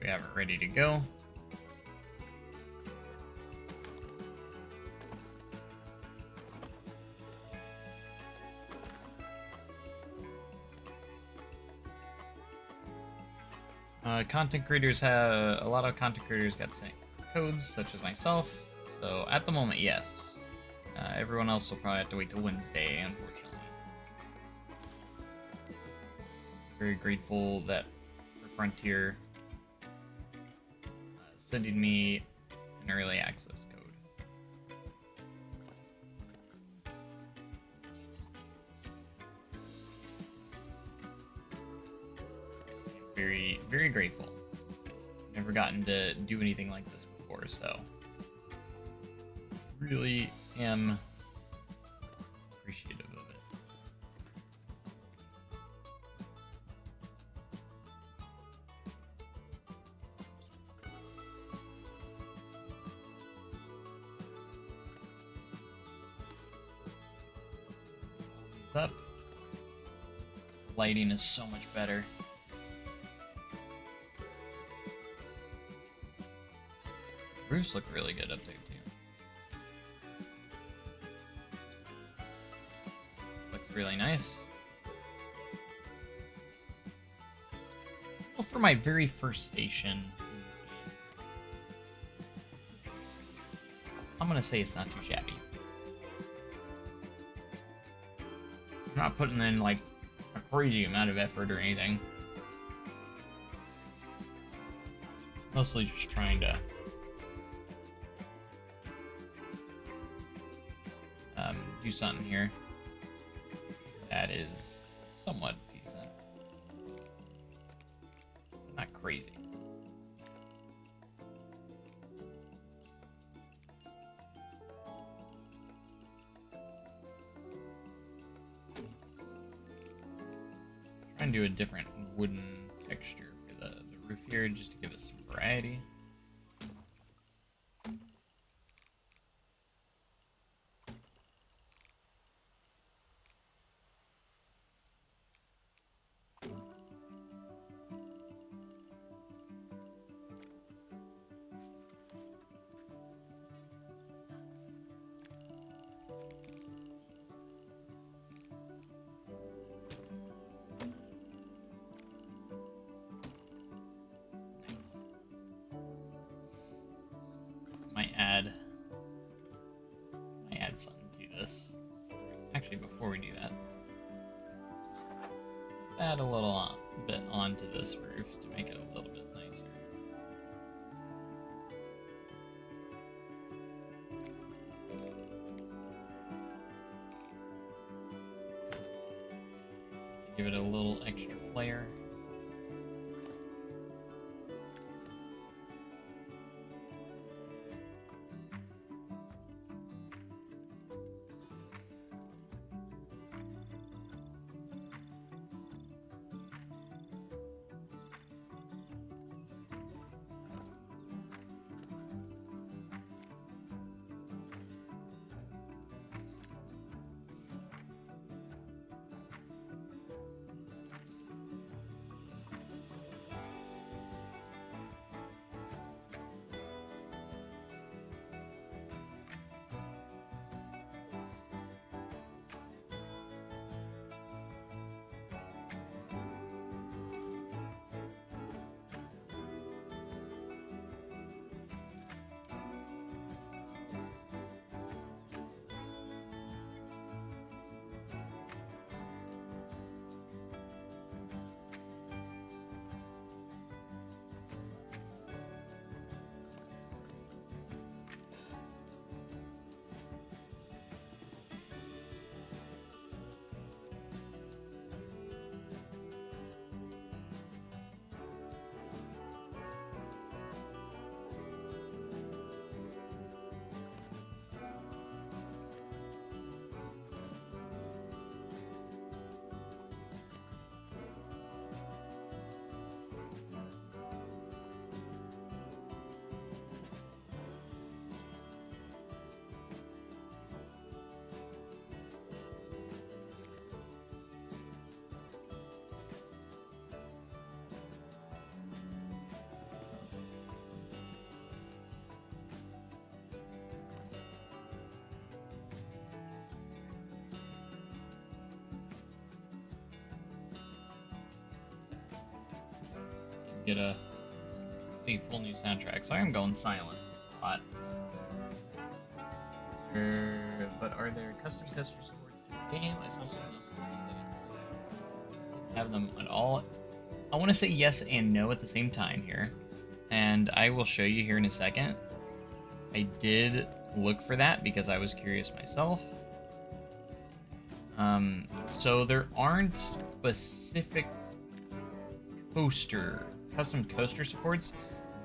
[SPEAKER 1] We have it ready to go. Content creators have a lot of content creators got sync codes, such as myself. So at the moment, yes. Everyone else will probably have to wait till Wednesday, unfortunately. Very grateful that for Frontier sending me an early access code. Very, very grateful. Never gotten to do anything like this before, so really am appreciative of it. up. Lighting is so much better. Roofs look really good up there too. Looks really nice. Well, for my very first station in this game, I'm gonna say it's not too shabby. I'm not putting in like a crazy amount of effort or anything. Mostly just trying to do something here that is somewhat decent, but not crazy. Try and do a different wooden texture for the roof here, just to give it some variety. Might add something to this. Actually, before we do that, add a little bit onto this roof to make it a little bit nicer. Just to give it a little extra flair. Get a full new soundtrack. So I am going silent a lot. But are there custom coaster supports in the game? I saw someone else saying they didn't really have them at all. I want to say yes and no at the same time here, and I will show you here in a second. I did look for that because I was curious myself. So there aren't specific custom coaster supports,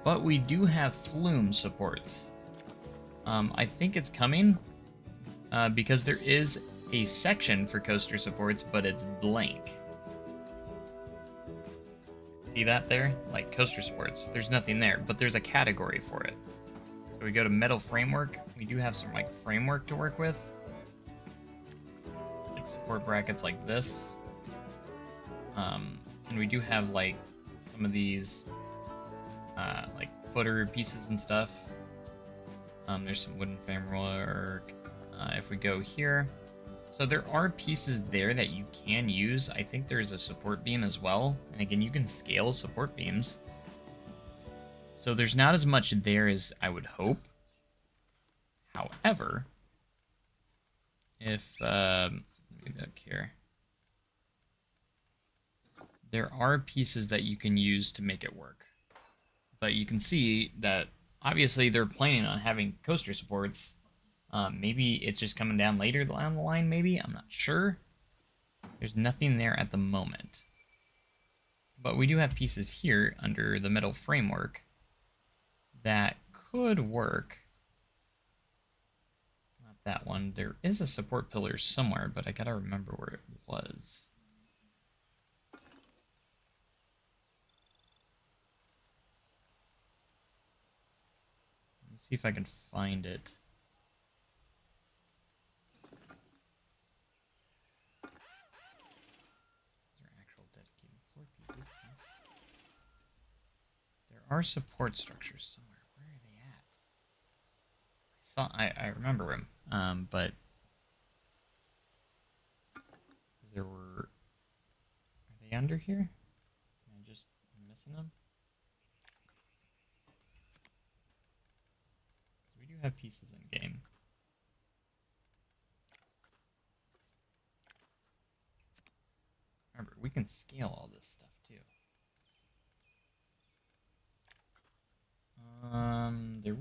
[SPEAKER 1] but we do have flume supports. I think it's coming because there is a section for coaster supports, but it's blank. See that there? Like coaster supports. There's nothing there, but there's a category for it. So we go to metal framework. We do have some like framework to work with. It's support brackets like this. And we do have like some of these like footer pieces and stuff. There's some wooden framework. If we go here, so there are pieces there that you can use. I think there's a support beam as well, and again, you can scale support beams. So there's not as much there as I would hope. However, if let me look here, there are pieces that you can use to make it work. But you can see that obviously they're planning on having coaster supports. Maybe it's just coming down later down the line, maybe? I'm not sure. There's nothing there at the moment. But we do have pieces here under the metal framework that could work. Not that one. There is a support pillar somewhere, but I gotta remember where it was. Let me see if I can find it. There are support structures somewhere. Where are they at? I remember them, but there were. Are they under here? Am I just missing them? So we do have pieces in game. Remember, we can scale all this stuff too. There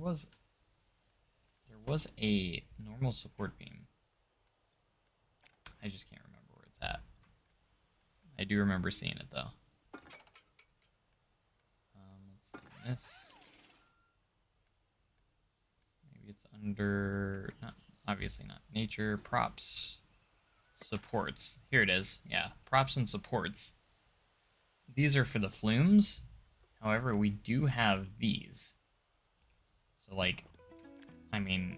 [SPEAKER 1] was a normal support beam. I just can't remember where it's at. I do remember seeing it though. Let's see this. Maybe it's under, not obviously not nature, props, supports. Here it is. Yeah, props and supports. These are for the flumes. However, we do have these. So, like, I mean,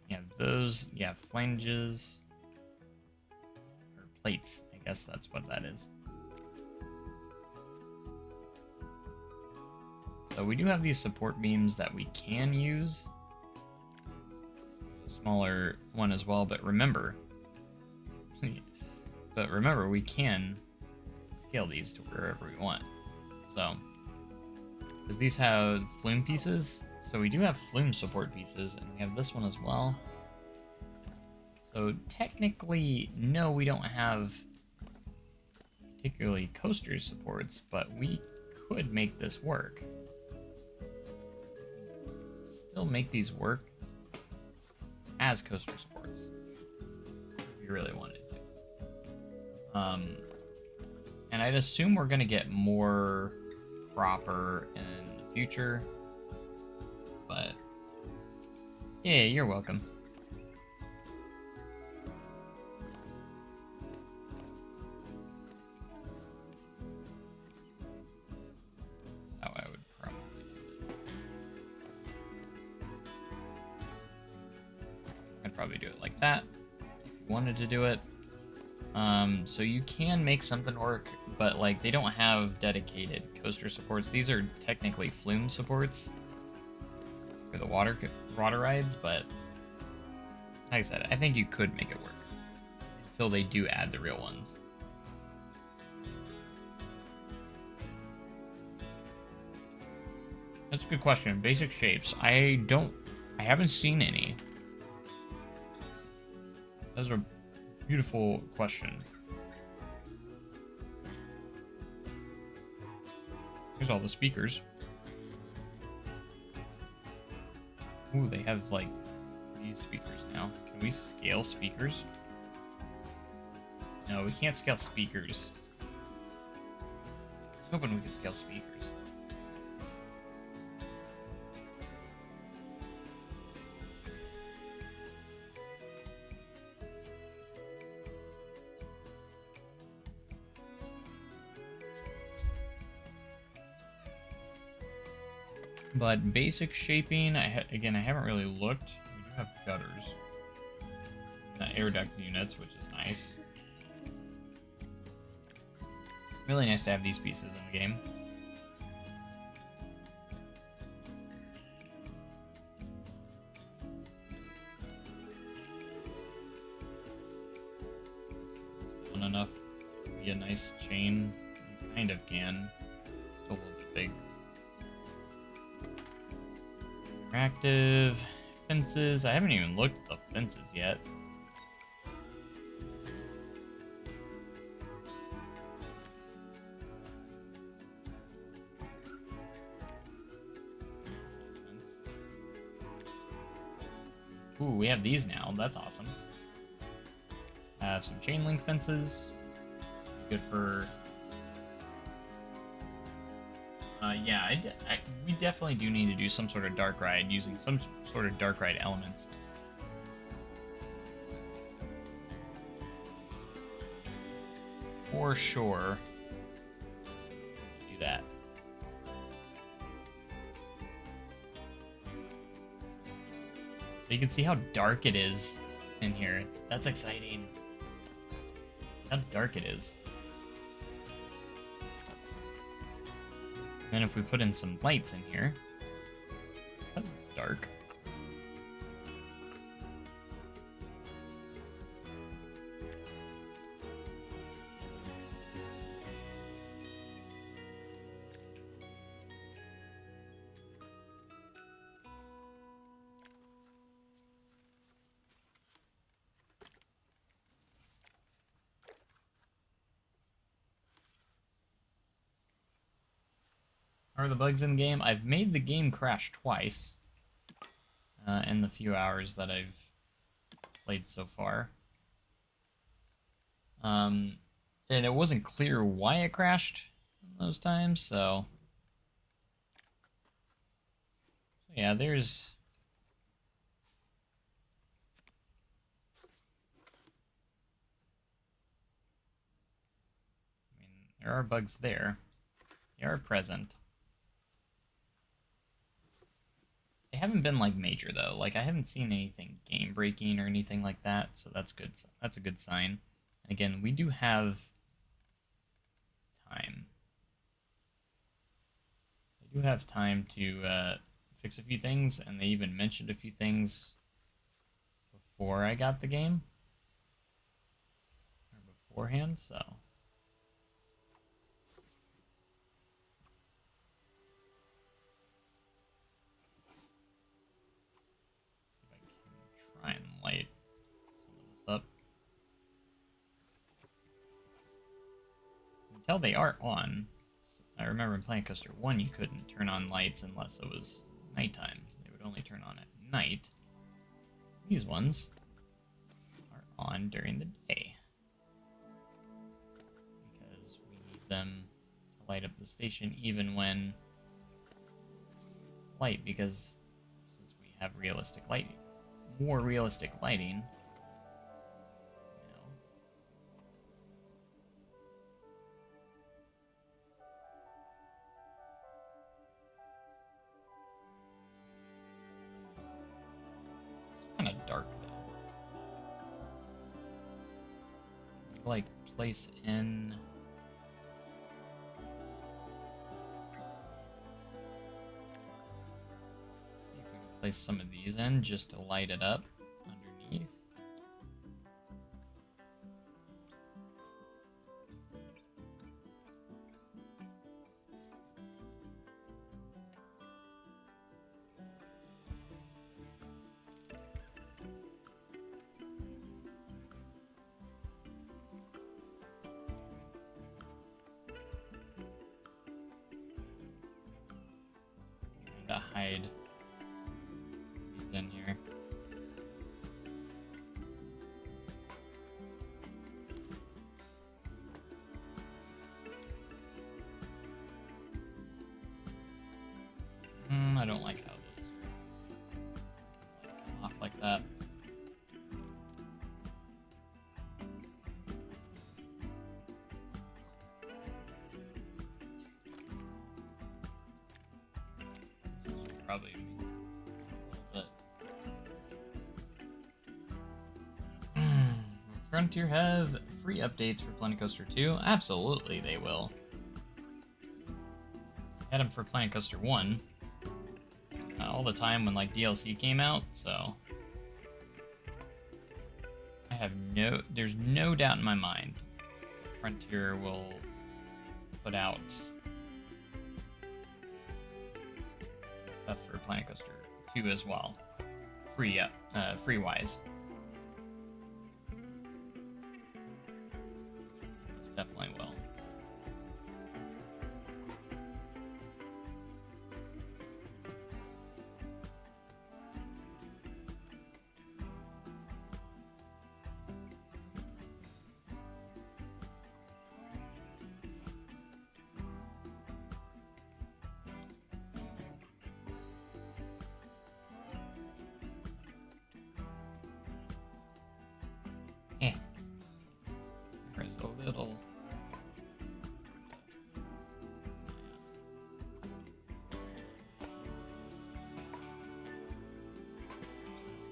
[SPEAKER 1] you have those, you have flanges, or plates, I guess that's what that is. So we do have these support beams that we can use. A smaller one as well, but remember, we can scale these to wherever we want. So, because these have flume pieces, so we do have flume support pieces, and we have this one as well. So technically, no, we don't have particularly coaster supports, but we could make this work. Still make these work as coaster supports, if we really wanted to. And I'd assume we're gonna get more proper in the future, but yeah, you're welcome. This is how I would probably do it. I'd probably do it like that if you wanted to do it. So you can make something work, but like they don't have dedicated coaster supports. These are technically flume supports for the water rides, but like I said, I think you could make it work until they do add the real ones. That's a good question. Basic shapes. I haven't seen any. Those are beautiful question. Here's all the speakers. Ooh, they have like these speakers now. Can we scale speakers? No, we can't scale speakers. I was hoping we could scale speakers. But basic shaping, again, I haven't really looked. We do have gutters, air duct units, which is nice. Really nice to have these pieces in the game. Not enough to be a nice chain. You kind of can. Still a little bit big. Interactive fences. I haven't even looked at the fences yet. Ooh, we have these now. That's awesome. Have some chain link fences. Good for. Yeah, we definitely do need to do some sort of dark ride using some sort of dark ride elements. For sure. Do that. You can see how dark it is in here. That's exciting. How dark it is. And then if we put in some lights in here, it's dark. Are the bugs in the game? I've made the game crash twice in the few hours that I've played so far. And it wasn't clear why it crashed those times, so yeah, there's... I mean, there are bugs there. They are present. They haven't been like major though. Like I haven't seen anything game breaking or anything like that, so that's good. That's a good sign. And again, we do have time. I do have time to fix a few things, and they even mentioned a few things before I got the game or beforehand. So. Try and light some of this up. Until they are on. I remember in Planet Coaster 1 you couldn't turn on lights unless it was nighttime. They would only turn on at night. These ones are on during the day. Because we need them to light up the station even when it's light, because since we have realistic lighting. More realistic lighting. It's kind of dark though. Like place in. Place some of these in just to light it up underneath. And to hide in here. I don't like how those come off like that. Probably Frontier have free updates for Planet Coaster 2? Absolutely, they will. I had them for Planet Coaster 1 all the time when like DLC came out, so I have there's no doubt in my mind Frontier will put out stuff for Planet Coaster 2 as well, free wise. Most definitely will. There's a little.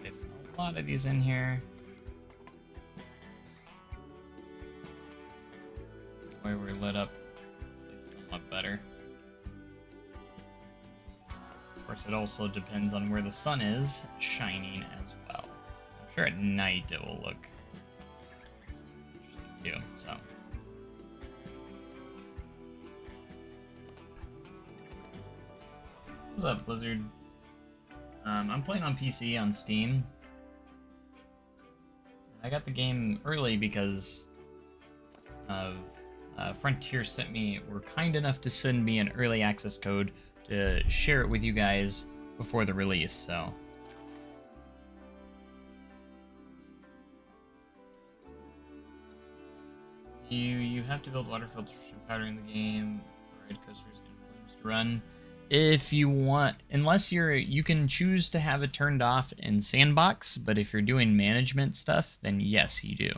[SPEAKER 1] There's a lot of these in here. The way we're lit up is somewhat better. Of course, it also depends on where the sun is shining as well. I'm sure at night it will look too, so. What's up, Blizzard? I'm playing on PC on Steam. I got the game early because of Frontier were kind enough to send me an early access code to share it with you guys before the release, so. You have to build water filtration powder in the game for red coasters and flames to run. If you want, unless you can choose to have it turned off in Sandbox, but if you're doing management stuff, then yes, you do.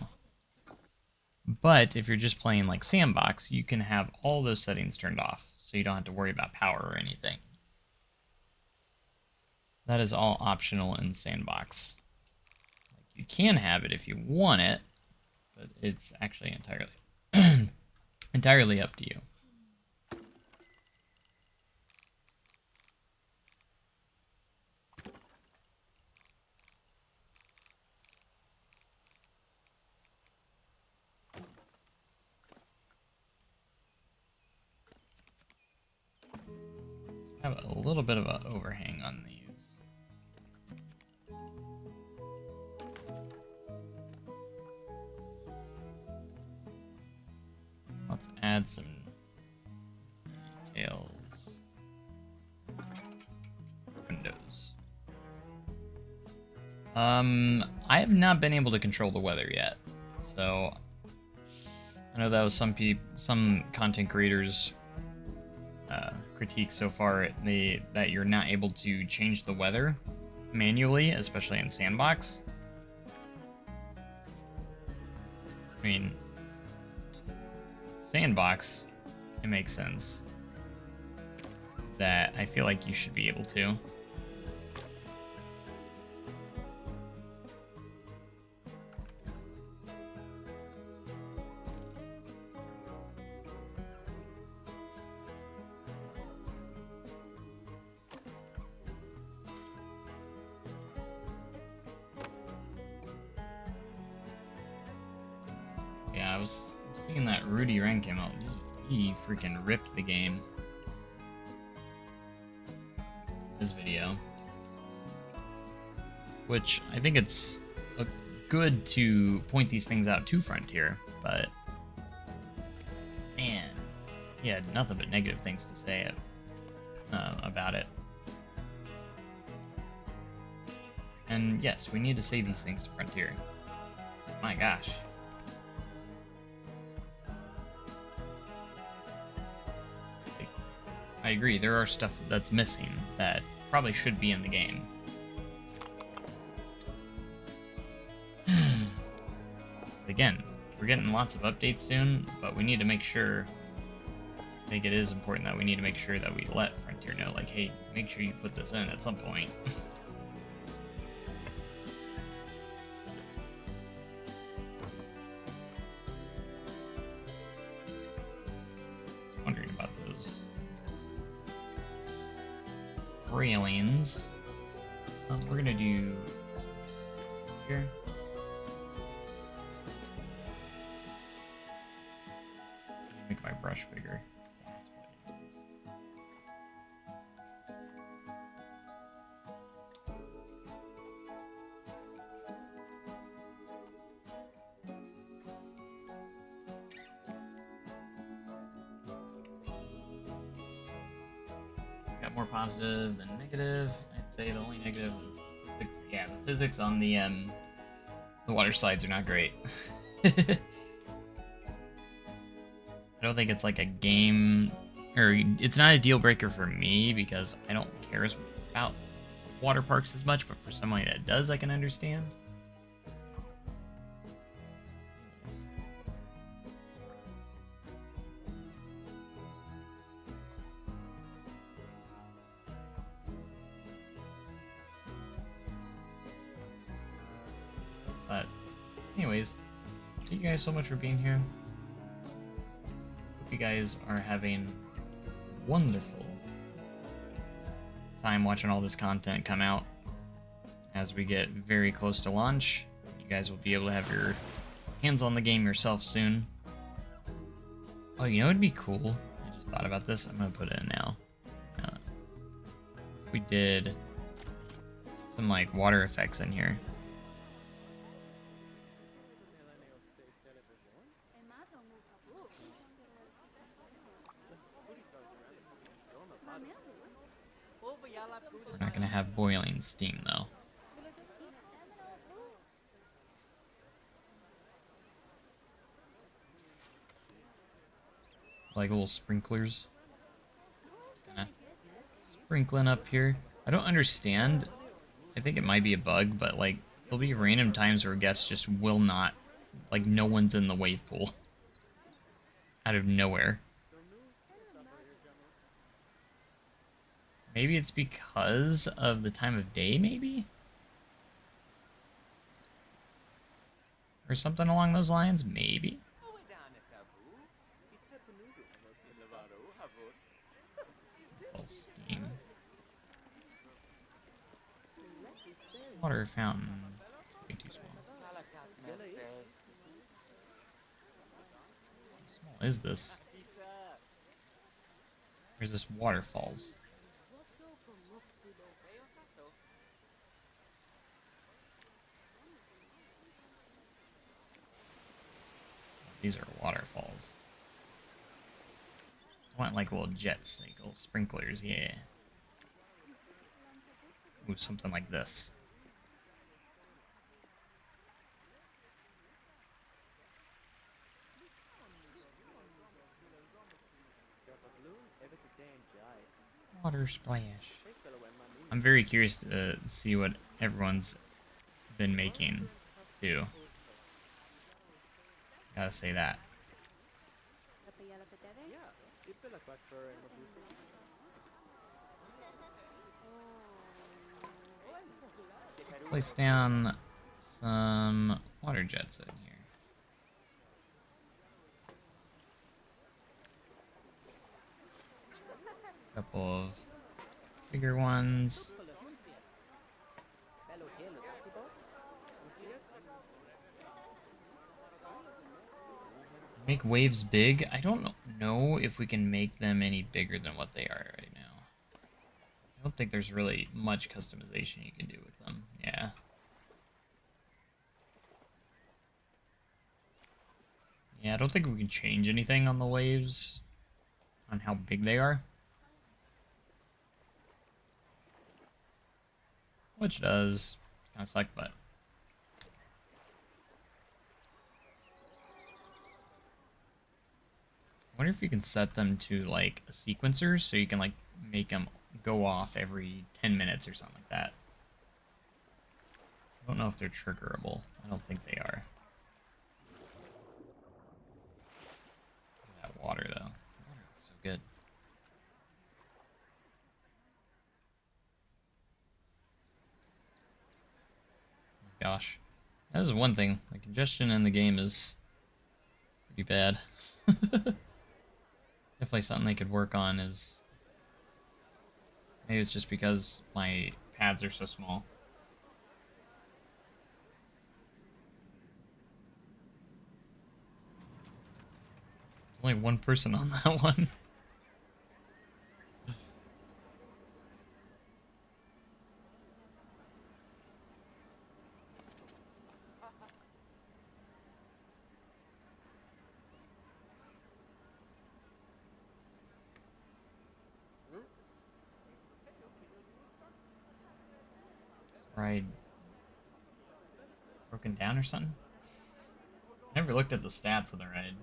[SPEAKER 1] But if you're just playing like Sandbox, you can have all those settings turned off, so you don't have to worry about power or anything. That is all optional in Sandbox. You can have it if you want it, but it's actually entirely up to you. Have a little bit of an overhang on these. Let's add some details. Windows. I have not been able to control the weather yet, so I know that was some content creators' critique so far. That you're not able to change the weather manually, especially in Sandbox. I mean, Sandbox, it makes sense that I feel like you should be able to. Yeah, I was seeing that Rudy Ren came out. He freaking ripped the game. His video. Which, I think it's good to point these things out to Frontier, but man, he had nothing but negative things to say about it. And yes, we need to say these things to Frontier. My gosh. I agree, there are stuff that's missing that probably should be in the game. Again, we're getting lots of updates soon, but we need to make sure, I think it is important that we need to make sure that we let Frontier know, like, hey, make sure you put this in at some point. railings. We're gonna do here. Make my brush bigger. That's what it is. Got more positive than negative. I'd say the only negative is physics. Yeah, the physics on the water slides are not great. I don't think it's like a game, or it's not a deal breaker for me because I don't care about water parks as much, but for somebody that does, I can understand. But anyways, thank you guys so much for being here. Hope you guys are having a wonderful time watching all this content come out. As we get very close to launch, you guys will be able to have your hands on the game yourself soon. Oh, you know it'd be cool? I just thought about this. I'm gonna put it in now. If we did some like water effects in here. We're not gonna have boiling steam though. Like little sprinklers. Just kinda sprinkling up here. I don't understand. I think it might be a bug, but like there'll be random times where guests just will not, like no one's in the wave pool. Out of nowhere. Maybe it's because of the time of day, maybe? Or something along those lines, maybe? All steam. Water fountain. Way too small. How small is this? Where's this waterfalls? These are waterfalls. I want like little jets, like little sprinklers, yeah. Ooh, something like this. Water splash. I'm very curious to see what everyone's been making, too. Gotta say that. Place down some water jets in here. Couple of bigger ones. Make waves big? I don't know if we can make them any bigger than what they are right now. I don't think there's really much customization you can do with them. Yeah. Yeah, I don't think we can change anything on the waves, on how big they are. Which does kind of suck, but... I wonder if you can set them to like a sequencer so you can like make them go off every 10 minutes or something like that. I don't know if they're triggerable. I don't think they are. Look at that water though. The water looks so good. Oh my gosh. That is one thing. The congestion in the game is pretty bad. Definitely something they could work on is Maybe it's just because my pads are so small. Only one person on that one. Ride broken down or something? Never looked at the stats of the ride.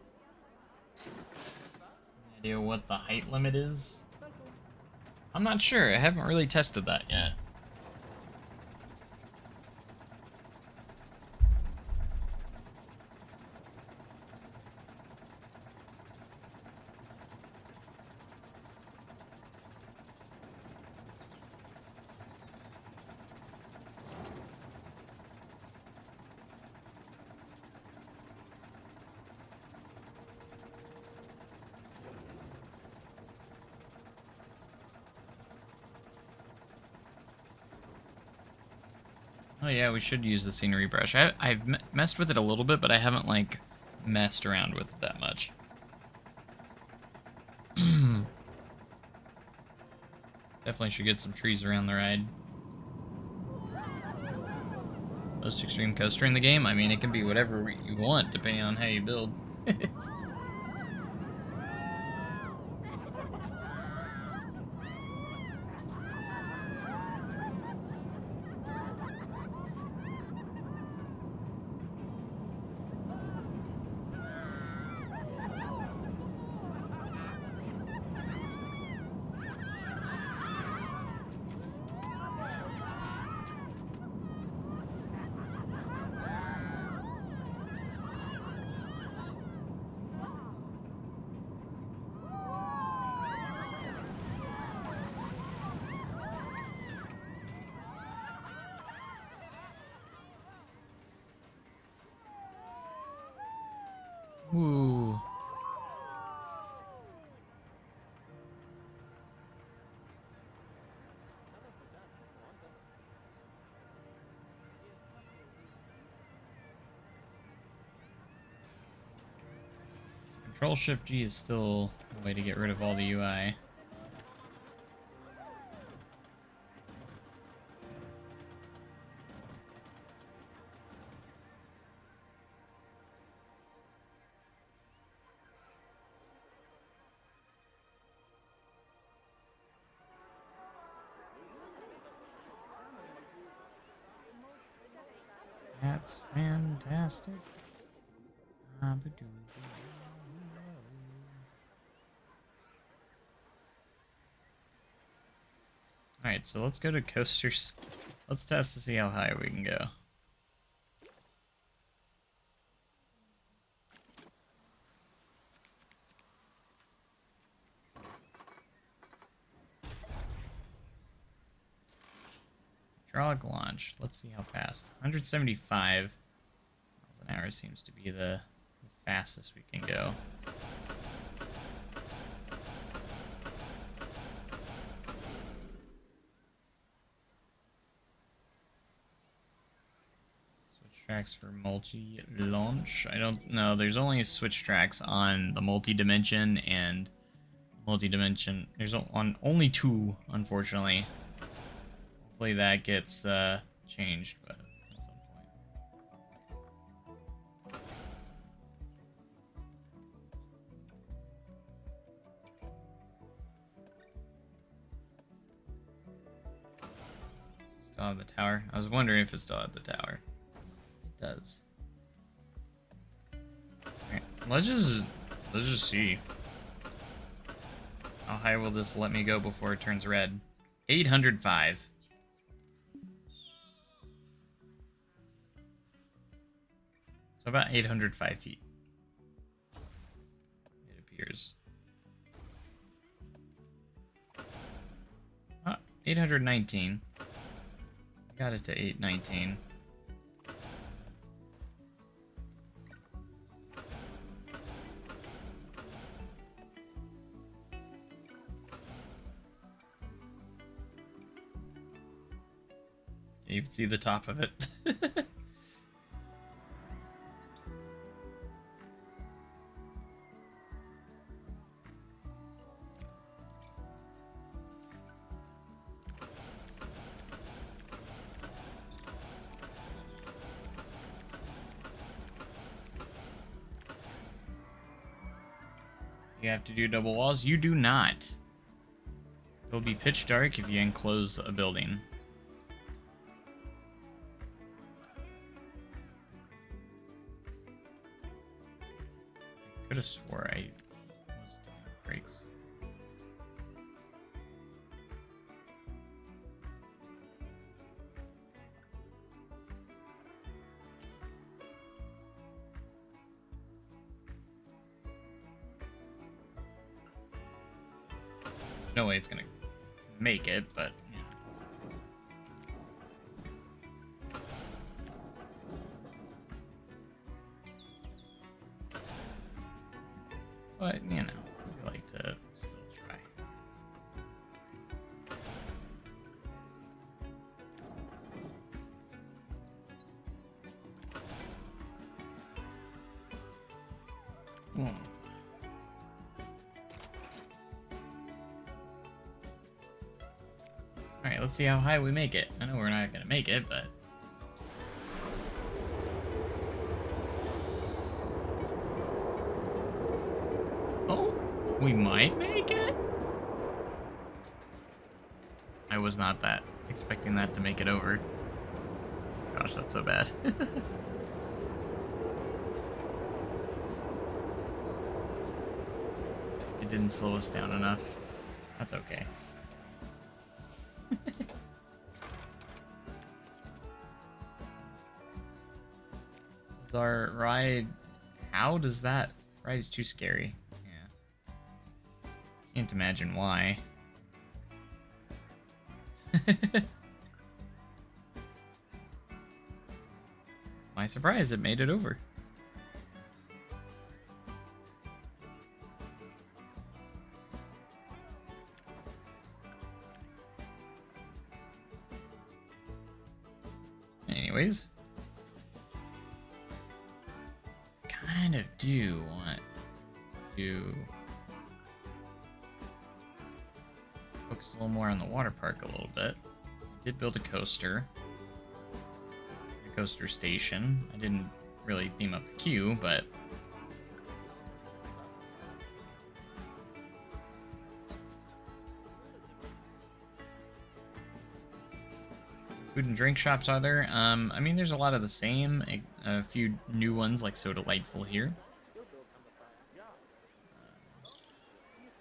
[SPEAKER 1] Any idea what the height limit is? I'm not sure. I haven't really tested that yet. Oh yeah, we should use the scenery brush. I've messed with it a little bit, but I haven't, like, messed around with it that much. Definitely should get some trees around the ride. Most extreme coaster in the game? I mean, it can be whatever you want, depending on how you build. Ooh. Control Shift G is still a way to get rid of all the UI. That's fantastic. Alright, so let's go to coasters. Let's test to see how high we can go. Hydraulic launch. Let's see how fast. 175 miles an hour seems to be the fastest we can go. Switch tracks for multi-launch. I don't know. There's only switch tracks on the multi-dimension and multi-dimension. There's on only two, unfortunately. Hopefully that gets changed, but at some point. Still have the tower. I was wondering if it still had the tower. It does. Alright, let's just see. How high will this let me go before it turns red? 805. So about 805 feet. It appears. 819. Got it to 819. You can see the top of it. You have to do double walls? You do not. It'll be pitch dark if you enclose a building. I could have swore I was doing breaks. No way it's gonna make it, but yeah. But you know, I like to still try. Alright, let's see how high we make it. I know we're not gonna make it, but... Oh, we might make it? I was not that expecting that to make it over. Gosh, that's so bad. It didn't slow us down enough. That's okay. Is our ride... How does that... Ride is too scary. Yeah. Can't imagine why. My surprise, it made it over. Anyways, kind of do want to focus a little more on the water park a little bit. Did build a coaster station. I didn't really theme up the queue, but food and drink shops are there. I mean, there's a lot of the same. A few new ones like So Delightful here.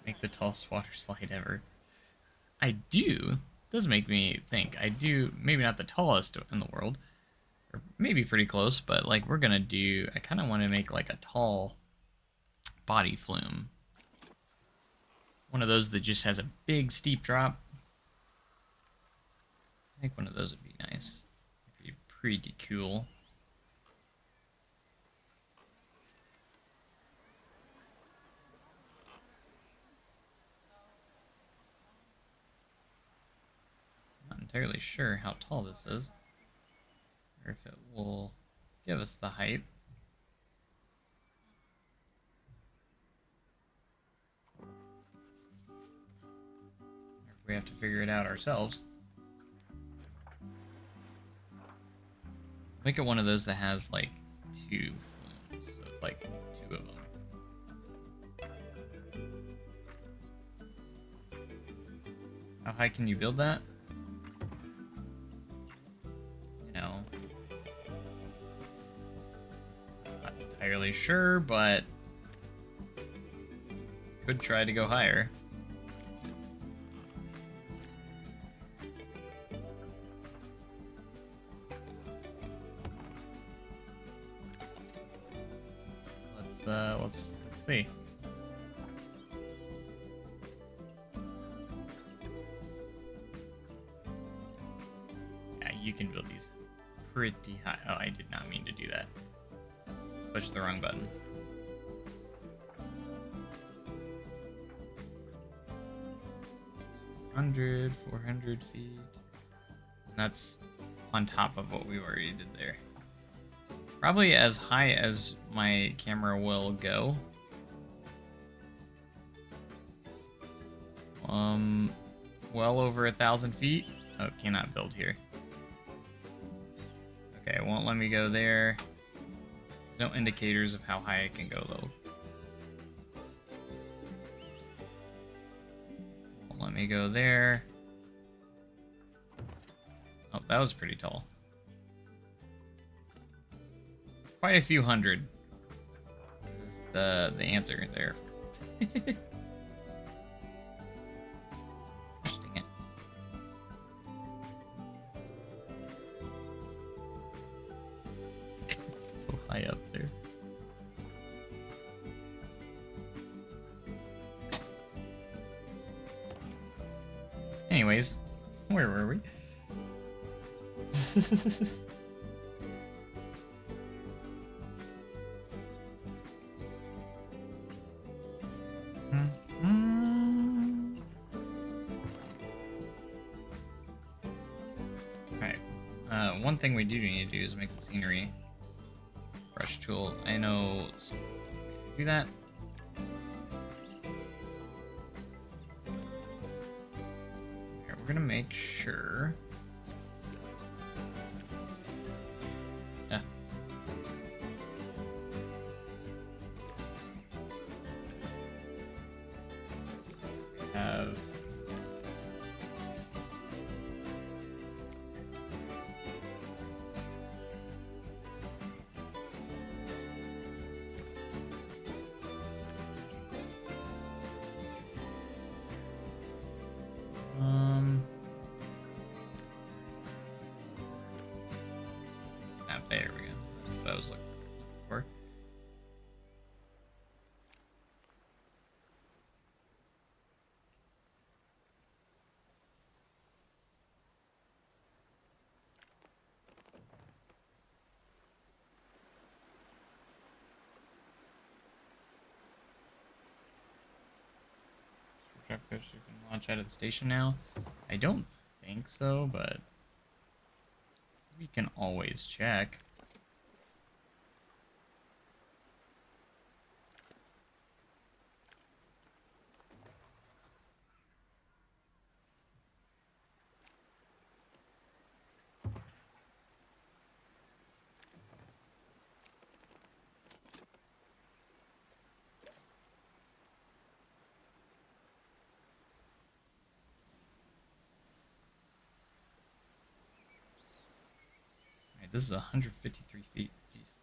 [SPEAKER 1] Make the tallest water slide ever. I do. Does make me think. I do. Maybe not the tallest in the world, or maybe pretty close. But like we're gonna do. I kind of want to make like a tall body flume. One of those that just has a big steep drop. I think one of those would be nice. It'd be pretty cool. Not entirely sure how tall this is, or if it will give us the height. Or if we have to figure it out ourselves. Make it one of those that has like 2 flumes, so it's like 2 of them. How high can you build that? You know, not entirely sure, but could try to go higher. Let's see. Yeah, you can build these pretty high. Oh, I did not mean to do that. Push the wrong button. $400 feet. That's on top of what we already did there. Probably as high as my camera will go. Well over 1,000 feet. Oh, cannot build here. Okay, it won't let me go there. There's no indicators of how high I can go though. Won't let me go there. Oh, that was pretty tall. Quite a few hundred is the answer there. Dang it. It's so high up there. Anyways, where were we? Alright. One thing we do need to do is make the scenery brush tool. I know some do that. Here, we're gonna make sure. Yeah. Have there we go. That's what I was looking for. Truck coaster can launch out of the station now. I don't think so, but we can always check. This is 153 feet. Jeez.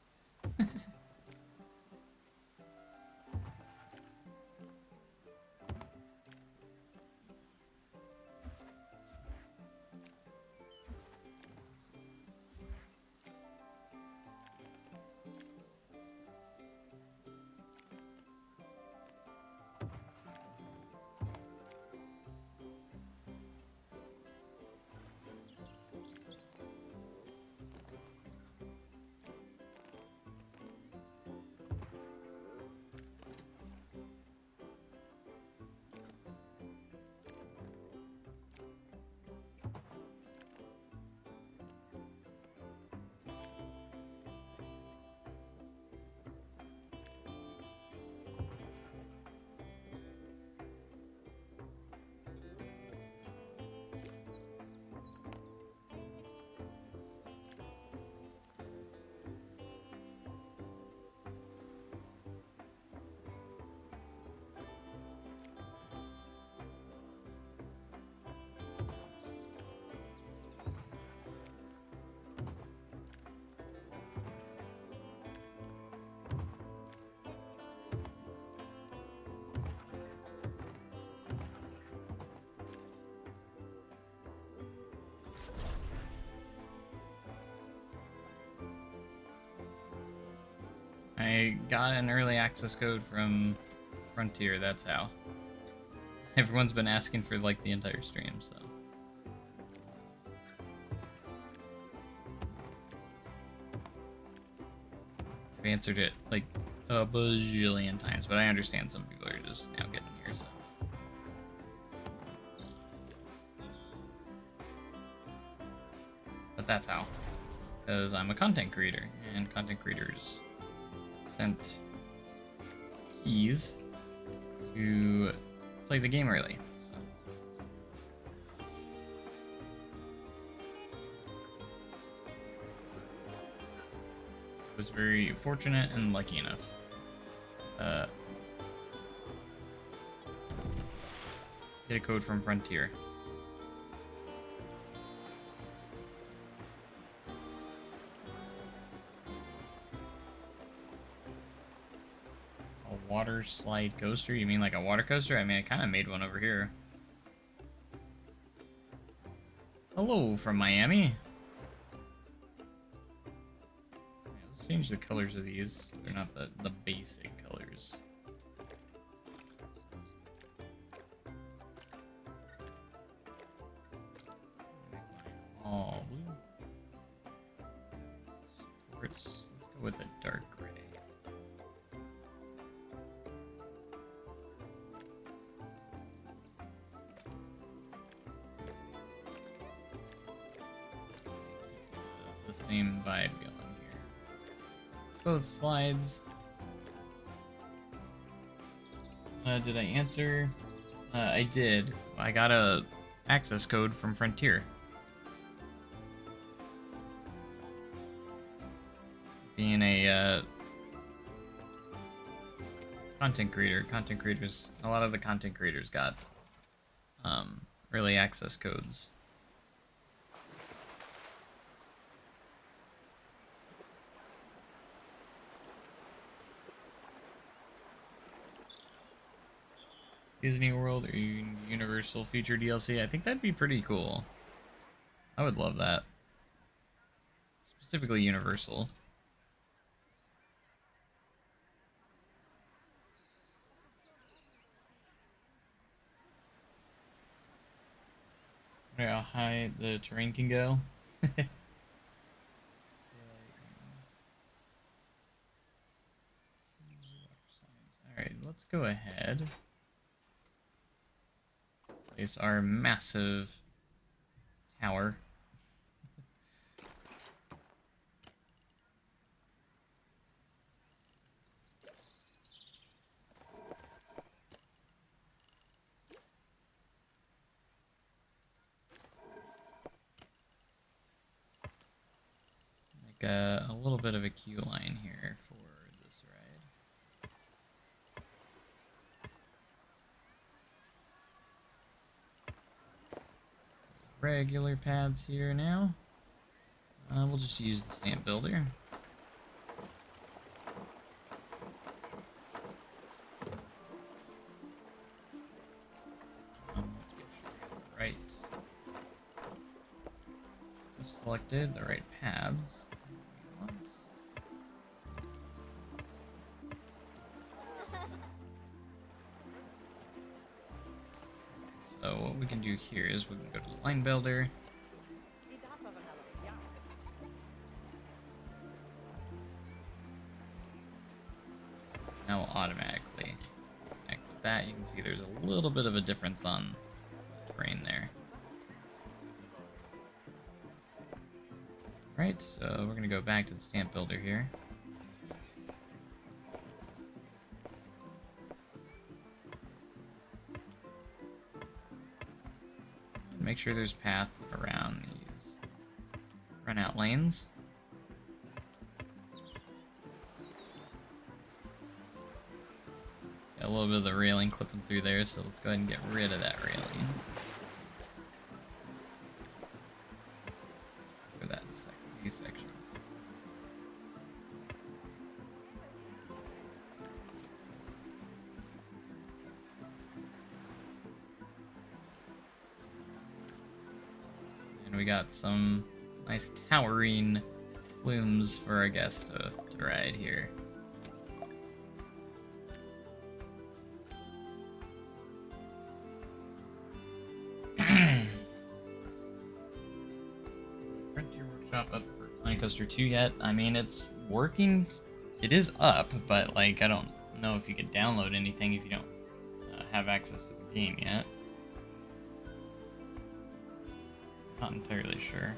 [SPEAKER 1] I got an early access code from Frontier, that's how. Everyone's been asking for like the entire stream, so. I've answered it like a bajillion times, but I understand some people are just now getting here, so. But that's how. Because I'm a content creator, and content creators sent keys to play the game early. So. I was very fortunate and lucky enough. Get a code from Frontier. A water slide coaster? You mean like a water coaster? I mean, I kind of made one over here. Hello from Miami. Yeah, let's change the colors of these. They're not the basic colors. All blue. Sports. Let's go with a dark gray. The same vibe going here. Both slides. Did I answer? I did. I got a access code from Frontier. Being a content creators, a lot of the content creators got early access codes. Disney World or Universal feature DLC? I think that'd be pretty cool. I would love that. Specifically Universal. How high the terrain can go. Alright, let's go ahead. Place our massive tower. Like a little bit of a queue line here for this ride. Regular paths here now. We'll just use the stamp builder. Let's make sure we have the right stuff selected, the right paths. So what we can do here is we can go to the line builder. Now we'll automatically connect with that. You can see there's a little bit of a difference on the terrain there. Right, so we're gonna go back to the stamp builder here. Make sure there's path around these run out lanes. Got a little bit of the railing clipping through there, so let's go ahead and get rid of that railing. For that these sections. And we got some nice towering flumes for our guests to ride here. Frontier Workshop up for Planet Coaster 2 yet? I mean, it's working. It is up, but like I don't know if you could download anything if you don't have access to the game yet. Not entirely sure.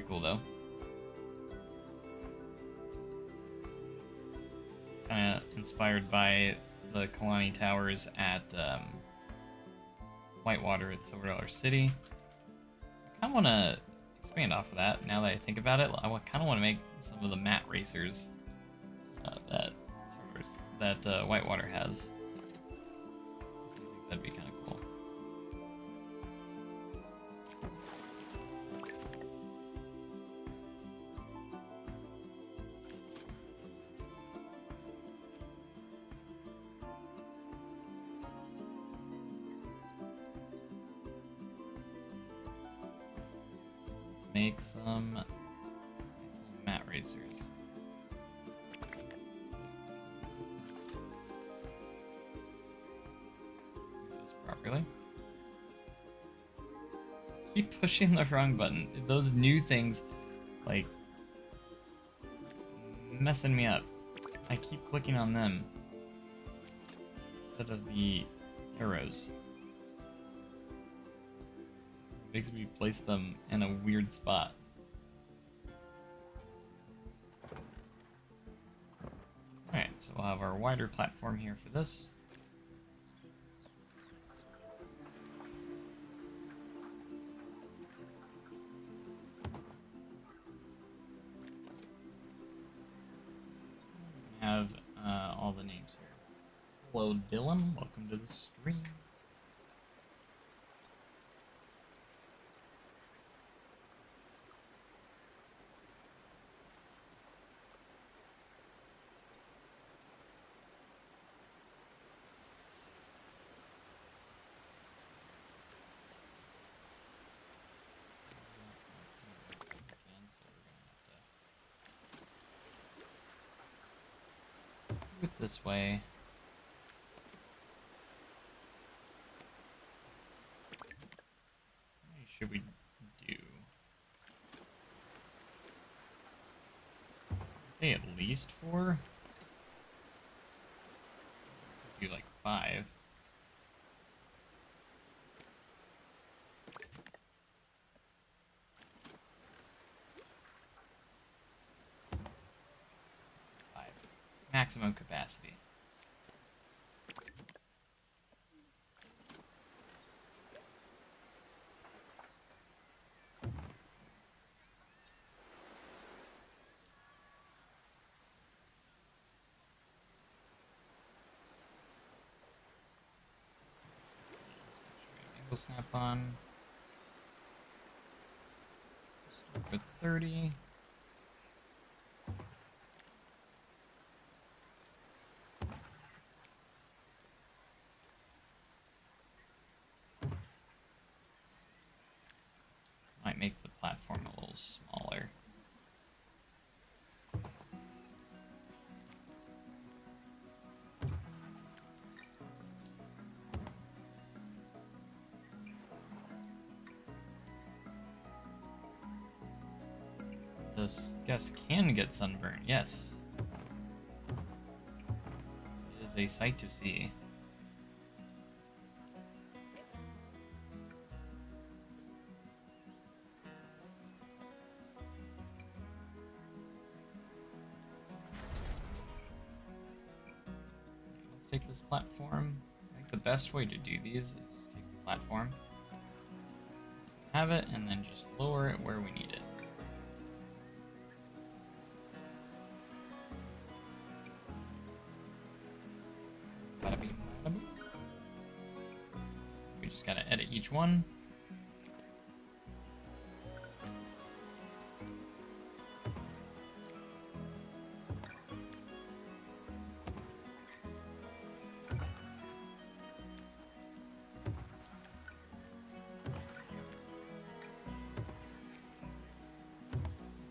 [SPEAKER 1] cool though. Kind of inspired by the Kalani Towers at Whitewater at Silver City. I kind of want to expand off of that. Now that I think about it, I kind of want to make some of the mat racers that Whitewater has. I think that'd be kind of cool. Make some mat racers. Do this properly. Keep pushing the wrong button. Those new things, like, messing me up. I keep clicking on them instead of the arrows. Makes me place them in a weird spot. Alright, so we'll have our wider platform here for this. We have all the names here. Hello, Dylan. Welcome to the stream. It this way. How many should we do? I'd say at least 4. Do like 5. Maximum capacity. Angle snap on. Start with 30. Might make the platform a little smaller. This guest can get sunburned, yes. It is a sight to see. Take this platform. I think the best way to do these is just take the platform, have it, and then just lower it where we need it. Bada bing, bada boom. We just gotta edit each one.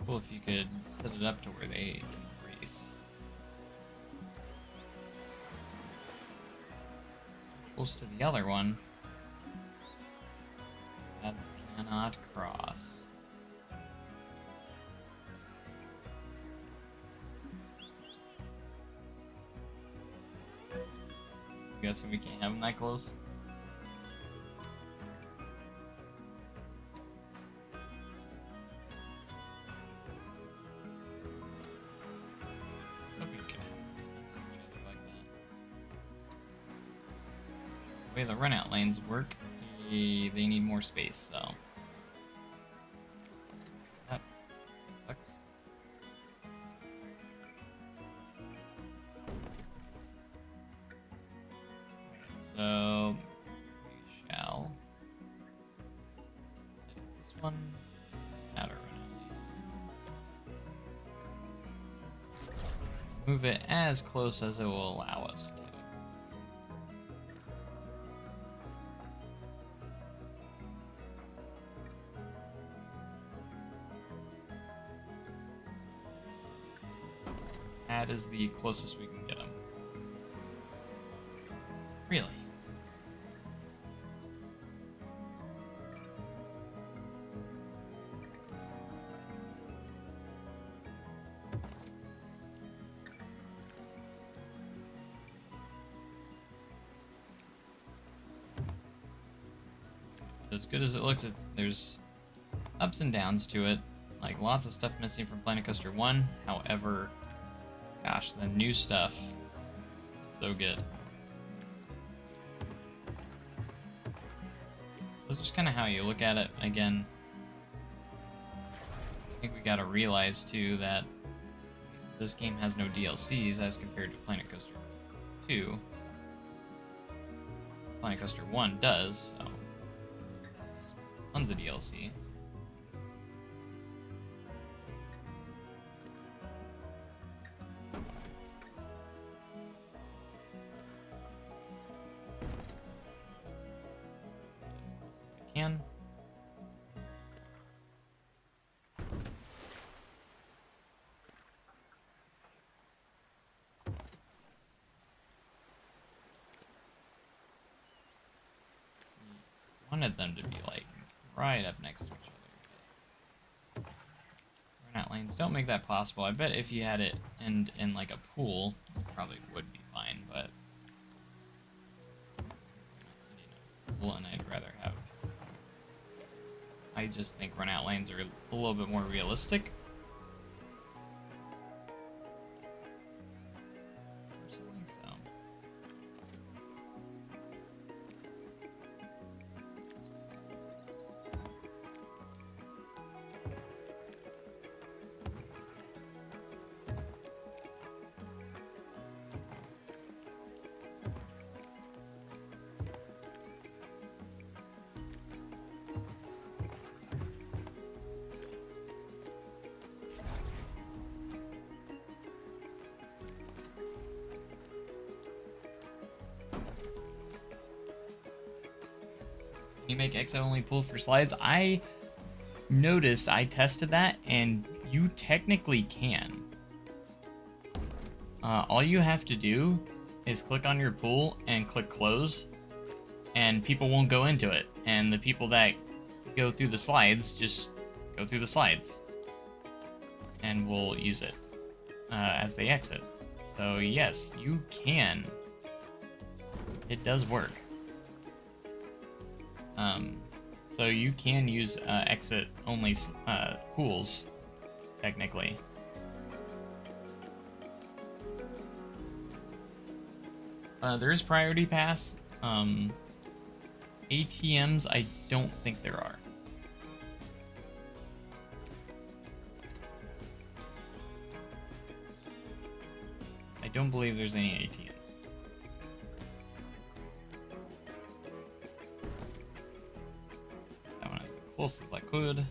[SPEAKER 1] Cool if you could set it up to where they can race. Close to the other one. Paths cannot cross. I'm guessing we can't have them that close. the way the run-out lanes work, they need more space, so... That sucks. So... we shall... edit this one. Add a run-out lane. Move it as close as it will allow us to. That is the closest we can get him. Really? As good as it looks, there's ups and downs to it. Like, lots of stuff missing from Planet Coaster 1. However, gosh, the new stuff, so good. That's just kind of how you look at it. Again, I think we gotta realize, too, that this game has no DLCs as compared to Planet Coaster 2. Planet Coaster 1 does, so... tons of DLC. Can. Wanted them to be like right up next to each other. Run-out lanes don't make that possible. I bet if you had it in like a pool, it probably would be fine, but pool, and I'd rather have. I just think run-out lanes are a little bit more realistic. Personally, so. Can you make exit only pool for slides? I noticed, I tested that, and you technically can. All you have to do is click on your pool and click close, and people won't go into it. And the people that go through the slides just go through the slides, and will use it as they exit. So yes, you can. It does work. So you can use exit only pools, technically. There is priority pass. ATMs, I don't think there are. I don't believe there's any ATMs. That one as close as I could.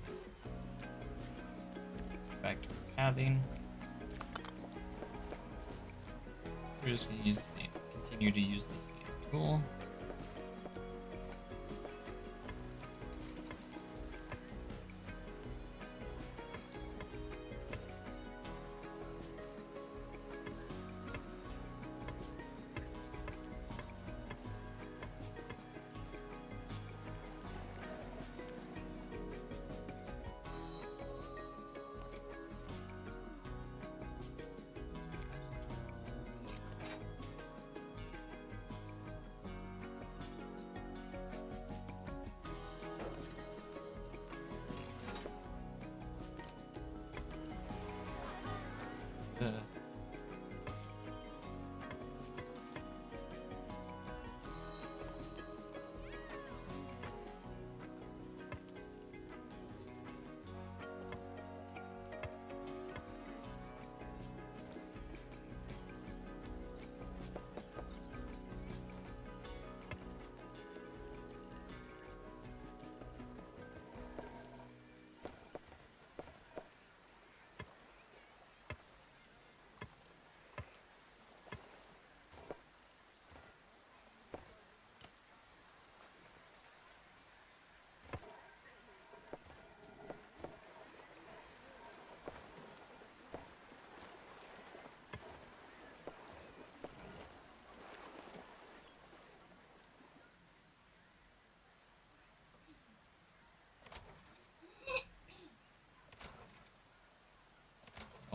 [SPEAKER 1] Back to pathing. We're just gonna use the same, continue to use the same tool.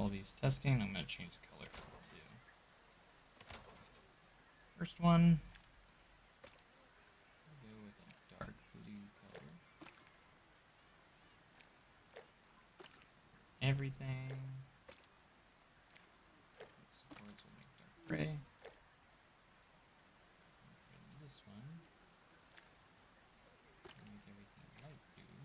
[SPEAKER 1] all these testing. I'm going to change the color for them too. First one, I'll go with a dark blue color. Everything. Supports will make dark gray. And this one, I'll make everything light blue.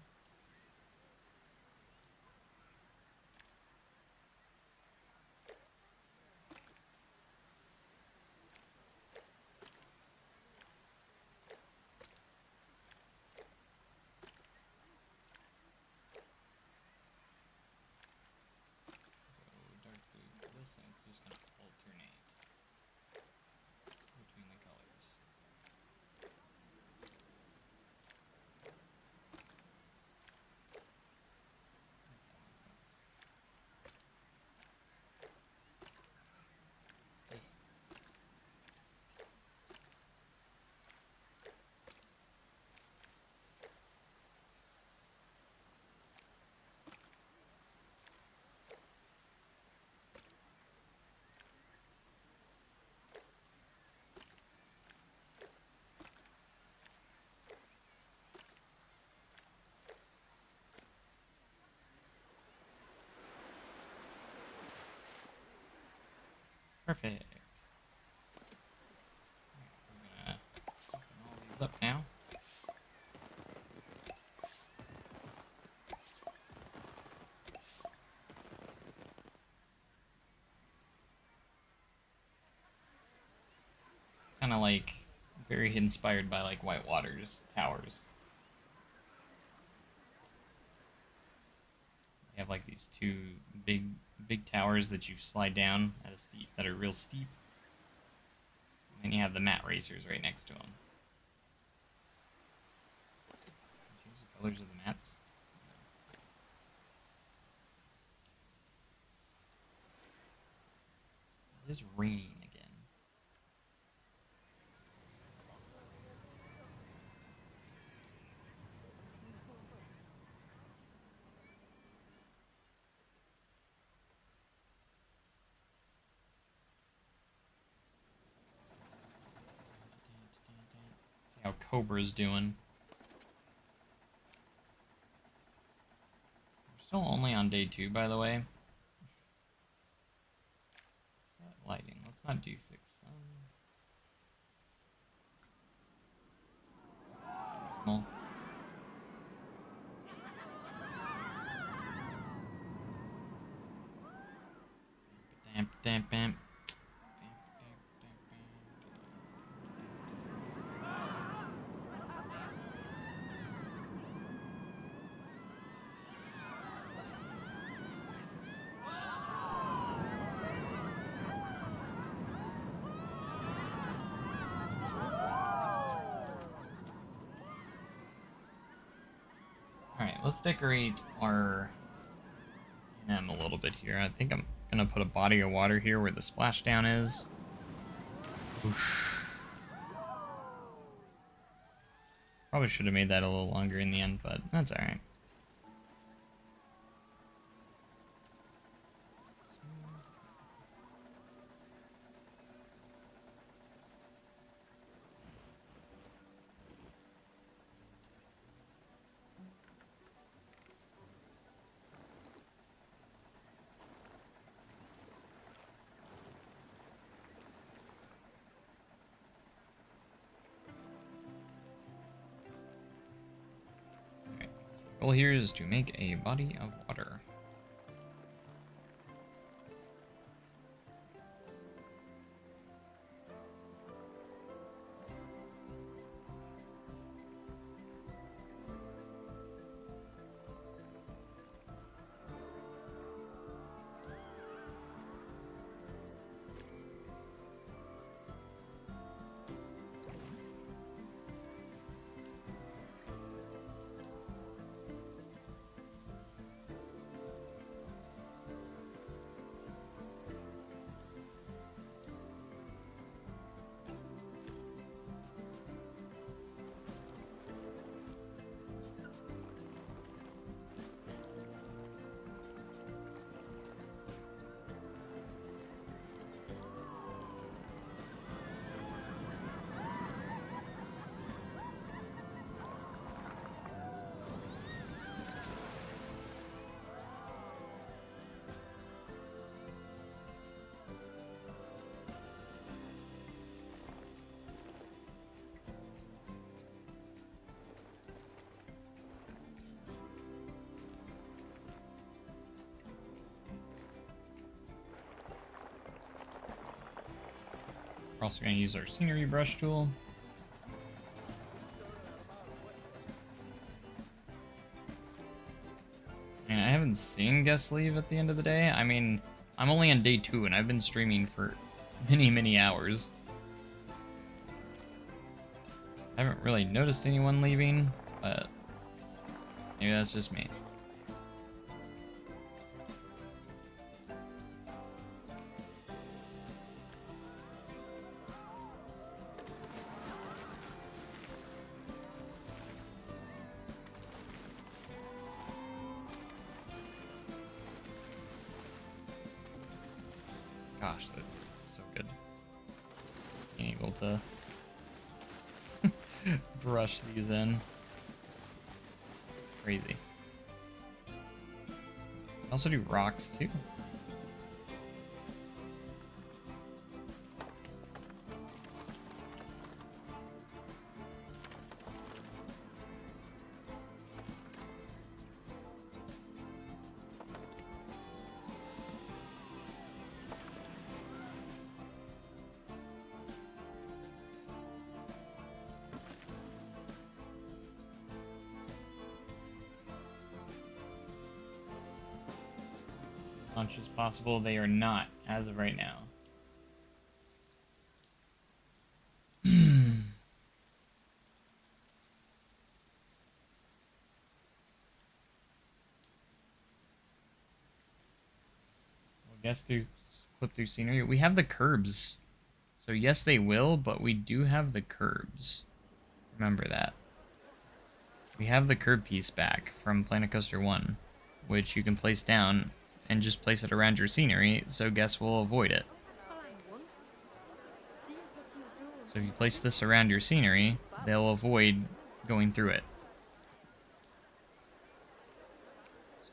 [SPEAKER 1] Dark blue for this, and it's just going to alternate between the colors. If that makes sense. Perfect. Alright, we're gonna open all these up now. Kind of like very inspired by like Whitewater's towers. You have like these two big towers that you slide down at a steep that are real steep. And then you have the mat racers right next to them. Change the colors of the mats. It is raining again. See how Cobra's doing. We're still only on day 2, by the way. Set lighting. Let's not do fix sun. Normal. Damp, damp, damp. Alright, let's decorate our M a little bit here. I think I'm gonna put a body of water here where the splashdown is. Whoosh. Probably should have made that a little longer in the end, but that's alright. The goal here is to make a body of water. We're also going to use our scenery brush tool. And I haven't seen guests leave at the end of the day. I mean, I'm only on day 2 and I've been streaming for many, many hours. I haven't really noticed anyone leaving, but maybe that's just me. Gosh, that's so good. Being able to brush these in. Crazy. I also do rocks too. Much as possible, they are not as of right now. Well, guess through clip through scenery. We have the curbs, so yes, they will, but we do have the curbs. Remember that. We have the curb piece back from Planet Coaster 1, which you can place down and just place it around your scenery, so guests will avoid it. So if you place this around your scenery, they'll avoid going through it.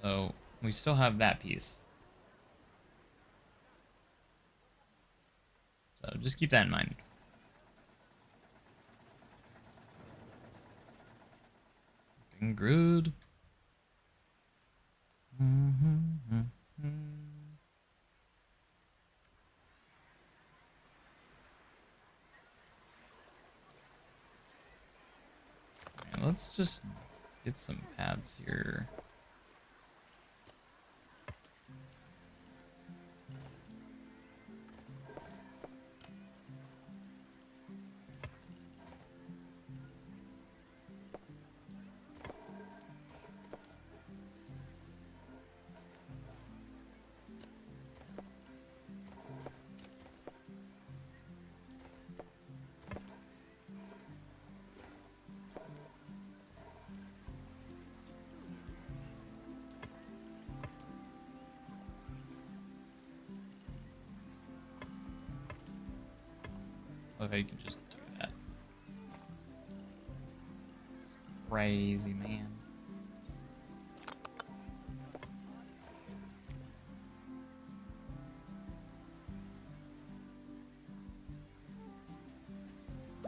[SPEAKER 1] So we still have that piece. So just keep that in mind. Looking good. Alright, let's just get some paths here. Love how you can just do that. It's crazy, man.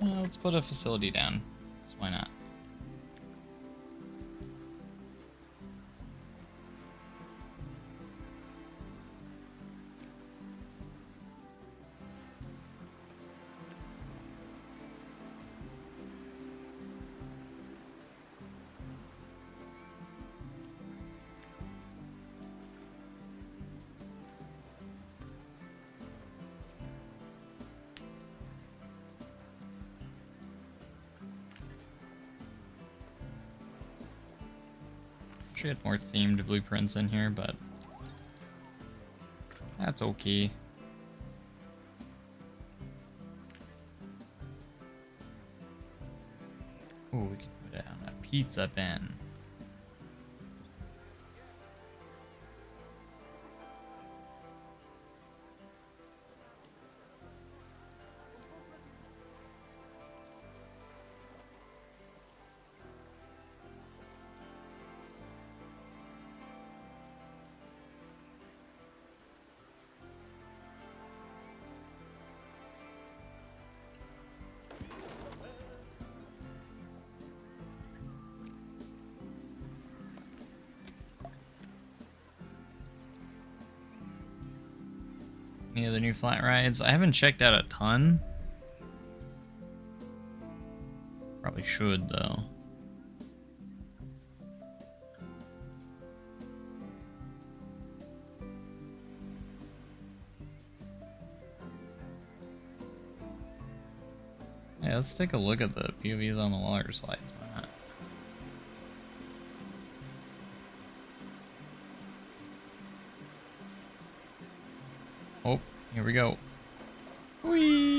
[SPEAKER 1] Let's put a facility down. So why not? Should had more themed blueprints in here, but that's okay. Oh, we can put it on a pizza bin. Any other new flat rides? I haven't checked out a ton. Probably should, though. Yeah, let's take a look at the POVs on the water slides. Why not? Oh, here we go. Whee!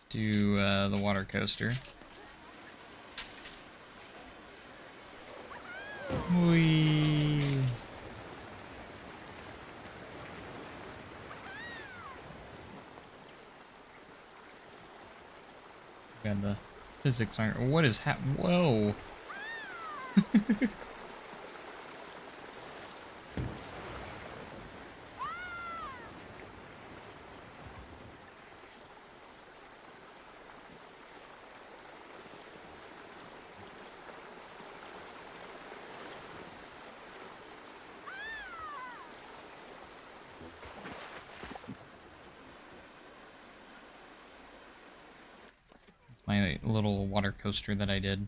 [SPEAKER 1] Do the water coaster. Whee! God, the physics aren't. What is Whoa! My little water coaster that I did.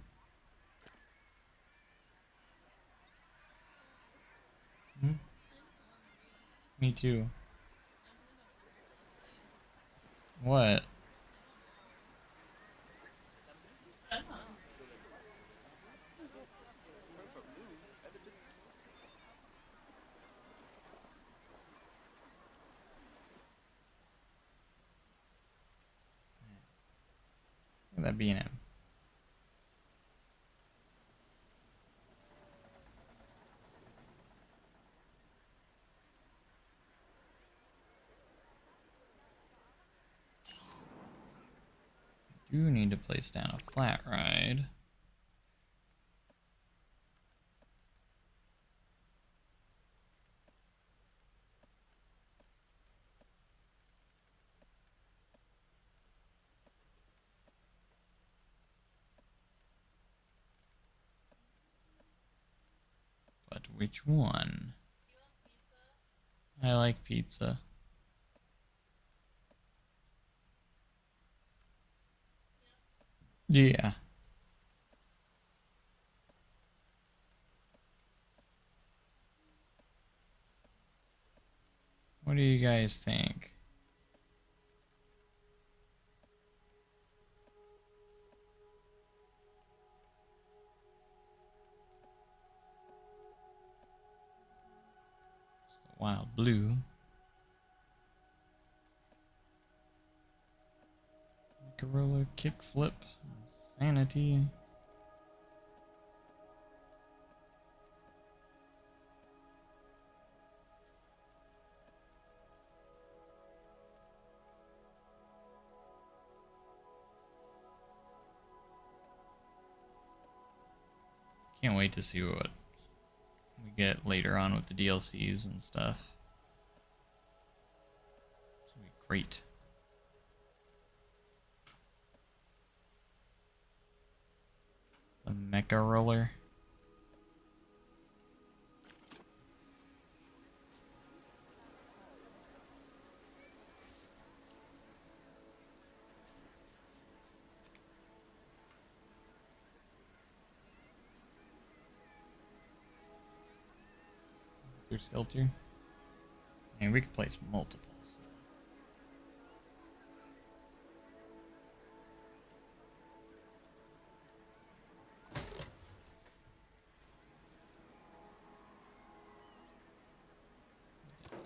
[SPEAKER 1] Hmm? Me too. What? Look at that B&M. Do need to place down a flat ride. But which one? I like pizza. Yeah. What do you guys think? Just a wild blue. Gorilla kickflip. Insanity. Can't wait to see what we get later on with the DLCs and stuff. It's gonna be great. The mecha roller. There's Skelter. And we could place multiples.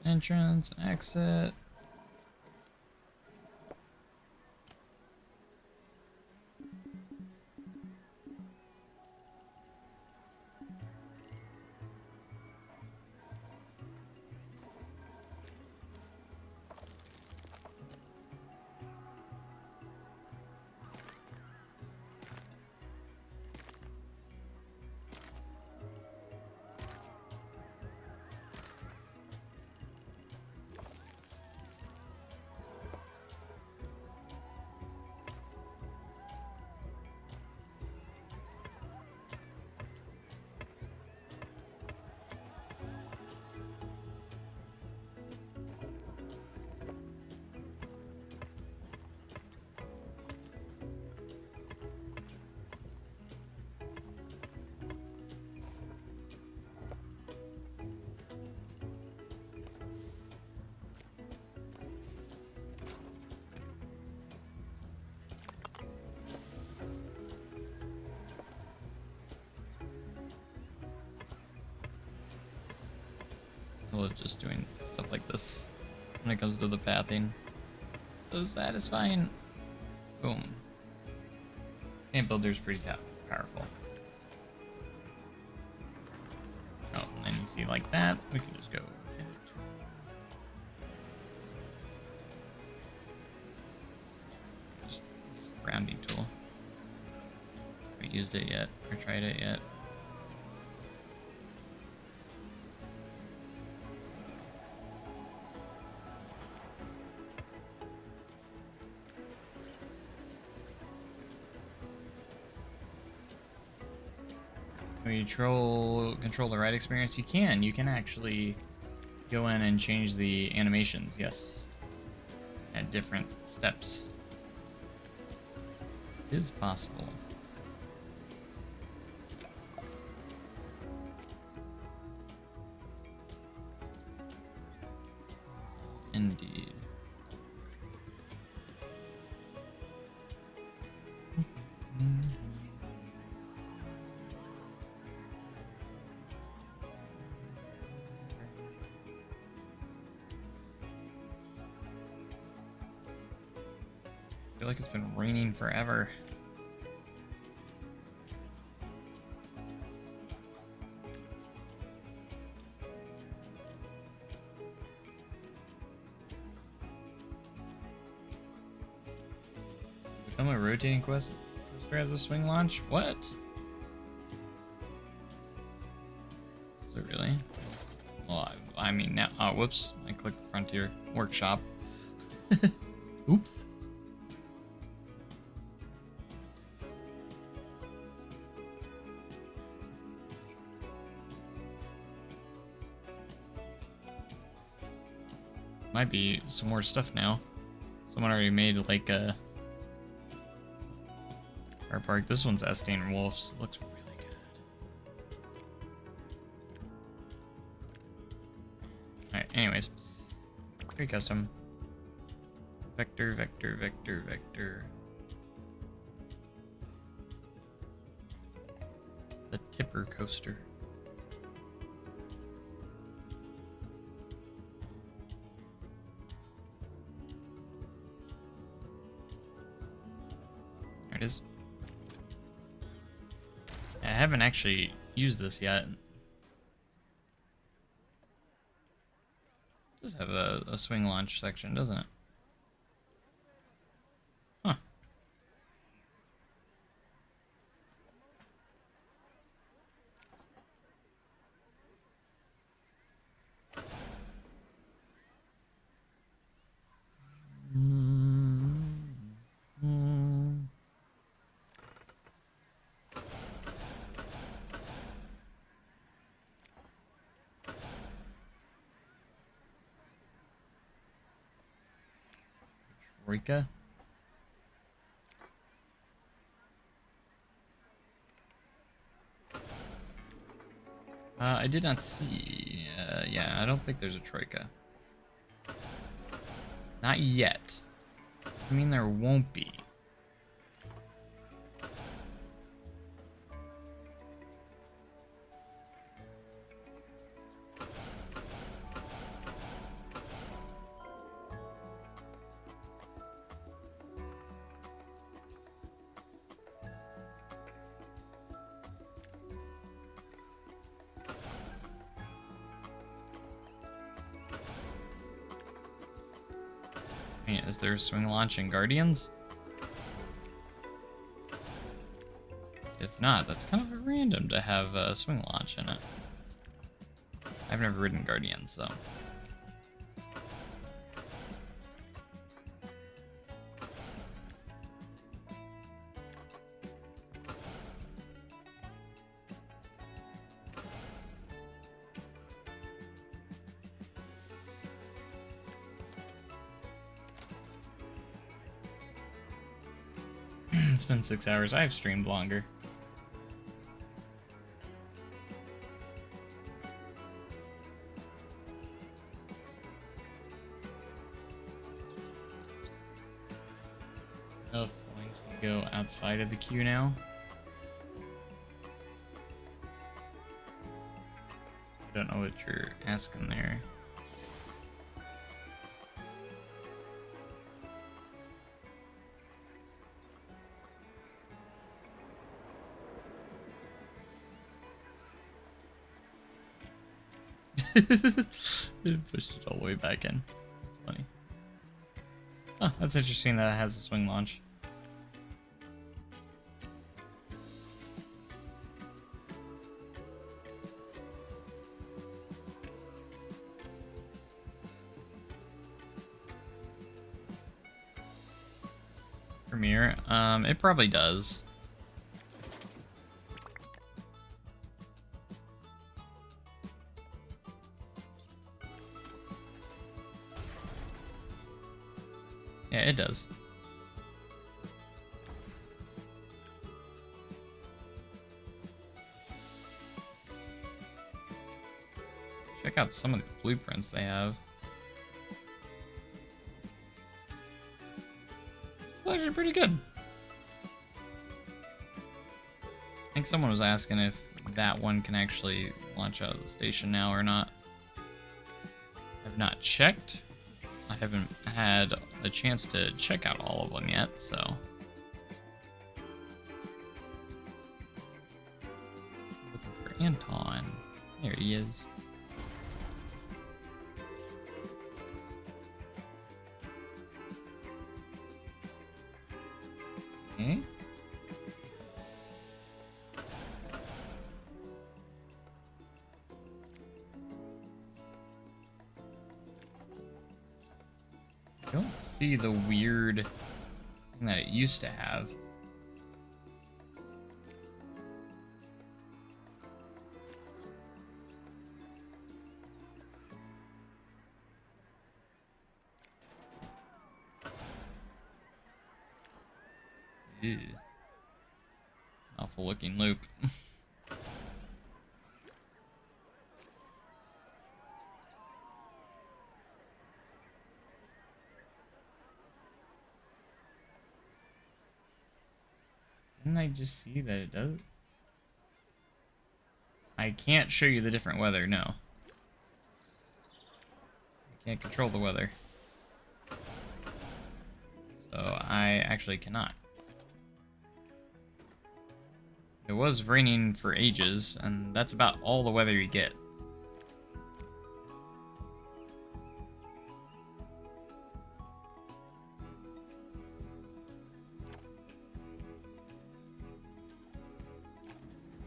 [SPEAKER 1] Entrance and exit. love just doing stuff like this when it comes to the pathing. So satisfying. Boom. Camp builder's pretty powerful. Oh, and then you see like that, we can just go. Just use the rounding tool. Haven't used it yet, or tried it yet. When you control the ride experience, you can actually go in and change the animations, yes. At different steps. It is possible. Indeed. I feel like it's been raining forever. Become a rotating coaster as a swing launch? What? Is it really? Well, I mean now. Oh, whoops! I clicked the Frontier Workshop. Oops. Might be some more stuff now. Someone already made like a car park. This one's Estain Wolves. Looks really good. Alright, anyways. Pre-custom. Vector, vector, vector, vector. The tipper coaster. There it is. I haven't actually used this yet. It does have a swing launch section, doesn't it? Huh. Troika. I did not see. Yeah, I don't think there's a Troika. Not yet. I mean, there won't be. Is there a swing launch in Guardians? If not, that's kind of random to have a swing launch in it. I've never ridden Guardians, so. It's been 6 hours. I've streamed longer. Oh, if the links can go outside of the queue now. Don't know what you're asking there. It pushed it all the way back in. That's funny. Oh, that's interesting that it has a swing launch. Premiere, it probably does. Yeah, it does. Check out some of the blueprints they have. It's actually pretty good. I think someone was asking if that one can actually launch out of the station now or not. I've not checked. I haven't had a chance to check out all of them yet, so. Looking for Anton. There he is. Okay. I don't see the weird thing that it used to have. Ew. Awful looking loop. Didn't I just see that it does? I can't show you the different weather, no. I can't control the weather. So I actually cannot. It was raining for ages, and that's about all the weather you get.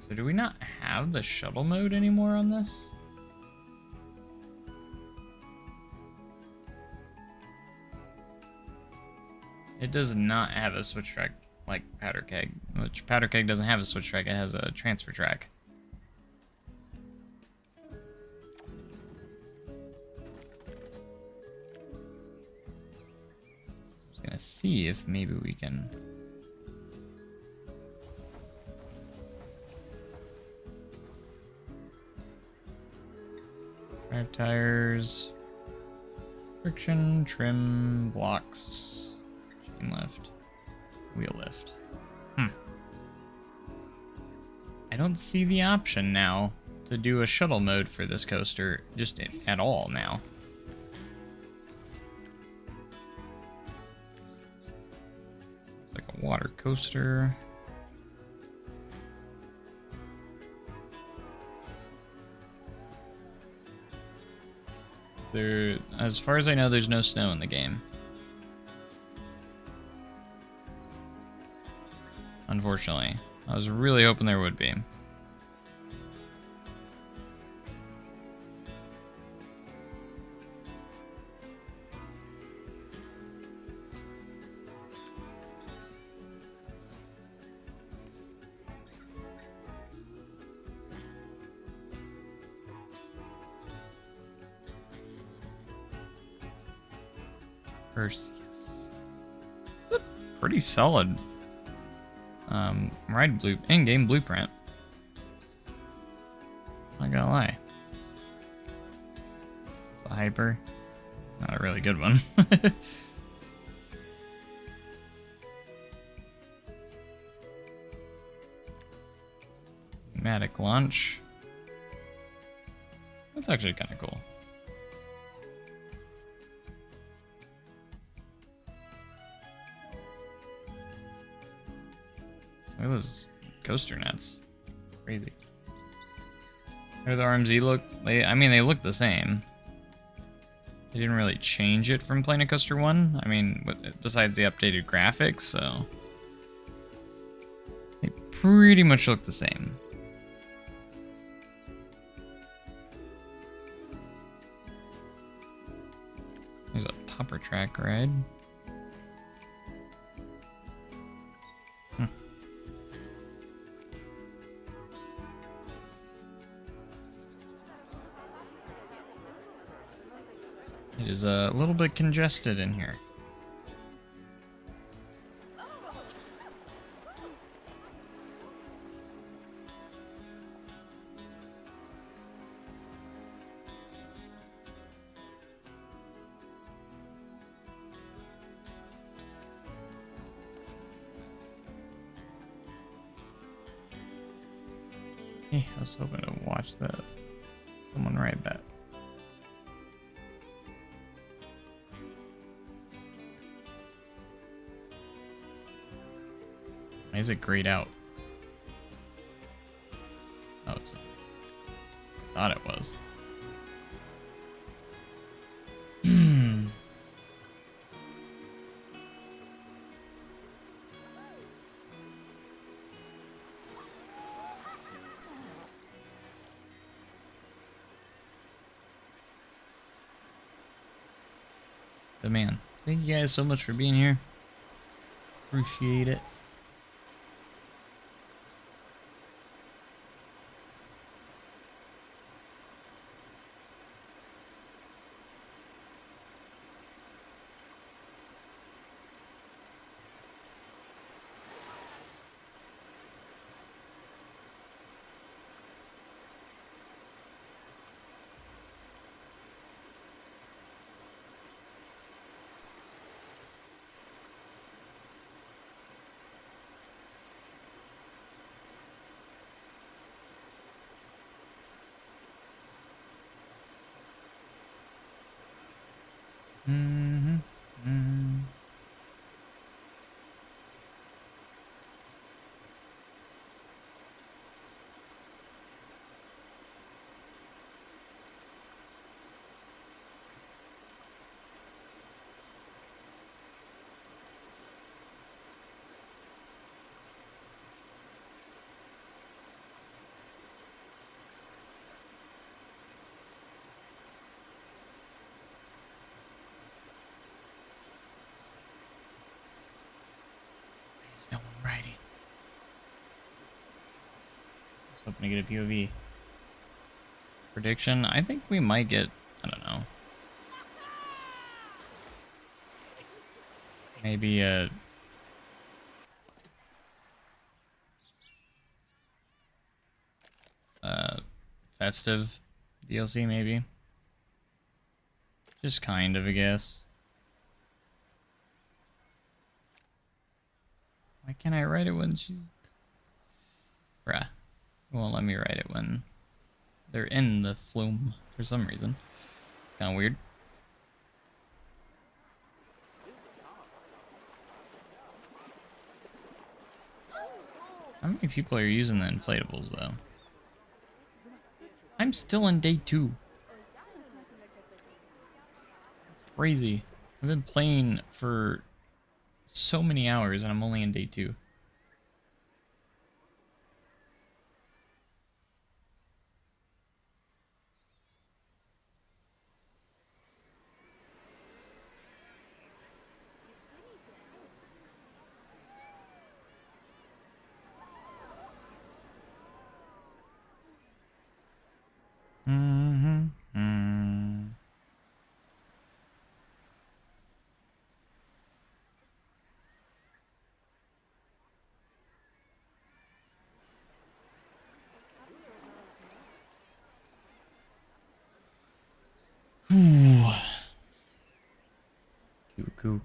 [SPEAKER 1] So do we not have the shuttle mode anymore on this? It does not have a switch track like Powder Keg, which Powder Keg doesn't have a switch track, it has a transfer track. So I was gonna see if maybe we can... Drive tires, friction, trim, blocks, chain lift, wheel lift. I don't see the option now to do a shuttle mode for this coaster just at all now. It's like a water coaster. There, as far as I know, there's no snow in the game. Unfortunately. I was really hoping there would be. Perseus. It's a pretty solid in-game blueprint. Not gonna lie. It's a hyper. Not a really good one. Pneumatic launch. That's actually kind of cool. Look at those coaster nets. Crazy. How the RMZ look? I mean, they look the same. They didn't really change it from Planet Coaster 1. I mean, besides the updated graphics, so... They pretty much look the same. There's a topper track ride. It is a little bit congested in here. Hey, I was hoping to watch that. Someone ride that. Why is it grayed out? Oh, it's not. I thought it was. But man, thank you guys so much for being here. Appreciate it. No one riding. Just hoping to get a POV. Prediction? I think we might get, I don't know. Maybe a... festive DLC, maybe. Just kind of, I guess. Why can't I write it when she's... Bruh. It won't let me write it when they're in the flume for some reason. It's kind of weird. How many people are using the inflatables, though? I'm still on day 2. It's crazy. I've been playing for so many hours and I'm only in day 2.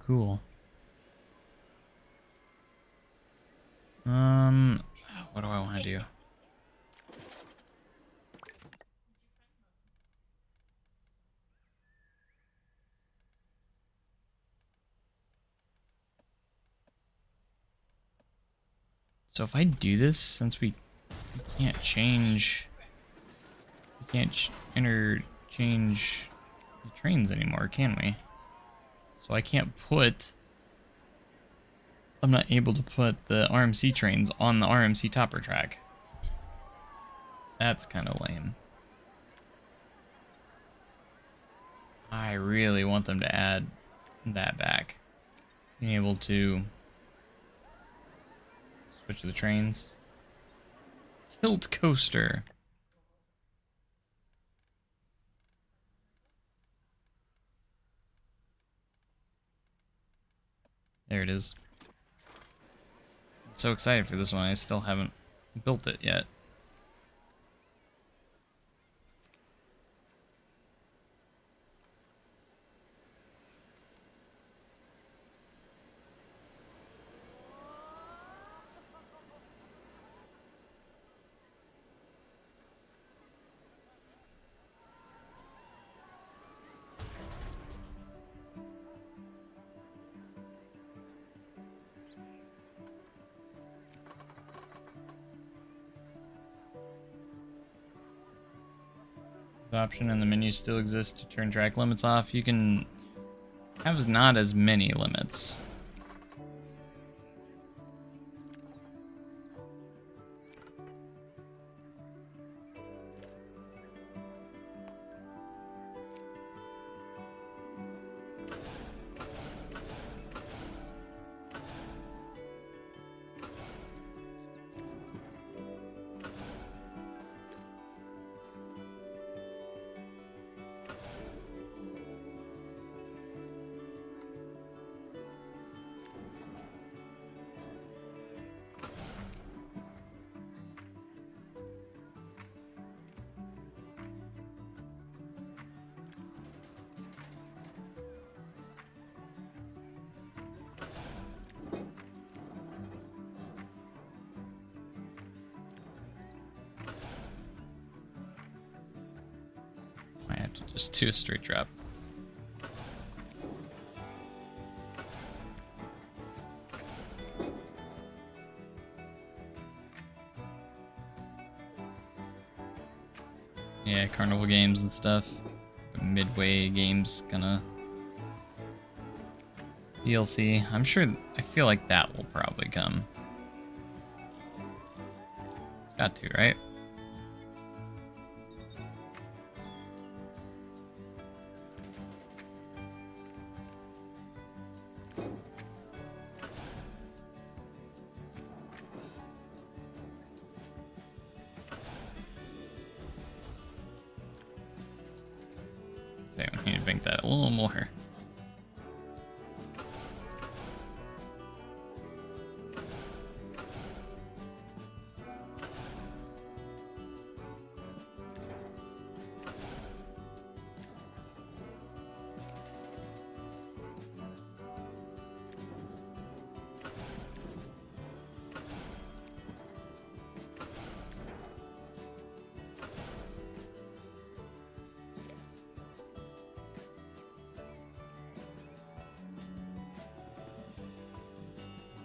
[SPEAKER 1] Cool. What do I want to do? So if I do this, since we can't change, we can't interchange the trains anymore, can we? So I can't put, I'm not able to put the RMC trains on the RMC topper track. That's kind of lame. I really want them to add that back. Being able to switch the trains. Tilt coaster. There it is. I'm so excited for this one. I still haven't built it yet. This option in the menu still exists to turn track limits off. You can have not as many limits. I have to just do a straight drop. Yeah, carnival games and stuff. Midway games gonna DLC. I'm sure, I feel like that will probably come. It's got to, right? So we need to bank that a little more.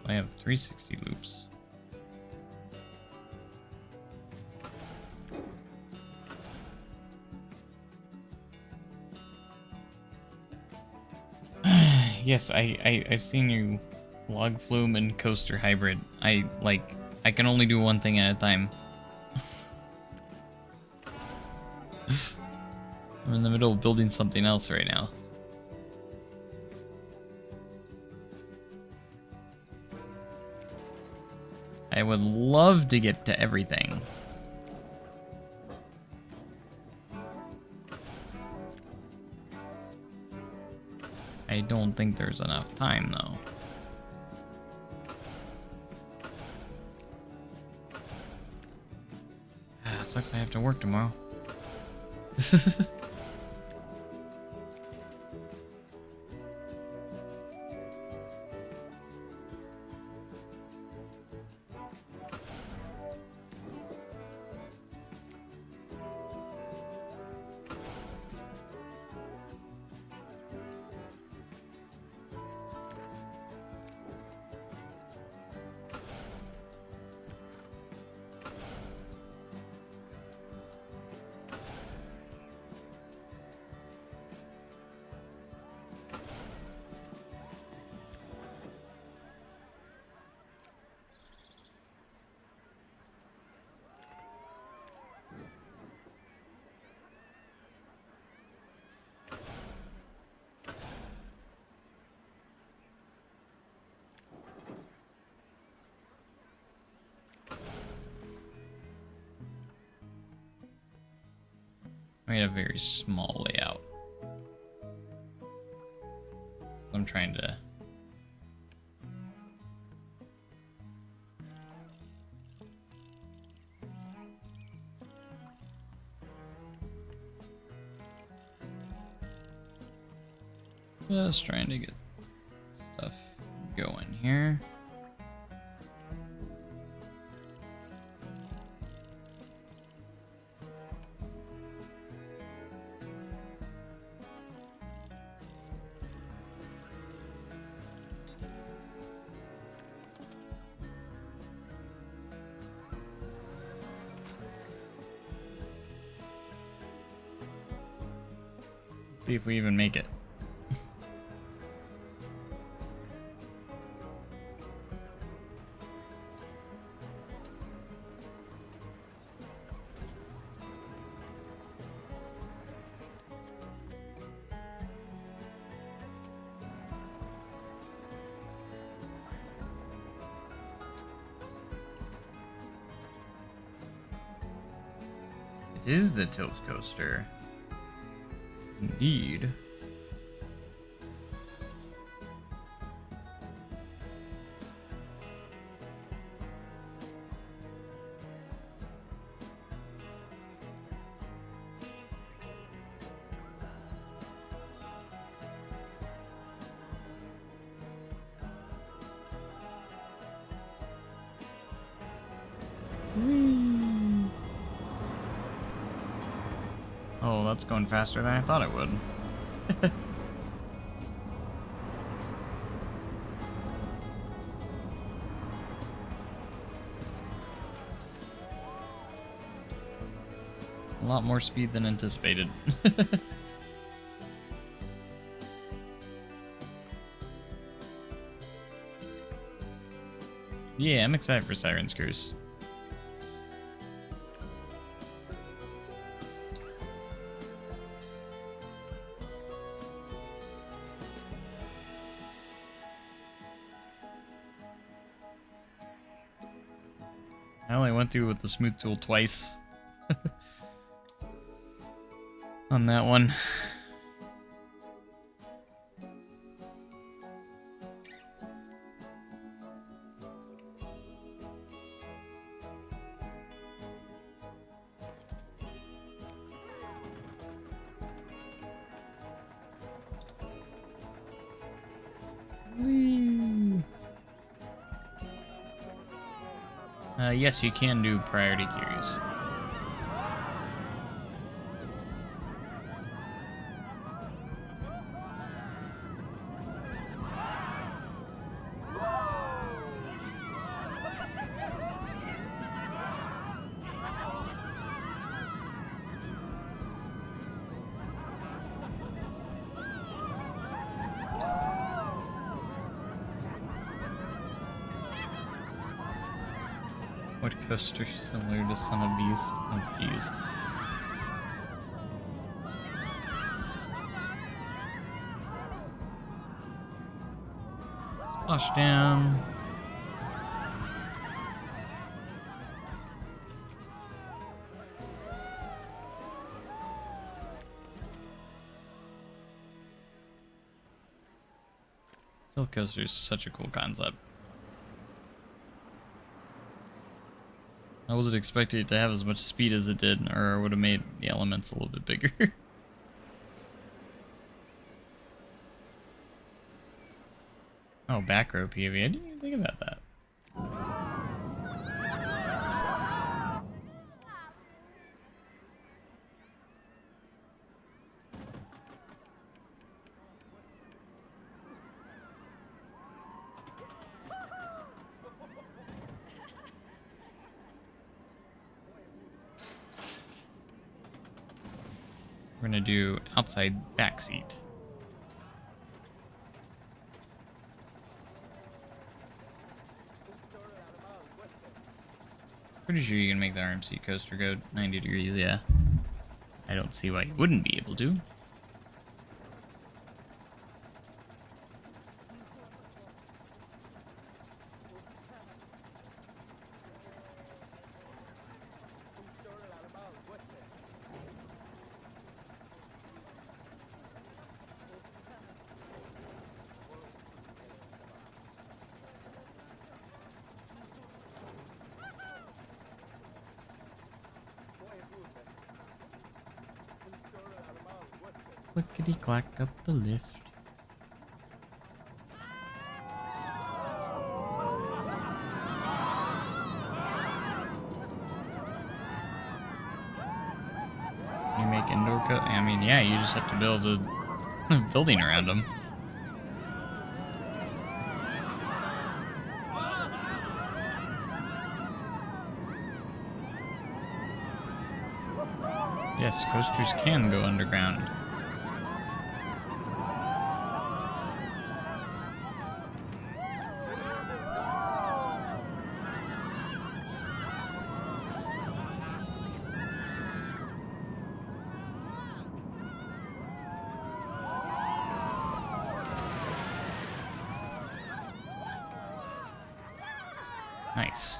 [SPEAKER 1] I have 360 loops. Yes, I've seen you log flume and coaster hybrid. I can only do one thing at a time. I'm in the middle of building something else right now. I would love to get to everything. I don't think there's enough time, though. Sucks I have to work tomorrow. made a very small layout. I'm trying to... Just trying to get stuff going here. See if we even make it. It is the tilt coaster. Indeed. Oh, that's going faster than I thought it would. A lot more speed than anticipated. Yeah, I'm excited for Siren's Curse. I only went through with the smooth tool twice. On that one. Whee! Yes, you can do priority queues. What coaster similar to Son of Beast? Oh, jeez. Splash down. Tilt coaster is such a cool concept. I wasn't expecting it to have as much speed as it did, or I would have made the elements a little bit bigger. Oh, back row POV. I didn't even think about that. We're gonna do outside backseat. Pretty sure you can make the RMC coaster go 90 degrees, yeah. I don't see why you wouldn't be able to. Clickety clack up the lift. You make indoor I mean, yeah, you just have to build a building around them. Yes, coasters can go underground. Nice.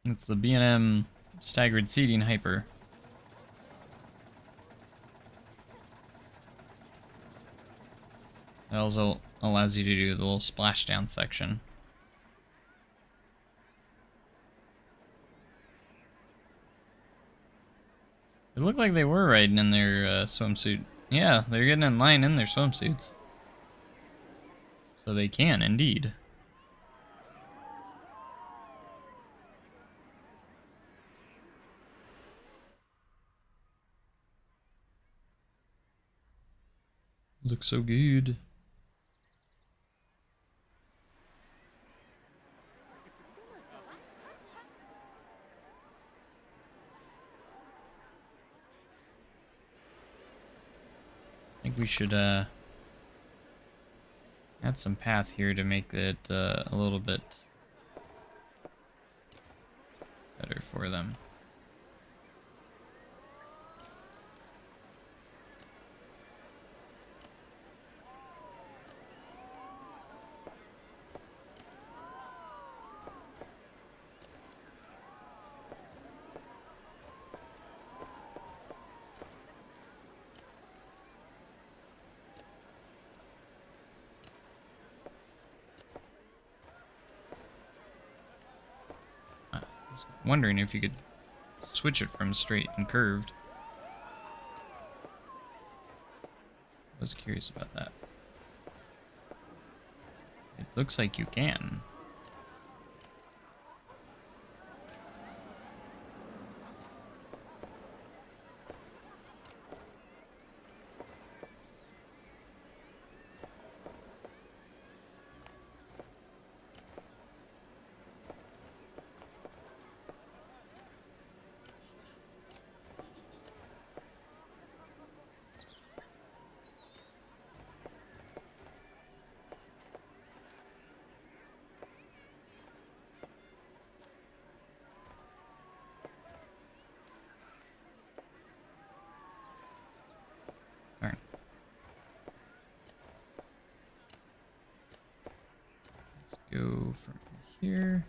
[SPEAKER 1] It's the B&M staggered seating hyper. It also allows you to do the little splashdown section. It looked like they were riding in their swimsuit. Yeah, they're getting in line in their swimsuits. So they can, indeed. Looks so good. I think we should add some path here to make it a little bit better for them. Wondering if you could switch it from straight and curved. I was curious about that. It looks like you can. Darn. Let's go from here.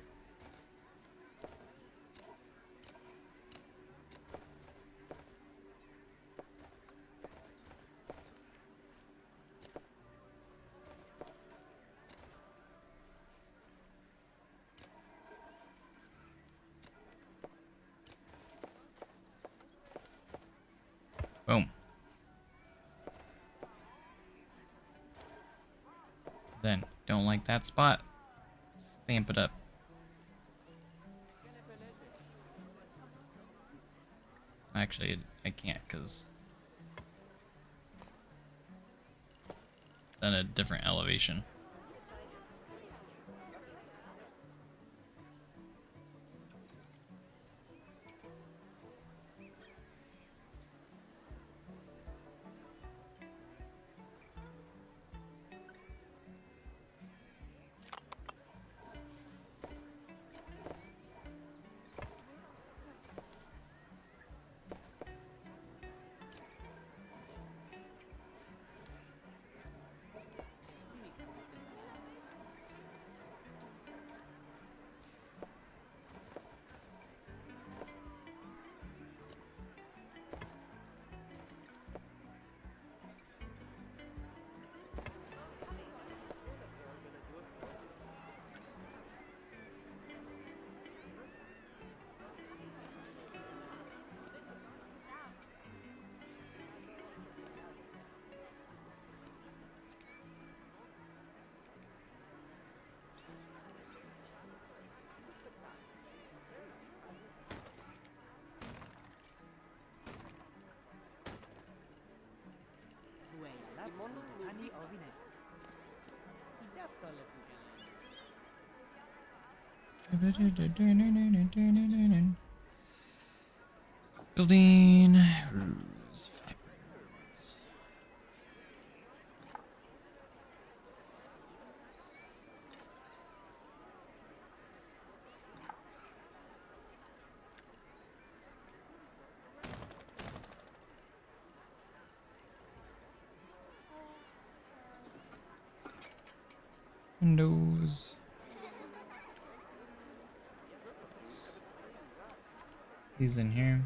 [SPEAKER 1] Boom. Then, don't like that spot? Stamp it up. Actually, I can't because it's at a different elevation. Building rooms. Windows. He's in here.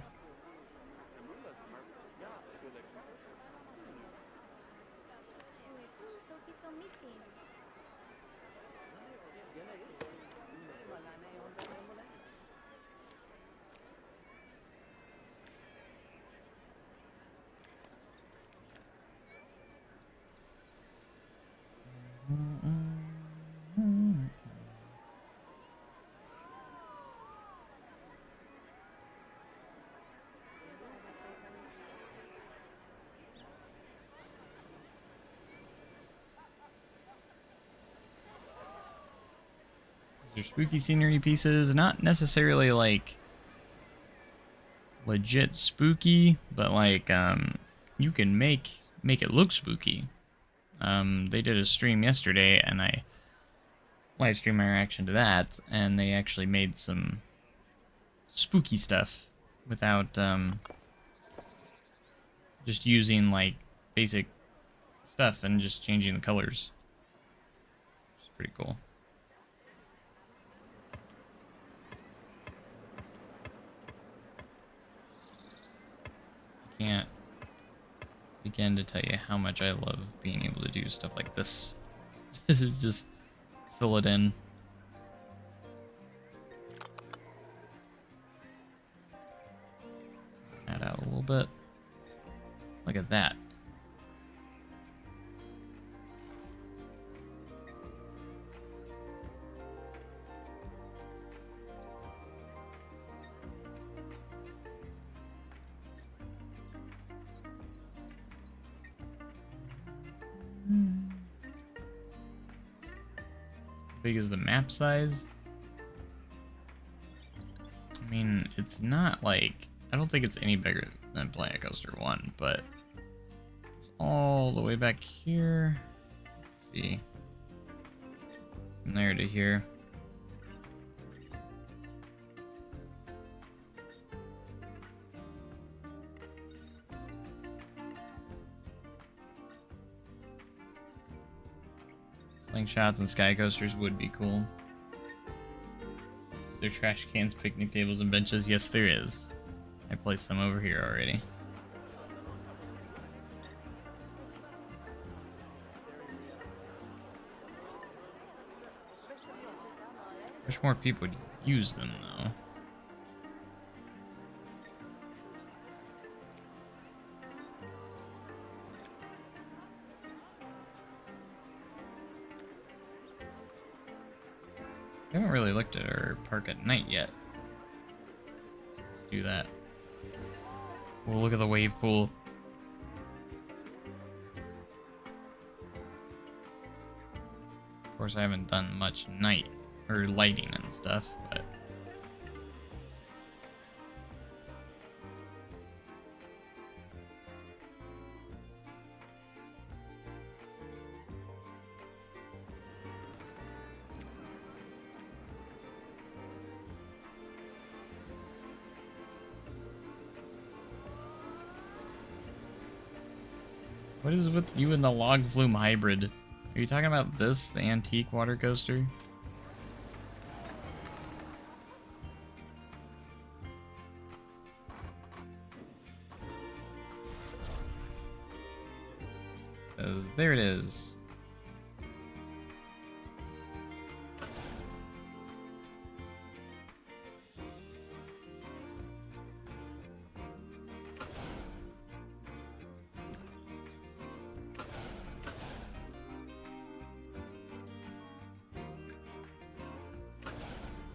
[SPEAKER 1] These are spooky scenery pieces, not necessarily like legit spooky, but like you can make it look spooky. They did a stream yesterday, and I live streamed my reaction to that, and they actually made some spooky stuff without just using like basic stuff and just changing the colors. It's pretty cool. I can't begin to tell you how much I love being able to do stuff like this. Just fill it in. Add out a little bit. Look at that. Big is the map size? I mean, it's not like, I don't think it's any bigger than Planet Coaster 1, but all the way back here. Let's see. From there to here. Slingshots and sky coasters would be cool. Is there trash cans, picnic tables, and benches? Yes, there is. I placed some over here already. Wish more people would use them, though. I haven't really looked at our park at night yet. Let's do that. We'll look at the wave pool. Of course, I haven't done much night or lighting and stuff, but what is with you and the log flume hybrid? Are you talking about this, the antique water coaster? There it is.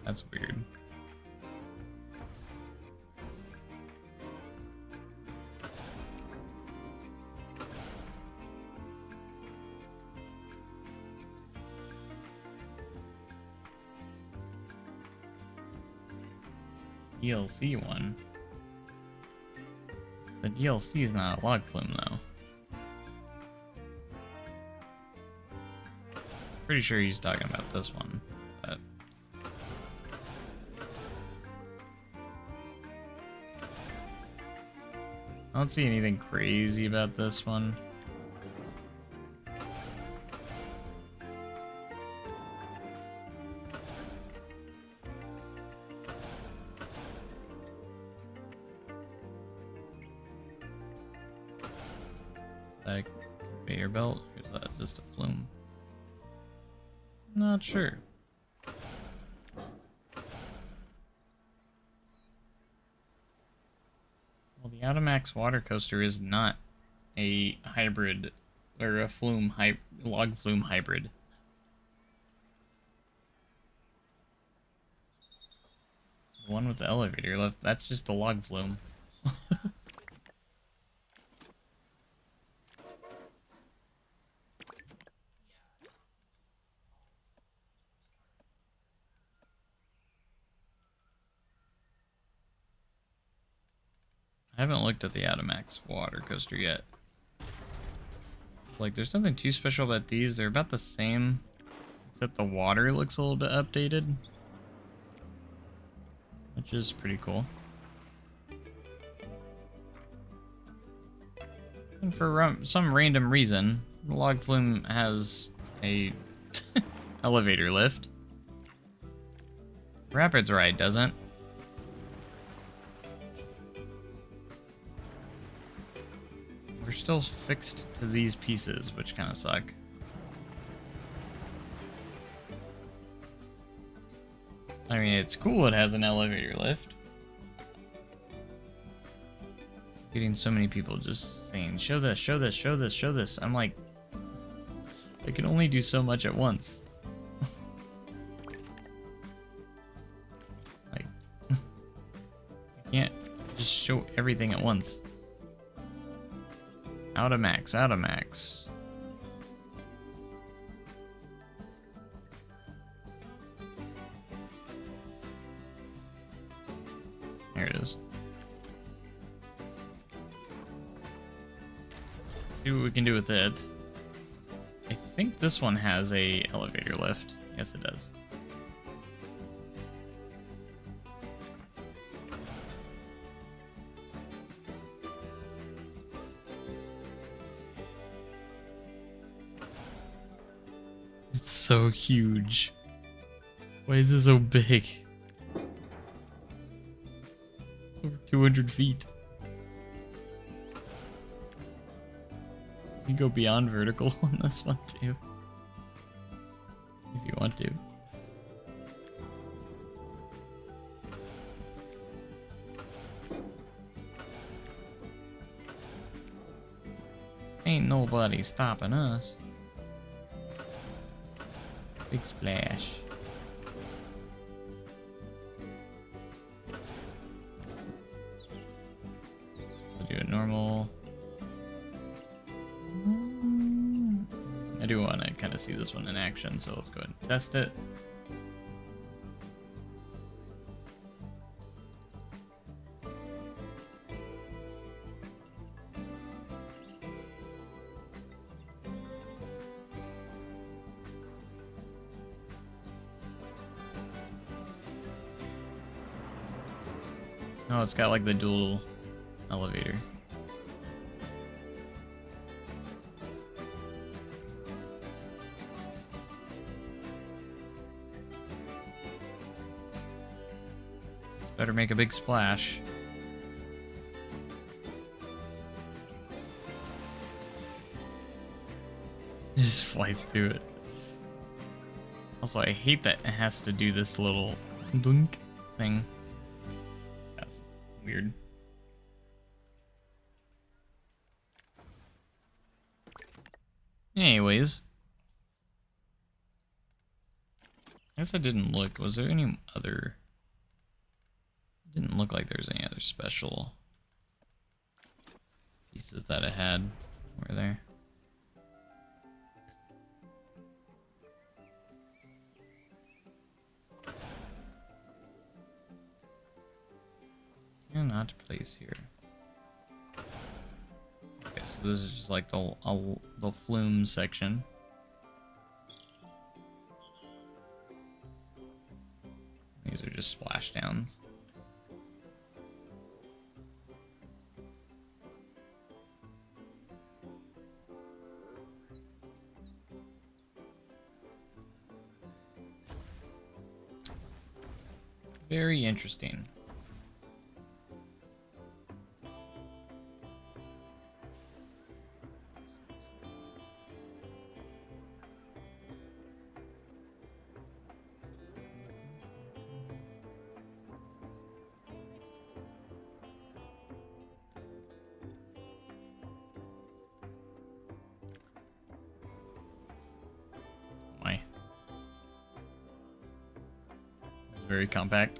[SPEAKER 1] That's weird. DLC one. The DLC is not a log flume though. Pretty sure he's talking about this one, but I don't see anything crazy about this one. Is that a conveyor belt, or is that just a flume? Not sure. Well, the Automax water coaster is not a hybrid or a log flume hybrid. The one with the elevator lift, that's just a log flume. I haven't looked at the Automax water coaster yet. Like, there's nothing too special about these. They're about the same, except the water looks a little bit updated, which is pretty cool. And for some random reason, the log flume has a elevator lift. Rapids Ride doesn't. We're still fixed to these pieces, which kind of suck. I mean, it's cool it has an elevator lift. Getting so many people just saying, show this, show this, show this, show this. I'm like, I can only do so much at once. Like, I can't just show everything at once. Automax, Automax. There it is. See what we can do with it. I think this one has a elevator lift. Yes, it does. It's so huge. Why is it so big? Over 200 feet. You can go beyond vertical on this one too. If you want to. Ain't nobody stopping us. Big splash. So do a normal. I do want to kind of see this one in action, so let's go ahead and test it. Oh, it's got like the dual elevator. Better make a big splash. It just flies through it. Also, I hate that it has to do this little dunk thing. That's weird. Anyways. I guess I didn't look. Was there any other... Didn't look like there was any other special pieces that I had. Were there? Cannot place here. Okay, so this is just like the flume section. These are just splashdowns. Very interesting. My. Very compact.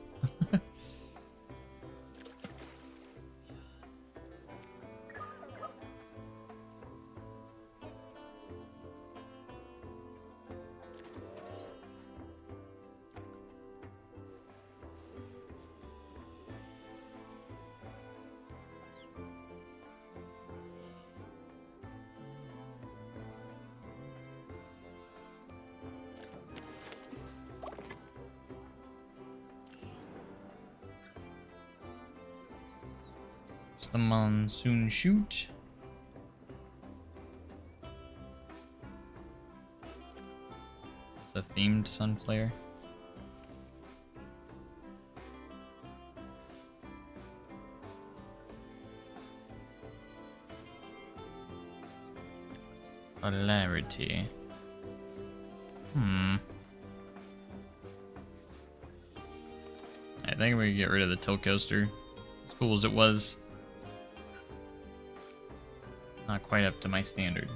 [SPEAKER 1] It's the monsoon chute. It's a themed sunflare. Polarity. I think we can get rid of the tilt coaster. As cool as it was. Not quite up to my standard.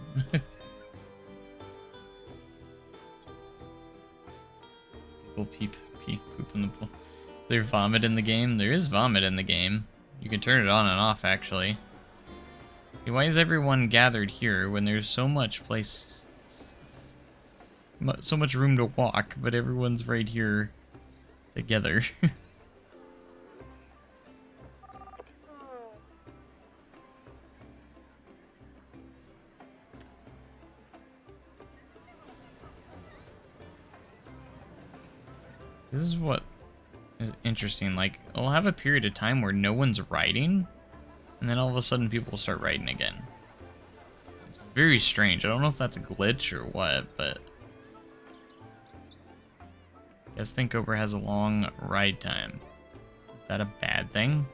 [SPEAKER 1] People poop in the pool. Is there vomit in the game? There is vomit in the game. You can turn it on and off, actually. Hey, why is everyone gathered here when there's so much place... so much room to walk, but everyone's right here together? This is what is interesting. Like, I'll have a period of time where no one's riding, and then all of a sudden people will start riding again. It's very strange. I don't know if that's a glitch or what, but... I guess Thinkover has a long ride time. Is that a bad thing?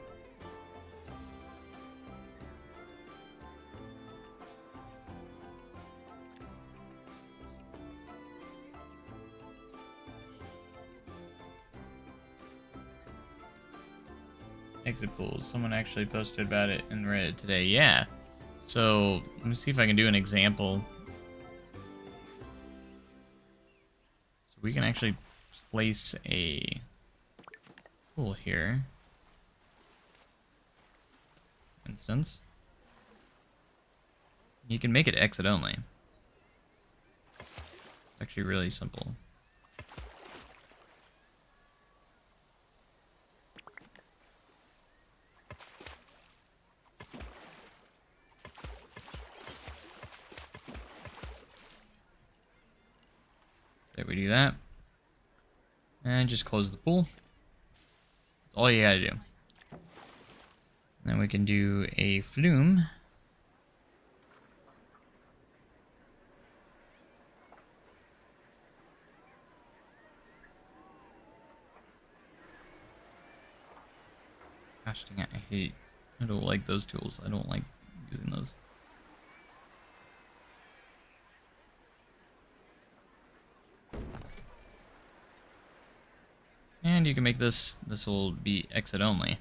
[SPEAKER 1] Exit pools. Someone actually posted about it in Reddit today. Yeah. So, let me see if I can do an example. So we can actually place a pool here. Instance. You can make it exit only. It's actually really simple. There we do that. And just close the pool. That's all you gotta do. Then we can do a flume. Gosh dang it, I don't like those tools. I don't like using those. And you can make this will be exit only.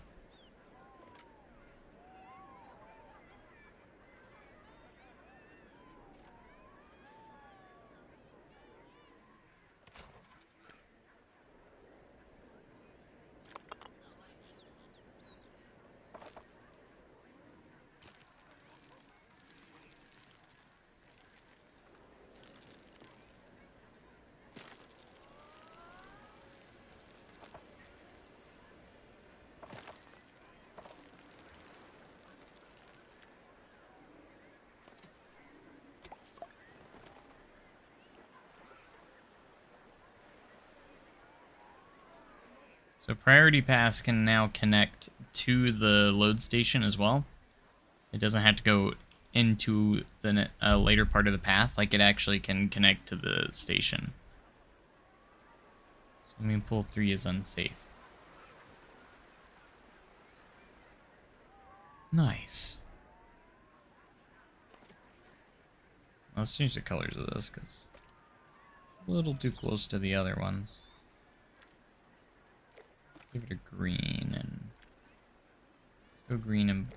[SPEAKER 1] So Priority Pass can now connect to the load station as well. It doesn't have to go into the later part of the path. Like, it actually can connect to the station. Swimming pool 3 is unsafe. Nice. Let's change the colors of this, because it's a little too close to the other ones. Give it a green, and go green and blue.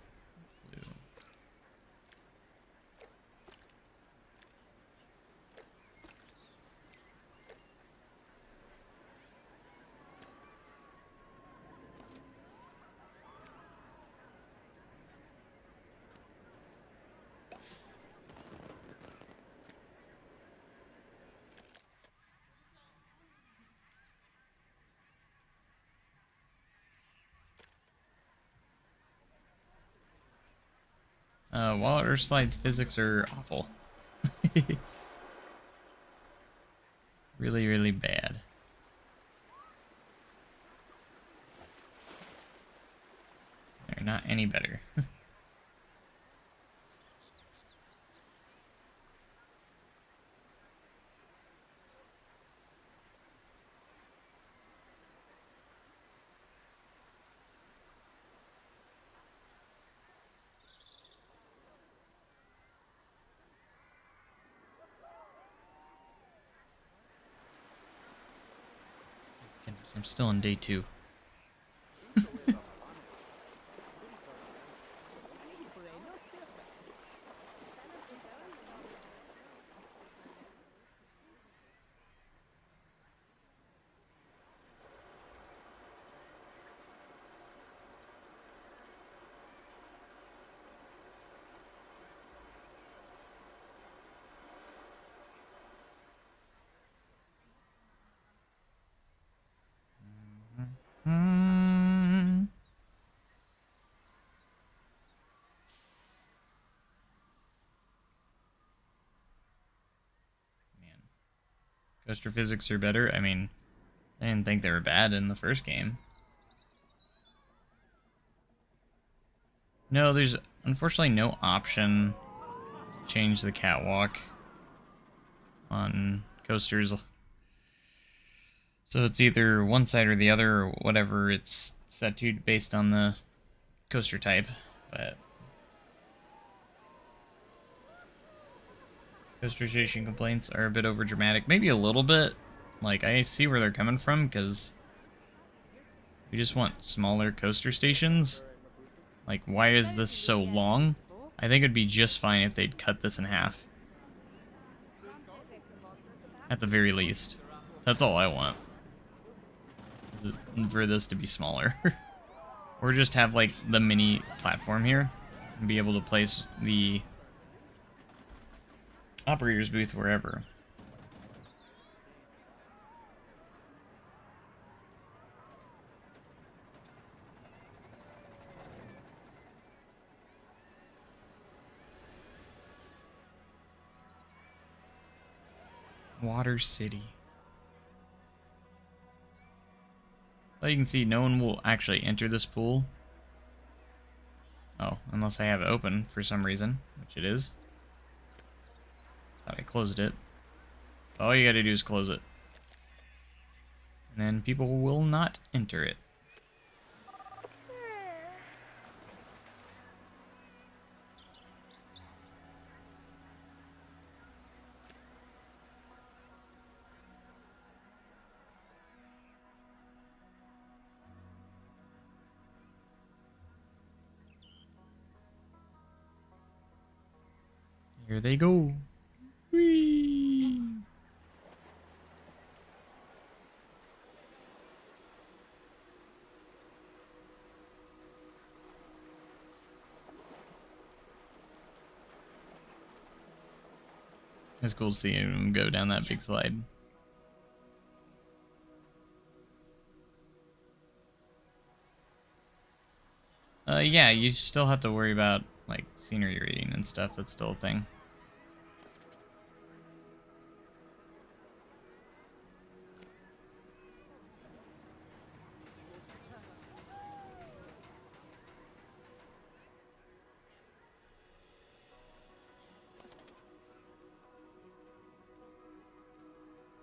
[SPEAKER 1] Water slide physics are awful. Really, really bad. They're not any better. Goodness, I'm still on day 2. Man. Coaster physics are better. I mean, I didn't think they were bad in the first game. No, there's unfortunately no option to change the catwalk on coasters. So it's either one side or the other, or whatever it's set to based on the coaster type. But coaster station complaints are a bit overdramatic. Maybe a little bit. Like, I see where they're coming from, because we just want smaller coaster stations. Like, why is this so long? I think it'd be just fine if they'd cut this in half. At the very least. That's all I want. Is for this to be smaller. Or just have, like, the mini platform here. And be able to place the operator's booth wherever. Water City. Well, you can see no one will actually enter this pool. Oh, unless I have it open for some reason, which it is. Thought I closed it. All you gotta do is close it. And then people will not enter it. Here they go. Whee! It's cool seeing him go down that big slide. Yeah, you still have to worry about, like, scenery rating and stuff. That's still a thing.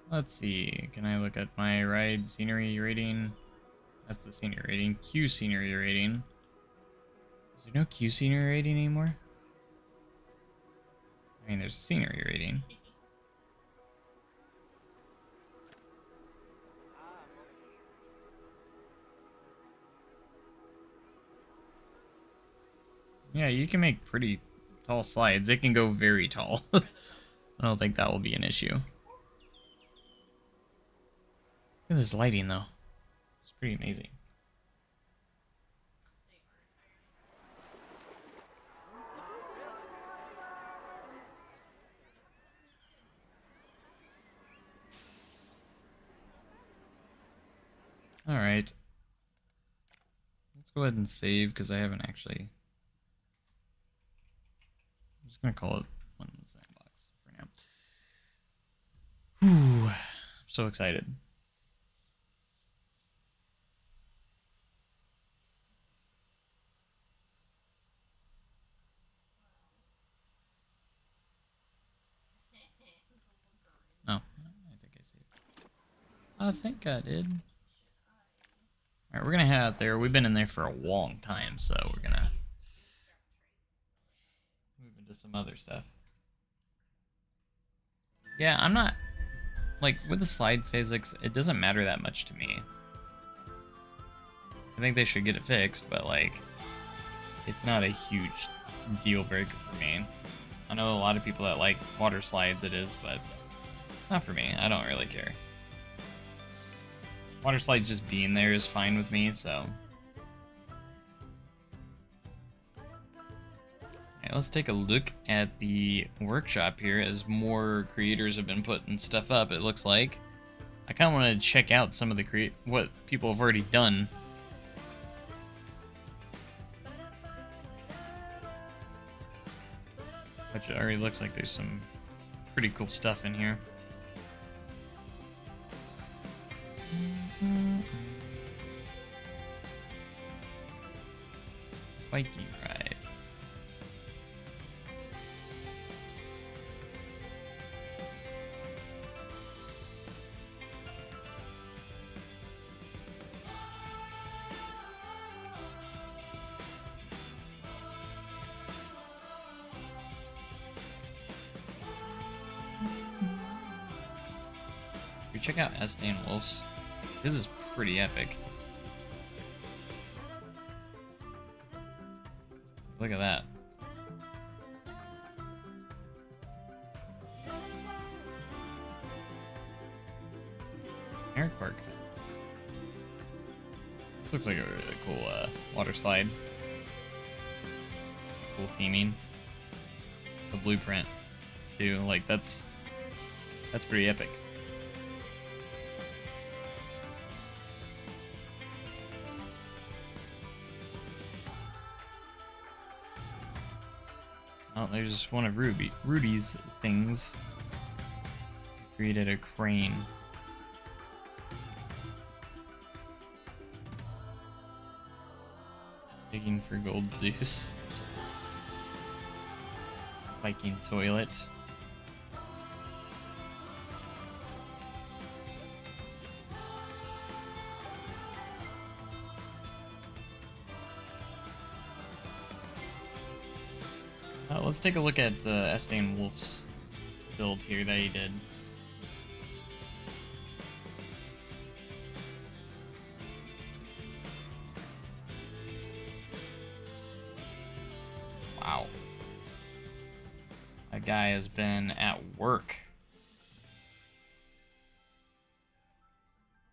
[SPEAKER 1] Let's see. Can I look at my ride scenery rating? That's the scenery rating. Q scenery rating. Is there no Q scenery rating anymore? I mean, there's a scenery rating. Yeah, you can make pretty tall slides. It can go very tall. I don't think that will be an issue. Look at this lighting, though. It's pretty amazing. Alright. Let's go ahead and save, because I haven't actually... I'm just going to call it one Sandbox for now. Whew. I'm so excited. Oh, I think I saved. I think I did. Alright, we're gonna head out there. We've been in there for a long time, so we're gonna move into some other stuff. Yeah, I'm not... Like, with the slide physics, it doesn't matter that much to me. I think they should get it fixed, but, like, it's not a huge deal breaker for me. I know a lot of people that like water slides it is, but not for me. I don't really care. Water slide just being there is fine with me, so... Alright, let's take a look at the workshop here as more creators have been putting stuff up, it looks like. I kind of want to check out some of the what people have already done. Which it already looks like there's some pretty cool stuff in here. Viking ride. We check out Estain Wolf's. This is pretty epic. Look at that. Eric Park fence. This looks like a really cool water slide. Some cool theming. The blueprint too. Like that's pretty epic. Oh, there's just one of Rudy's things. Created a crane. Digging for gold Zeus. Viking toilet. Let's take a look at Estain Wolf's build here that he did. Wow. That guy has been at work.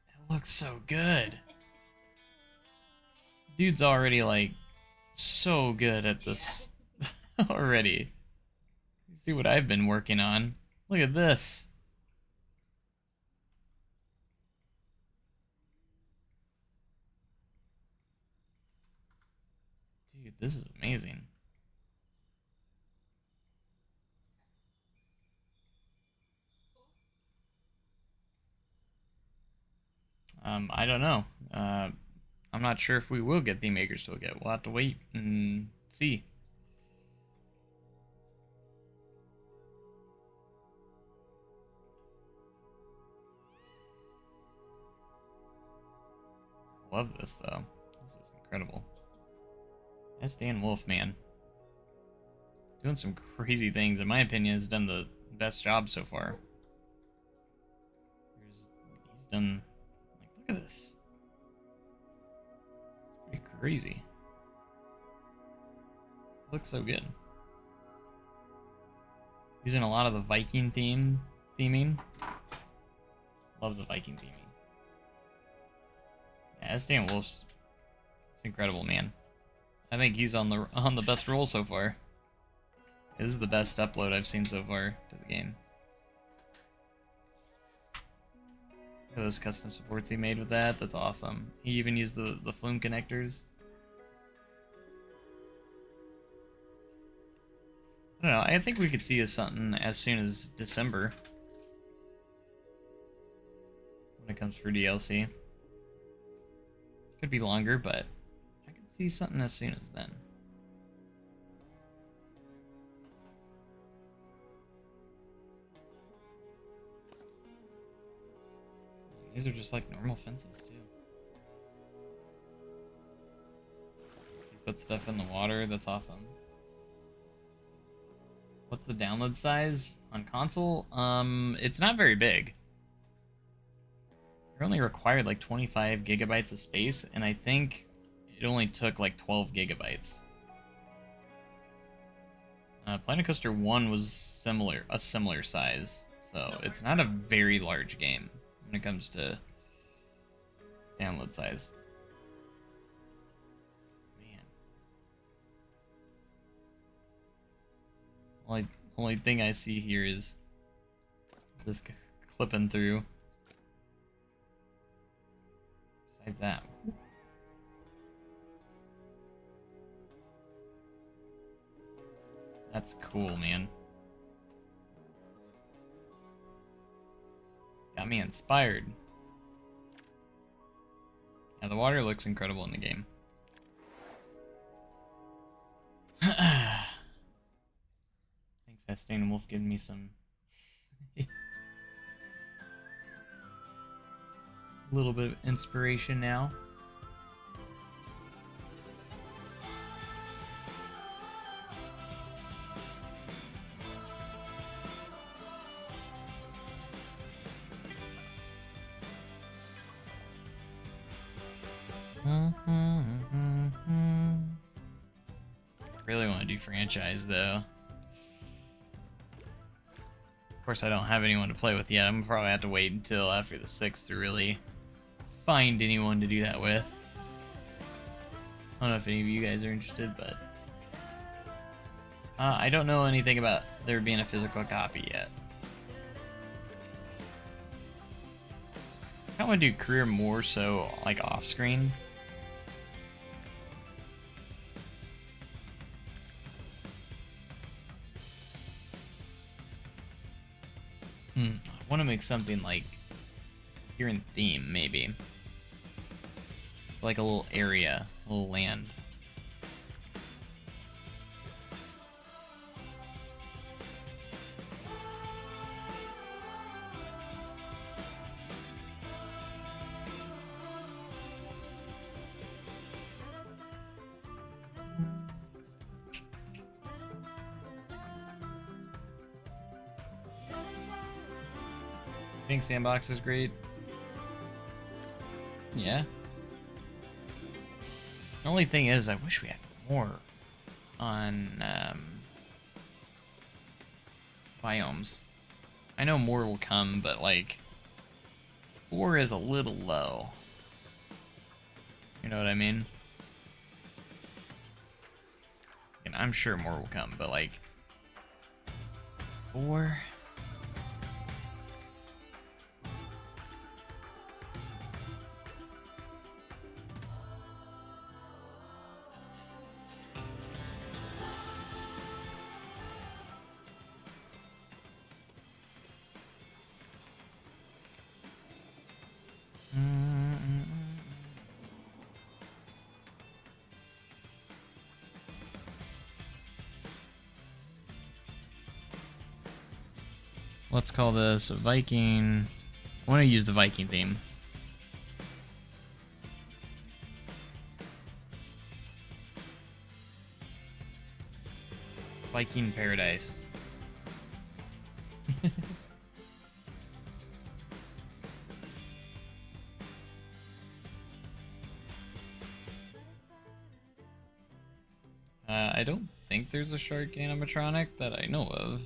[SPEAKER 1] It looks so good. Dude's already, like, so good at this. Already. You see what I've been working on. Look at this. Dude, this is amazing. I don't know. I'm not sure if we will get the Maker's Toolkit. We'll have to wait and see. love this though. This is incredible. That's Dan Wolf, man. Doing some crazy things. In my opinion, has done the best job so far. He's done, like, look at this. It's pretty crazy. It looks so good. Using a lot of the Viking theming. Love the Viking theming. Yeah, Dan Wolf's, it's incredible, man. I think he's on the best roll so far. This is the best upload I've seen so far to the game. Look at those custom supports he made with that. That's awesome. He even used the flume connectors. I don't know. I think we could see something as soon as December when it comes for DLC. Could be longer, but I could see something as soon as then. These are just like normal fences too. You put stuff in the water, that's awesome. What's the download size on console? It's not very big. You're only required like 25 gigabytes of space, and I think it only took like 12 gigabytes. Planet Coaster 1 was a similar size, so it's not a very large game when it comes to download size. Man. Only thing I see here is this clipping through. Besides that. That's cool, man. Got me inspired. Yeah, the water looks incredible in the game. Thanks, Estain and Wolf, giving me some little bit of inspiration now. Really want to do franchise though. Of course, I don't have anyone to play with yet. I'm gonna probably have to wait until after the 6th to really find anyone to do that with. I don't know if any of you guys are interested, but I don't know anything about there being a physical copy yet. I want to do career more so like off screen. I want to make something like here in theme, maybe. Like a little area, a little land. I think Sandbox is great. Yeah. The only thing is, I wish we had more on biomes. I know more will come, but like 4 is a little low. You know what I mean? And I'm sure more will come, but like 4. Let's call this a Viking. I want to use the Viking theme. Viking paradise. I don't think there's a shark animatronic that I know of.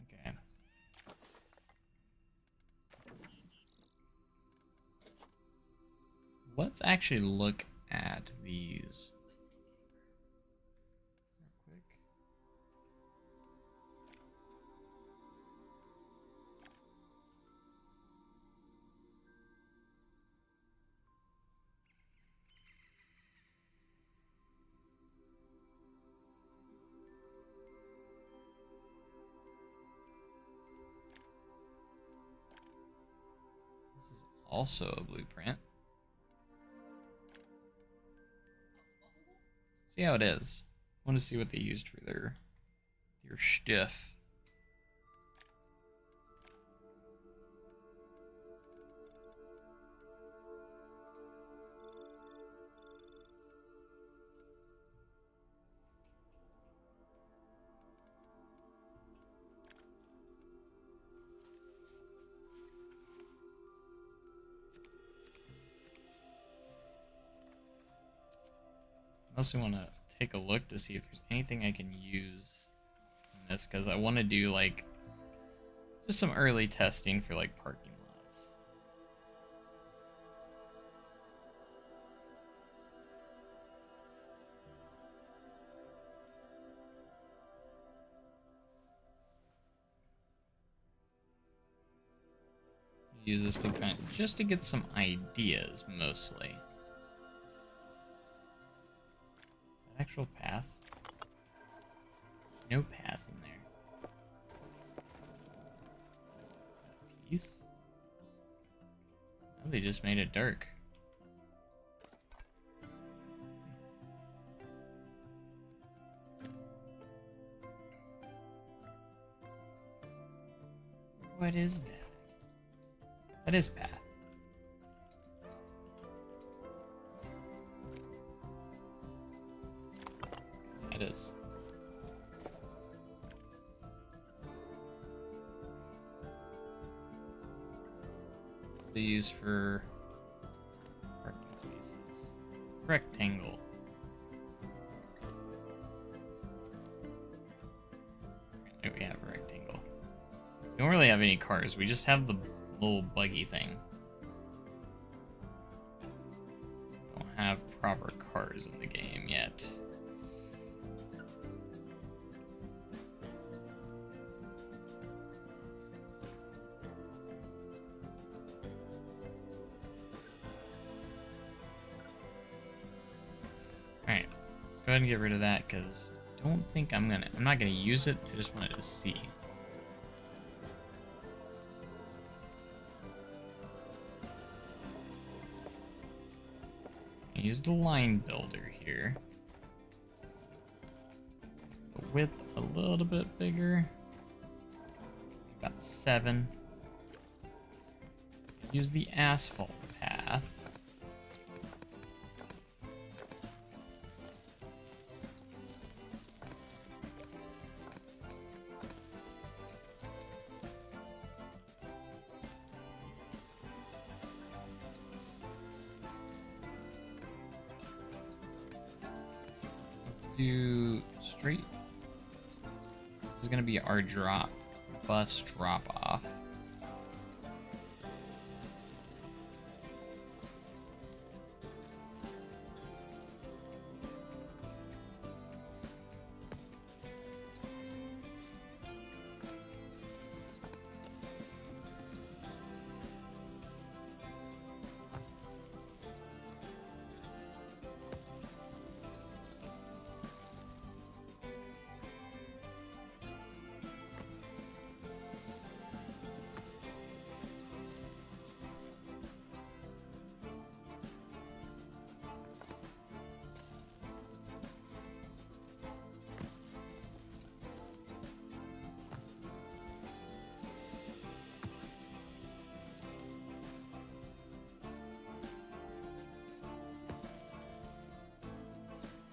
[SPEAKER 1] Okay. Let's actually look at these real quick. This is also a blueprint. See how it is. I want to see what they used for their stuff. I also want to take a look to see if there's anything I can use in this, because I want to do like just some early testing for like parking lots. Use this blueprint just to get some ideas mostly. Is that actual path? No path in there. Piece? Oh, they just made it dark. What is that? That is path. That is. They use for parking spaces. Rectangle. Apparently we have a rectangle. We don't really have any cars. We just have the little buggy thing. Don't have proper cars in the game yet. Alright, let's go ahead and get rid of that because I don't think I'm not gonna use it. I just wanted to see. Use the line builder here. The width a little bit bigger. About 7. Use the asphalt path. Do straight. This is gonna be our bus drop off.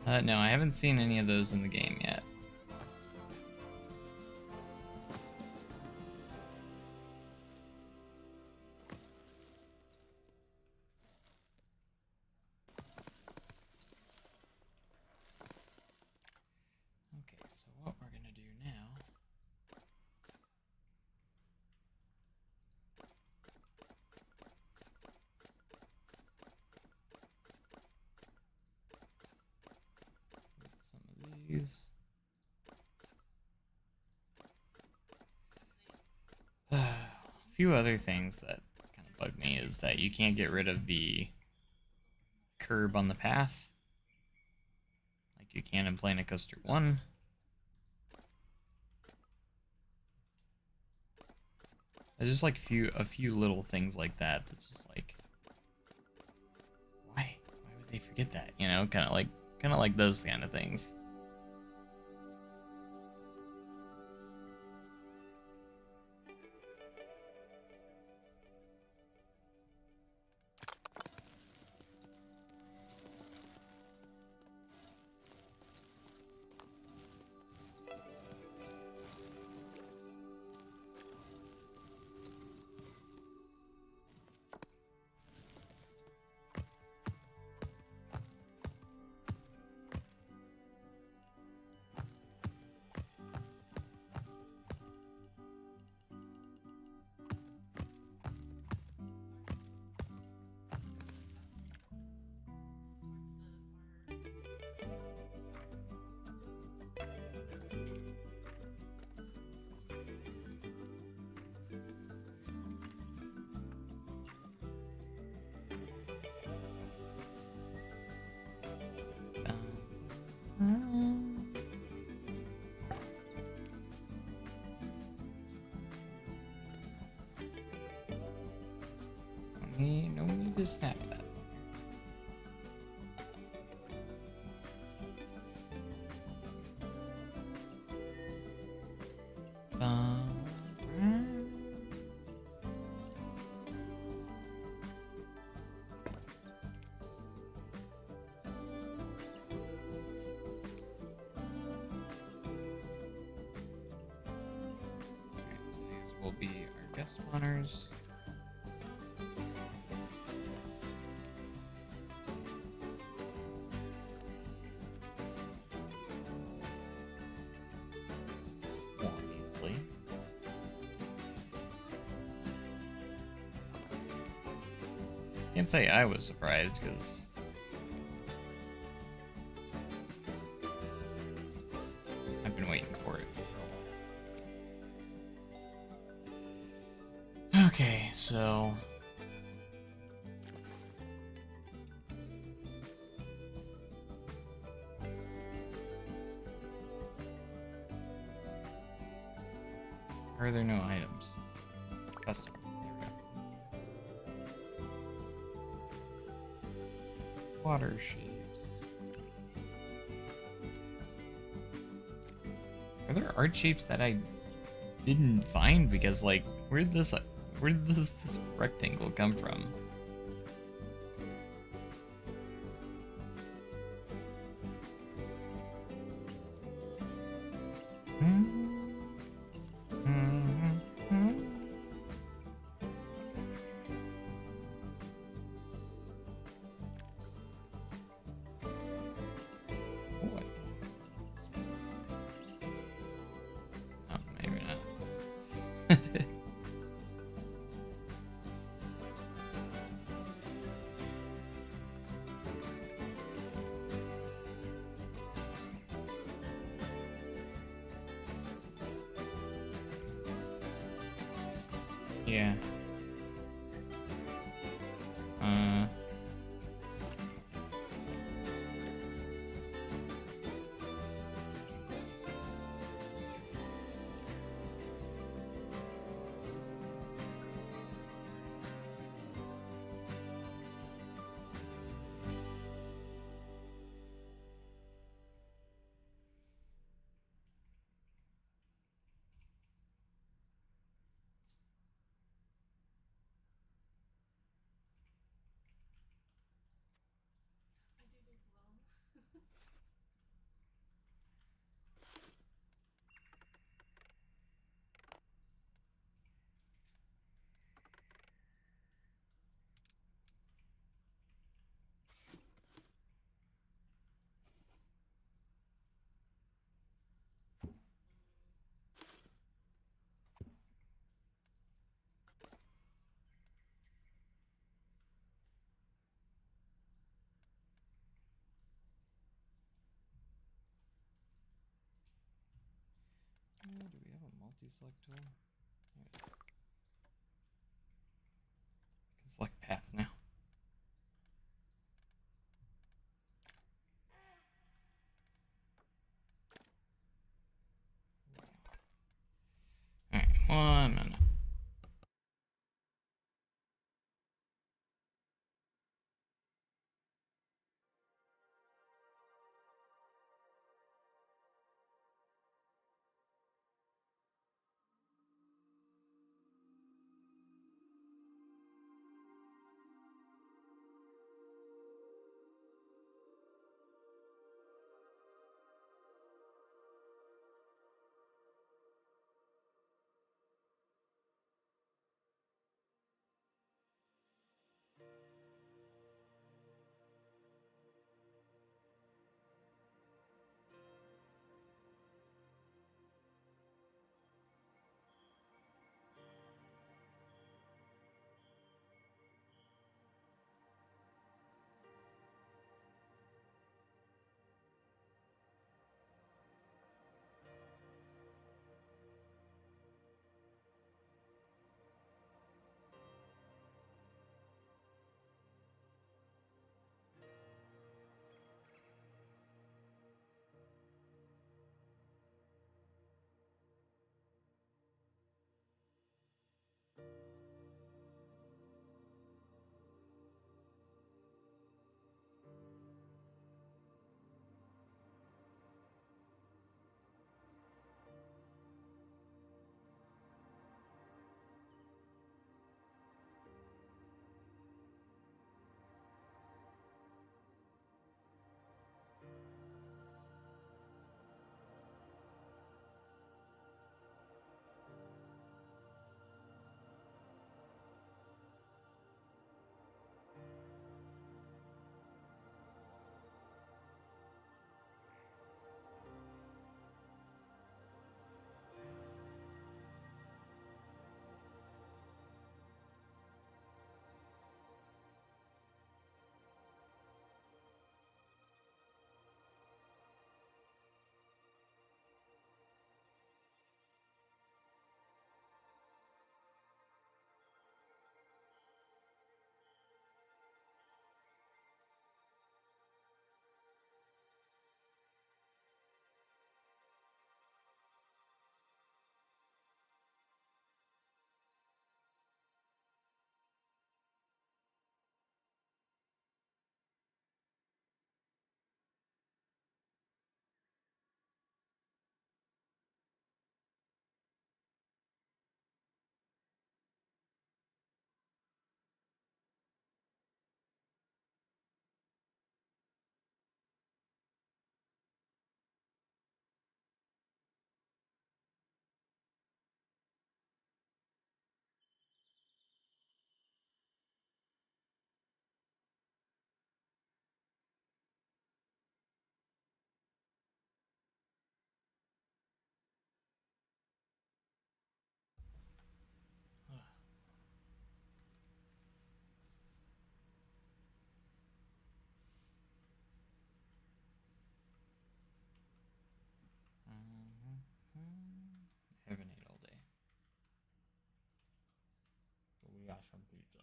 [SPEAKER 1] No, I haven't seen any of those in the game yet. Okay, so what we're gonna do now. Some of these. A few other things that kind of bug me is that you can't get rid of the curb on the path, like you can in Planet Coaster 1. There's just like a few little things like that that's just like, why would they forget that? You know, kind of like those kind of things. No need to snap that. So these will be our guest spawners. Obviously. Can't say I was surprised because I've been waiting for it for a while. Okay, so are there no items? Custom. There we go. Water shapes. Are there art shapes that I didn't find? Because like, where did this rectangle come from? Yeah. Do we have a multi-select tool? There it is. I can select paths now. Alright, 1 minute. Haven't ate all day. So we got some pizza.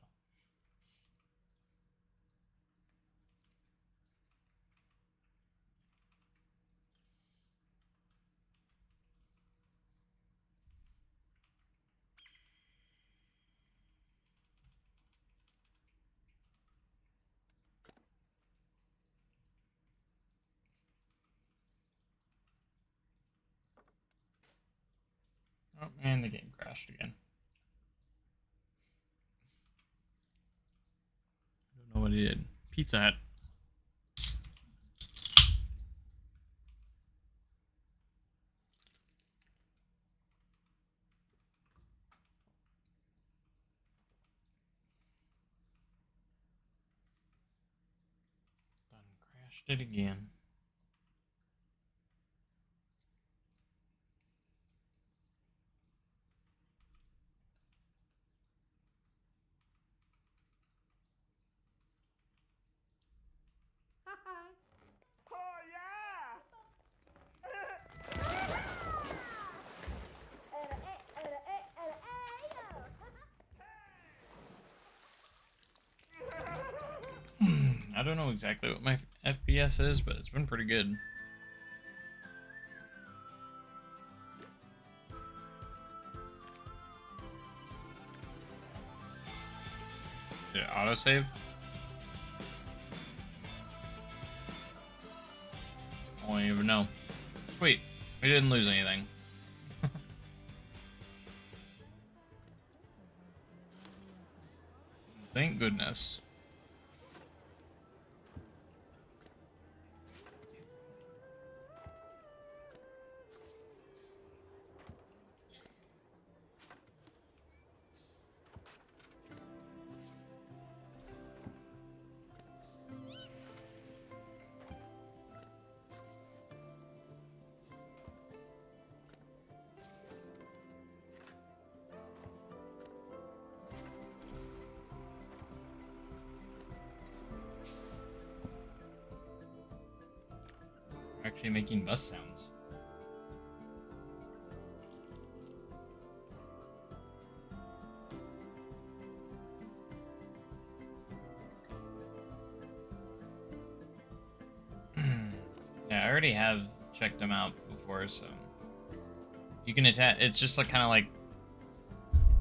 [SPEAKER 1] Oh, and the game crashed again. I don't know what it did. Pizza Hut. Done crashed it again.
[SPEAKER 9] Oh yeah!
[SPEAKER 1] don't know exactly what my FPS is, but it's been pretty good. Did it autosave? I don't even know. Sweet. We didn't lose anything. Thank goodness. Actually making bus sounds. Yeah, I already have checked them out before, so you can attach. It's just like kind of like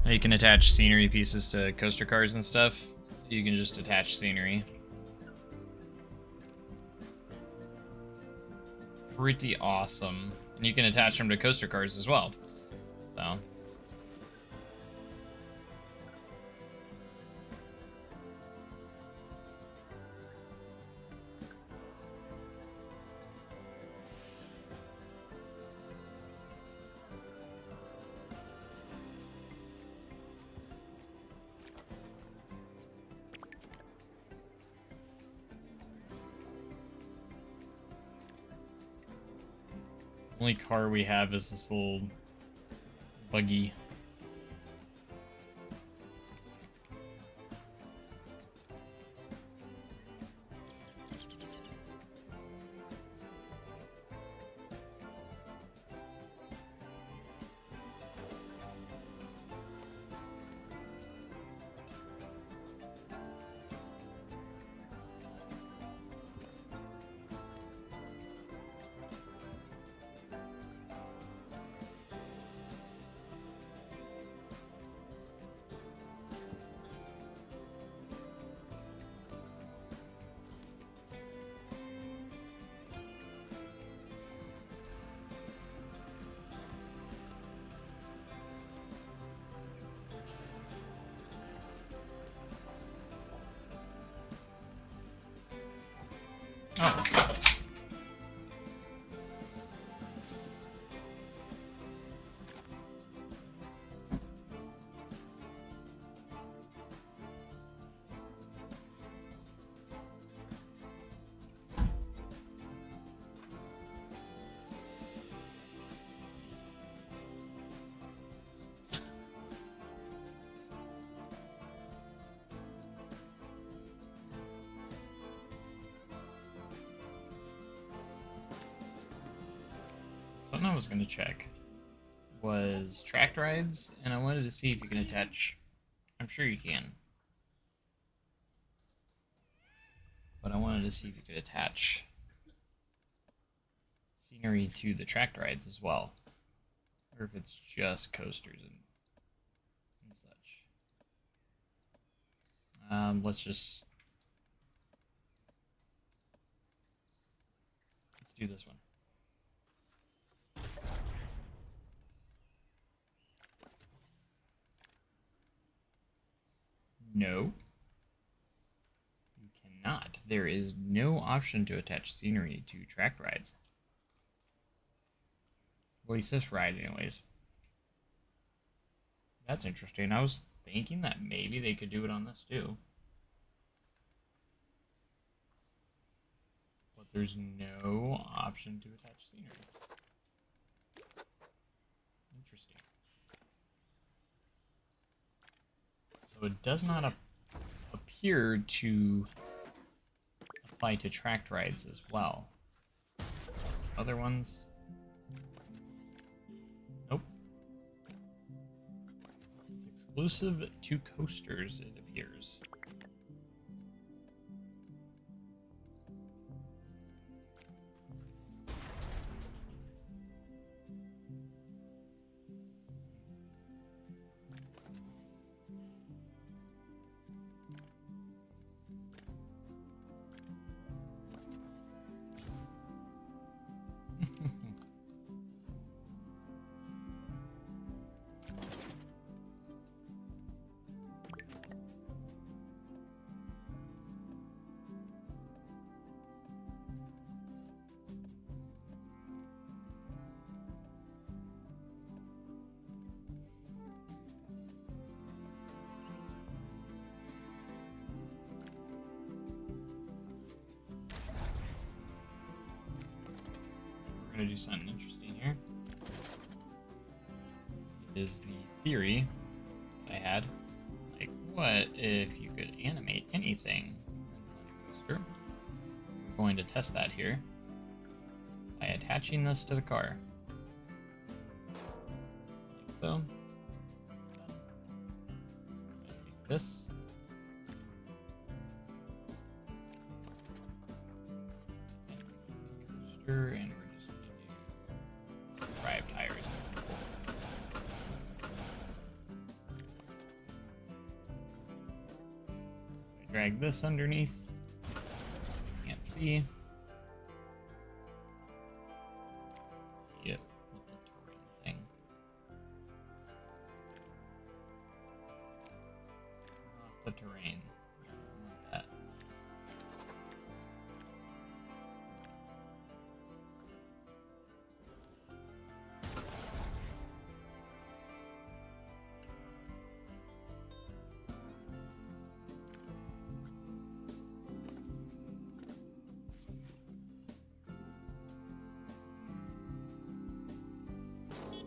[SPEAKER 1] how you can attach scenery pieces to coaster cars and stuff. You can just attach scenery. Pretty awesome. And you can attach them to coaster cars as well. So. Only car we have is this little buggy. Something I was going to check was tracked rides, and I wanted to see if you can attach. I'm sure you can. But I wanted to see if you could attach scenery to the tracked rides as well. Or if it's just coasters and such. Let's do this one. No. You cannot. There is no option to attach scenery to tracked rides. At least this ride, anyways. That's interesting. I was thinking that maybe they could do it on this too. But there's no option to attach scenery. Interesting. So it does not appear to apply to tracked rides as well. Other ones? Nope. It's exclusive to coasters, it appears. to do something interesting here. It is the theory I had. Like, what if you could animate anything in a coaster? We're going to test that here by attaching this to the car. Like so. Take this. Coaster, and we're just going to do drive tires. Drag this underneath. Can't see. Yep, with the terrain thing. Off the terrain. No, not that.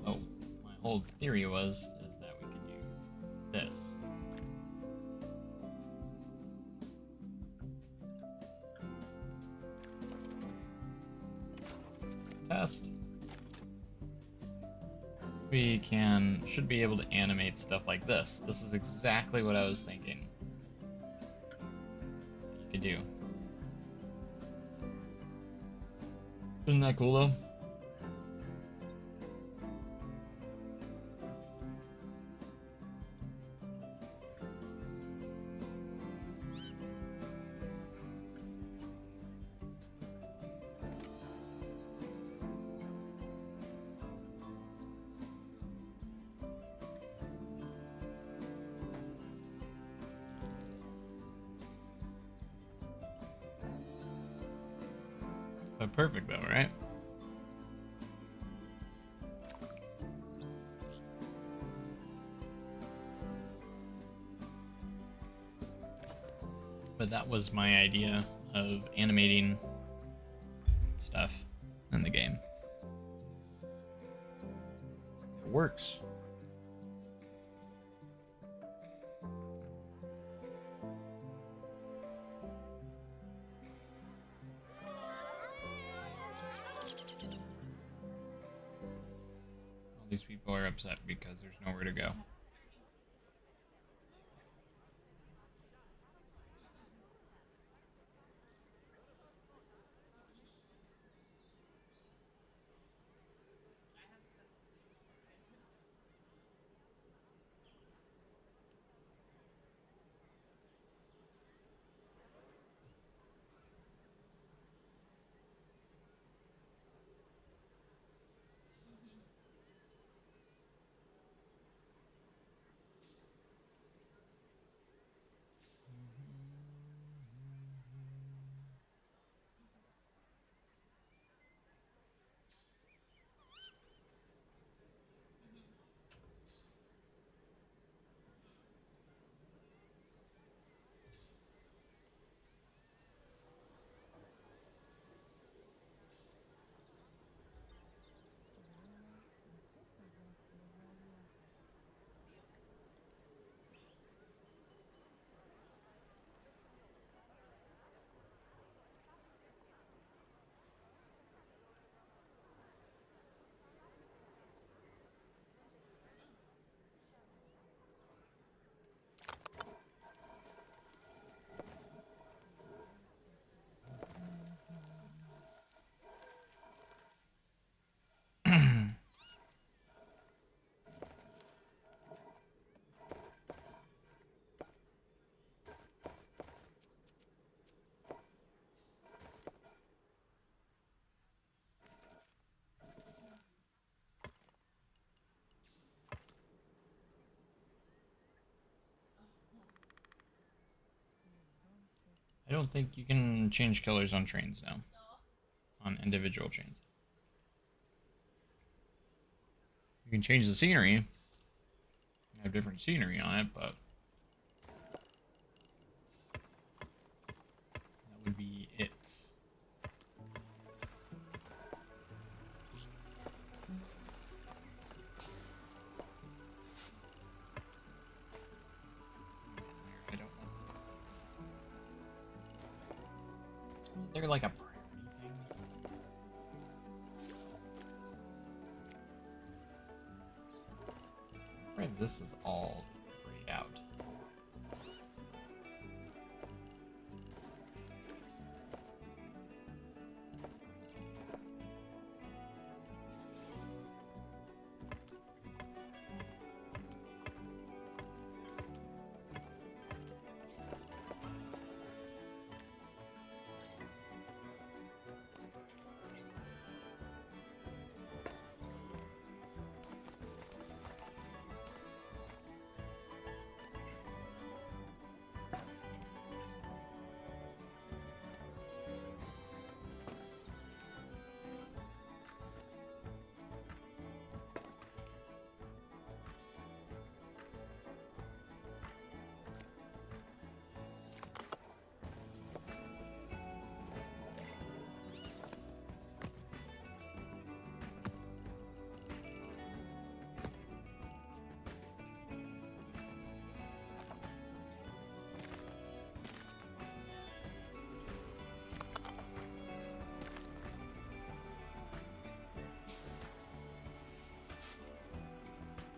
[SPEAKER 1] Oh, my whole theory is that we could do this. Let's test. We should be able to animate stuff like this. This is exactly what I was thinking you could do. Isn't that cool though? But perfect though, right? But that was my idea of animating stuff in the game. It works. All these people are upset because there's nowhere to go. I don't think you can change colors on trains now. On individual trains. You can change the scenery. Have different scenery on it, but that would be it. there like a priority thing? I'm afraid this is all grayed out.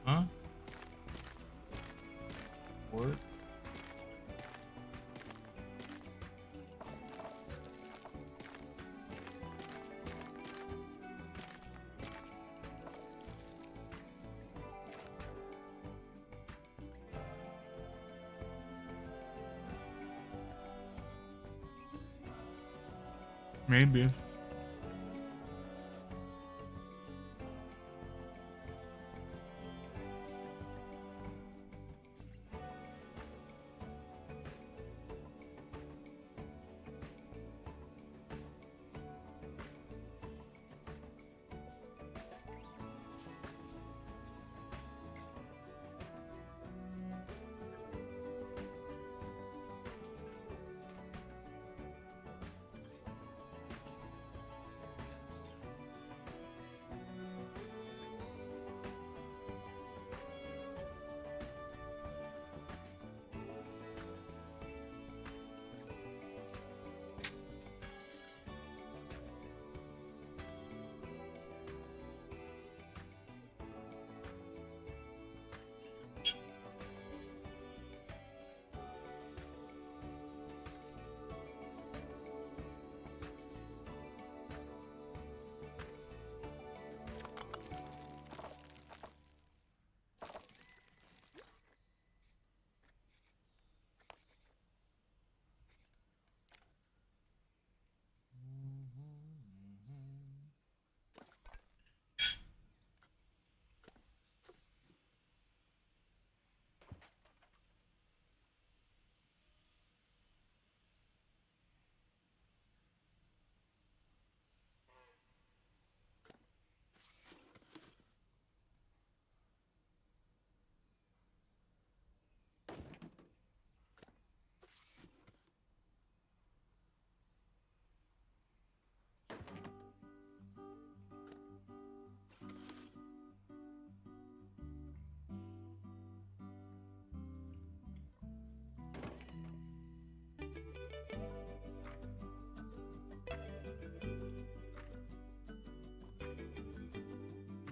[SPEAKER 1] Huh? Work? Maybe.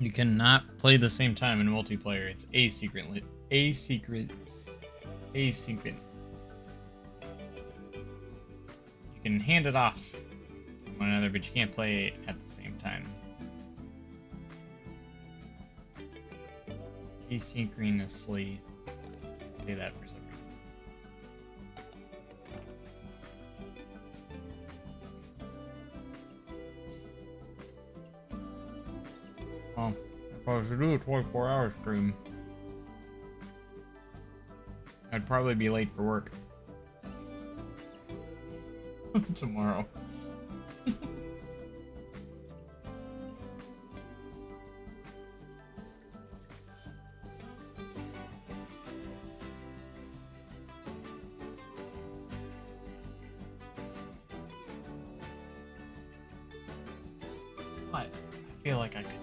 [SPEAKER 1] You cannot play the same time in multiplayer. It's asynchronous. Asynchronous. Asynchronous. You can hand it off to one another, but you can't play at the same time. Asynchronously. Say that for some reason. Oh, if I was to do a 24-hour stream, I'd probably be late for work. Tomorrow. But I feel like I could do it.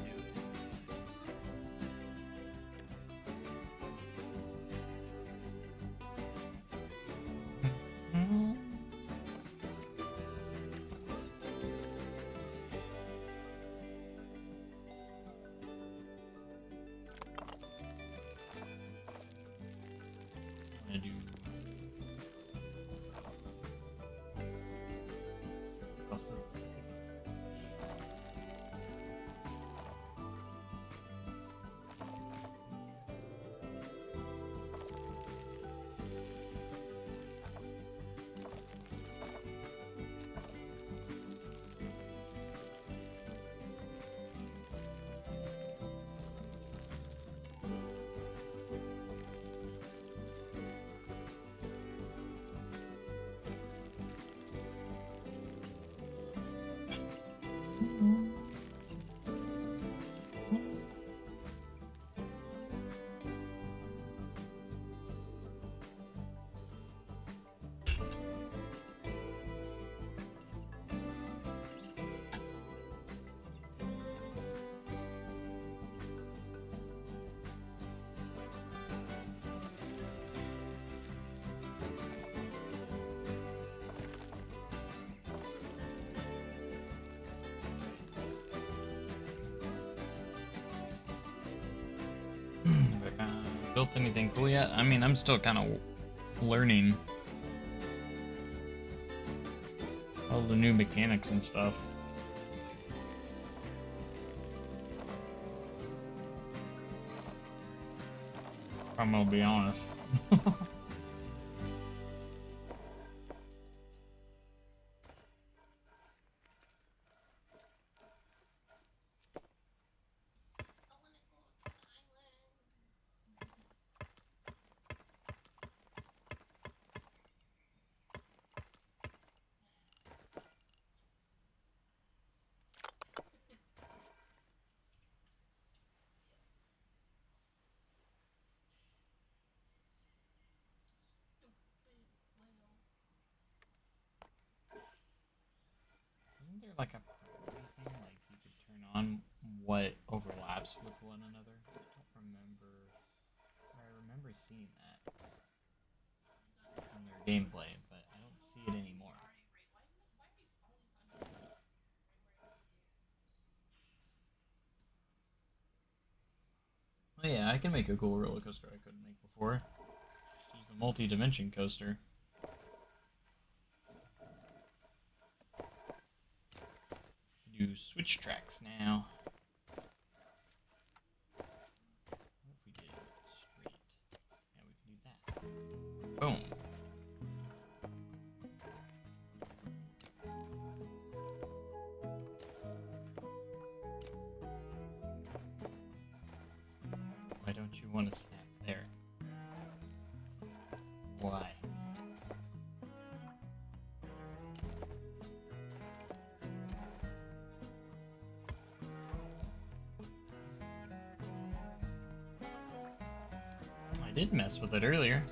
[SPEAKER 1] built anything cool yet. I mean, I'm still kind of learning all the new mechanics and stuff. I'm gonna be honest. Isn't there like a priority thing, like you could turn on what overlaps with one another? I don't remember. Or I remember seeing that in their gameplay, but I don't see it anymore. Oh yeah, I can make a cool roller coaster I couldn't make before. This is the multi-dimension coaster. Do switch tracks now. What if we did straight? Yeah, we can do that. Boom. Why don't you want to snap there? Why? I did mess with it earlier.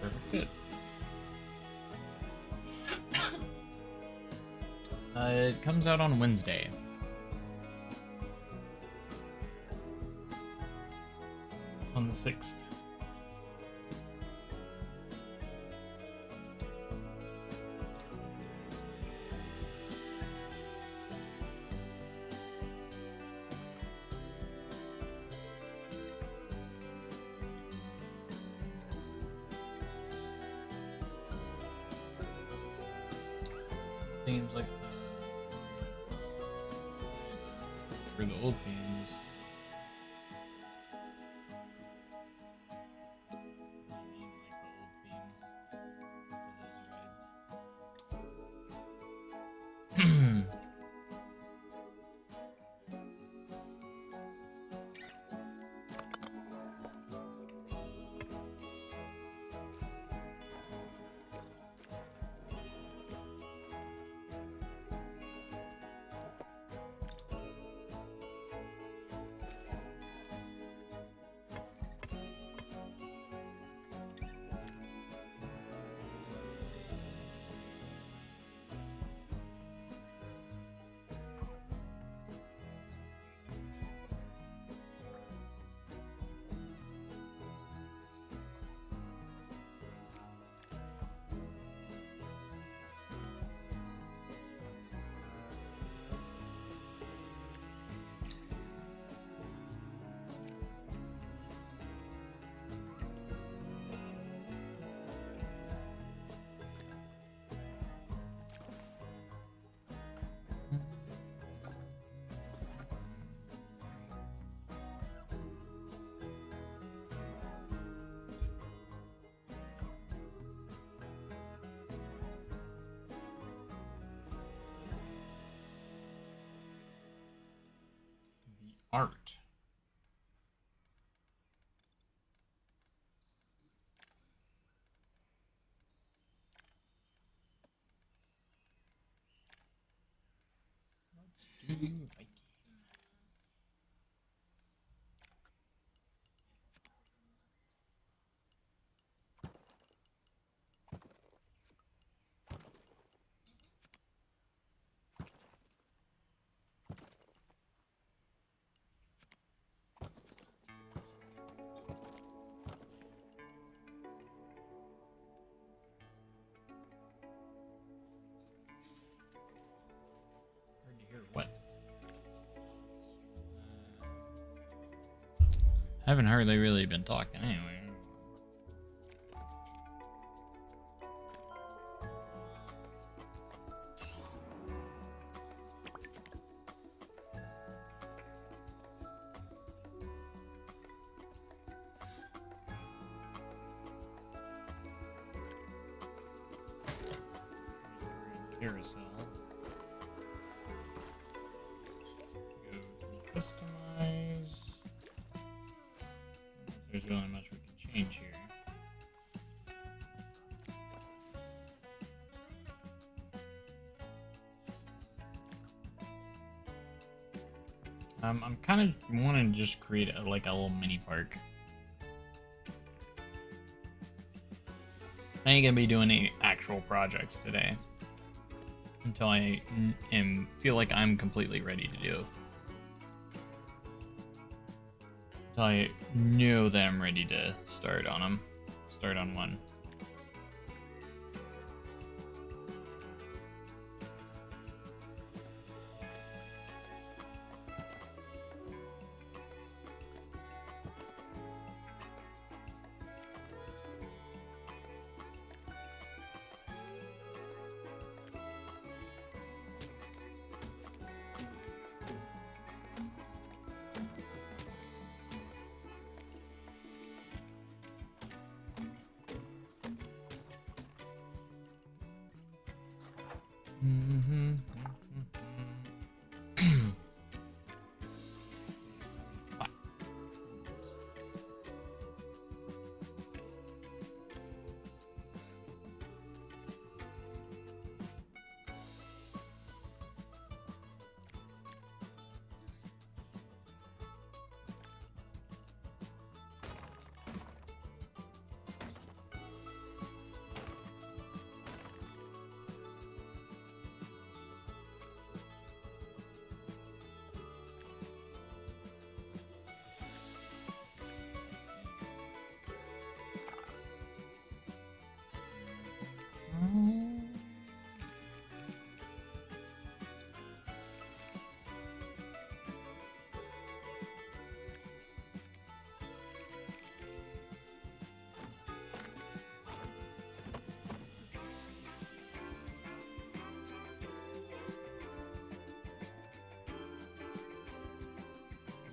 [SPEAKER 1] Perfect fit. It comes out on Wednesday. On the 6th. Seems like for the old themes. I mean, like the old themes. art. Let's do Viking. Hard to hear what? Haven't hardly really been talking anyway. Carousel. Go to customize. There's really much we can change here. I'm kind of wanting to just create like a little mini park. I ain't gonna be doing any actual projects today until I feel like I'm completely ready to do. Until I know that I'm ready to start on them. Start on one.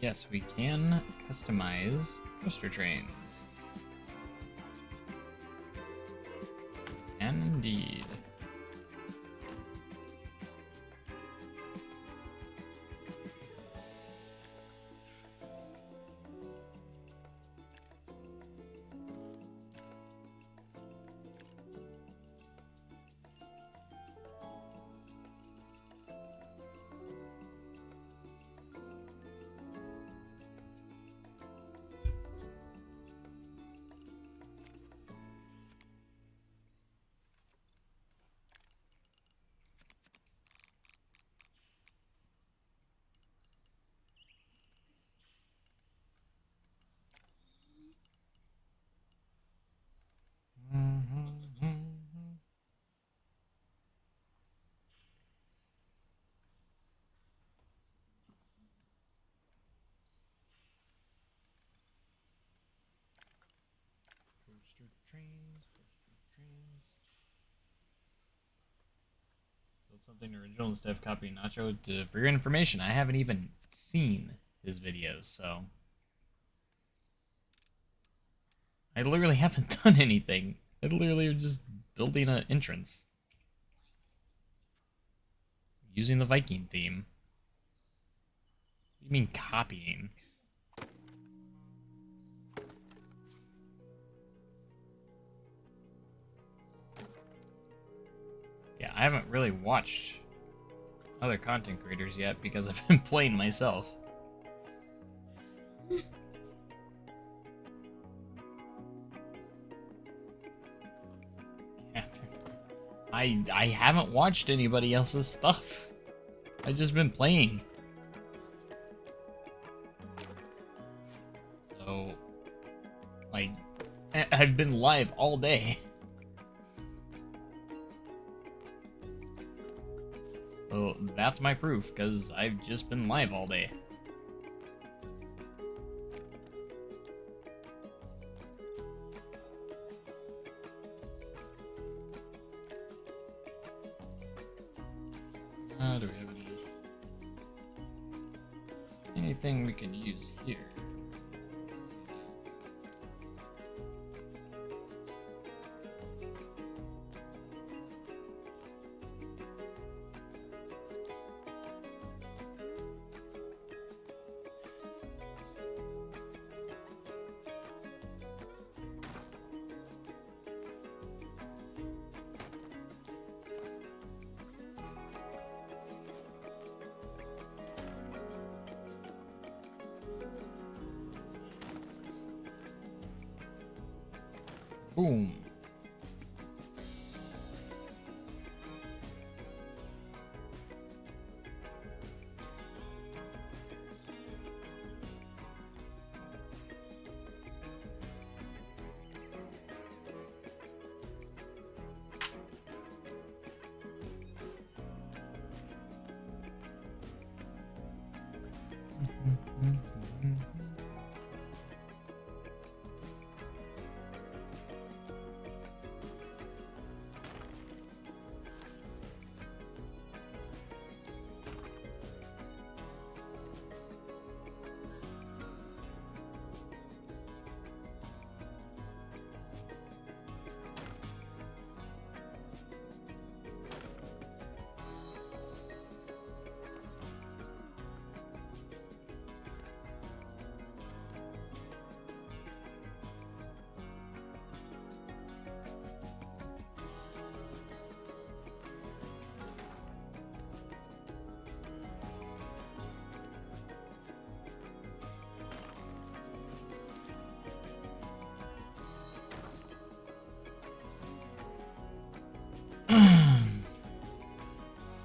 [SPEAKER 1] Yes, we can customize coaster trains. And indeed. Coaster trains, coaster trains. Build something original instead of copying Nacho. For your information, I haven't even seen his videos, so I literally haven't done anything. I literally am just building an entrance using the Viking theme. You mean copying? Yeah, I haven't really watched other content creators yet because I've been playing myself. I haven't watched anybody else's stuff. I've just been playing. So, like, I've been live all day. So that's my proof, because I've just been live all day. Do we have anything we can use here? Boom.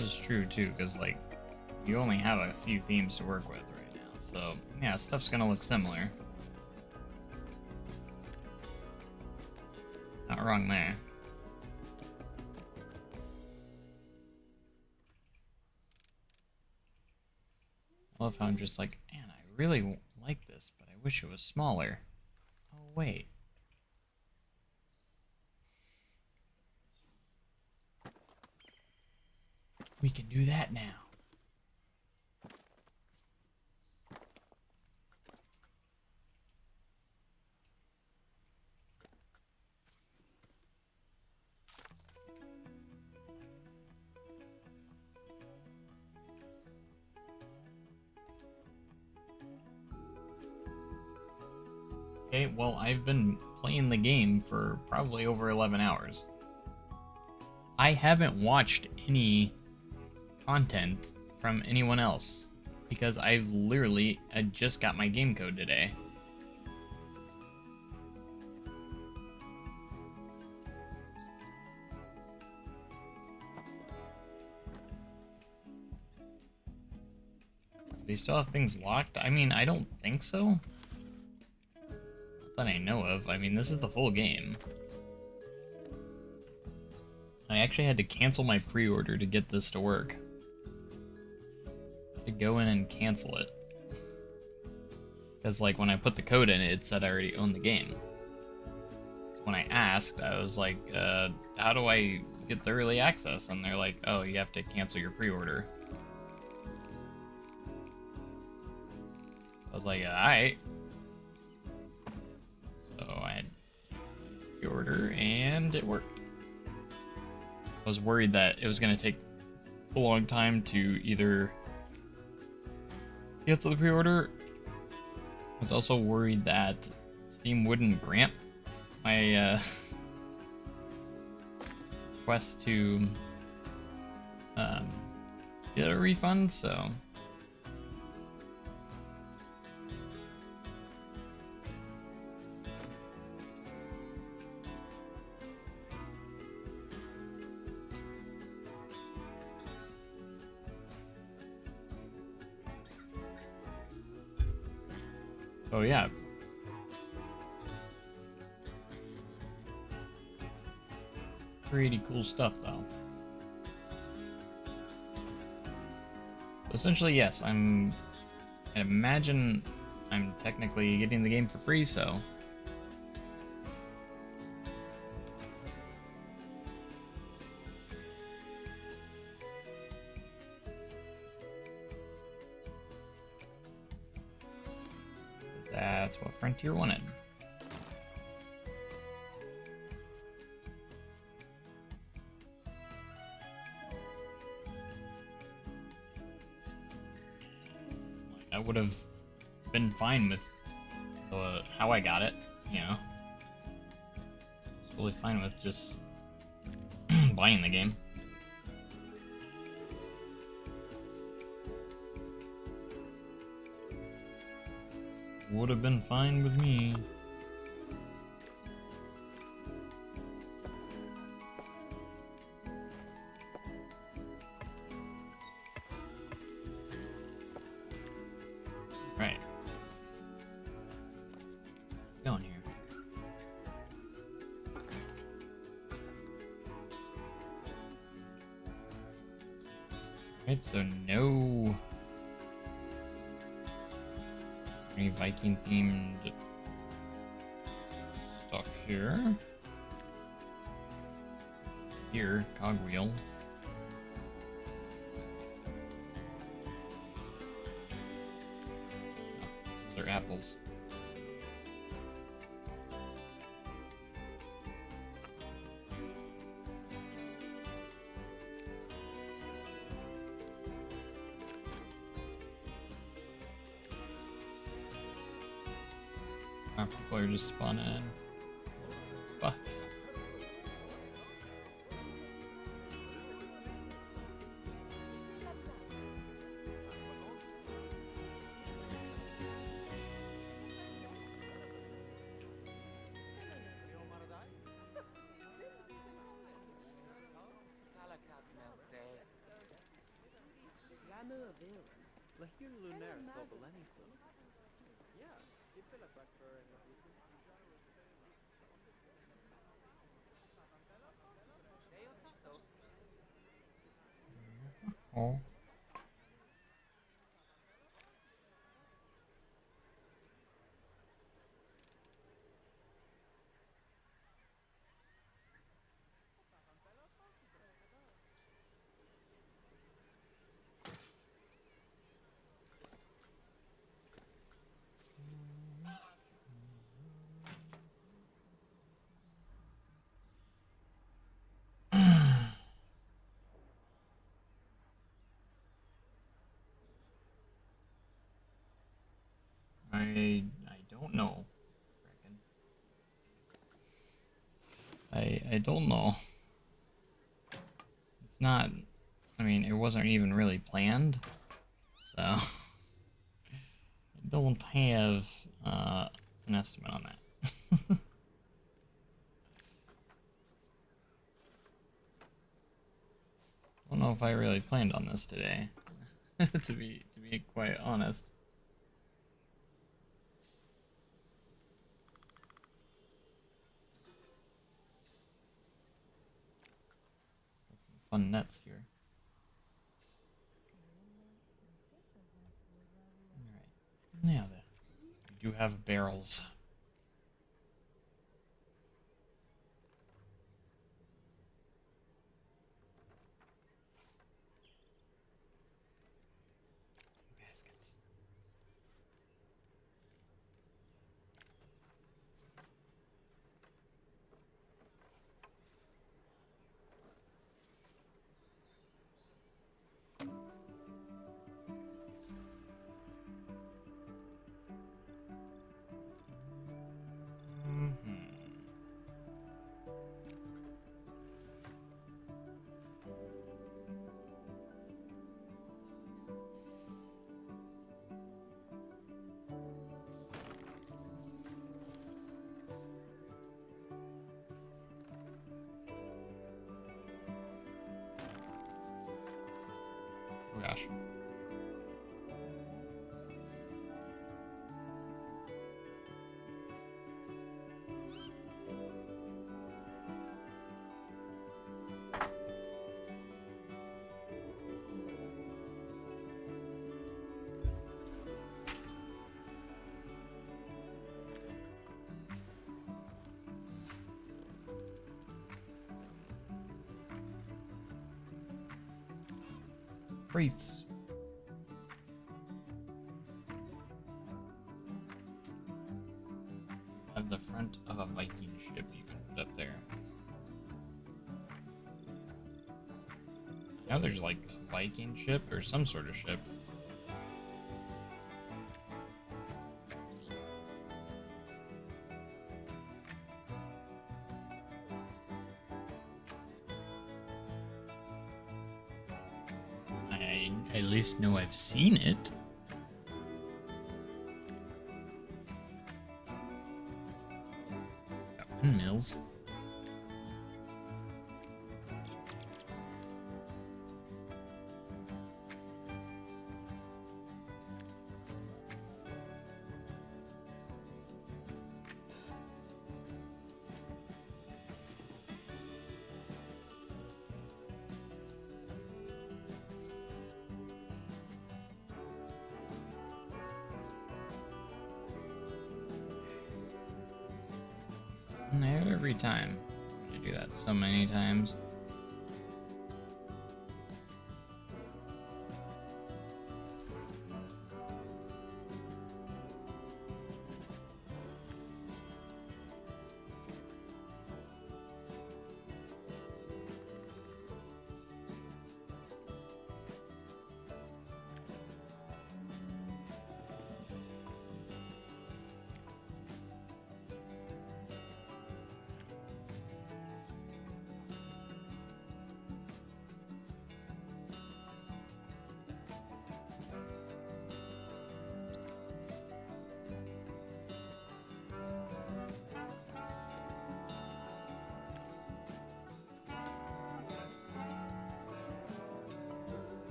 [SPEAKER 1] It's true too, because like you only have a few themes to work with right now, so yeah, stuff's gonna look similar. Not wrong there. I love how I'm just like, man, I really like this, but I wish it was smaller. Oh wait. We can do that now. Okay, well, I've been playing the game for probably over 11 hours. I haven't watched any content from anyone else because I just got my game code today. They still have things locked? I mean, I don't think so. Not that I know of. I mean, this is the full game. I actually had to cancel my pre-order to get this to work. To go in and cancel it. Because like when I put the code in, it said I already owned the game. So when I asked, I was like, how do I get the early access? And they're like, oh, you have to cancel your pre-order. So I was like, alright. So I had the order and it worked. I was worried that it was going to take a long time to either cancel the pre-order. I was also worried that Steam wouldn't grant my request to get a refund, so oh yeah. Pretty cool stuff though. So essentially, yes, I imagine I'm technically getting the game for free, so that's what Frontier wanted. I would have been fine with how I got it, you know. Totally fine with just buying the game. Would have been fine with me. Right. Going here. Right, so no any Viking themed stuff here. Here, cogwheel. They're apples. People are just spawning in spots. Oh. I don't know. I don't know. It's not. I mean, it wasn't even really planned, so I don't have an estimate on that. Don't know if I really planned on this today, to be quite honest. Got some fun nets here. All right, now then, we do have barrels. Baskets. Oh gosh. Crates. Have the front of a Viking ship you can put up there. I know there's like a Viking ship or some sort of ship. I at least know I've seen it. Got windmills. Every time. You do that so many times.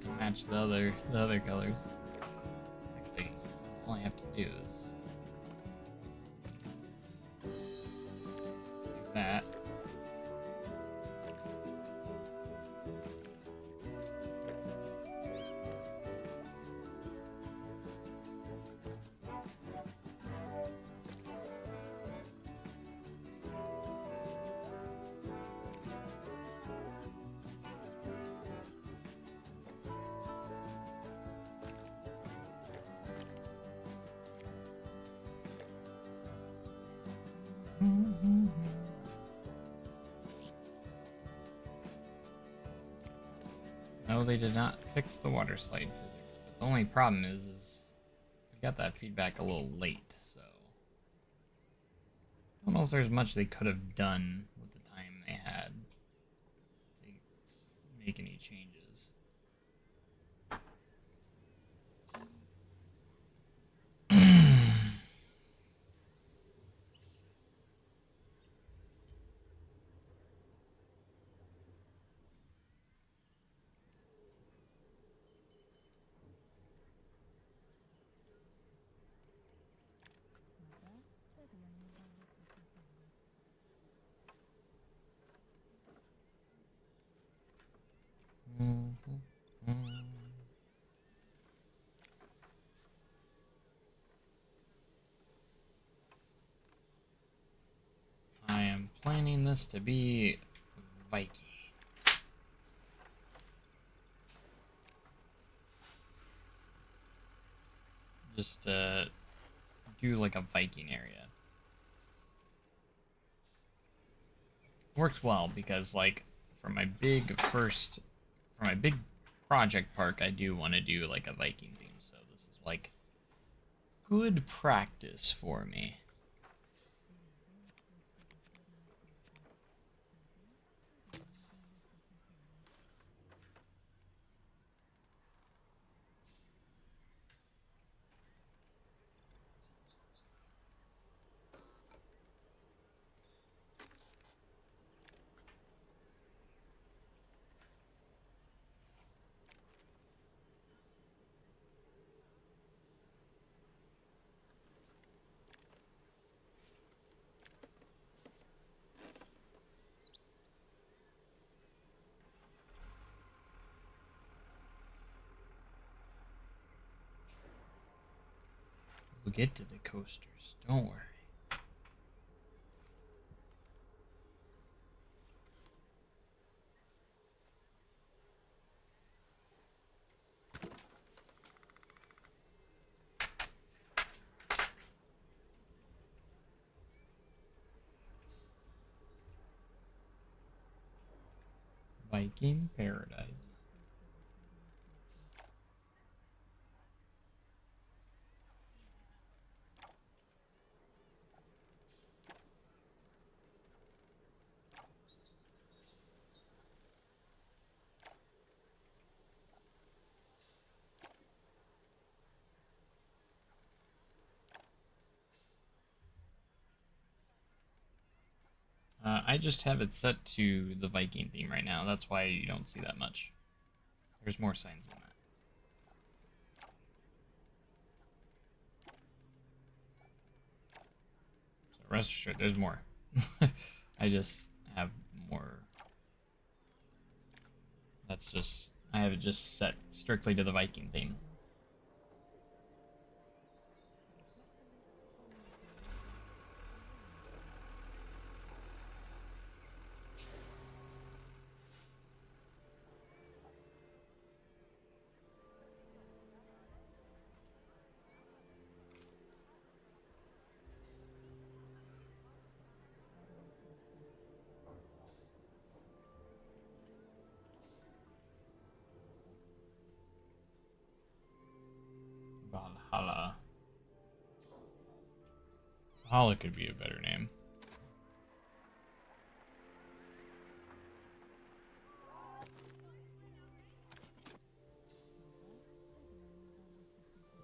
[SPEAKER 1] To match the other colors. Actually, all I have to do is like that. No, they did not fix the water slide physics, but the only problem is we got that feedback a little late, so I don't know if there's much they could have done with the time they had to make any changes. I am planning this to be Viking. Just do like a Viking area. Works well because like for my big project park, I do want to do like a Viking theme, so this is like good practice for me. get to the coasters. Don't worry. Viking Paradise. I just have it set to the Viking theme right now. That's why you don't see that much. There's more signs than that. So rest assured, there's more. I just have more. That's just, I have it just set strictly to the Viking theme. Valhalla. Valhalla could be a better name.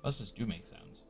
[SPEAKER 1] Buses do make sounds.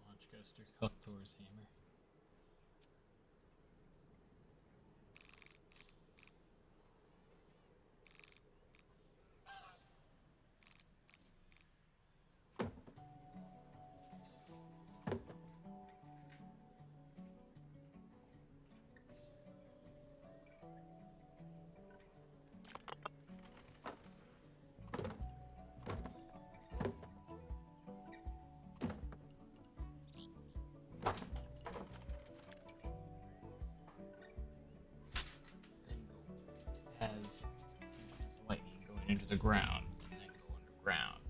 [SPEAKER 1] Launch coaster, Thor's hammer. Has lightning going into the ground and then go underground.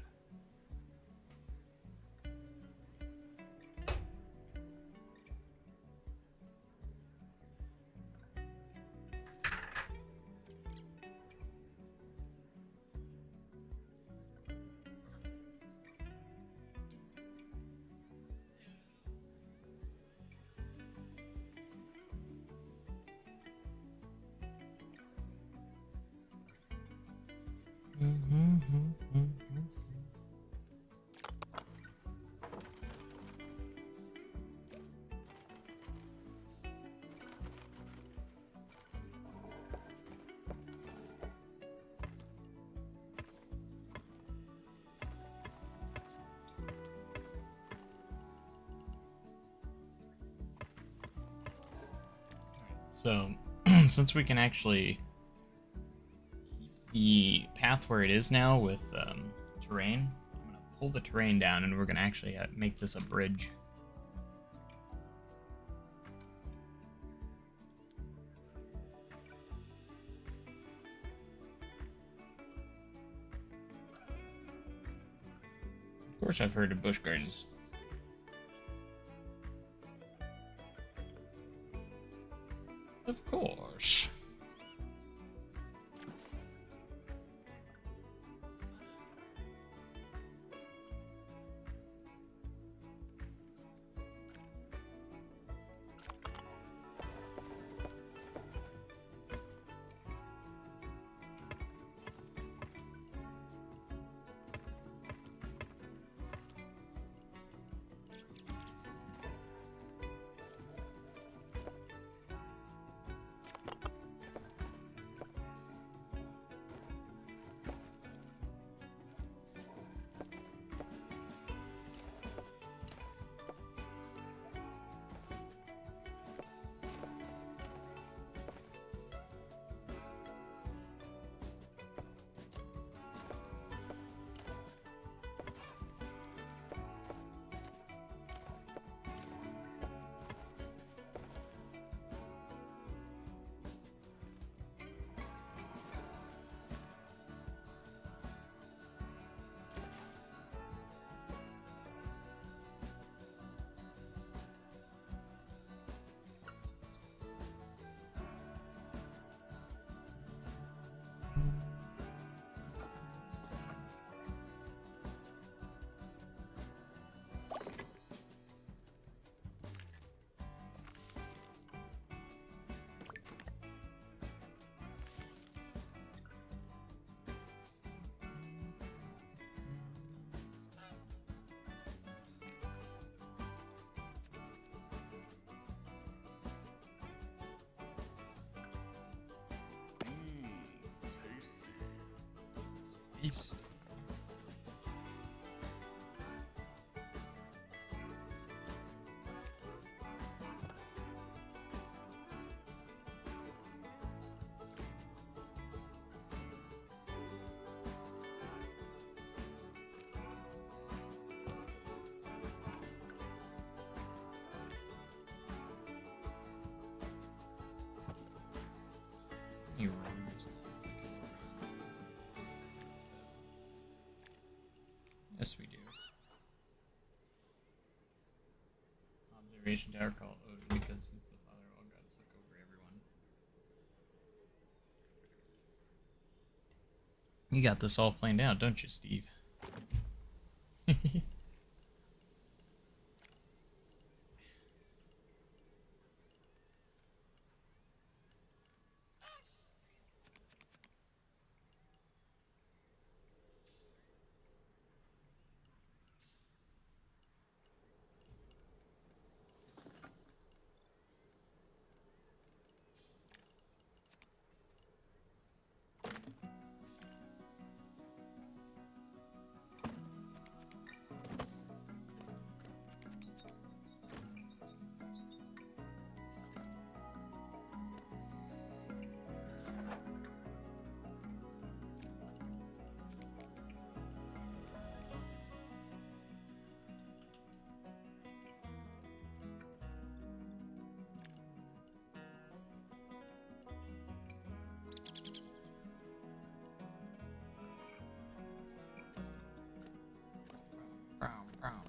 [SPEAKER 1] So, since we can actually keep the path where it is now with terrain, I'm going to pull the terrain down and we're going to actually make this a bridge. Of course I've heard of bush gardens. Of course. Peace. Any rooms? Yes, we do. Observation tower called Odin because he's the father of all gods, look over everyone. You got this all planned out, don't you, Steve? Brown, brown, brown.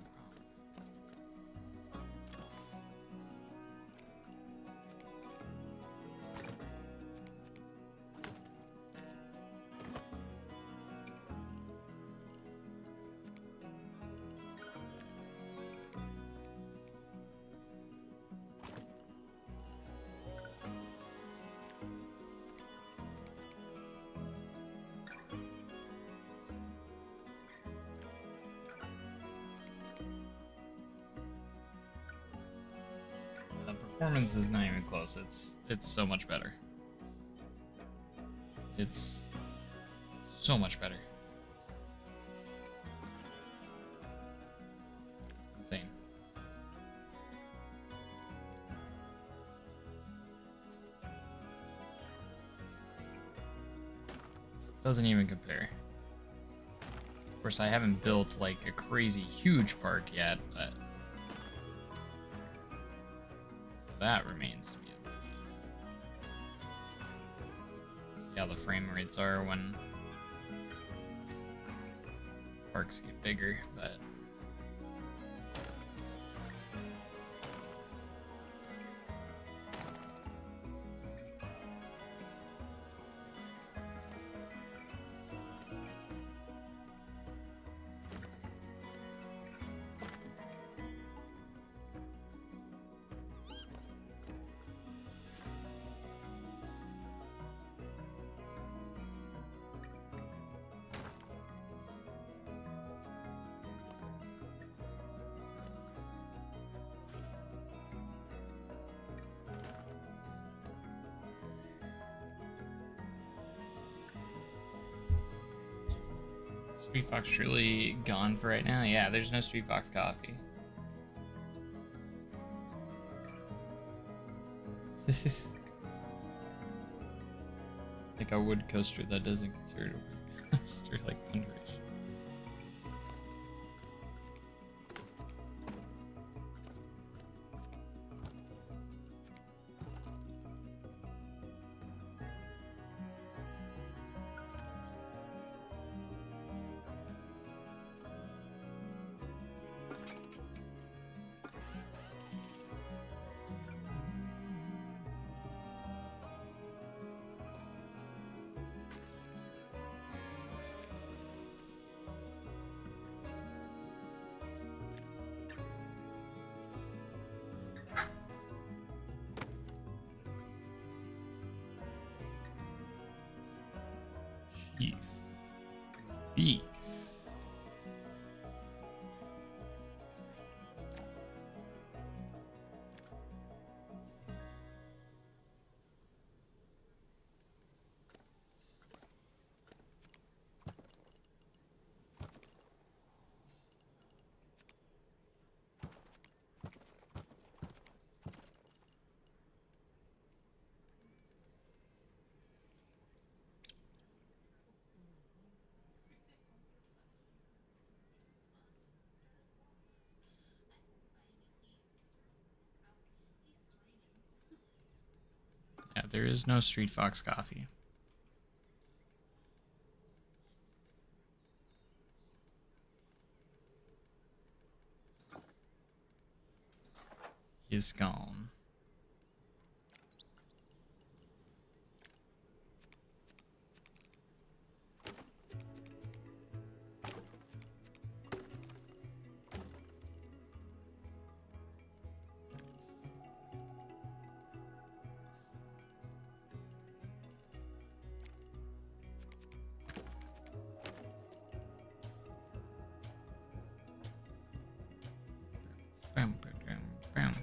[SPEAKER 1] The performance is not even close. It's so much better. It's so much better. Insane. Doesn't even compare. Of course, I haven't built like a crazy huge park yet, but that remains to be seen. See how the frame rates are when parks get bigger, but Street Fox truly gone for right now? Yeah, there's no Street Fox coffee. Like a wood coaster that doesn't consider it a wood coaster like Thunderation. Chief. Beef. Yeah, there is no Street Fox coffee. He's gone. Bam, bam, bam.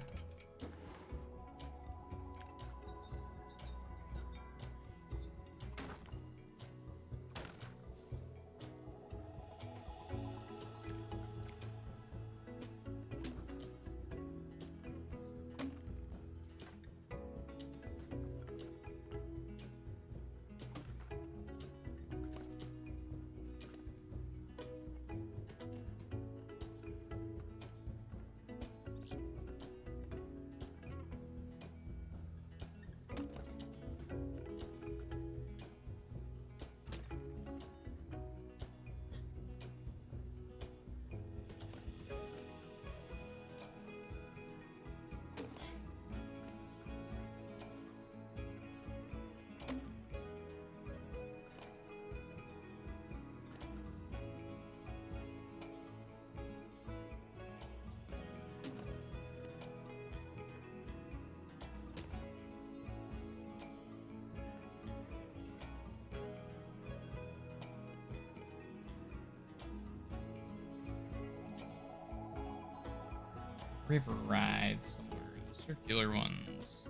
[SPEAKER 1] River ride somewhere. Circular ones.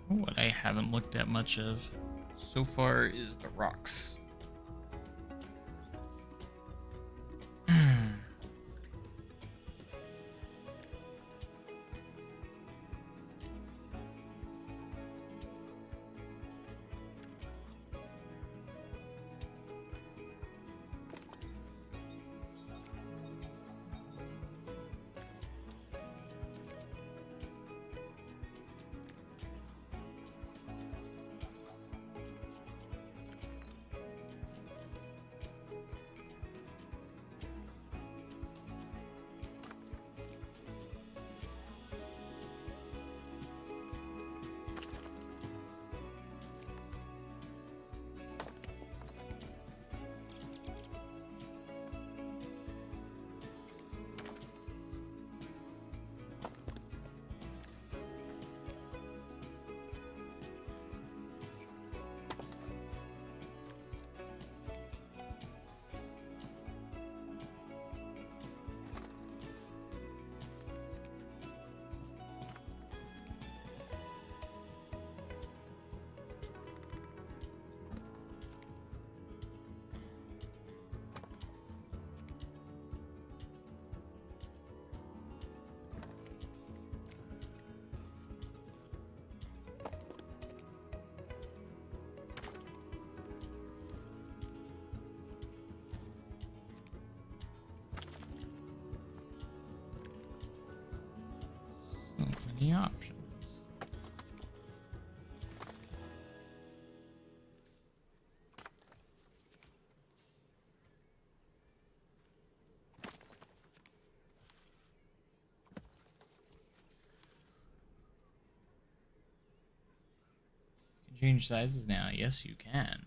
[SPEAKER 1] What I haven't looked at much of so far is the rocks. So many options. You can change sizes now. Yes, you can.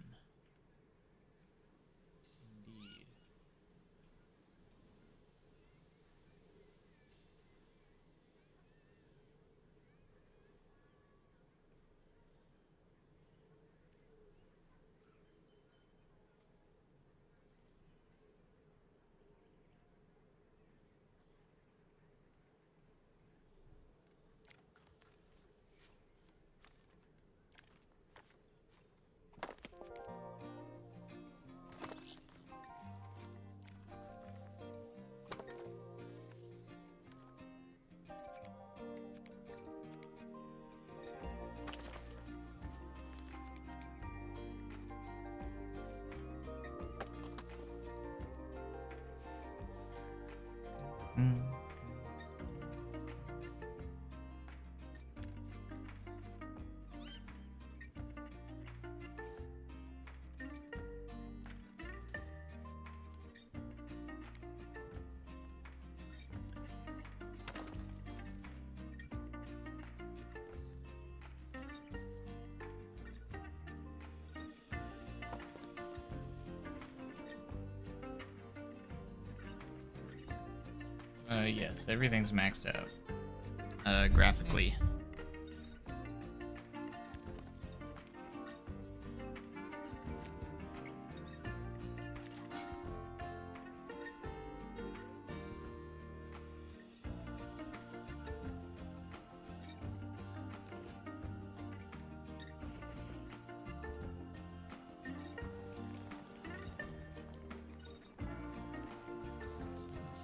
[SPEAKER 1] Indeed. Yes, everything's maxed out. Graphically.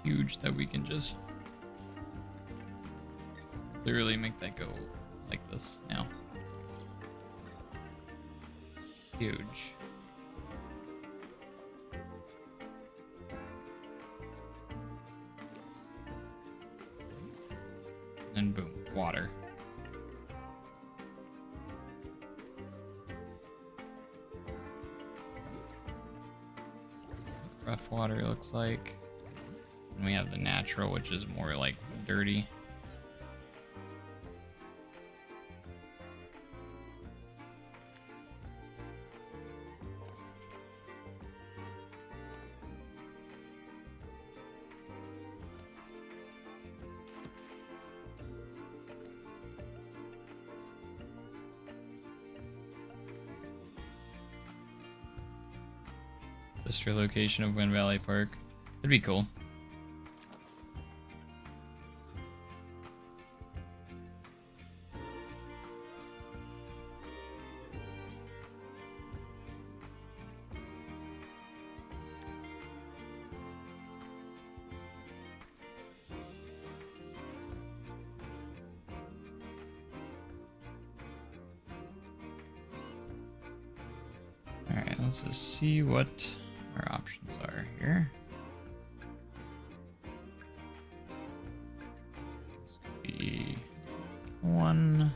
[SPEAKER 1] Huge that we can just literally make that go like this now. Huge. And boom, water. Rough water looks like. And we have the natural, which is more like dirty. Sister location of Wind Valley Park. That'd be cool. Alright, let's just see what our options are here. This could be one.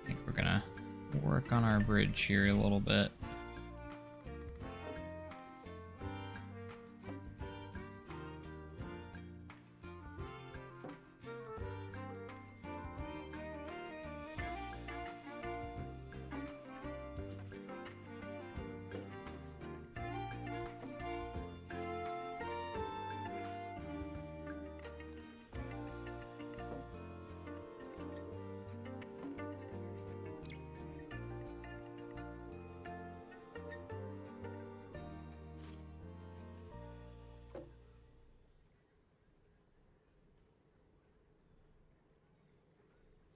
[SPEAKER 1] I think we're gonna work on our bridge here a little bit.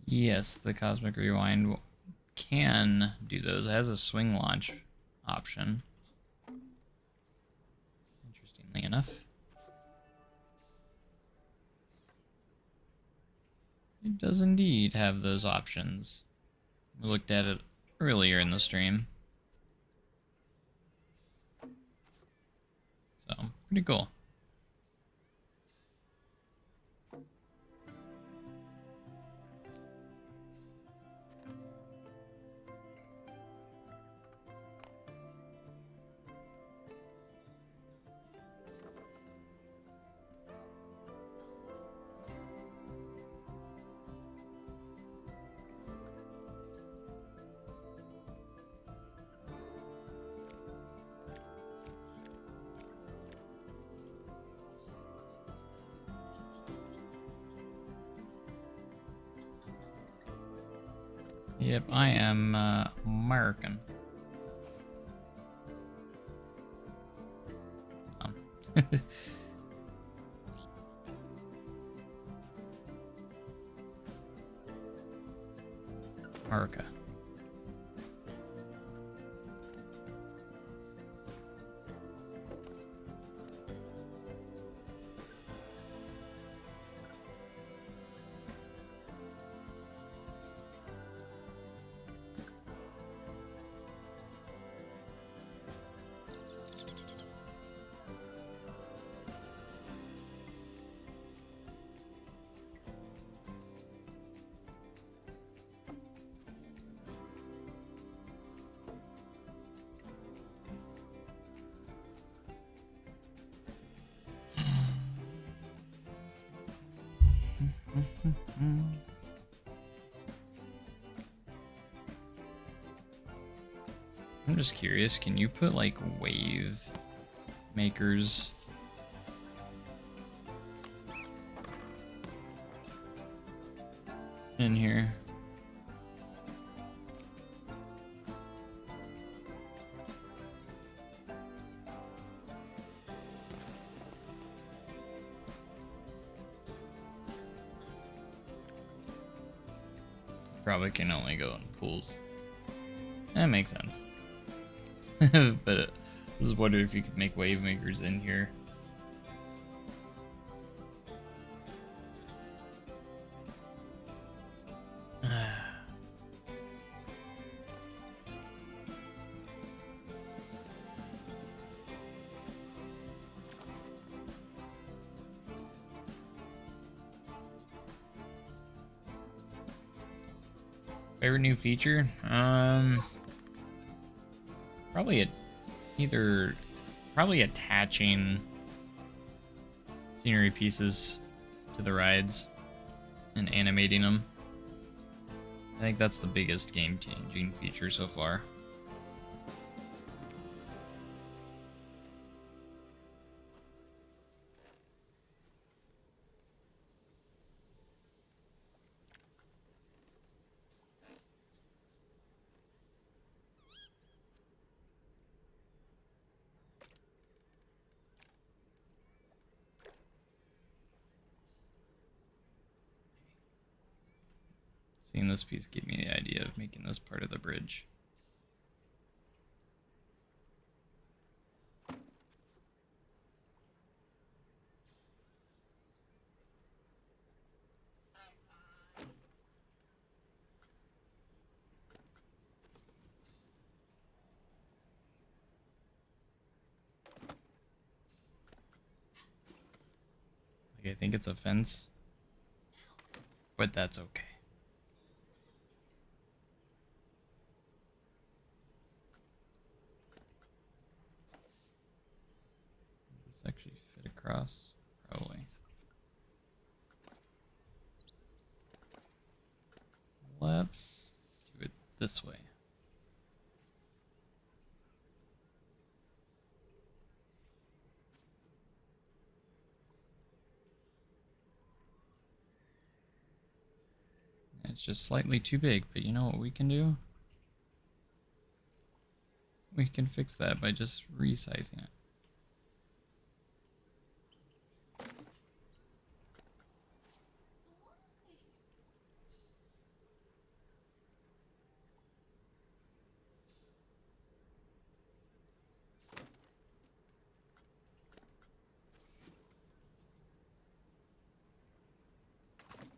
[SPEAKER 1] Yes, the Cosmic Rewind can do those. It has a swing launch option. Interestingly enough. It does indeed have those options. We looked at it earlier in the stream. So, pretty cool. Yep, I am American. America. I'm just curious, can you put like wave makers in here? Probably can only go in pools. That makes sense. But I was wondering if you could make wave makers in here. Favorite new feature? Probably probably attaching scenery pieces to the rides and animating them. I think that's the biggest game-changing feature so far. Seeing this piece gave me the idea of making this part of the bridge. Like, I think it's a fence, but that's okay. Does this actually fit across? Probably. Let's do it this way. It's just slightly too big, but you know what we can do? We can fix that by just resizing it.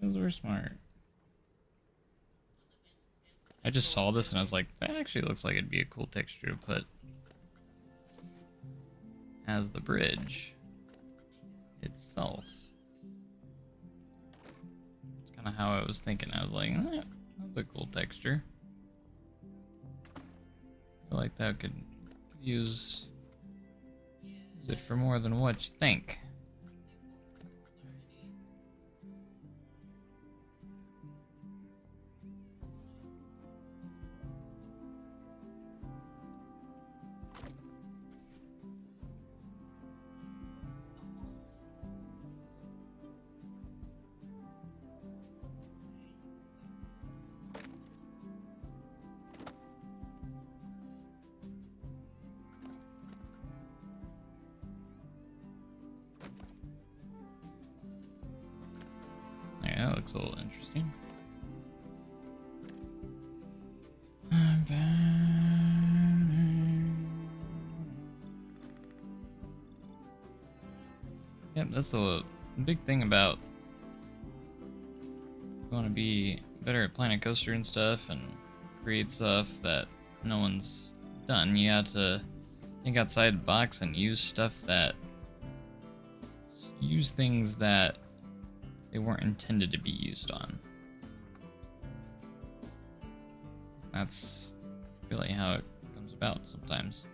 [SPEAKER 1] Because we're smart. I just saw this and I was like, that actually looks like it'd be a cool texture to put as the bridge itself. It's kind of how I was thinking. I was like, that's a cool texture. I feel like that could use it for more than what you think. Yeah, that looks a little interesting. Yep, that's the big thing about if you want to be better at planning coaster and stuff and create stuff that no one's done. You have to think outside the box and use things that they weren't intended to be used on. That's really how it comes about sometimes.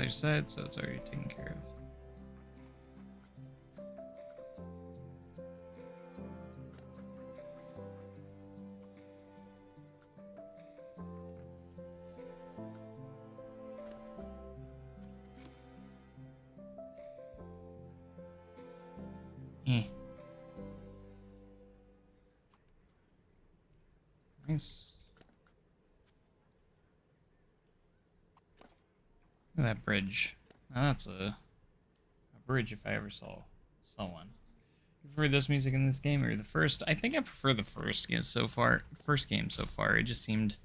[SPEAKER 1] other side, so it's already taken care of. Eh. Nice. Look at that bridge. Now that's a bridge if I ever saw one. You prefer this music in this game or the first? I think I prefer the first game so far. First game so far. It just seemed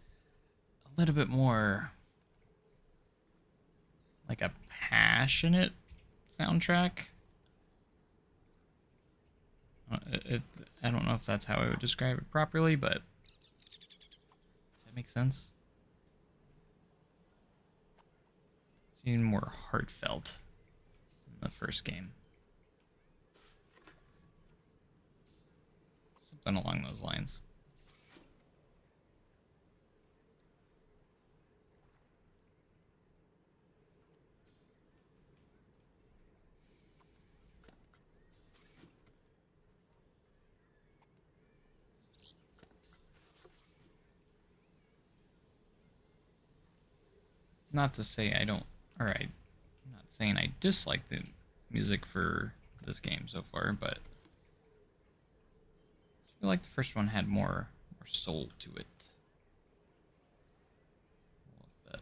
[SPEAKER 1] a little bit more like a passionate soundtrack. I don't know if that's how I would describe it properly, but does that make sense? It's even more heartfelt than the first game. Something along those lines. Not to say I don't, or I'm not saying I dislike the music for this game so far, but I feel like the first one had more soul to it. A little bit.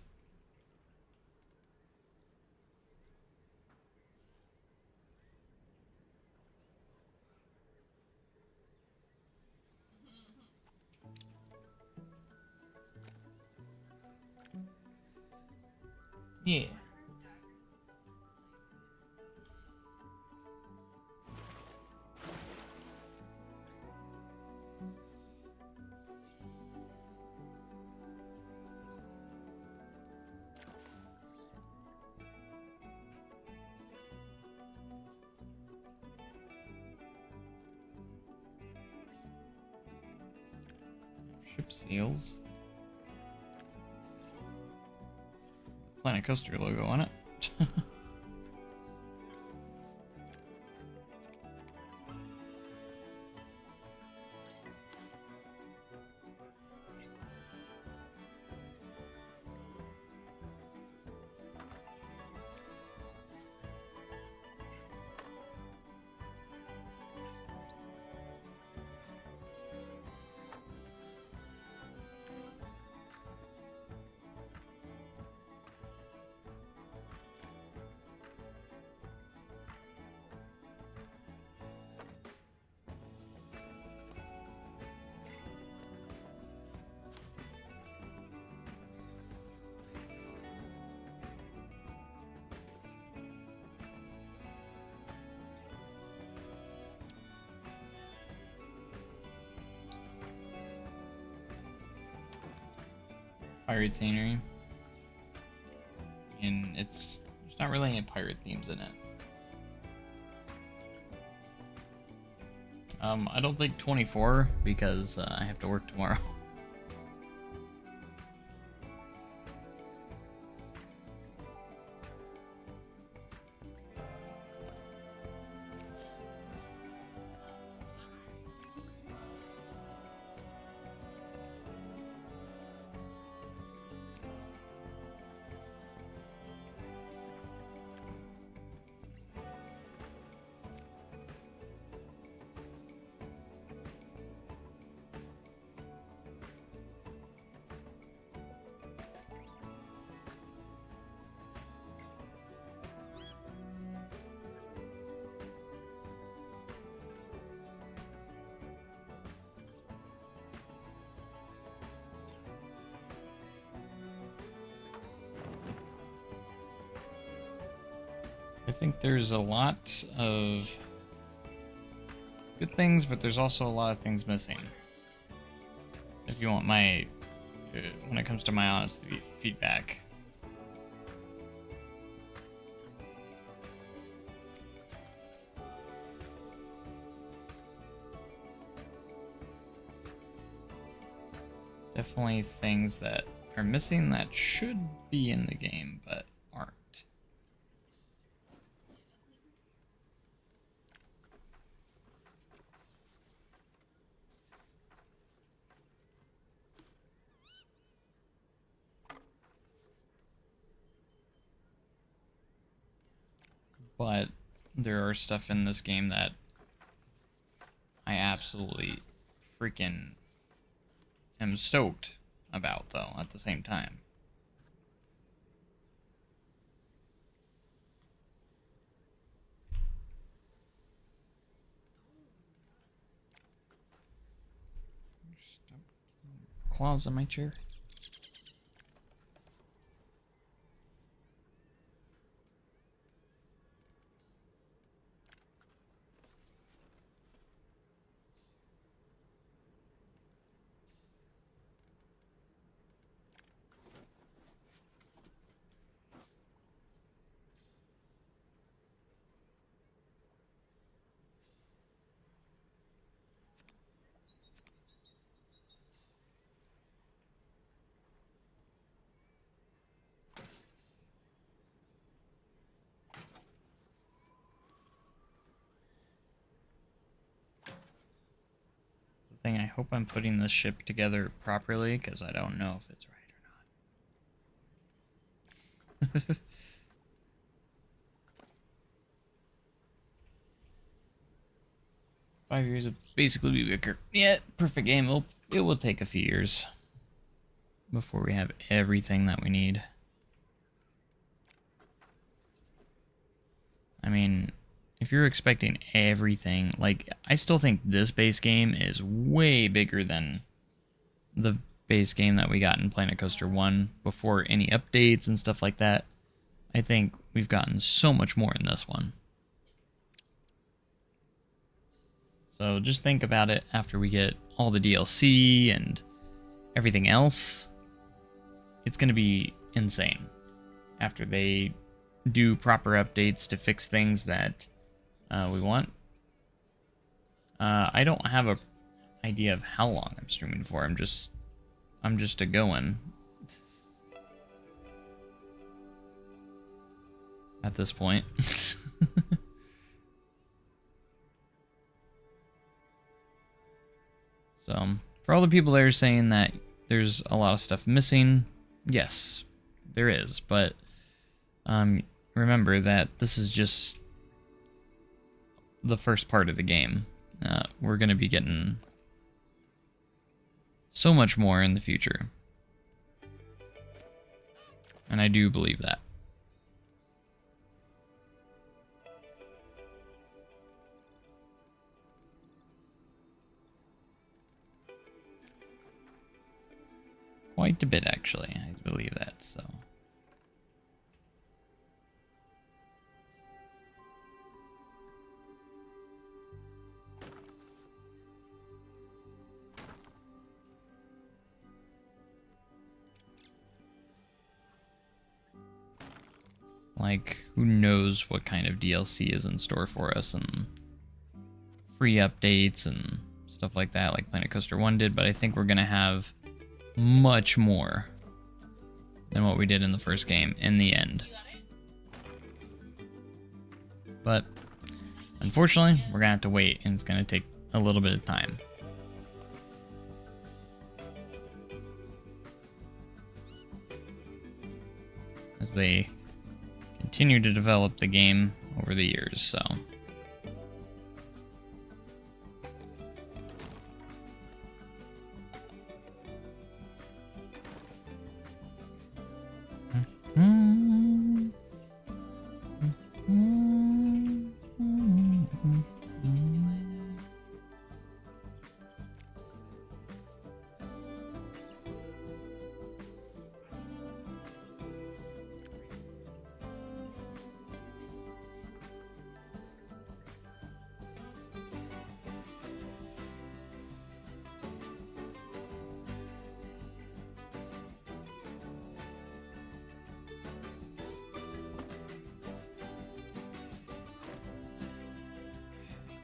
[SPEAKER 1] Yeah. Ship sails. Planet Coaster logo on it. Pirate scenery. And there's not really any pirate themes in it. I don't think 24 because I have to work tomorrow. I think there's a lot of good things, but there's also a lot of things missing. If you want my, when it comes to my honest feedback. Definitely things that are missing that should be in the game, but aren't. but there are stuff in this game that I absolutely freaking am stoked about, though, at the same time. Claws on my chair. Thing, I hope I'm putting this ship together properly, because I don't know if it's right or not. 5 years would basically be bigger. Yeah, perfect game. It will take a few years before we have everything that we need. I mean, if you're expecting everything, like, I still think this base game is way bigger than the base game that we got in Planet Coaster 1 before any updates and stuff like that. I think we've gotten so much more in this one. So just think about it after we get all the DLC and everything else. It's going to be insane after they do proper updates to fix things that we want. I don't have a idea of how long I'm streaming for. I'm just a going at this point. So, for all the people that are saying that there's a lot of stuff missing, yes, there is, but remember that this is just the first part of the game. We're going to be getting so much more in the future. And I do believe that. Quite a bit, actually. I believe that, so. Like, who knows what kind of DLC is in store for us, and free updates and stuff like that, like Planet Coaster 1 did, but I think we're gonna have much more than what we did in the first game in the end. But unfortunately, we're gonna have to wait, and it's gonna take a little bit of time. As they continue to develop the game over the years, so.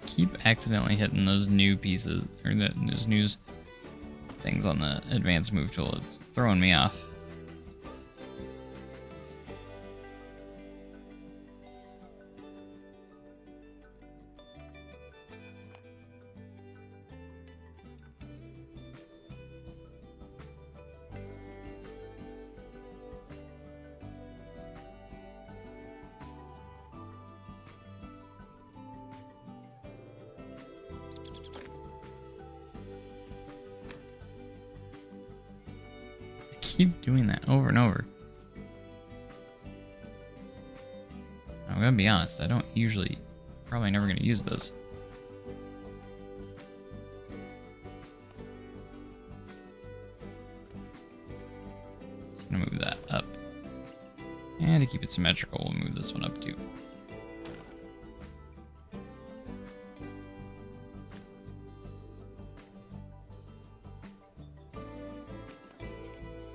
[SPEAKER 1] Keep accidentally hitting those new pieces, or those new things on the advanced move tool. It's throwing me off. Keep doing that over and over. I'm gonna be honest, I don't usually, probably never gonna use those. Just gonna move that up. And to keep it symmetrical, we'll move this one up too.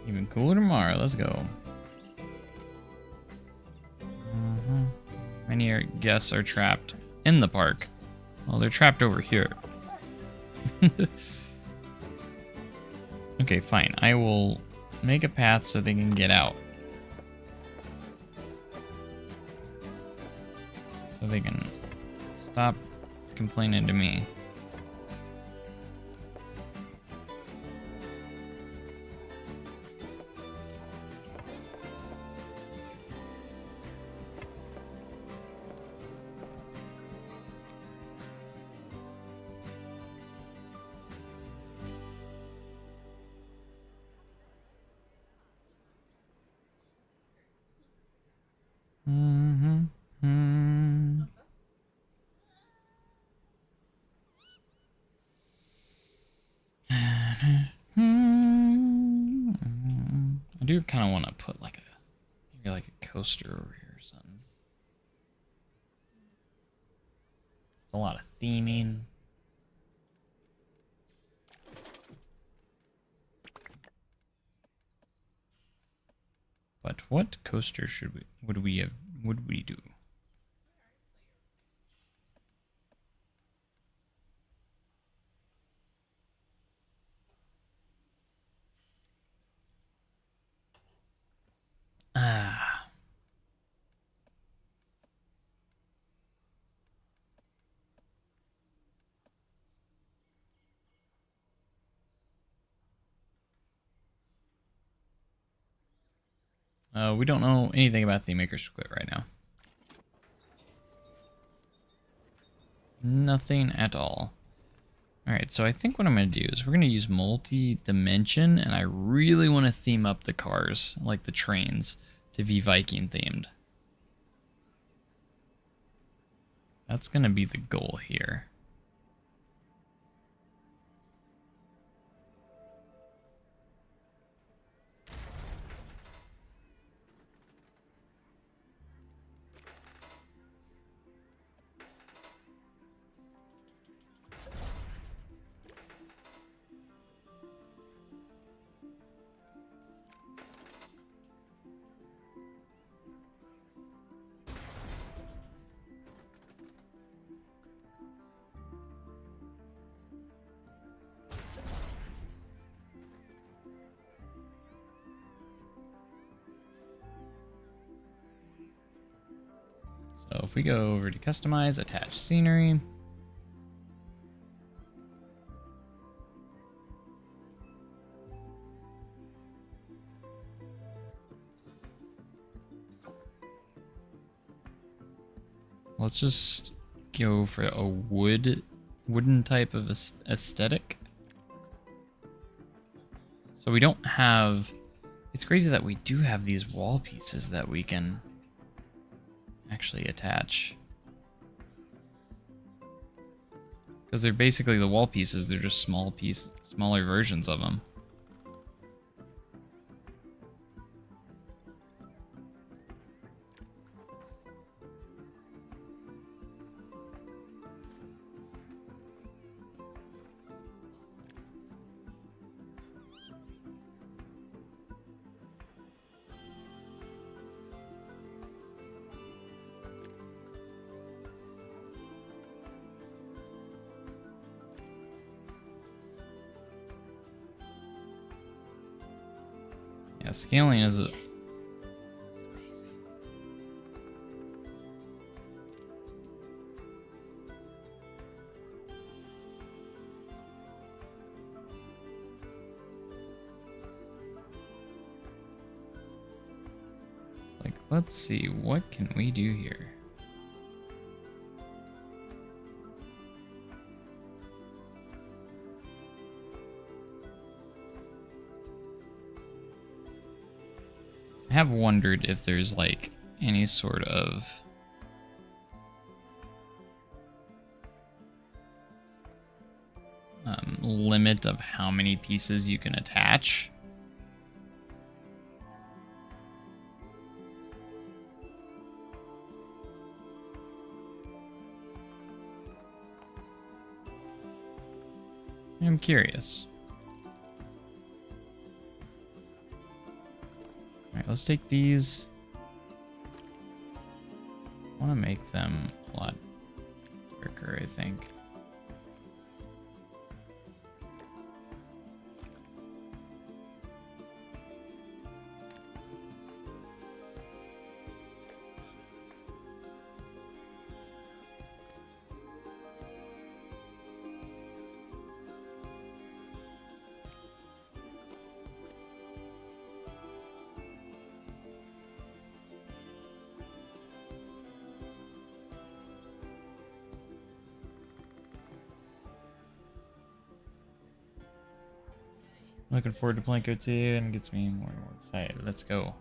[SPEAKER 1] Even cooler tomorrow, let's go. Many guests are trapped in the park. Well, they're trapped over here. Okay, fine. I will make a path so they can get out. So they can stop complaining to me. I do kind of want to put like maybe like a coaster over here or something. A lot of theming. But what coaster would we do? Ah. We don't know anything about the Maker's Quit right now. Nothing at all. Alright, so I think what I'm going to do is we're going to use multi-dimension, and I really want to theme up the cars, like the trains, to be Viking themed. That's going to be the goal here. So if we go over to customize, attach scenery. Let's just go for a wooden type of aesthetic. So we don't have, it's crazy that we do have these wall pieces that we can actually attach. Because they're basically the wall pieces, they're just smaller versions of them. Yeah, scaling is a... Like, let's see, what can we do here? I have wondered if there's like any sort of limit of how many pieces you can attach. I'm curious. Alright, let's take these. I want to make them a lot darker, I think. Looking forward to Planko 2 and gets me more and more excited. Let's go.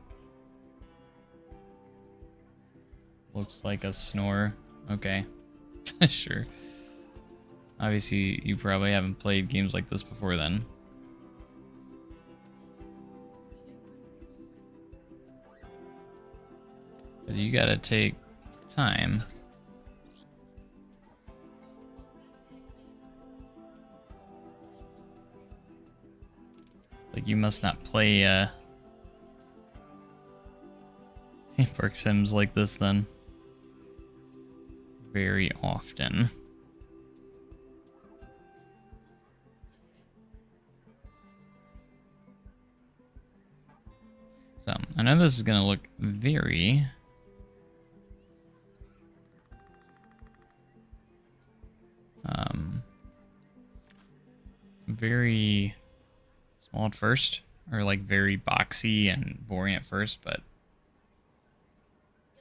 [SPEAKER 1] Looks like a snore. Okay. Sure. Obviously, you probably haven't played games like this before then. Because you gotta take time. Like, you must not play theme park sims like this then very often. So, I know this is gonna look very very small at first, or like very boxy and boring at first, but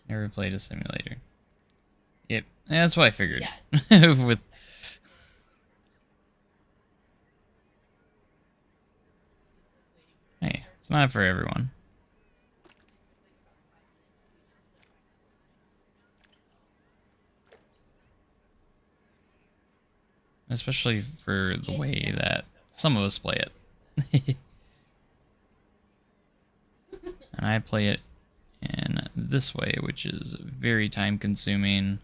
[SPEAKER 1] never played a simulator. Yep, that's what I figured. Yeah. With hey, it's not for everyone. Especially for the way that some of us play it. And I play it in this way, which is very time consuming.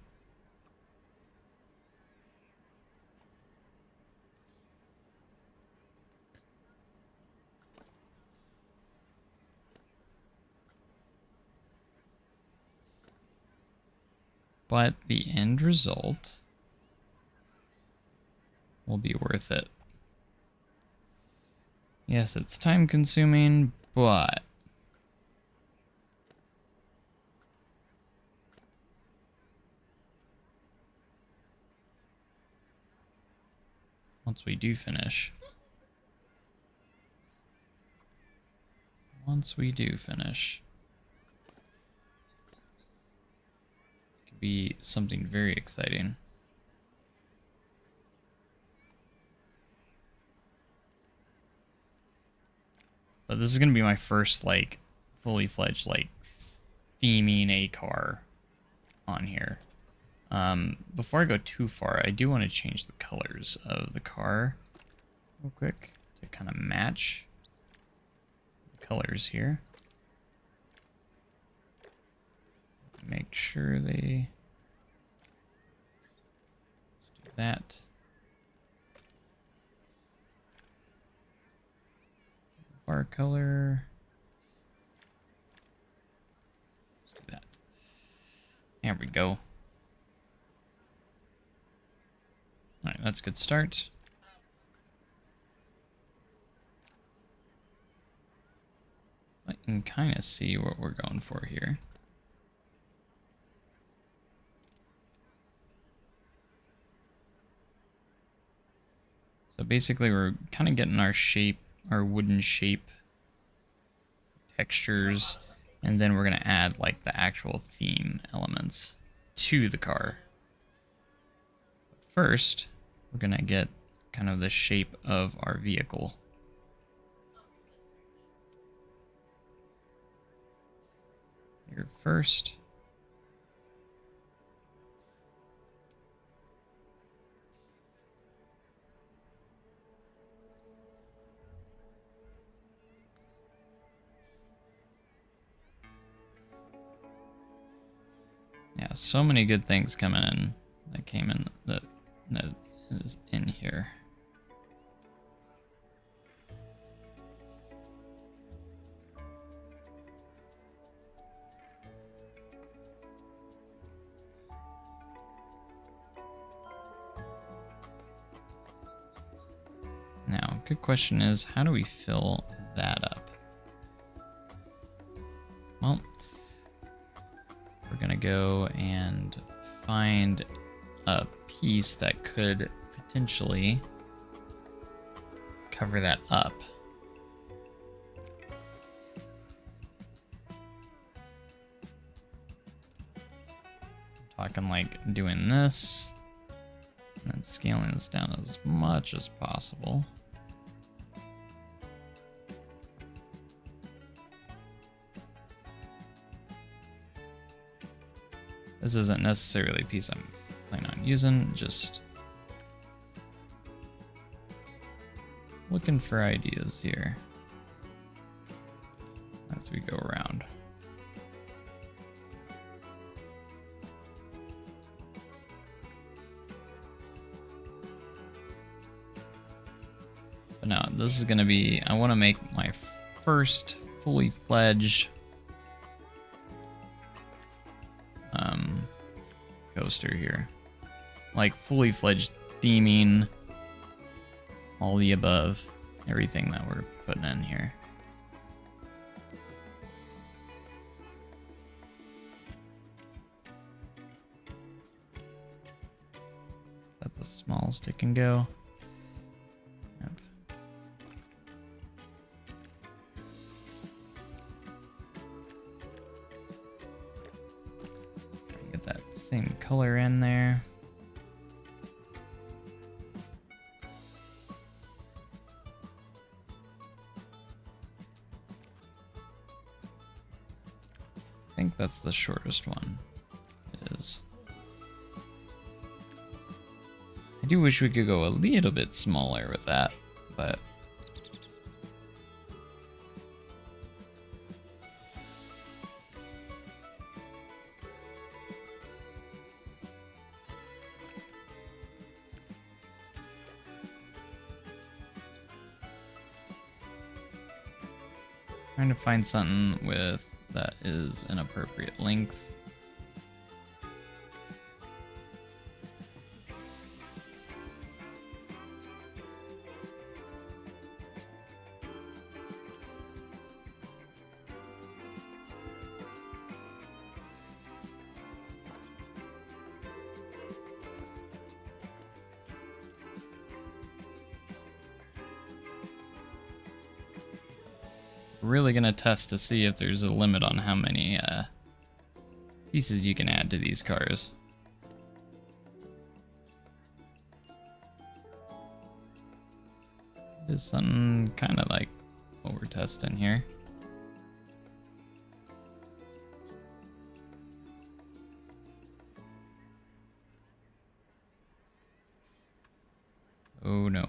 [SPEAKER 1] But the end result will be worth it. Yes, it's time consuming, but once we do finish, it could be something very exciting. But this is gonna be my first, like, fully fledged, like, theming a car on here. Before I go too far, I do want to change the colors of the car real quick to kind of match the colors here. Make sure they do that. Bar color. Let's do that. There we go. Alright, that's a good start. I can kind of see what we're going for here. So basically we're kind of getting our shape, our wooden shape textures, and then we're going to add like the actual theme elements to the car. But first, we're going to get kind of the shape of our vehicle. here first. Yeah, so many good things coming in that came in that is in here. Now, good question is, how do we fill that up? Well, we're gonna go and find a piece that could potentially cover that up. Talking like doing this and then scaling this down as much as possible. This isn't necessarily a piece I'm planning on using, just looking for ideas here as we go around. But now, this is going to be, I want to make my first fully fledged coaster here. Like fully fledged theming, all the above, everything that we're putting in here. Is that the smallest it can go? Yep. Get that same color in there. I think that's the shortest one. It is. I do wish we could go a little bit smaller with that, but trying to find something with that is an appropriate length. Really gonna test to see if there's a limit on how many pieces you can add to these cars. It is something kind of like what we're testing here. Oh no.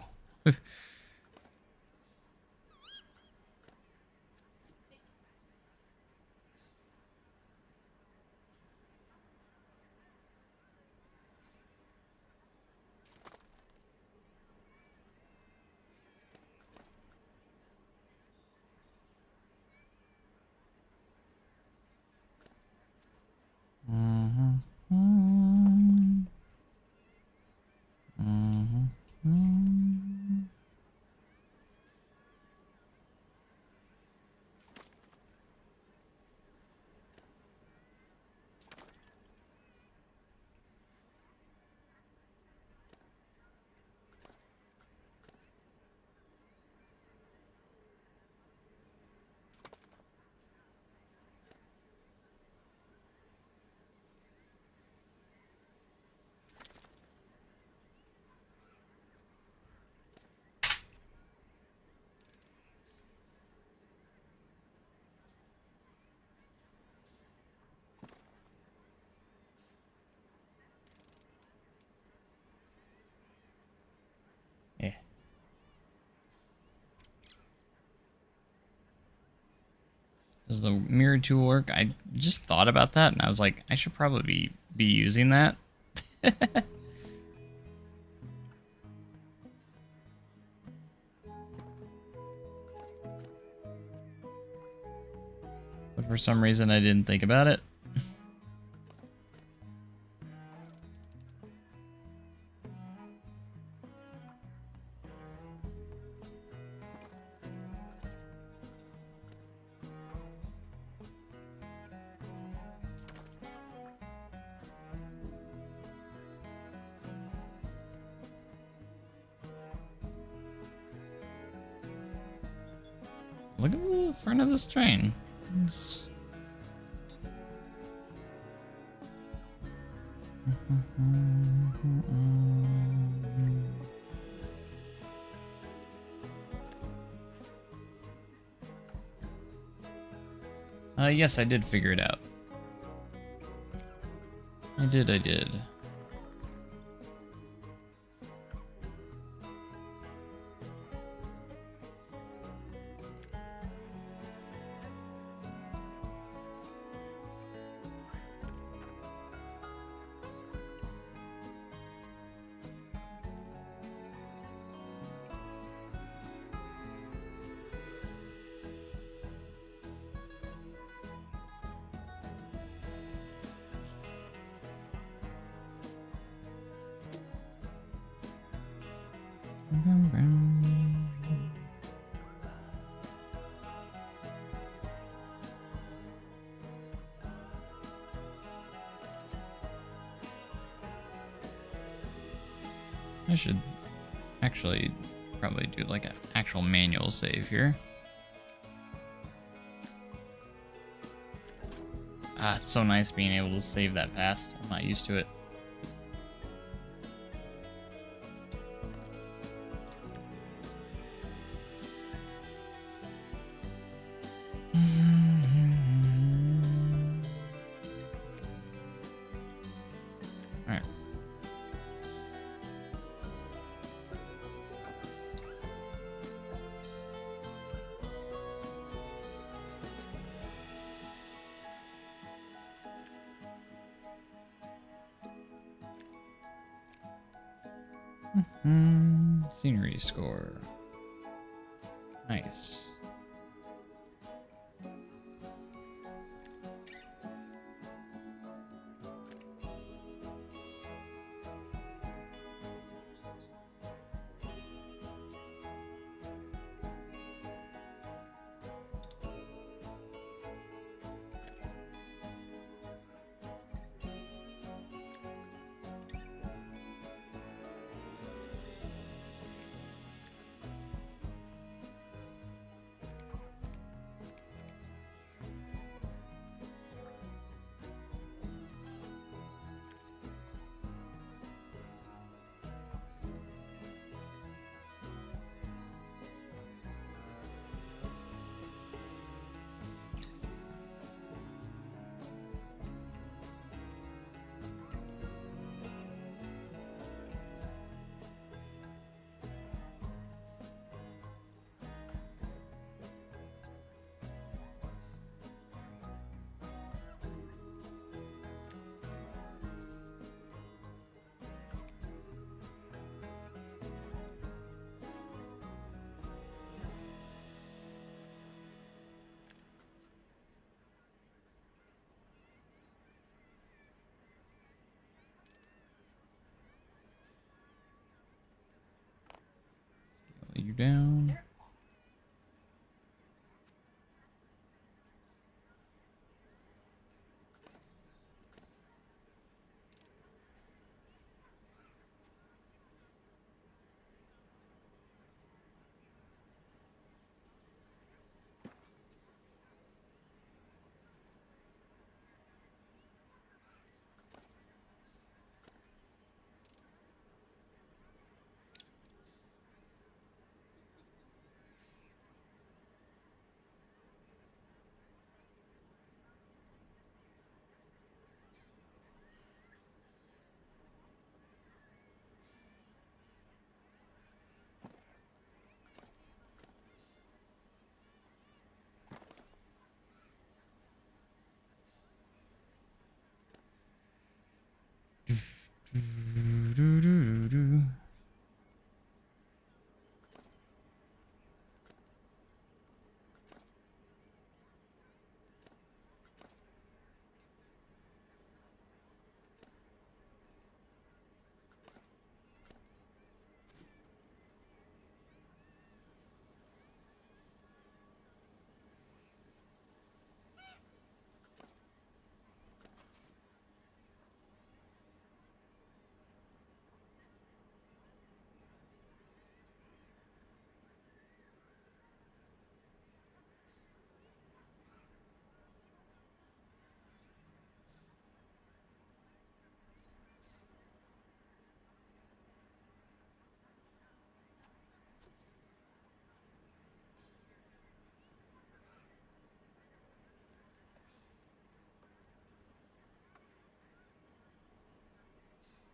[SPEAKER 1] Does the mirror tool work? I just thought about that and I was like, I should probably be using that. But for some reason I didn't think about it. Look at the front of this train. Yes, I did figure it out. I did. I should actually probably do like an actual manual save here. Ah, it's so nice being able to save that fast. I'm not used to it. Alright. Scenery score. Nice. Scale you down.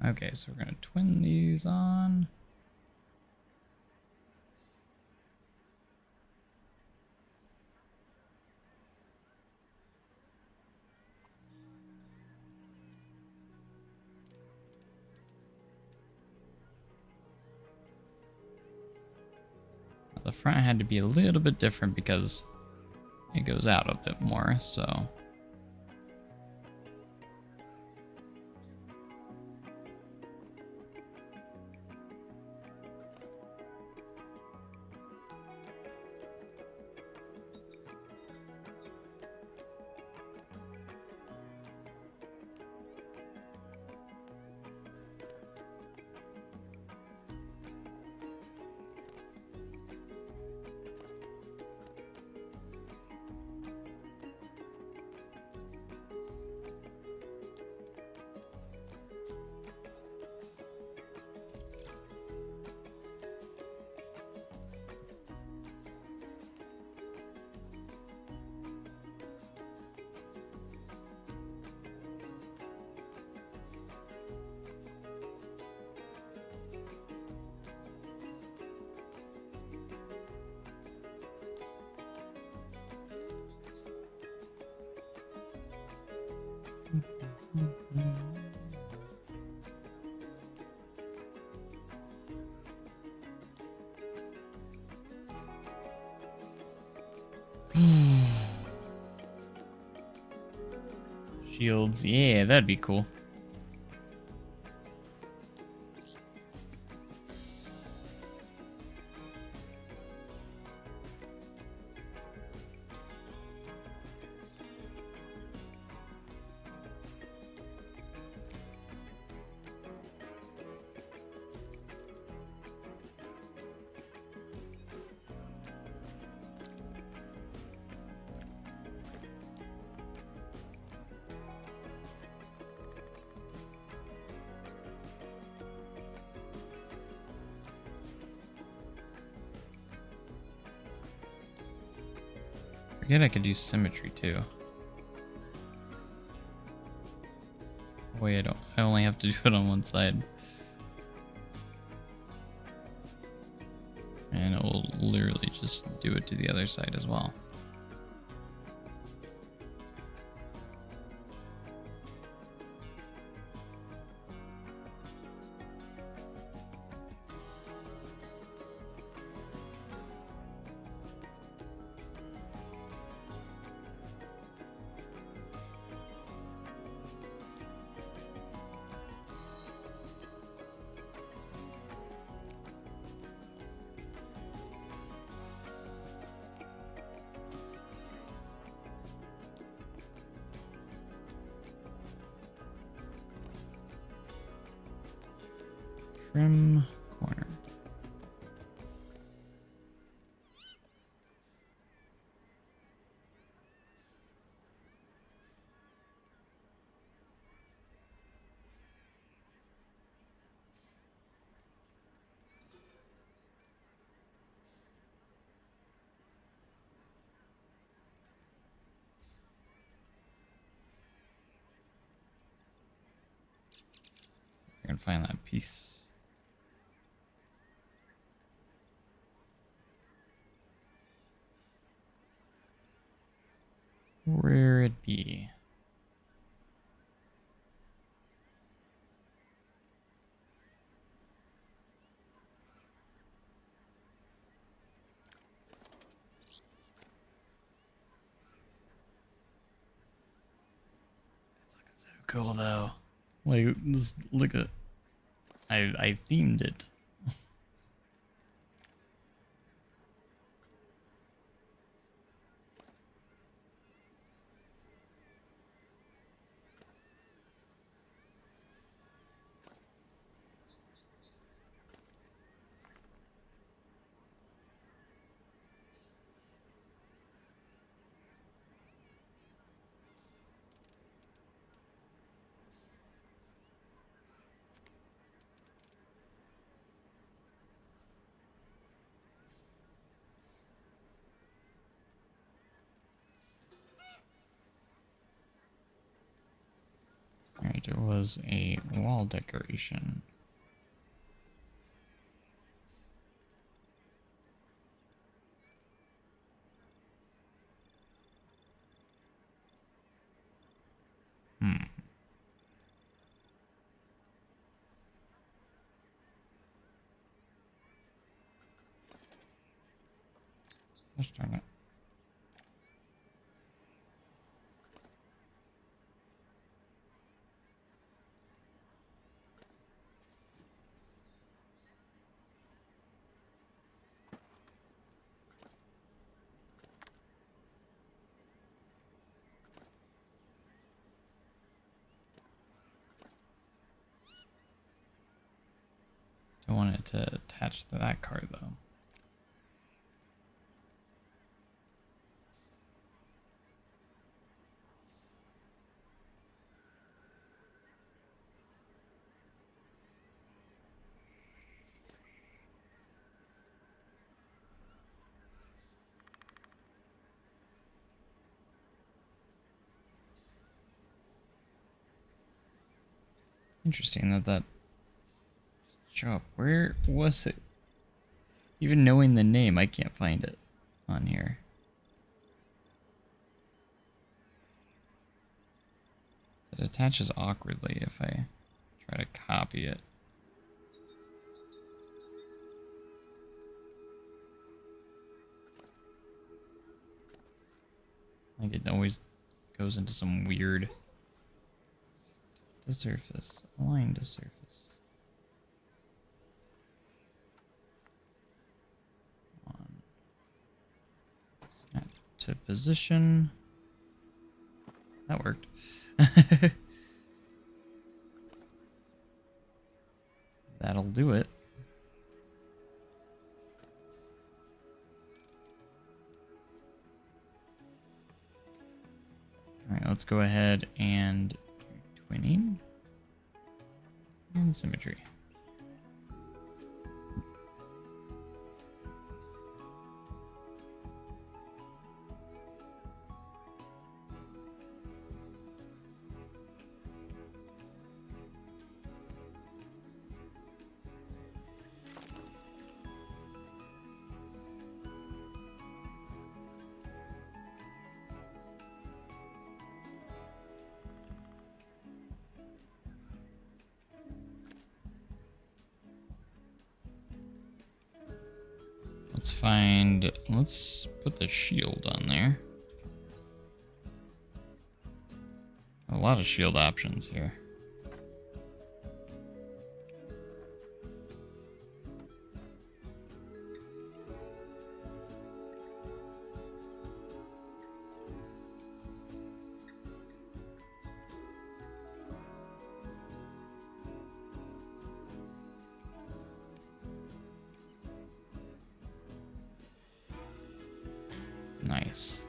[SPEAKER 1] Okay, so we're gonna twin these on. The front had to be a little bit different because it goes out a bit more, so. Shields, yeah, that'd be cool. Forget I could do symmetry too. Wait, I only have to do it on one side. And it will literally just do it to the other side as well. Trim corner. I can find that piece. Where it be? It's looking so cool though. Like, just look at. I themed it.
[SPEAKER 7] that it was a wall decoration. Gosh darn it. Don't want it to attach to that card though. Interesting that show up. Where was it? Even knowing the name, I can't find it on here. It attaches awkwardly if I try to copy it. Like it always goes into some weird to surface, align to surface. Snap to position. That worked. That'll do it. Alright, let's go ahead and do twinning and symmetry. Let's put the shield on there. A lot of shield options here. Nice.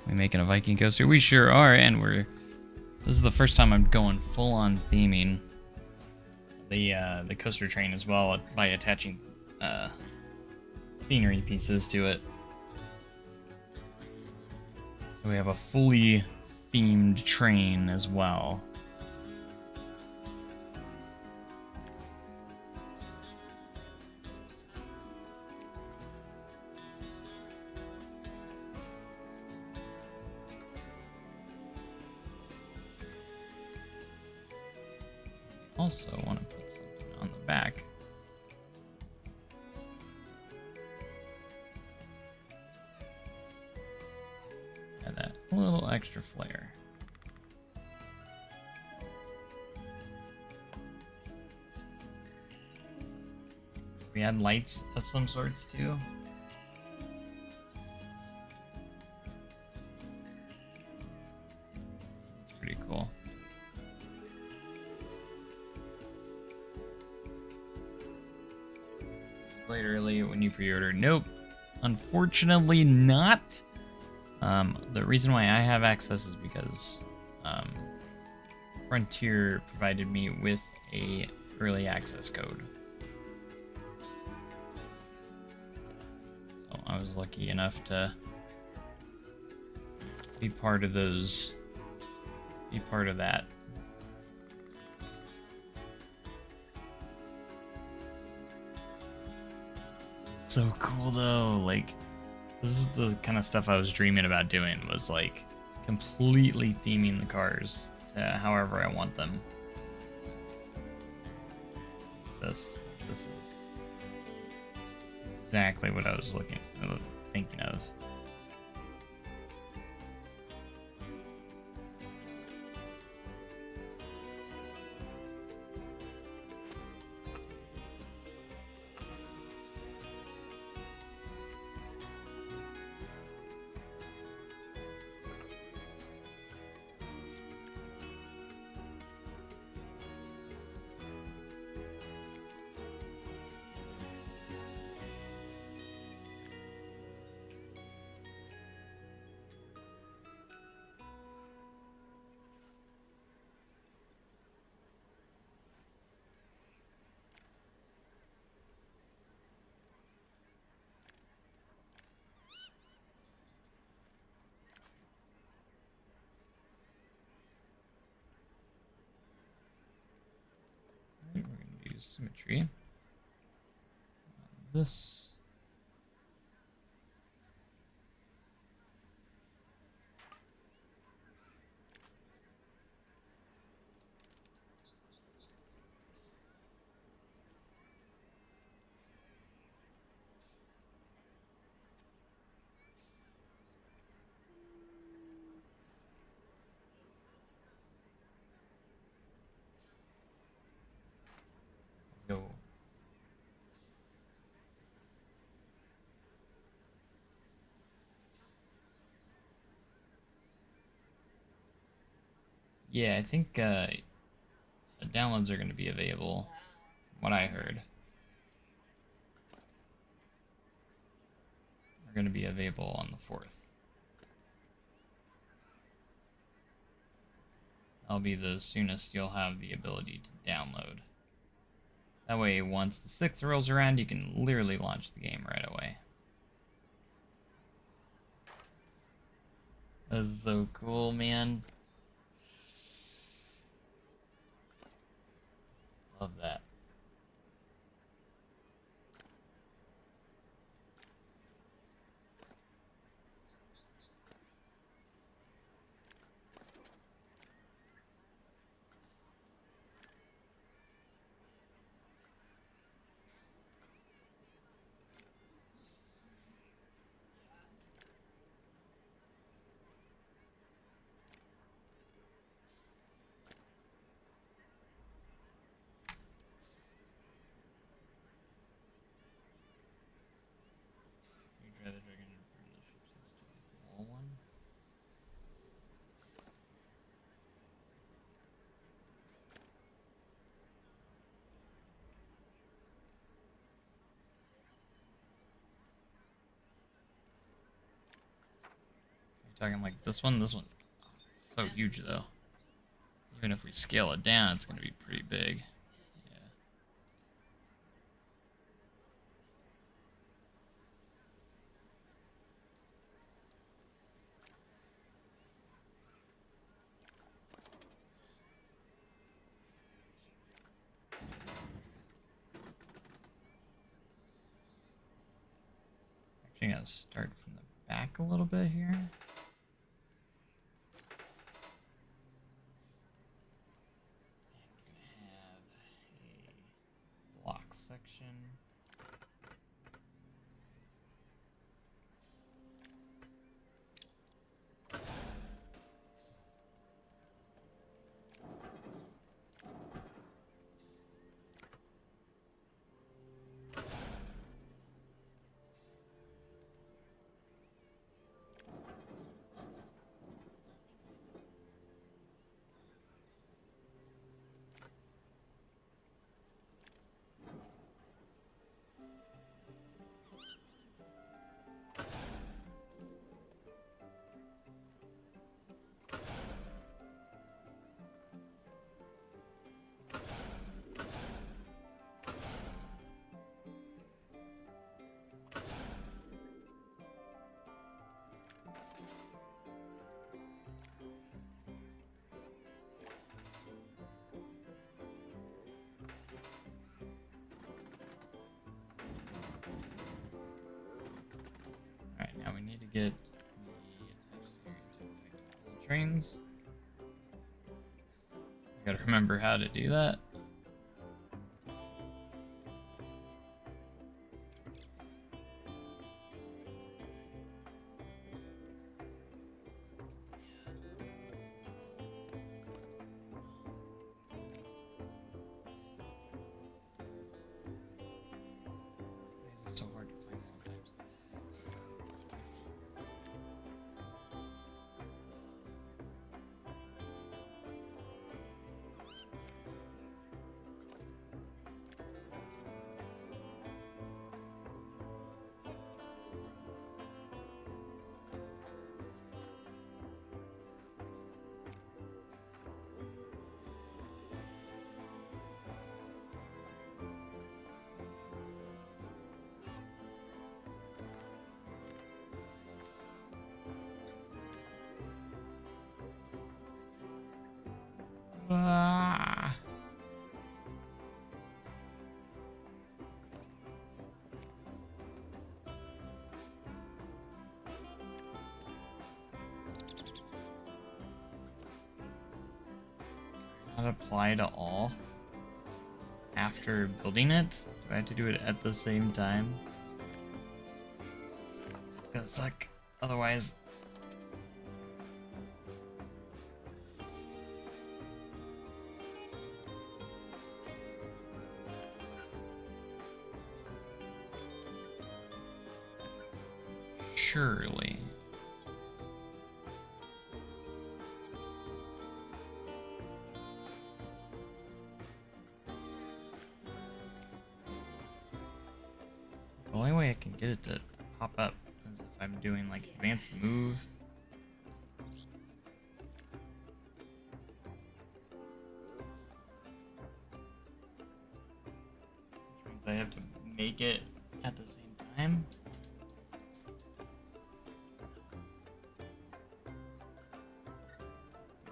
[SPEAKER 7] We making a Viking coaster? We sure are, and this is the first time I'm going full on theming the coaster train as well by attaching scenery pieces to it. So we have a fully themed train as well. Also want to put something on the back. Add that little extra flair. We add lights of some sorts too. That's pretty cool.
[SPEAKER 1] played early when you pre-order. Nope, unfortunately not. The reason why I have access is because Frontier provided me with a early access code. So I was lucky enough to be part of those, be part of that. So cool though, like this is the kind of stuff I was dreaming about doing, was like completely theming the cars to however I want them. This is exactly what I was thinking of. We're going to use symmetry. This. Let's go. Yeah, I think the downloads are going to be available, from what I heard. Are going to be available on the 4th. That'll be the soonest you'll have the ability to download. That way, once the 6th rolls around, you can literally launch the game right away. That's so cool, man. Love that. You try the dragon in front of the ship's history. Wall one. You're talking like this one? This one. So huge though. Even if we scale it down, it's going to be pretty big. Yeah. Actually, I'm going to start from the back a little bit here. Block section. get the attached area to affect all trains. I gotta remember how to do that. It's so hard to find sometimes. Ah. Not apply to all after building it? Do I have to do it at the same time? It's gonna suck. Otherwise. Surely. The only way I can get it to pop up is if I'm doing like advanced move. Which means I have to make it at the same time.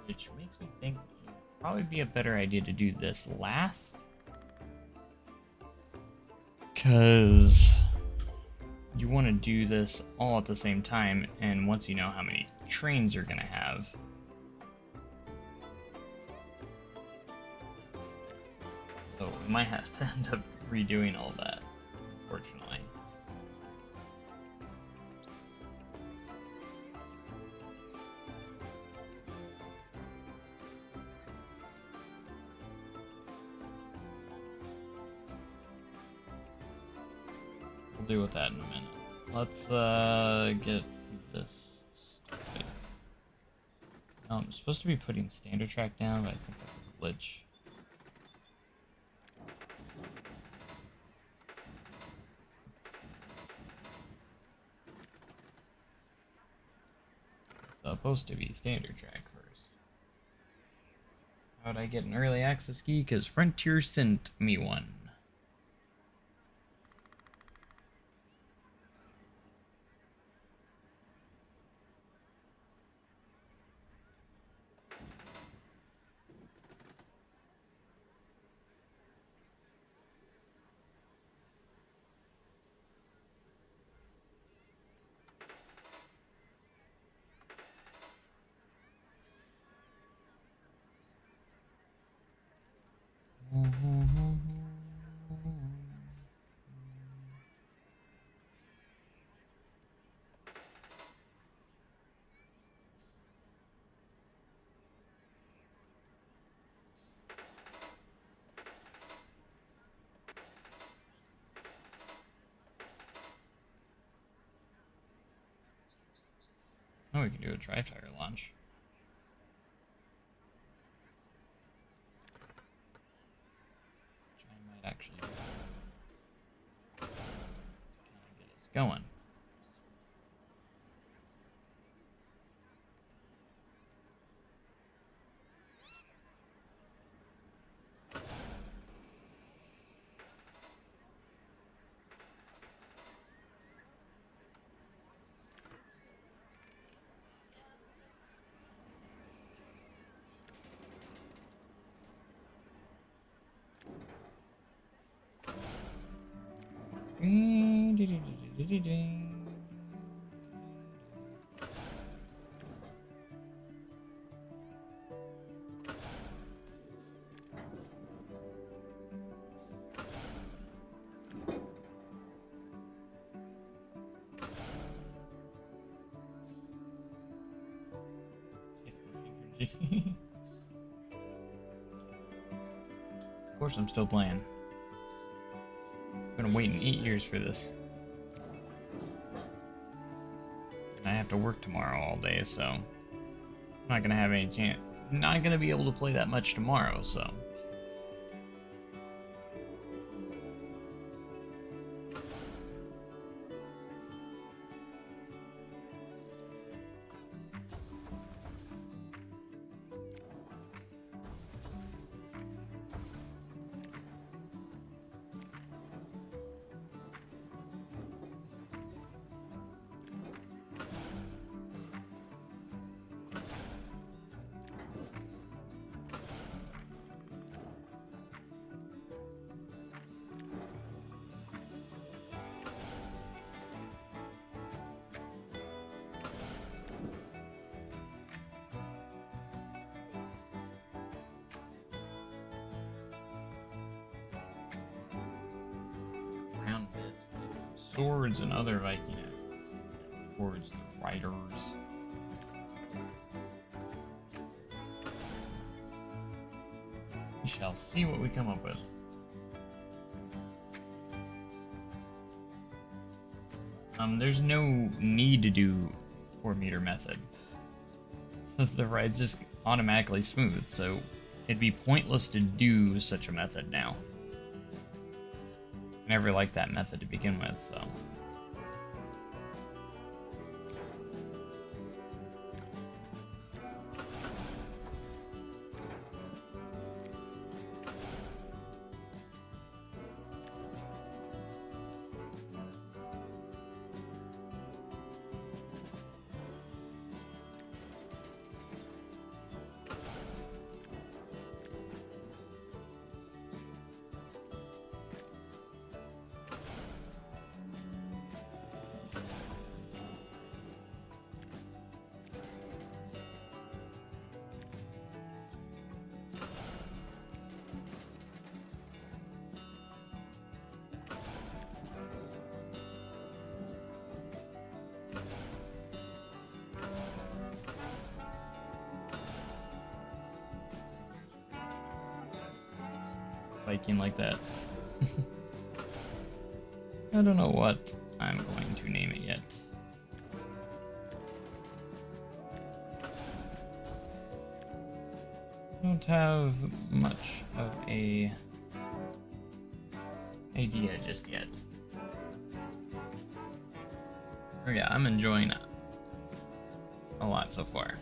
[SPEAKER 1] Which makes me think it would probably be a better idea to do this last. Because you want to do this all at the same time, and once you know how many trains you're going to have, so we might have to end up redoing all that, unfortunately. We'll deal with that in a minute. Let's get this started. I'm supposed to be putting standard track down, but I think that's a glitch. It's supposed to be standard track first. How'd I get an early access key? Because Frontier sent me one. Oh, we can do a dry fire launch. Which I might actually do. Kind of get us going. Of course I'm still playing. I'm gonna wait in 8 years for this. And I have to work tomorrow all day, so I'm not gonna have any chance. Not gonna be able to play that much tomorrow, so. Round bits, some swords and other Viking assets. Towards the riders. We shall see what we come up with. There's no need to do 4-meter method. The ride's just automatically smooth, so it'd be pointless to do such a method now. I never liked that method to begin with, so. Viking like that. I don't know what I'm going to name it yet. Don't have much of a idea just yet. Oh yeah, I'm enjoying it a lot so far.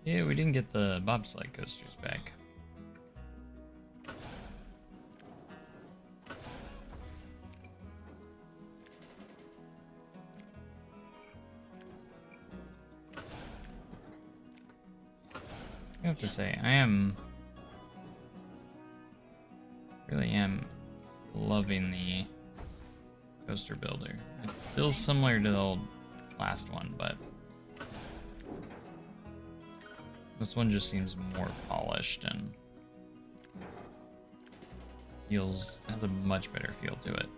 [SPEAKER 1] Yeah, we didn't get the bobsled coasters back. I have to say, really am loving the coaster builder. It's still similar to the old last one, but this one just seems more polished and has a much better feel to it.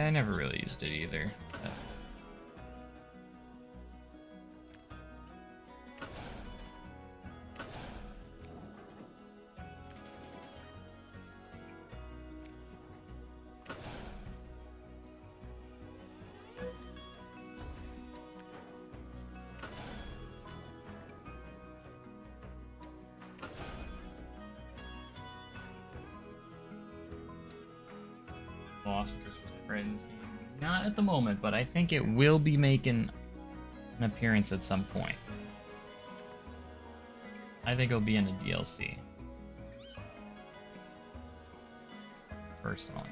[SPEAKER 1] I never really used it either. Lost Christmas Friends game. Not at the moment, but I think it will be making an appearance at some point. I think it'll be in a DLC. Personally.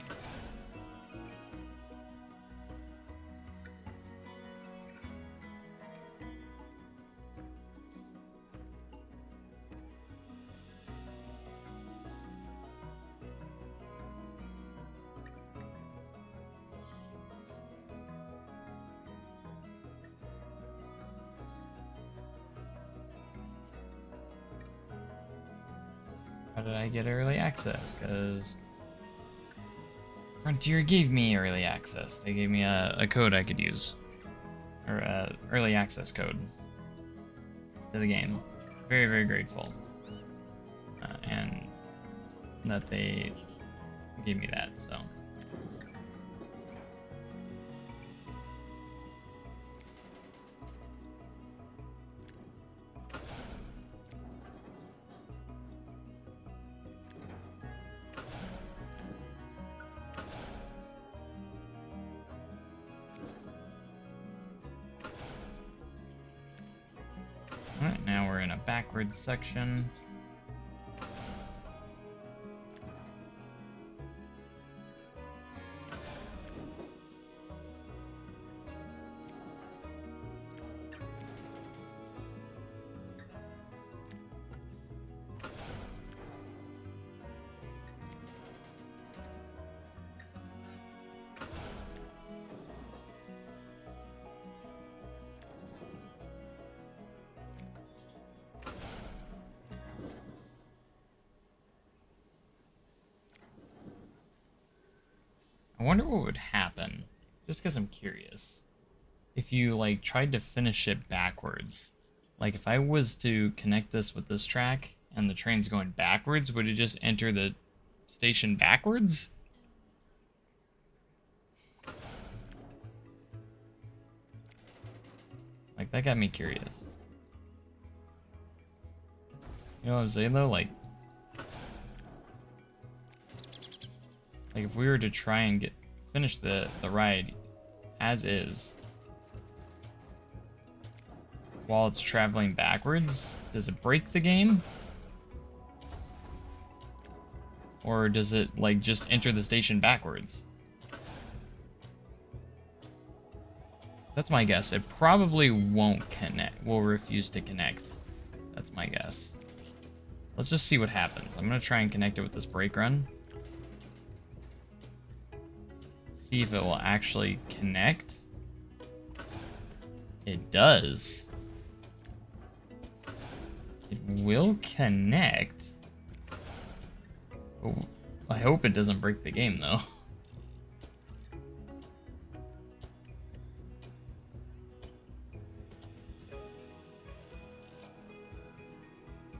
[SPEAKER 1] How did I get early access? Because Frontier gave me early access. They gave me a code I could use. Or a early access code to the game. Very, very grateful. And that they gave me that, so. Alright, now we're in a backwards section. I wonder what would happen, just because I'm curious, if you like tried to finish it backwards. Like if I was to connect this with this track and the train's going backwards, would it just enter the station backwards? Like that got me curious. You know what I'm saying though? Like if we were to try and finish the ride as is while it's traveling backwards, does it break the game? Or does it like just enter the station backwards? That's my guess. It probably won't connect. Will refuse to connect. That's my guess. Let's just see what happens. I'm gonna try and connect it with this brake run. See if it will actually connect. It does. It will connect. Oh, I hope it doesn't break the game though.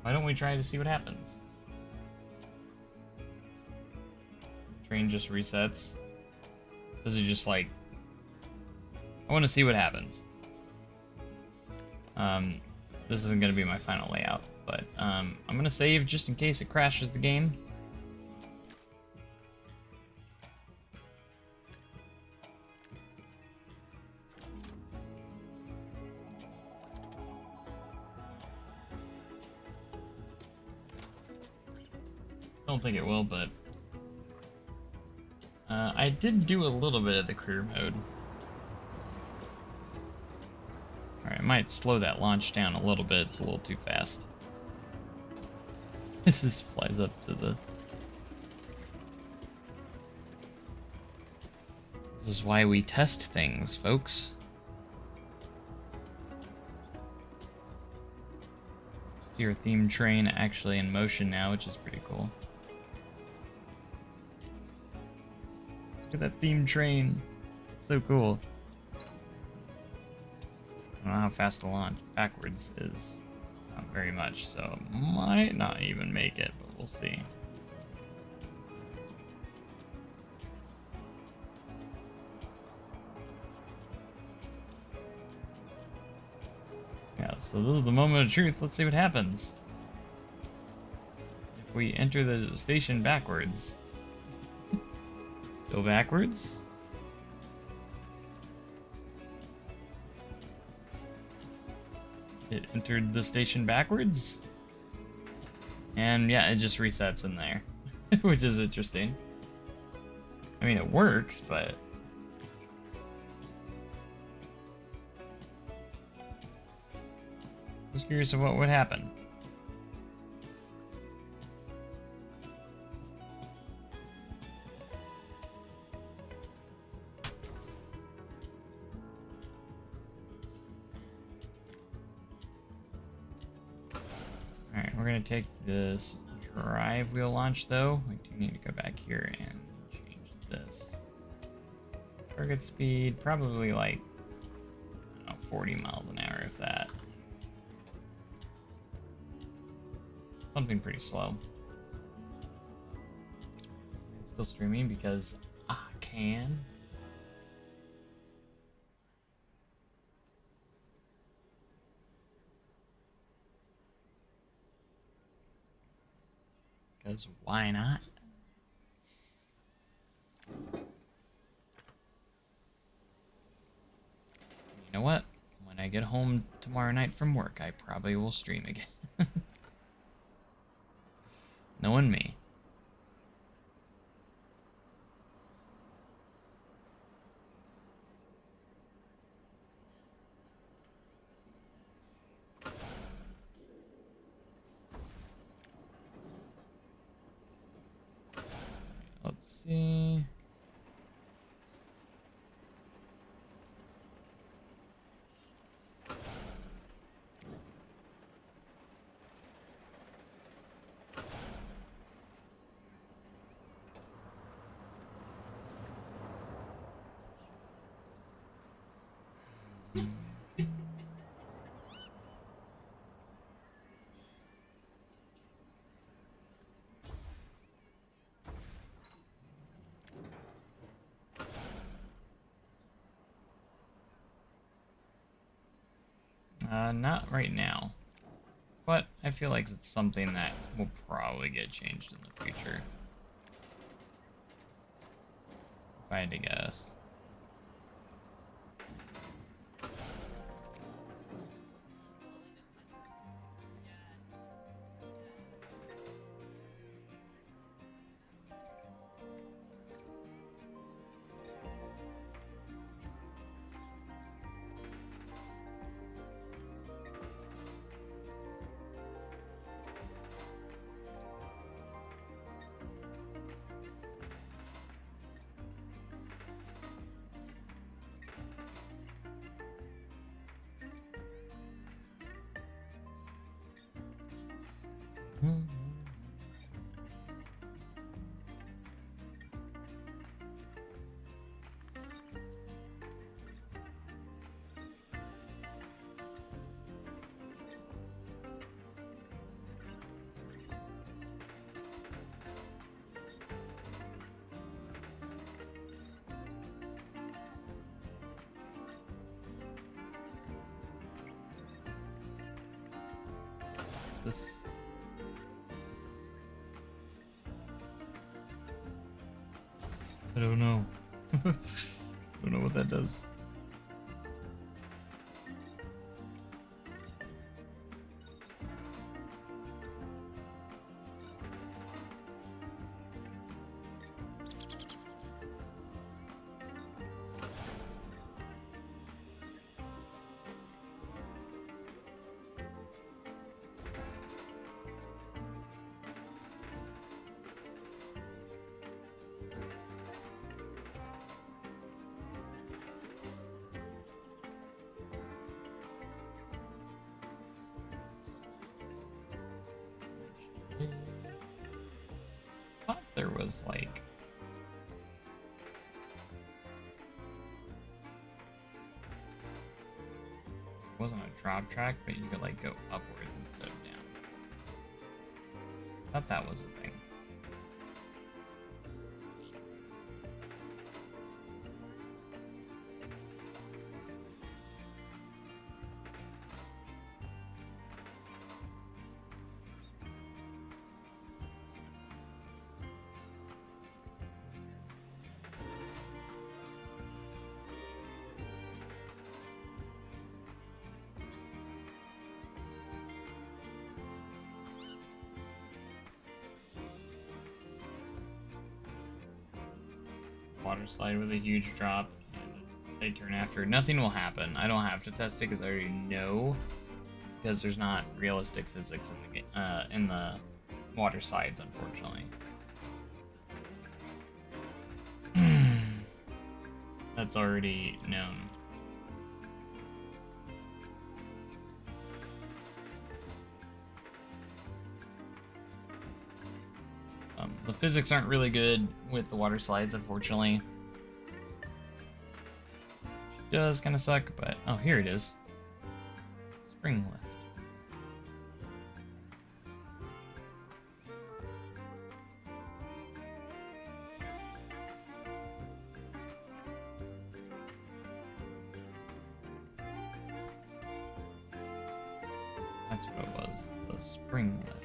[SPEAKER 1] Why don't we try to see what happens? Train just resets. Does it just like... I want to see what happens. This isn't going to be my final layout, but I'm going to save just in case it crashes the game. Don't think it will, but I did do a little bit of the career mode. Alright, I might slow that launch down a little bit. It's a little too fast. This just flies up to the... This is why we test things, folks. See your theme train actually in motion now, which is pretty cool. Look at that theme train. So cool. I don't know how fast the launch backwards is. Not very much, so might not even make it, but we'll see. Yeah, so this is the moment of truth. Let's see what happens. If we enter the station backwards. Still backwards? It entered the station backwards? And yeah, it just resets in there. Which is interesting. I mean, it works, but... I was curious of what would happen. Alright, we're gonna take this drive wheel launch though. We do need to go back here and change this. Target speed, probably like, I don't know, 40 miles an hour if that. Something pretty slow. Still streaming because I can. Because why not? You know what? When I get home tomorrow night from work, I probably will stream again. Knowing me. Let's see. Not right now. But I feel like it's something that will probably get changed in the future. If I had to guess. This. I don't know. Don't know what that does. Thought there was like It wasn't a drop track, but you could like go upwards instead of down. I thought that was the thing. Water slide with a huge drop and they turn after. Nothing will happen. I don't have to test it because I already know, because there's not realistic physics in the water slides, unfortunately. That's already known. The physics aren't really good with the water slides, unfortunately. It does kind of suck, but... Oh, here it is. Spring lift. That's what it was. The spring lift.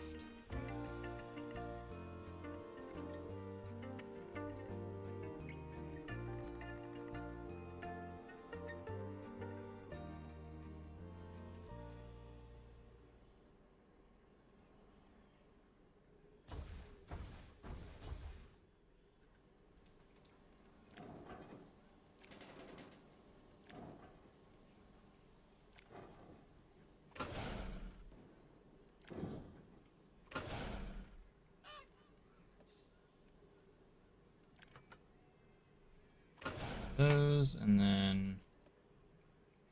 [SPEAKER 1] Those, and then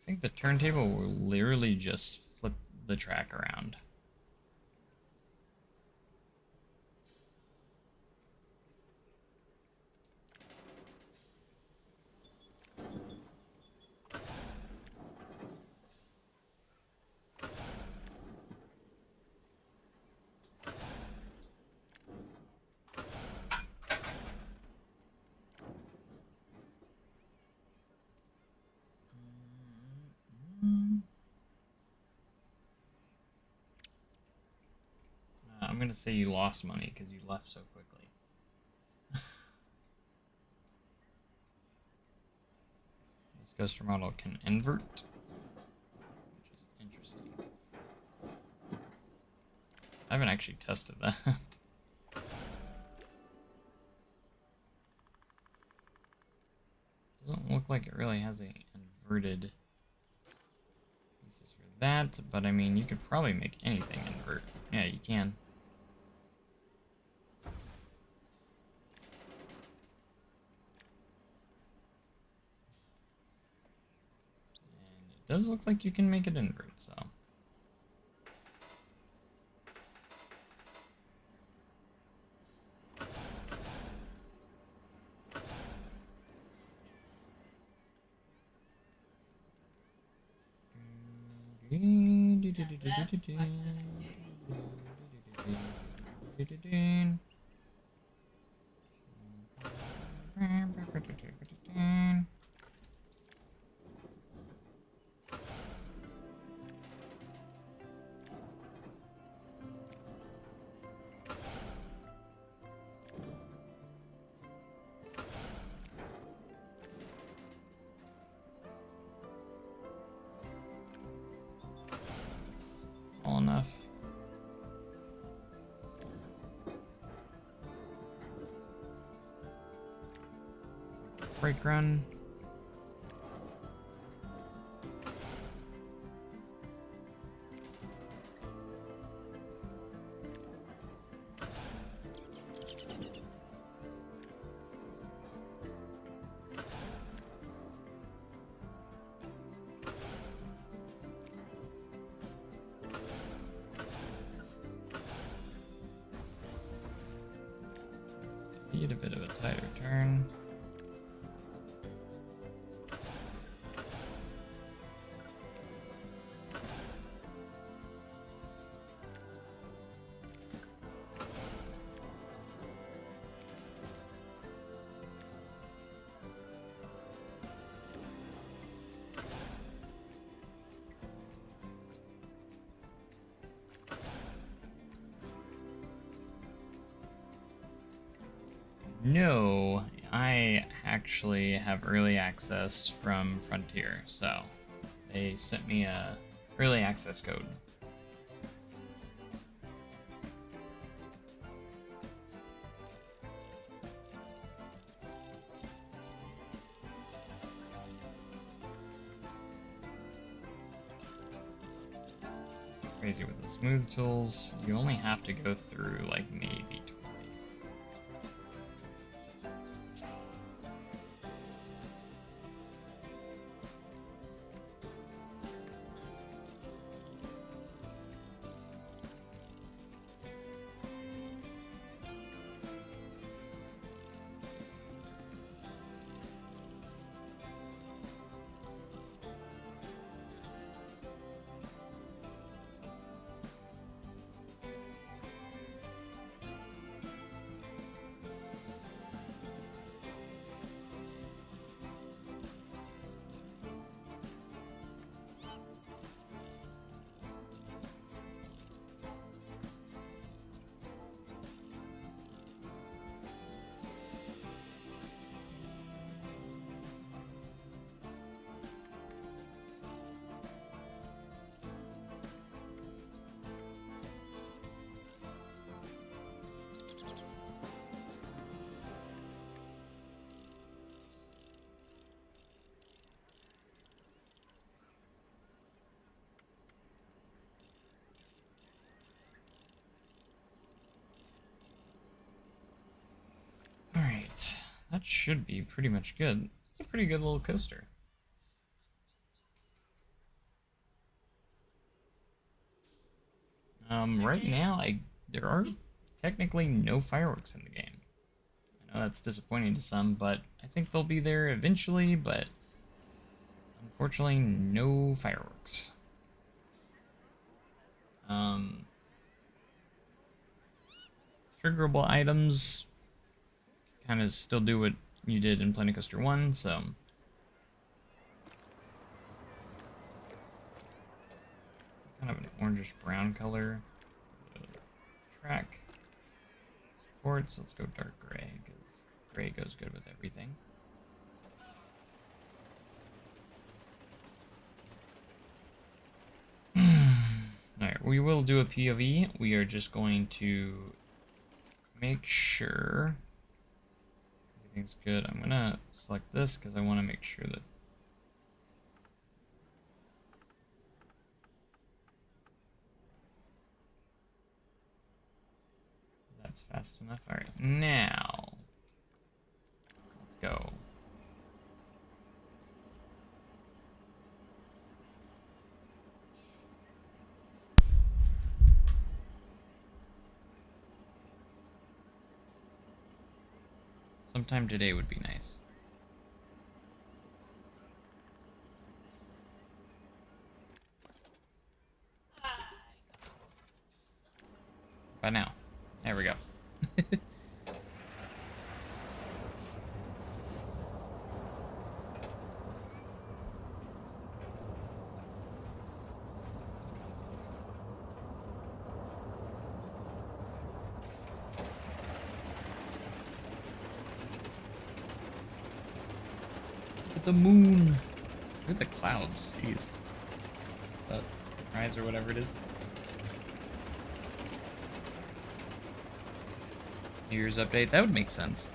[SPEAKER 1] I think the turntable will literally just flip the track around. I'm gonna say you lost money because you left so quickly. This coaster model can invert, which is interesting. I haven't actually tested that. Doesn't look like it really has a inverted pieces for that, but I mean, you could probably make anything invert. Yeah, you can. It does look like you can make it invert, so. All enough. Brake run. Need a bit of a tighter turn. No, I actually have early access from Frontier, so they sent me a early access code. Crazy with the smooth tools, you only have to go through like maybe twice. Alright, that should be pretty much good. It's a pretty good little coaster. Right now, there are technically no fireworks in the game. I know that's disappointing to some, but I think they'll be there eventually, but unfortunately, no fireworks. Triggerable items kind of still do what you did in Planet Coaster 1, so kind of an orangish brown color. Track supports. Let's go dark gray because gray goes good with everything. Alright, we will do a POV. We are just going to make sure everything's good. I'm gonna select this because I want to make sure that that's fast enough. Alright, now let's go. Sometime today would be nice. By now. There we go. Look at the moon. Look at the clouds. Jeez. That sunrise or whatever it is. New Year's update. That would make sense.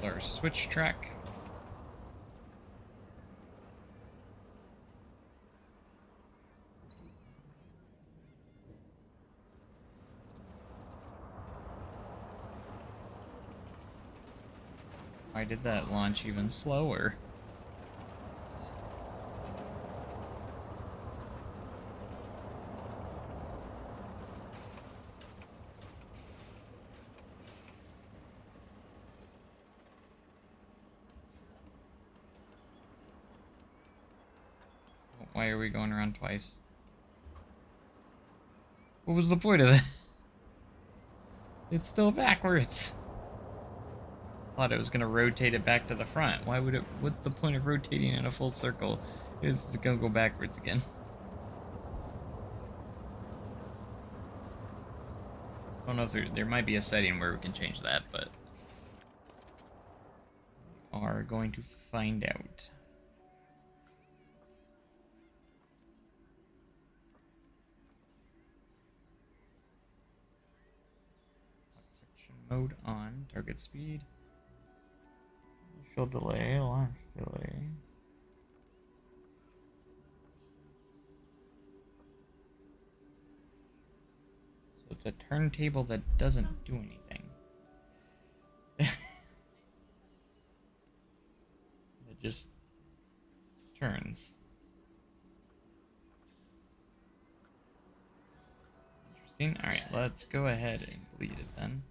[SPEAKER 1] Our switch track. Why did that launch even slower? Why are we going around twice? What was the point of that? It's still backwards. thought it was gonna rotate it back to the front. Why would it? What's the point of rotating in a full circle? It's gonna go backwards again. I don't know if there might be a setting where we can change that, but we are going to find out. Section mode on, target speed, initial delay, launch delay. So it's a turntable that doesn't do anything. It just turns. Interesting. Alright, let's go ahead and delete it then.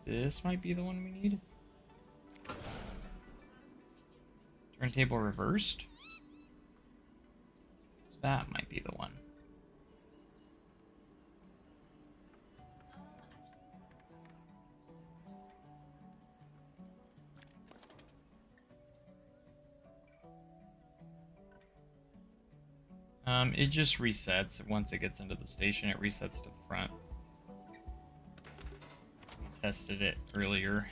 [SPEAKER 1] This might be the one we need. Turntable reversed. That might be the one. It just resets once it gets into the station. It resets to the front. Tested it earlier.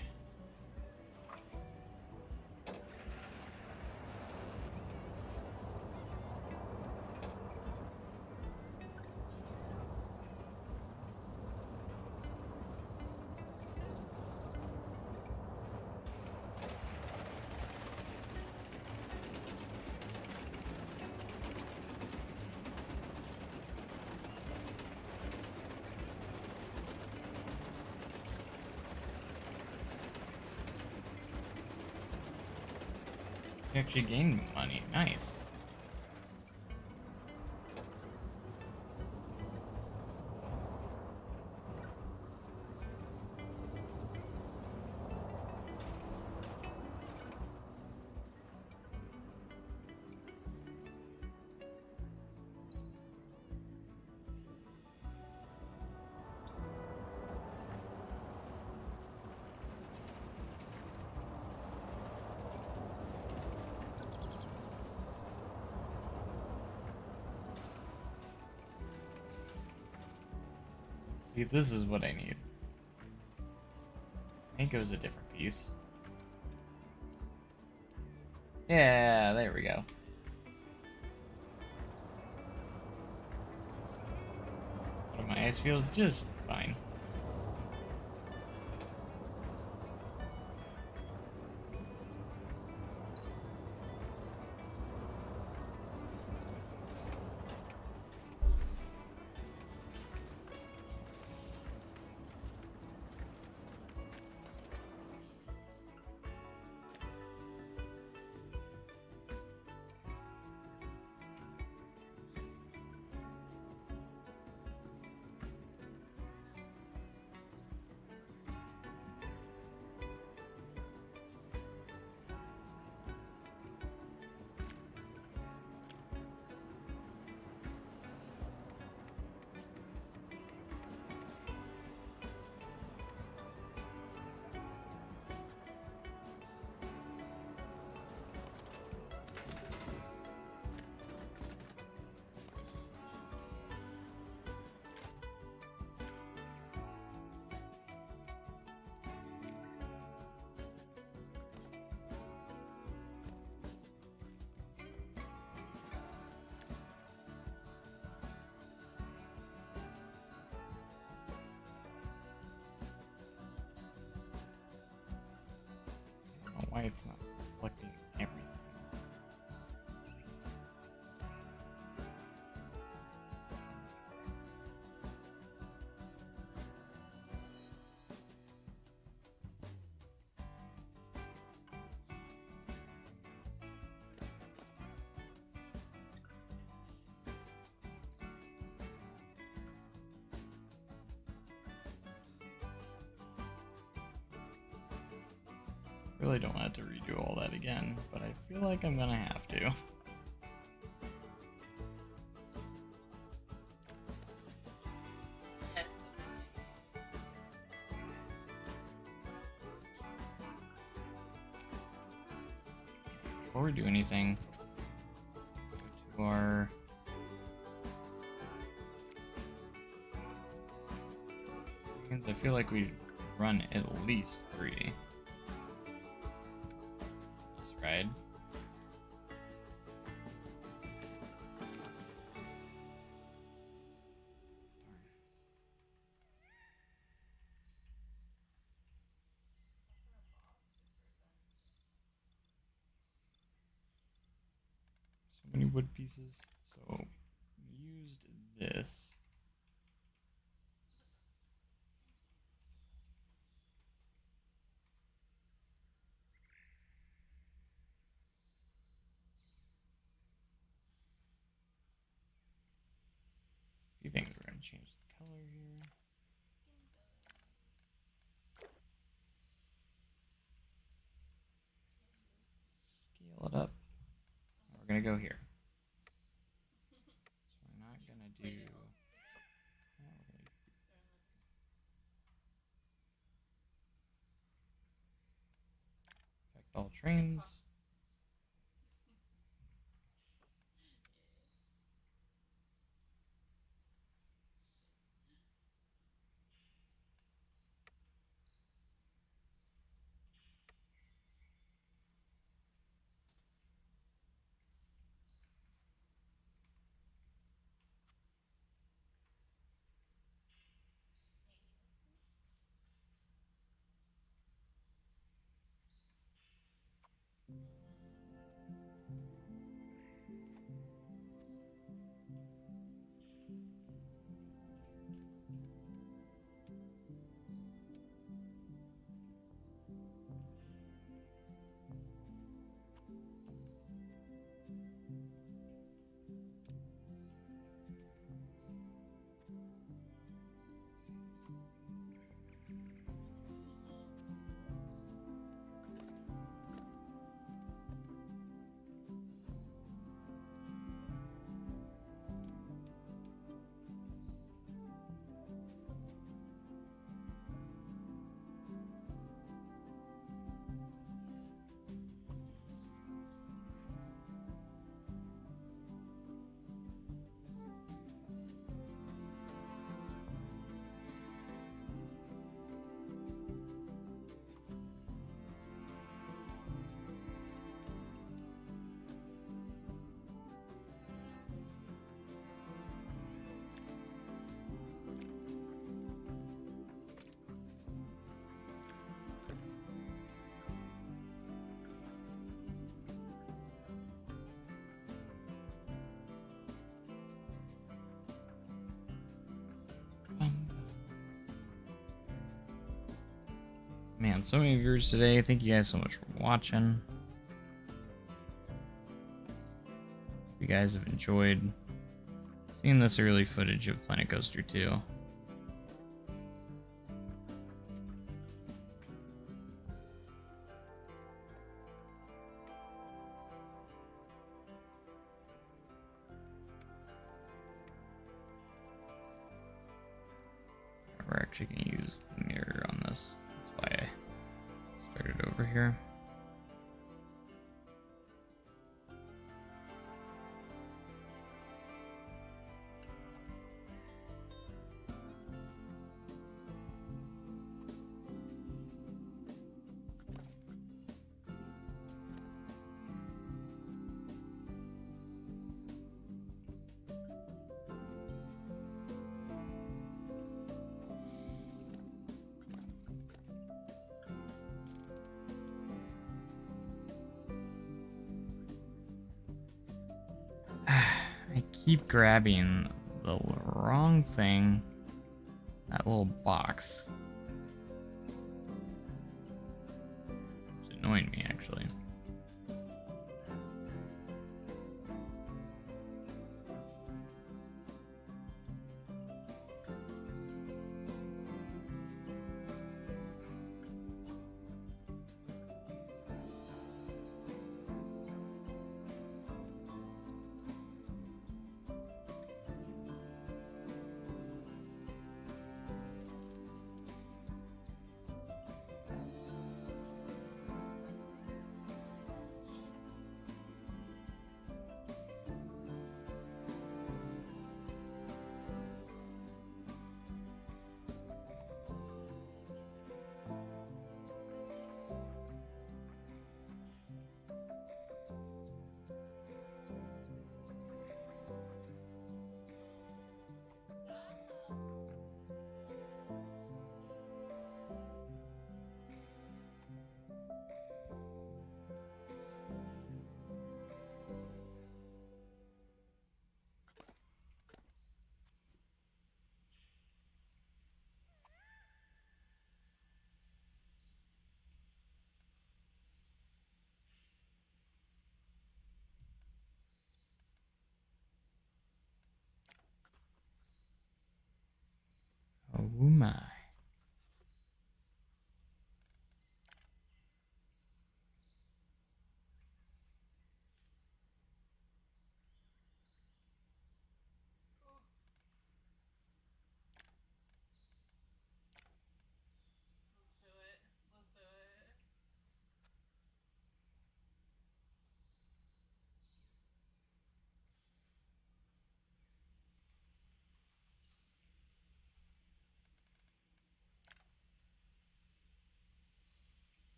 [SPEAKER 1] You actually gain money. Nice. See if this is what I need. I think it was a different piece. Yeah, there we go. But my ice feels just fine. I don't know why it's not selecting everything. really don't want to redo all that again, but I feel like I'm gonna have to.
[SPEAKER 8] Yes.
[SPEAKER 1] Before we do anything, go to our I feel like we run at least 3. Just ride. So many wood pieces. So we used this. A few things we're going to change the color here. Scale it up. We're going to go here. So we're not going to do... we're gonna affect all trains. Man, so many viewers today. Thank you guys so much for watching. If you guys have enjoyed seeing this early footage of Planet Coaster 2. We're actually going to use the mirror on this. That's why I started over here. I keep grabbing the wrong thing. That little box. It's annoying me, actually.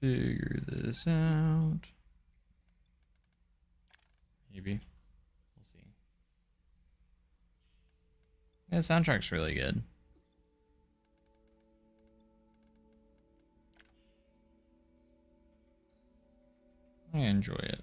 [SPEAKER 1] figure this out. Maybe. We'll see. Yeah, the soundtrack's really good. I enjoy it.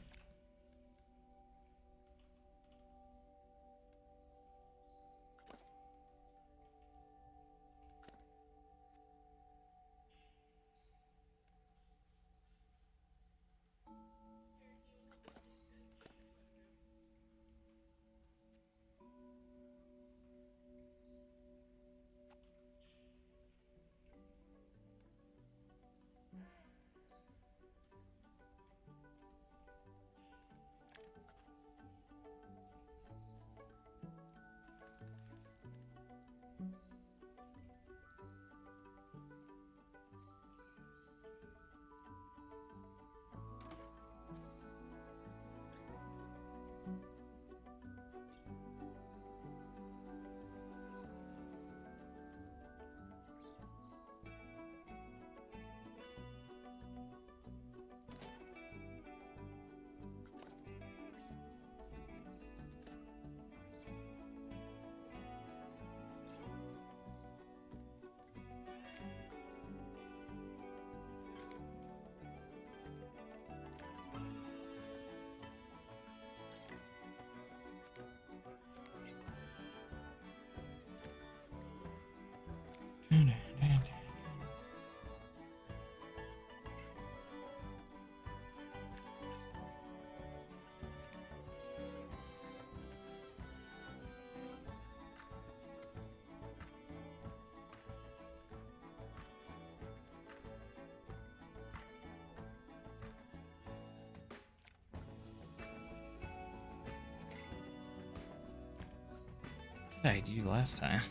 [SPEAKER 1] What did I do last time?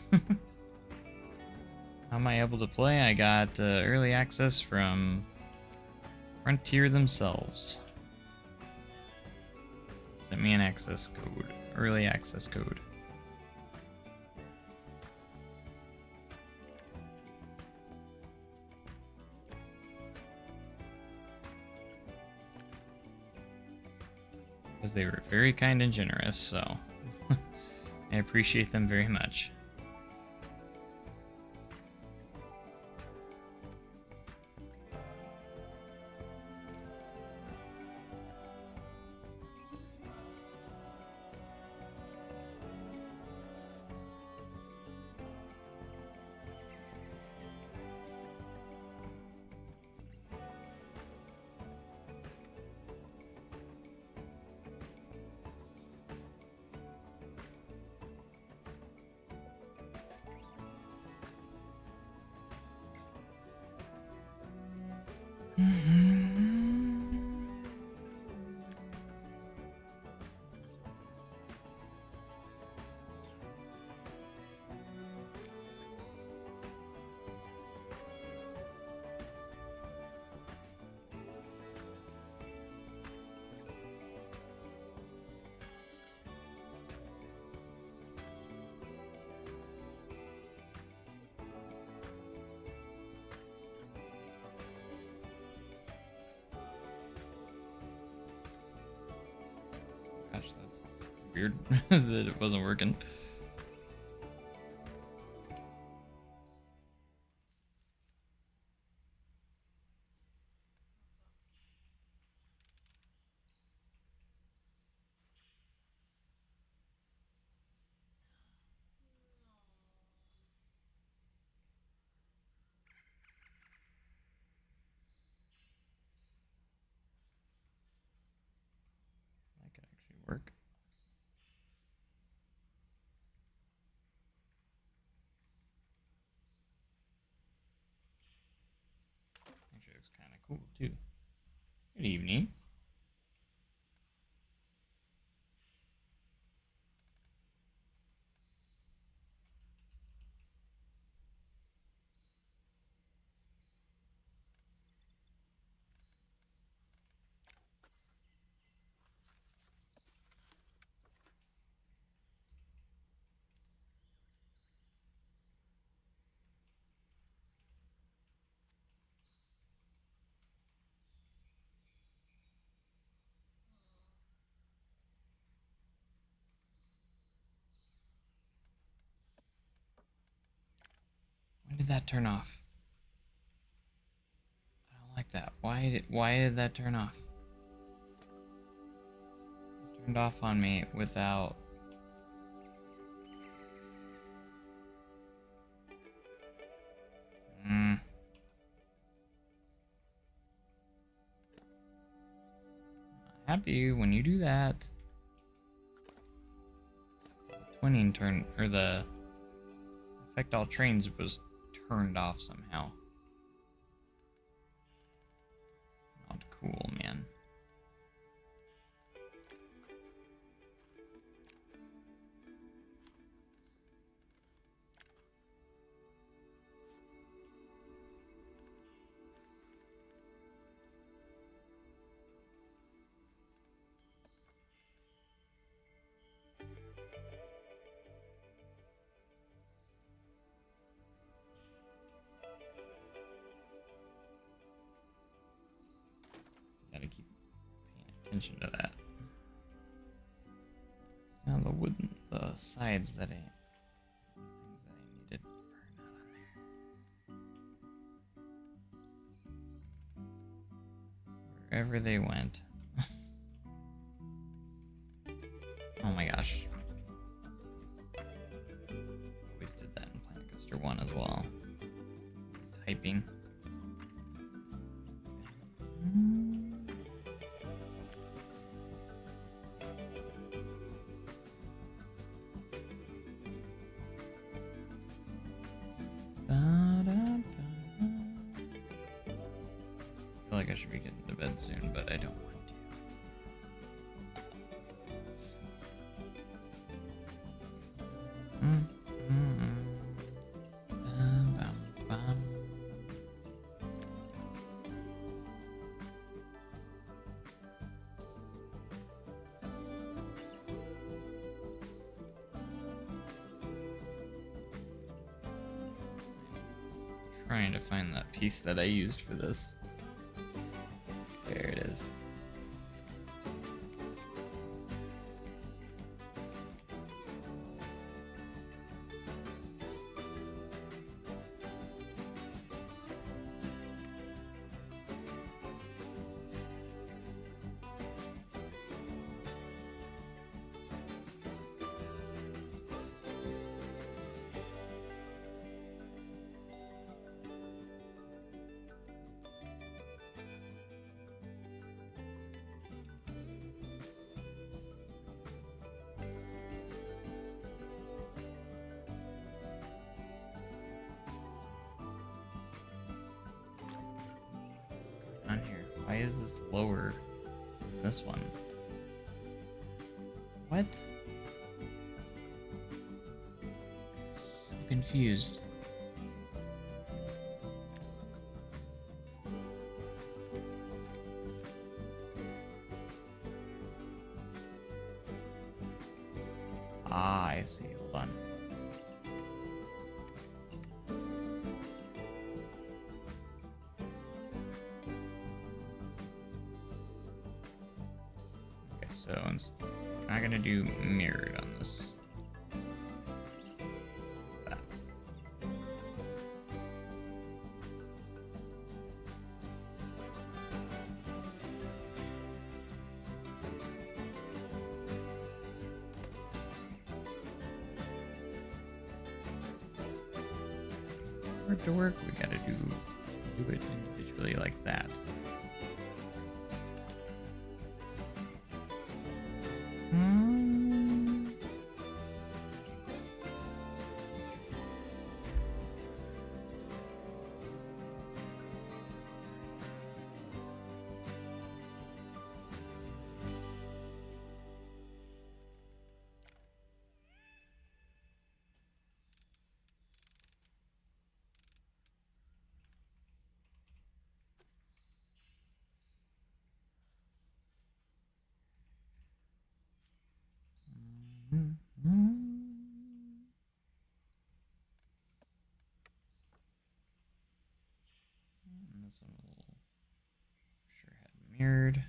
[SPEAKER 1] How am I able to play? I got early access from Frontier themselves. Sent me an access code. Early access code. Because they were very kind and generous, so I appreciate them very much. Gosh, that's weird that it wasn't working. That could actually work. Actually looks kind of cool too. Good evening. that turn off? I don't like that. Why did that turn off? It turned off on me without. Happy when you do that. The twinning turn, or the affect all trains was turned off somehow. Not cool, man. Gotta keep paying attention to that. Now the sides that things that I needed are not on there. Wherever they went. Oh my gosh. Always did that in Planet Coaster 1 as well. Typing. I feel like I should be getting to bed soon, but I don't want to. Trying to find that piece that I used for this. There it is. On here. Why is this lower than this one? What? So confused. Ah, I see. Hold on. So I'm not gonna do mirrored on this. That. For it to work, we gotta do it individually like that. And this one will sure had mirrored.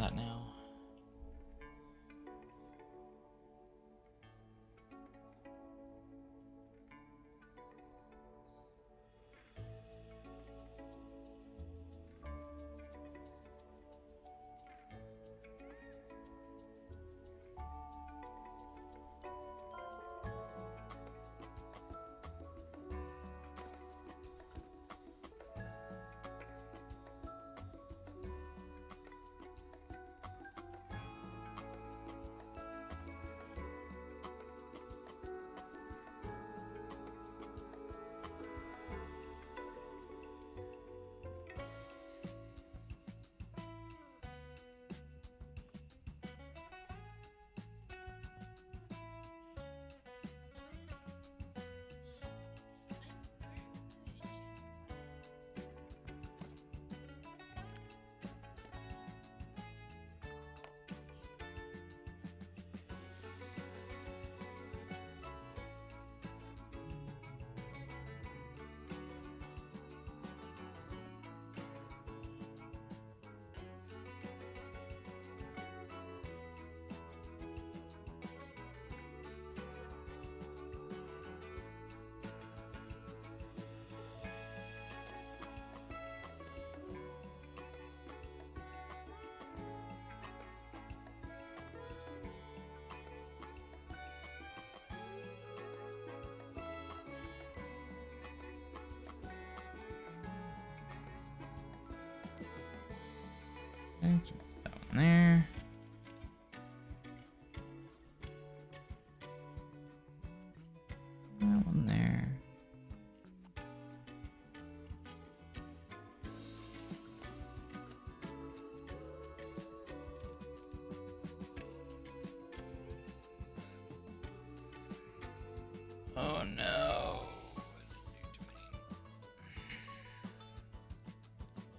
[SPEAKER 1] that now. Okay, so put that one there. That one there. Oh no.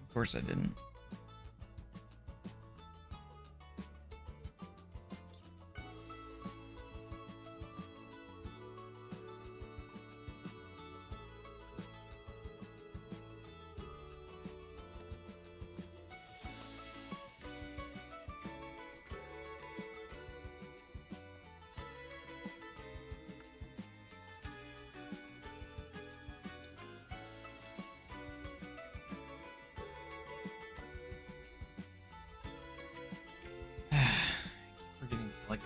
[SPEAKER 1] Of course I didn't. Forgetting select.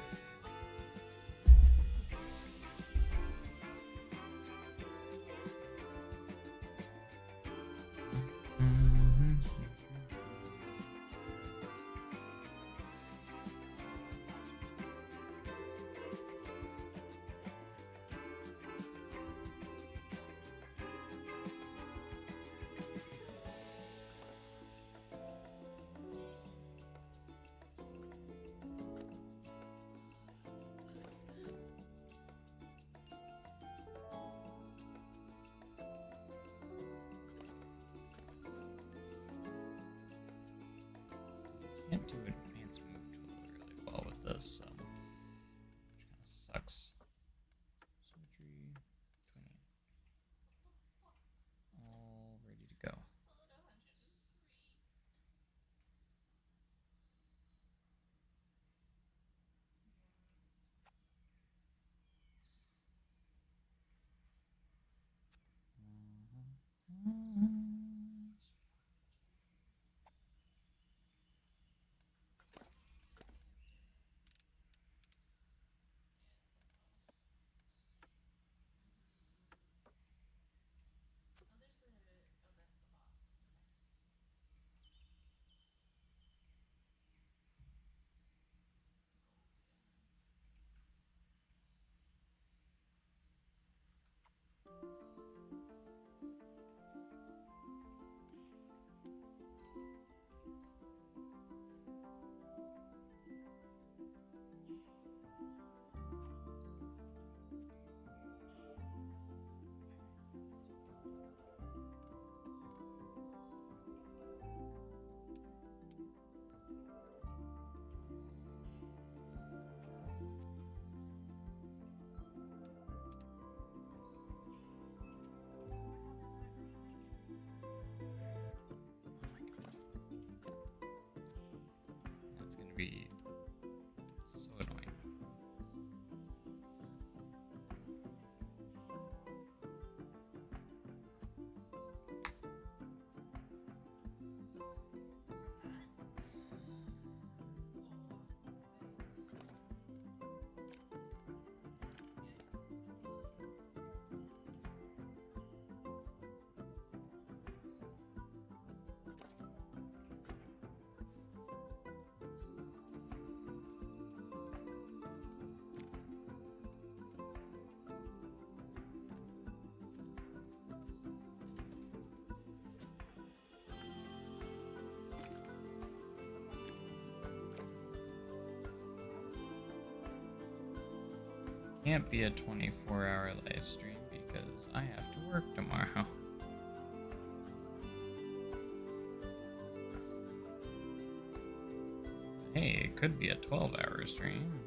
[SPEAKER 1] Can't do an advanced move tool really well with this, so which kind of sucks. Surgery, 20. All ready to go. Can't be a 24-hour live stream because I have to work tomorrow. Hey, it could be a 12-hour stream.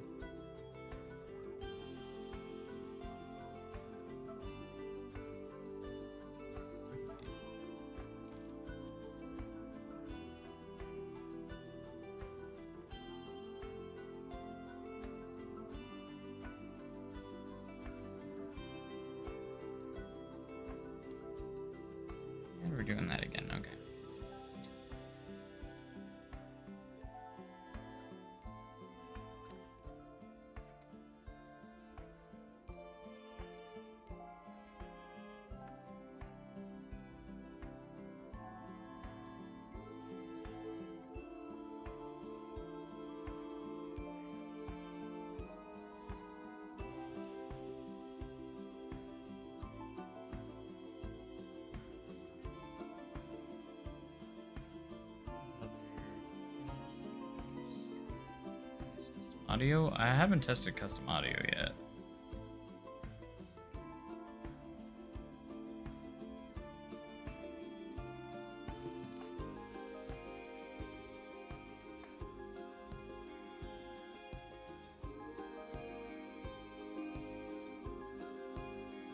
[SPEAKER 1] And we're doing that again, okay. Audio? I haven't tested custom audio yet.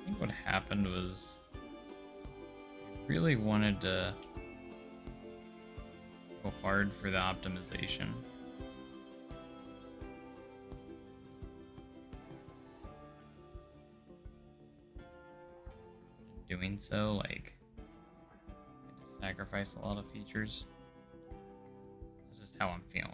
[SPEAKER 1] I think what happened was I really wanted to go hard for the optimization. Doing so, like, I had to sacrifice a lot of features. That's just how I'm feeling.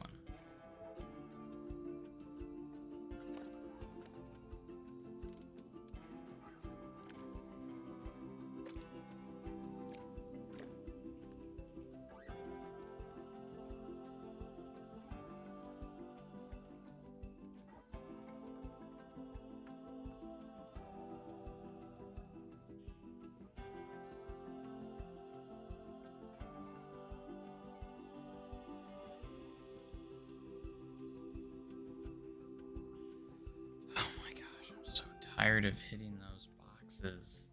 [SPEAKER 1] Tired of hitting those boxes.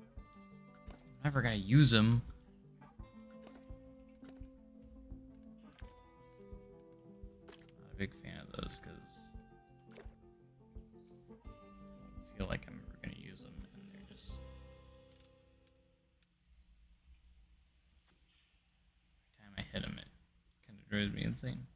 [SPEAKER 1] I'm never gonna use them. Not a big fan of those because I feel like I'm never gonna use them, and they're just every time I hit them, it kind of drives me insane.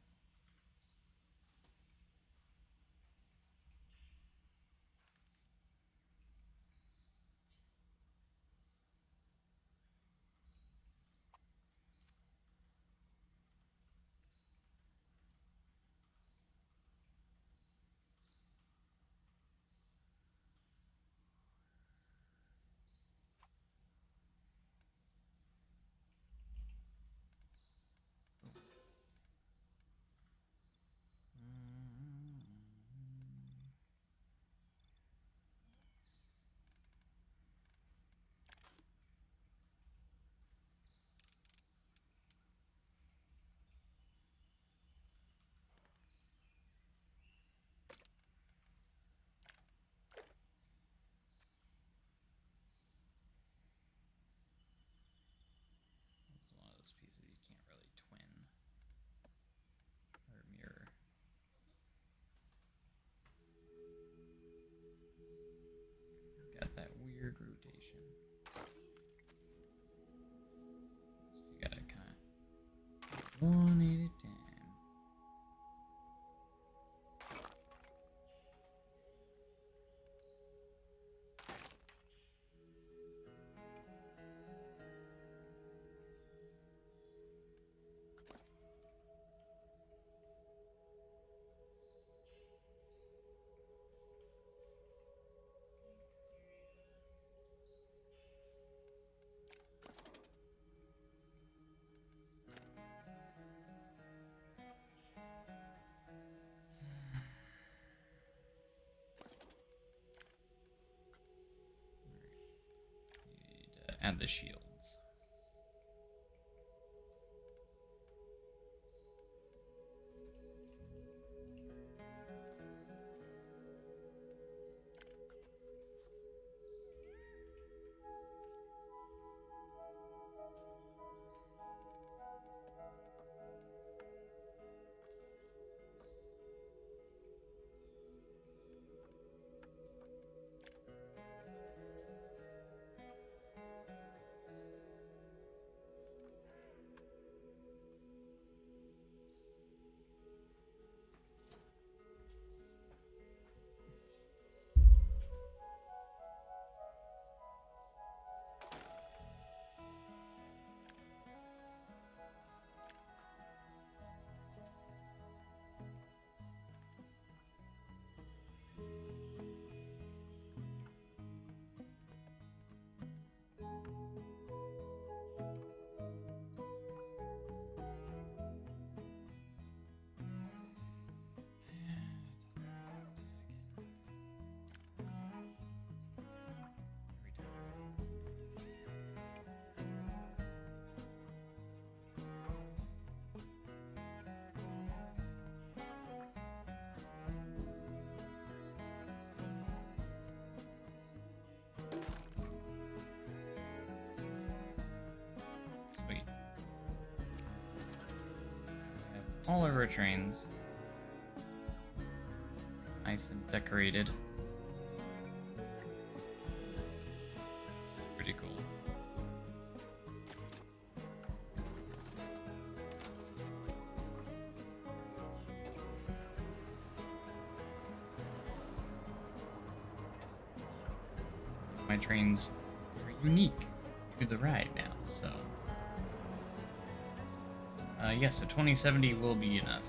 [SPEAKER 1] It's one of those pieces you can't really twin or mirror. It's got that weird rotation. So you gotta kind of one at a time. Need to add the shields. all of our trains. Nice and decorated. Pretty cool. My trains are unique to the ride now, so yes, a 2070 will be enough.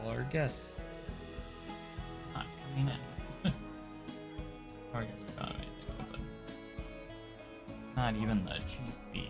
[SPEAKER 1] All our guests not coming in. Our guests are coming in, but not even the chief thief.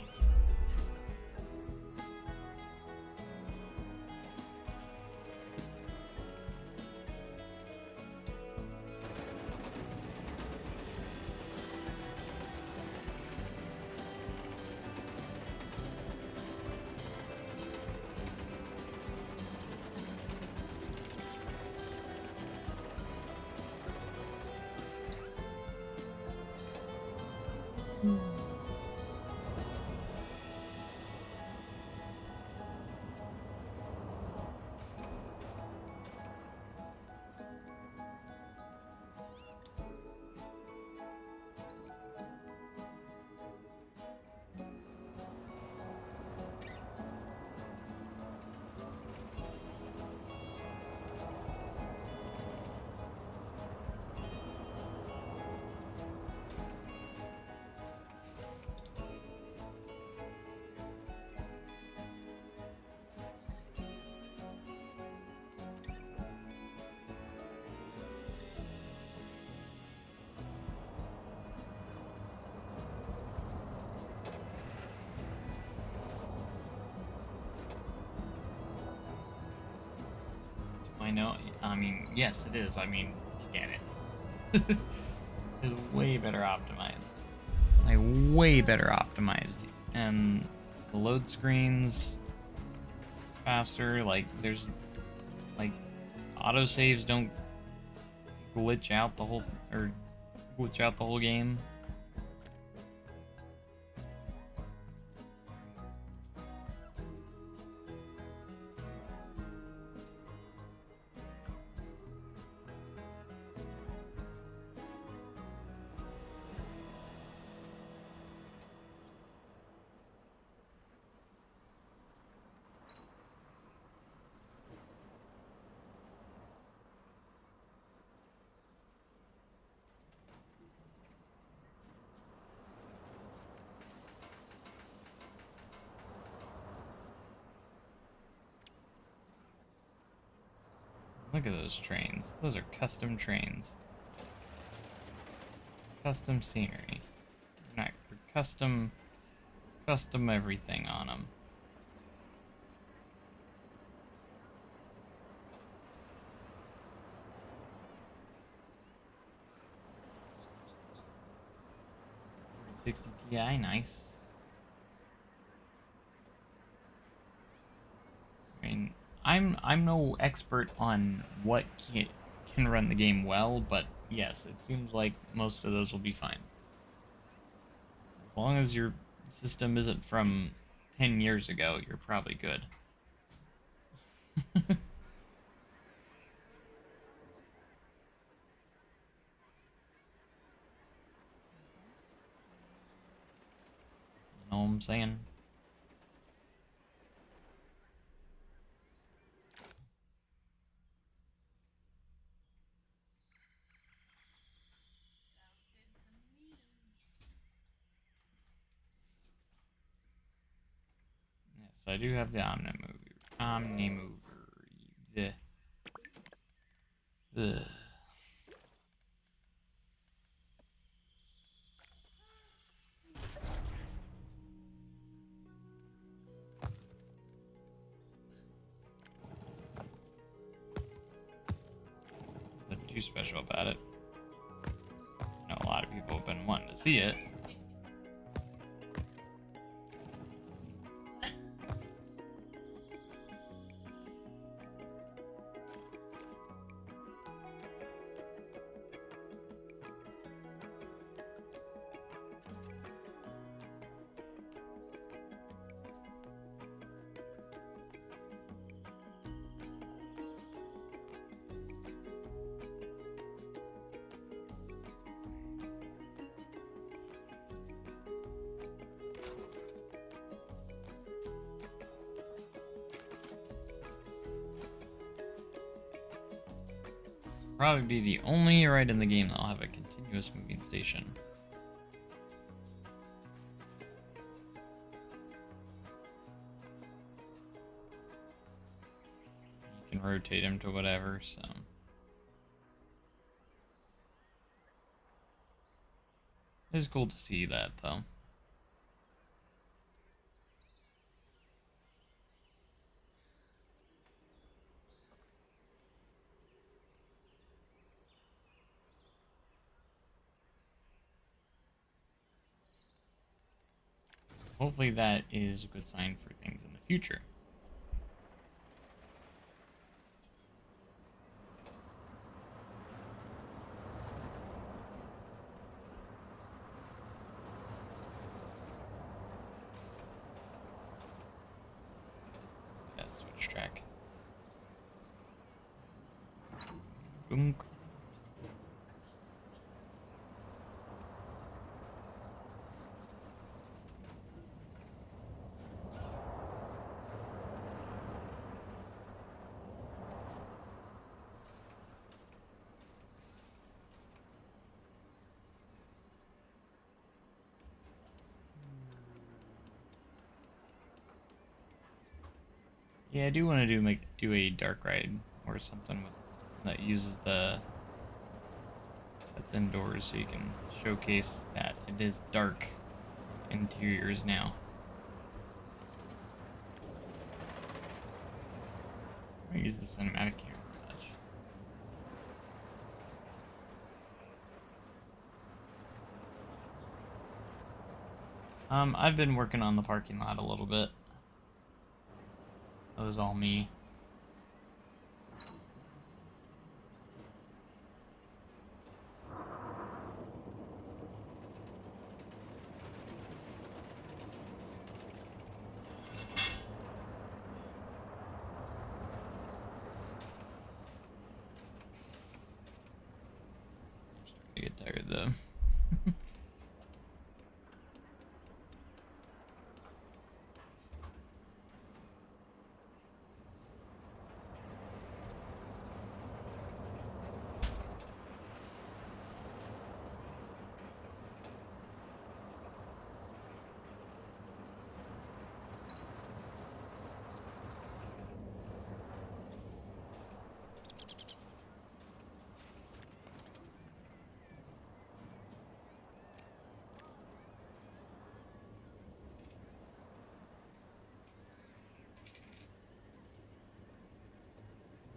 [SPEAKER 1] I know. I mean, yes, it is. I mean, look at it. It's way better optimized. Like, way better optimized. And the load screens faster. Like, there's like autosaves don't glitch out the whole game. Look at those trains. Those are custom trains. Custom scenery. Not custom everything on them. Ti, nice. I mean, I'm no expert on what can run the game well, but yes, it seems like most of those will be fine. As long as your system isn't from 10 years ago, you're probably good. You know what I'm saying? Yes, I do have the Omnimover. The Ugh. too special about it. I know a lot of people have been wanting to see it. Probably be the only ride in the game that'll have a continuous moving station. You can rotate him to whatever, so. It's cool to see that, though. Hopefully that is a good sign for things in the future. Yeah, switch track. Boom. Yeah, I do want to do a dark ride or something that uses that's indoors, so you can showcase that it is dark interiors now. I use the cinematic camera much. I've been working on the parking lot a little bit. That was all me. I'm starting to get tired though.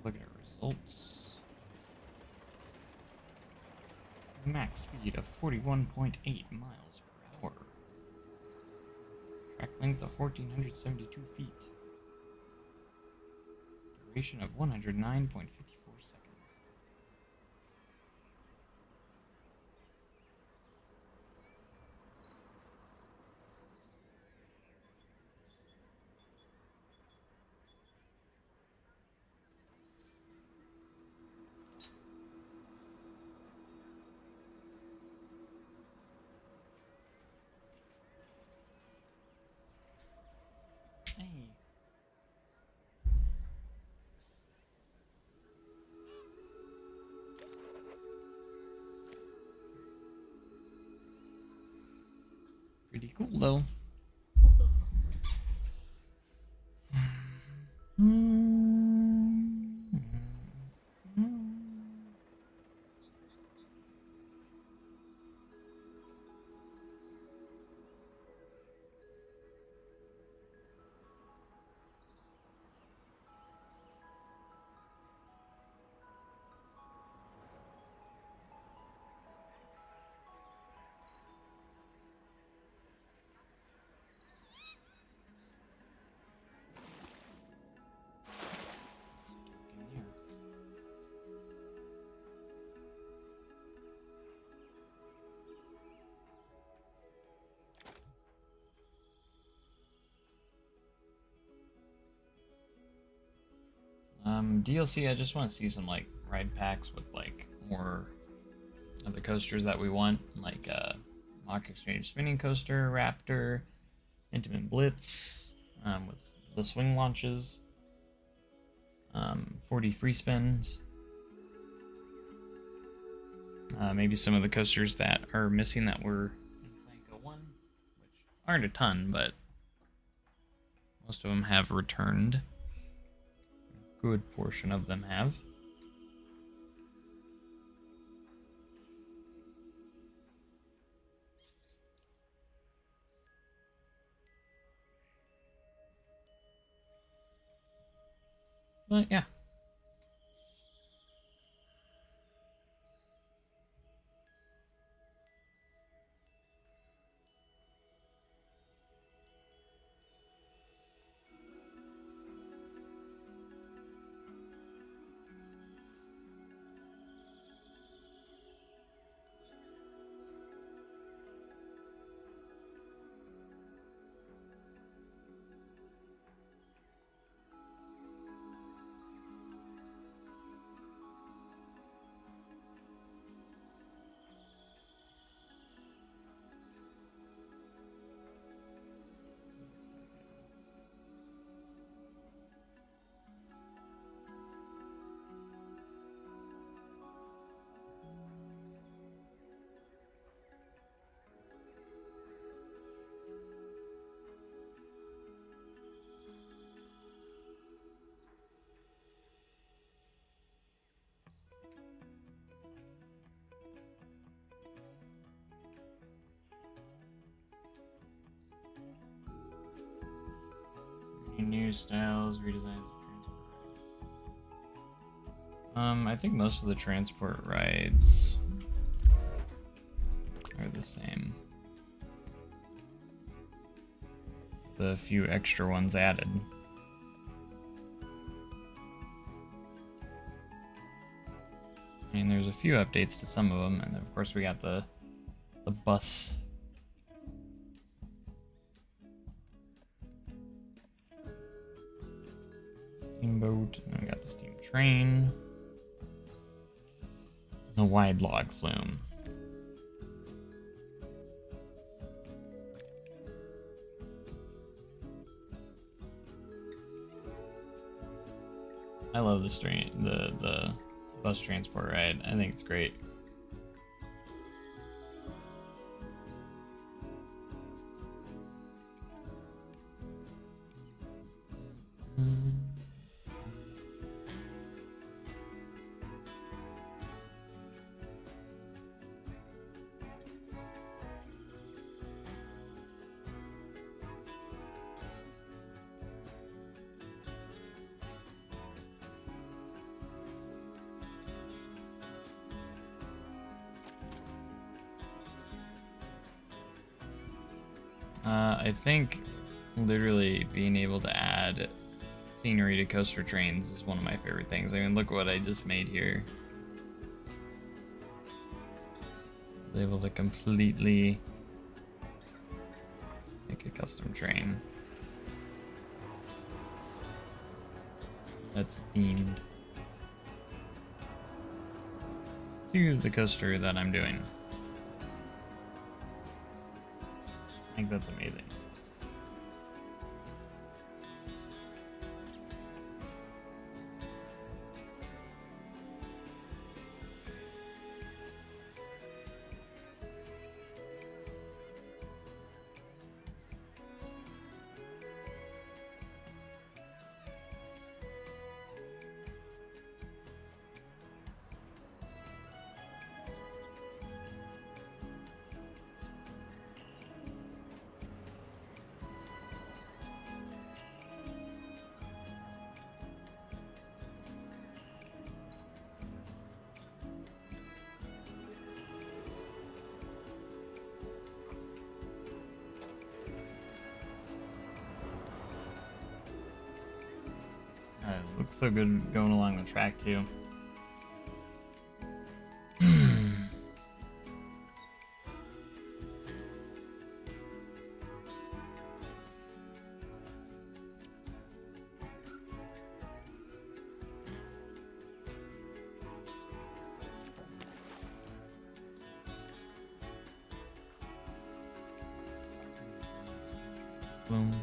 [SPEAKER 1] Look at our results. Max speed of 41.8 miles per hour. Track length of 1,472 feet. Duration of 109.54 seconds. Hey. Pretty cool though. DLC, I just want to see some like ride packs with like more of the coasters that we want, like Mock Extreme Spinning Coaster, Raptor, Intimate Blitz, with the swing launches, 40 free spins. Maybe some of the coasters that are missing that were in Planko 1, which aren't a ton, but most of them have returned. A good portion of them have. But yeah. New styles, redesigns of transport rides. I think most of the transport rides are the same. The few extra ones added. I mean, there's a few updates to some of them, and of course we got the bus. Steamboat, and we got the steam train, the wide log flume. I love the bus transport ride. I think it's great. I think literally being able to add scenery to coaster trains is one of my favorite things. I mean, look what I just made here. I was able to completely make a custom train that's themed to the coaster that I'm doing. I think that's amazing. It looks so good going along the track too. Flume.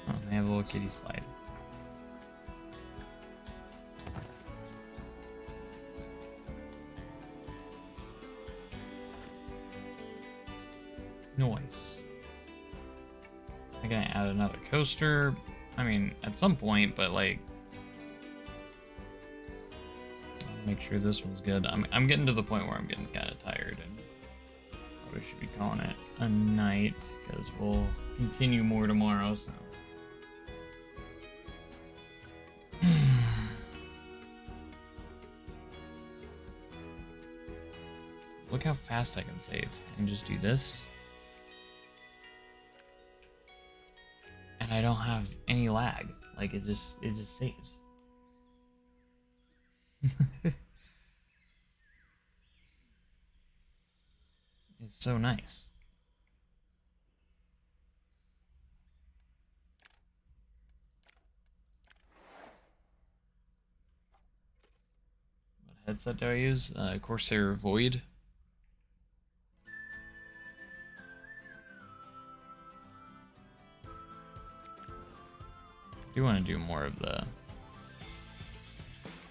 [SPEAKER 1] Oh, they have a little kiddie slide. Noise. I'm gonna add another coaster. I mean, at some point, but like, make sure this one's good. I'm getting to the point where I'm getting kind of tired, and probably should be calling it a night because we'll continue more tomorrow. So. Look how fast I can save and just do this. And I don't have any lag. Like it just saves. It's so nice. What headset do I use? Corsair Void. I do want to do more of the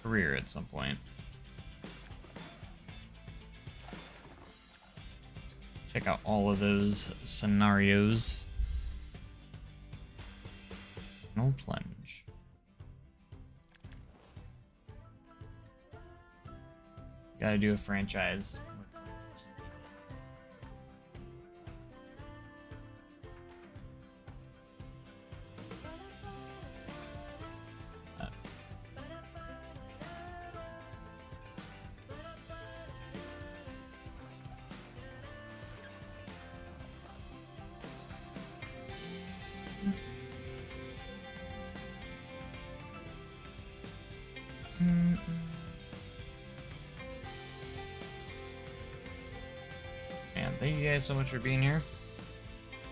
[SPEAKER 1] career at some point. Check out all of those scenarios. No plunge. Gotta do a franchise. Man, thank you guys so much for being here.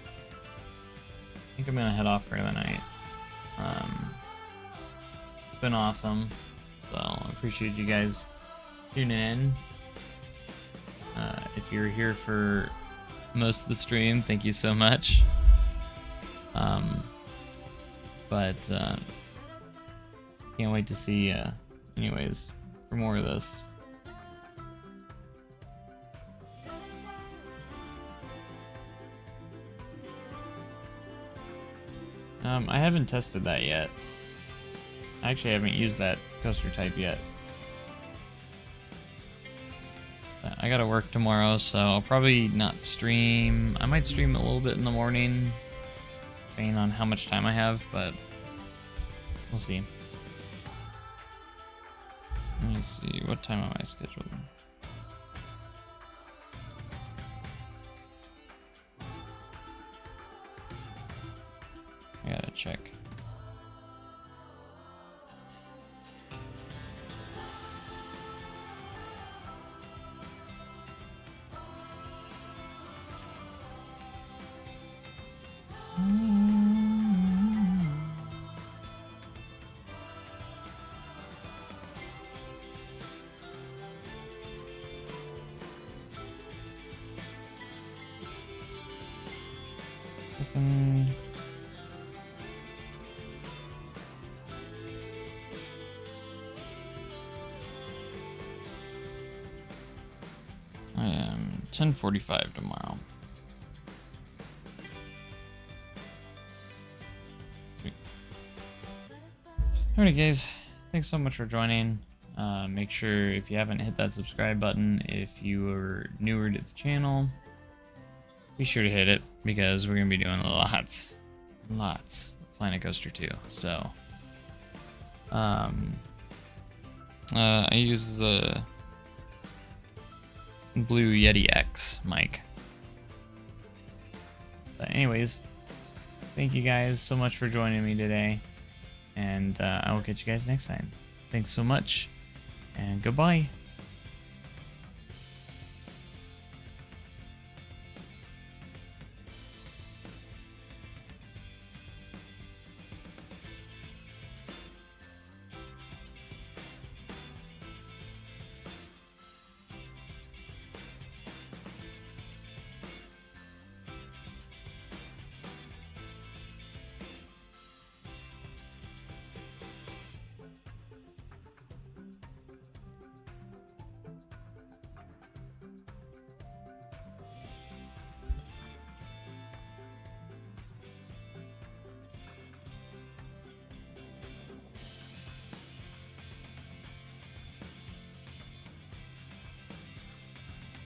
[SPEAKER 1] I think I'm gonna head off for the night. It's been awesome, so I appreciate you guys tuning in. If you're here for most of the stream, thank you so much. Can't wait to see anyways for more of this. I haven't tested that yet. I actually haven't used that coaster type yet. I gotta work tomorrow, so I'll probably not stream. I might stream a little bit in the morning, depending on how much time I have, but we'll see. Let me see, what time am I scheduled? I gotta check. I am 10:45 tomorrow. Sweet. Alright guys, thanks so much for joining. Make sure if you haven't hit that subscribe button, if you are newer to the channel, be sure to hit it because we're going to be doing lots of Planet Coaster 2. So, I use the Blue Yeti X mic. But anyways, thank you guys so much for joining me today, and I will catch you guys next time. Thanks so much, and goodbye.